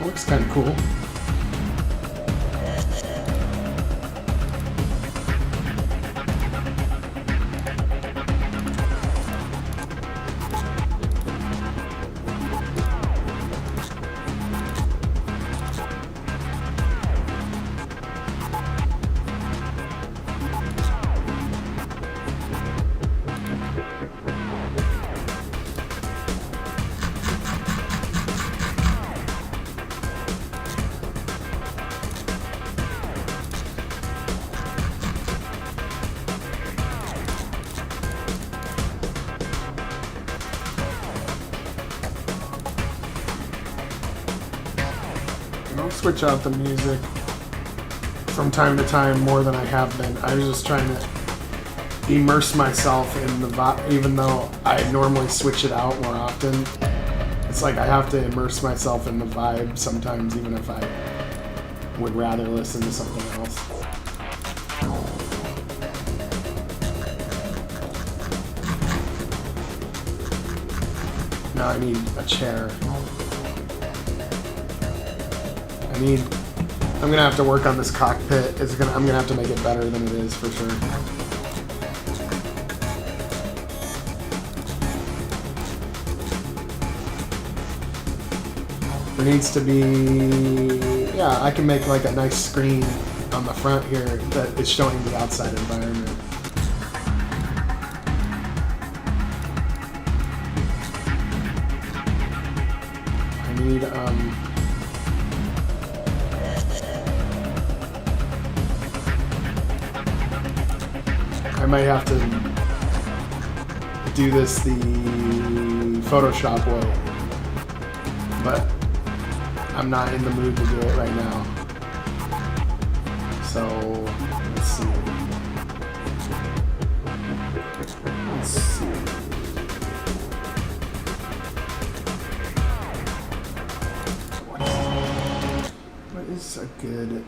Looks kind of cool. switch out the music from time to time more than I have been. I was just trying to immerse myself in the vibe, even though I normally switch it out more often. It's like I have to immerse myself in the vibe sometimes, even if I would rather listen to something else. Now I need a chair. I'm gonna have to work on this cockpit. I'm gonna have to make it better than it is for sure. There needs to be, yeah, I can make like a nice screen on the front here that is showing the outside environment. I need, I might have to do this the Photoshop way, but I'm not in the mood to do it right now. So, let's see. What is a good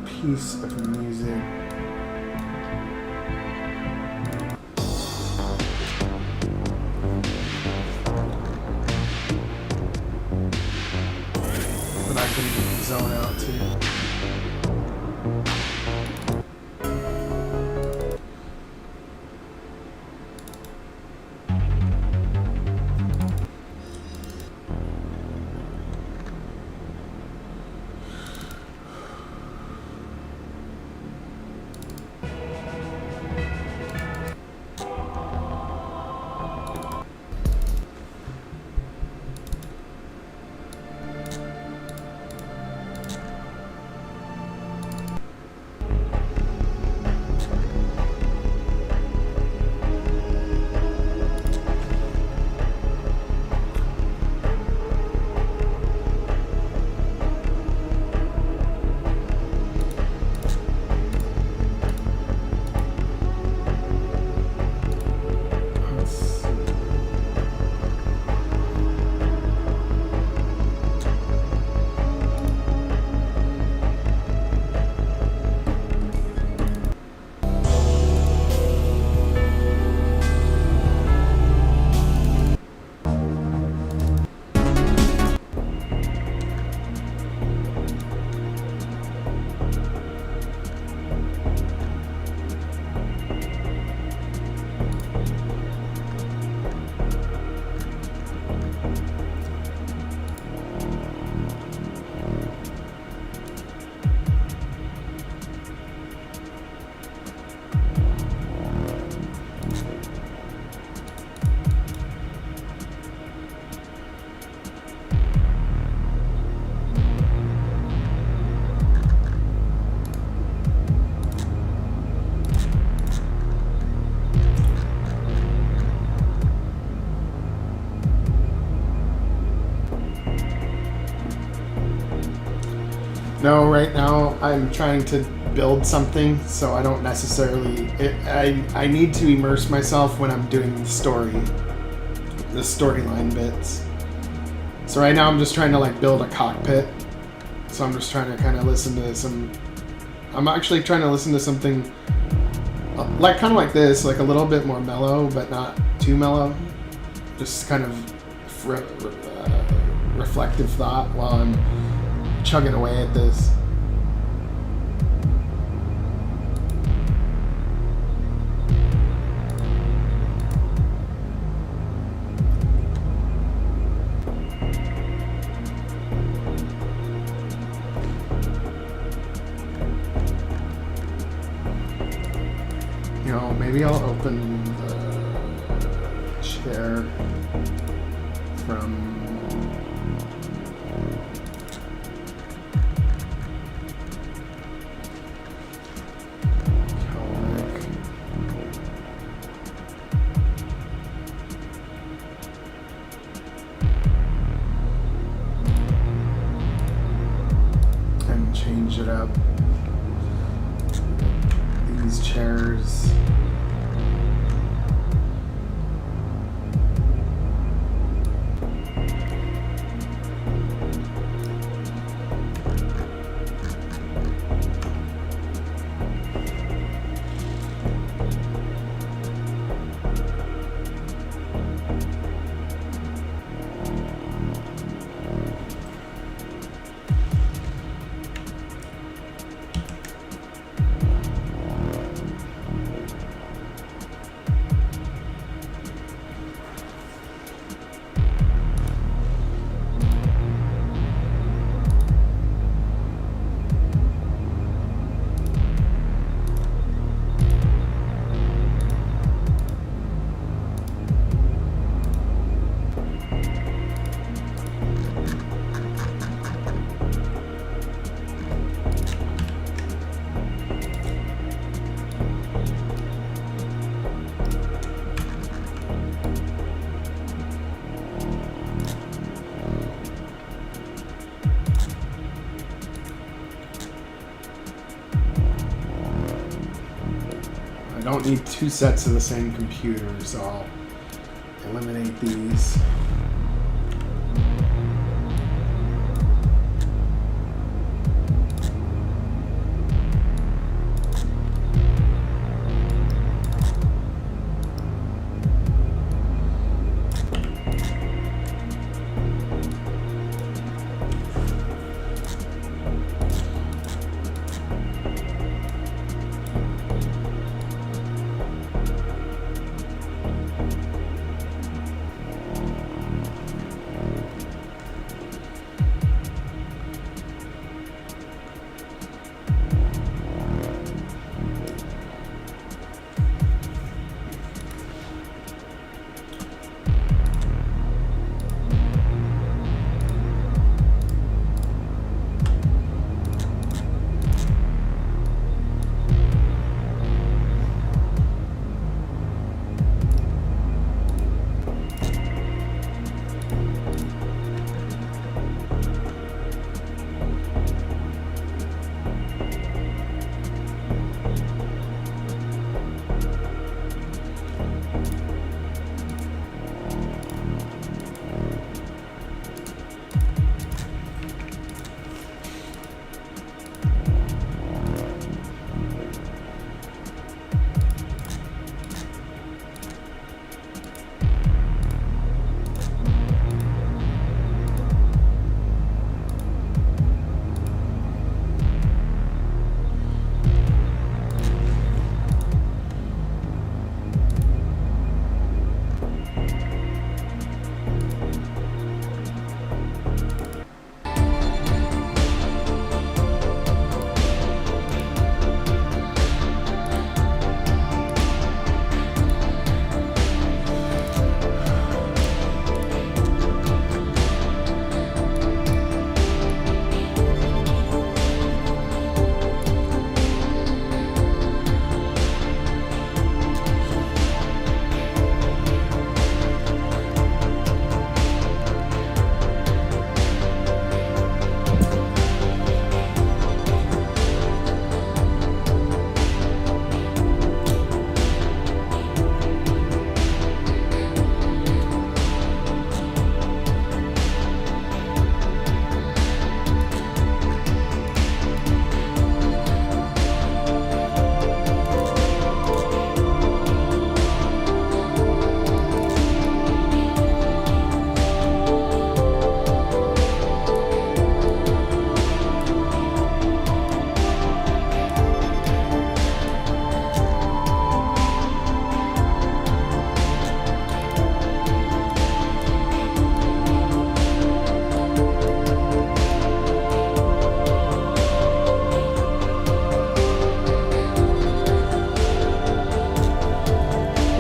piece of music? Zone out too. No, right now I'm trying to build something, so I don't necessarily... I need to immerse myself when I'm doing the storyline bits. So right now I'm just trying to like build a cockpit. So I'm just trying to kind of listen to some... I'm actually trying to listen to something like kind of like this, like a little bit more mellow, but not too mellow. Just kind of reflective thought while I'm chugging away at this. You know, maybe I'll open the chair from change it up. These chairs. I don't need two sets of the same computer, so I'll eliminate these.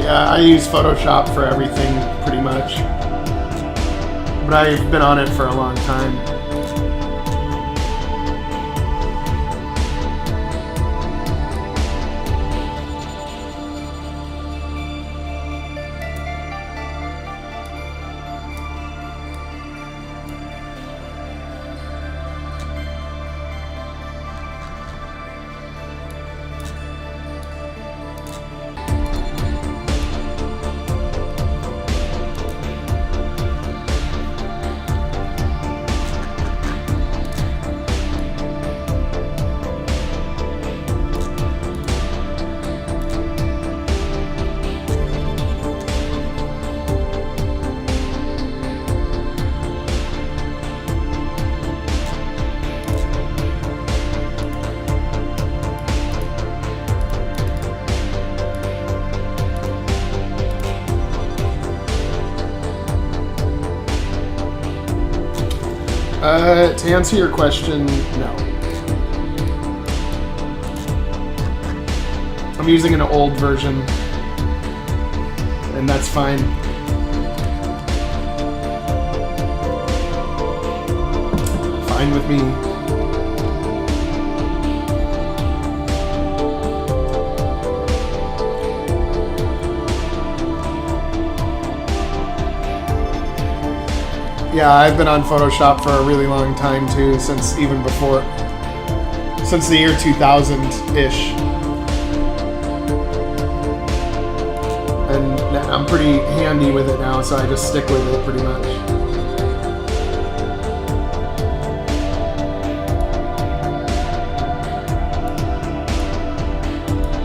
I use Photoshop for everything, pretty much. But I've been on it for a long time. To answer your question, no. I'm using an old version, and that's fine. Fine with me. Yeah, I've been on Photoshop for a really long time too, since the year 2000-ish. And I'm pretty handy with it now, so I just stick with it pretty much.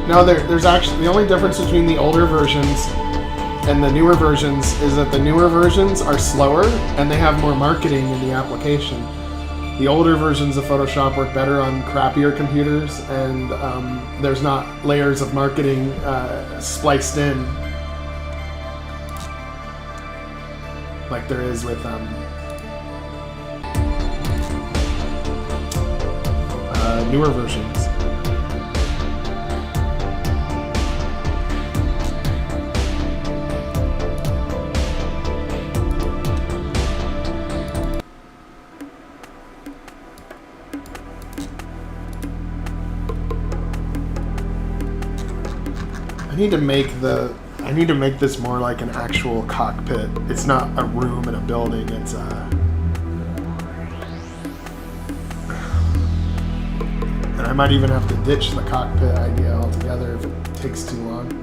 Now there's actually, the only difference between the older versions and the newer versions is that the newer versions are slower and they have more marketing in the application. The older versions of Photoshop work better on crappier computers, and there's not layers of marketing spliced in like there is with newer versions. I need to make this more like an actual cockpit. It's not a room in a building, it's and I might even have to ditch the cockpit idea altogether if it takes too long.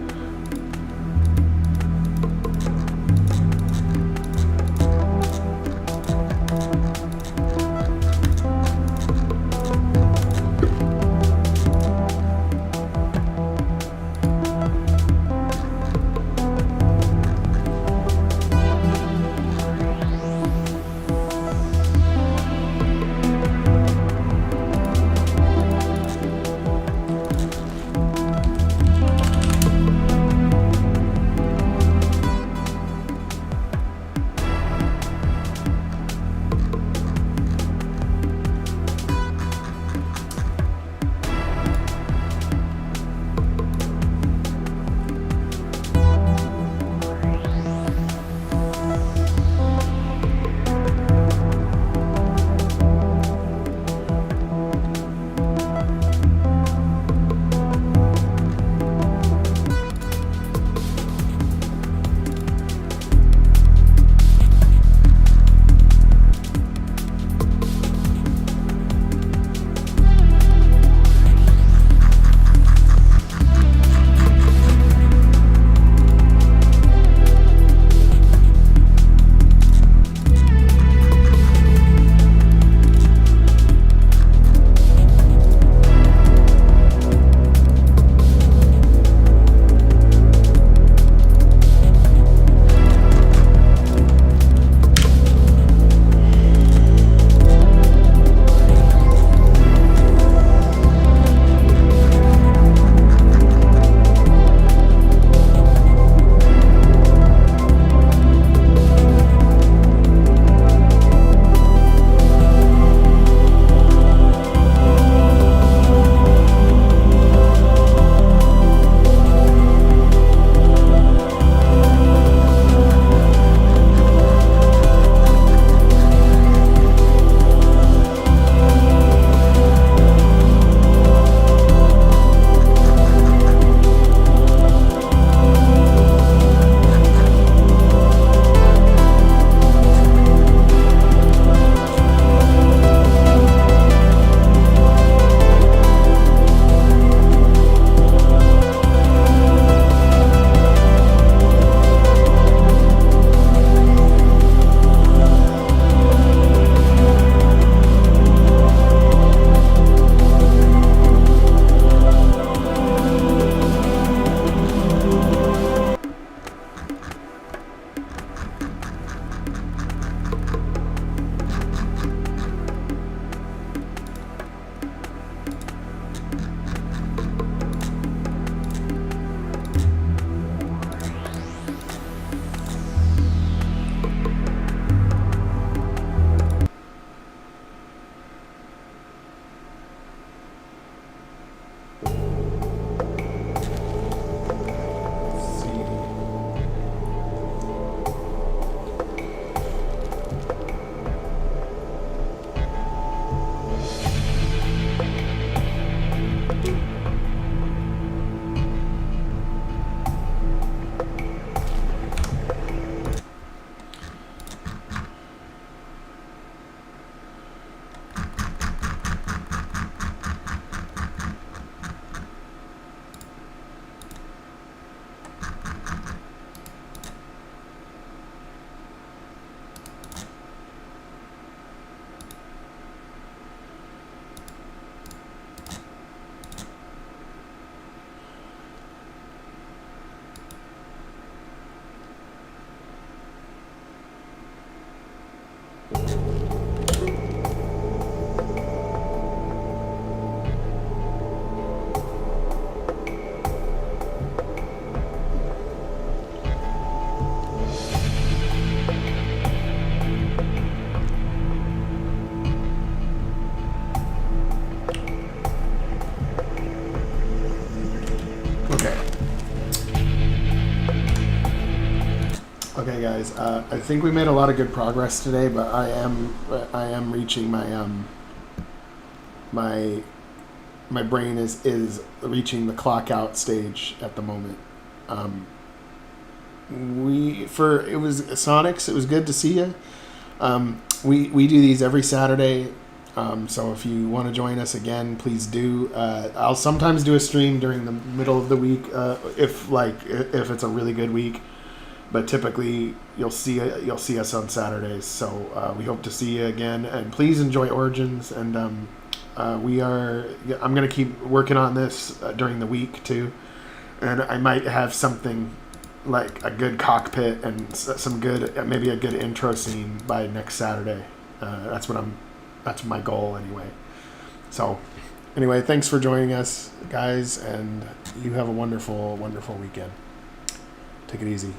Okay, guys. I think we made a lot of good progress today, but I am reaching my my brain is reaching the clock out stage at the moment. It was Sonics. It was good to see you. We do these every Saturday. So if you want to join us again, please do. I'll sometimes do a stream during the middle of the week if it's a really good week. But typically you'll see us on Saturdays. So we hope to see you again, and please enjoy Origins. And I'm gonna keep working on this during the week too, and I might have something like a good cockpit and some good, maybe a good intro scene by next Saturday. That's my goal anyway. So anyway, thanks for joining us, guys, and you have a wonderful, wonderful weekend. Take it easy.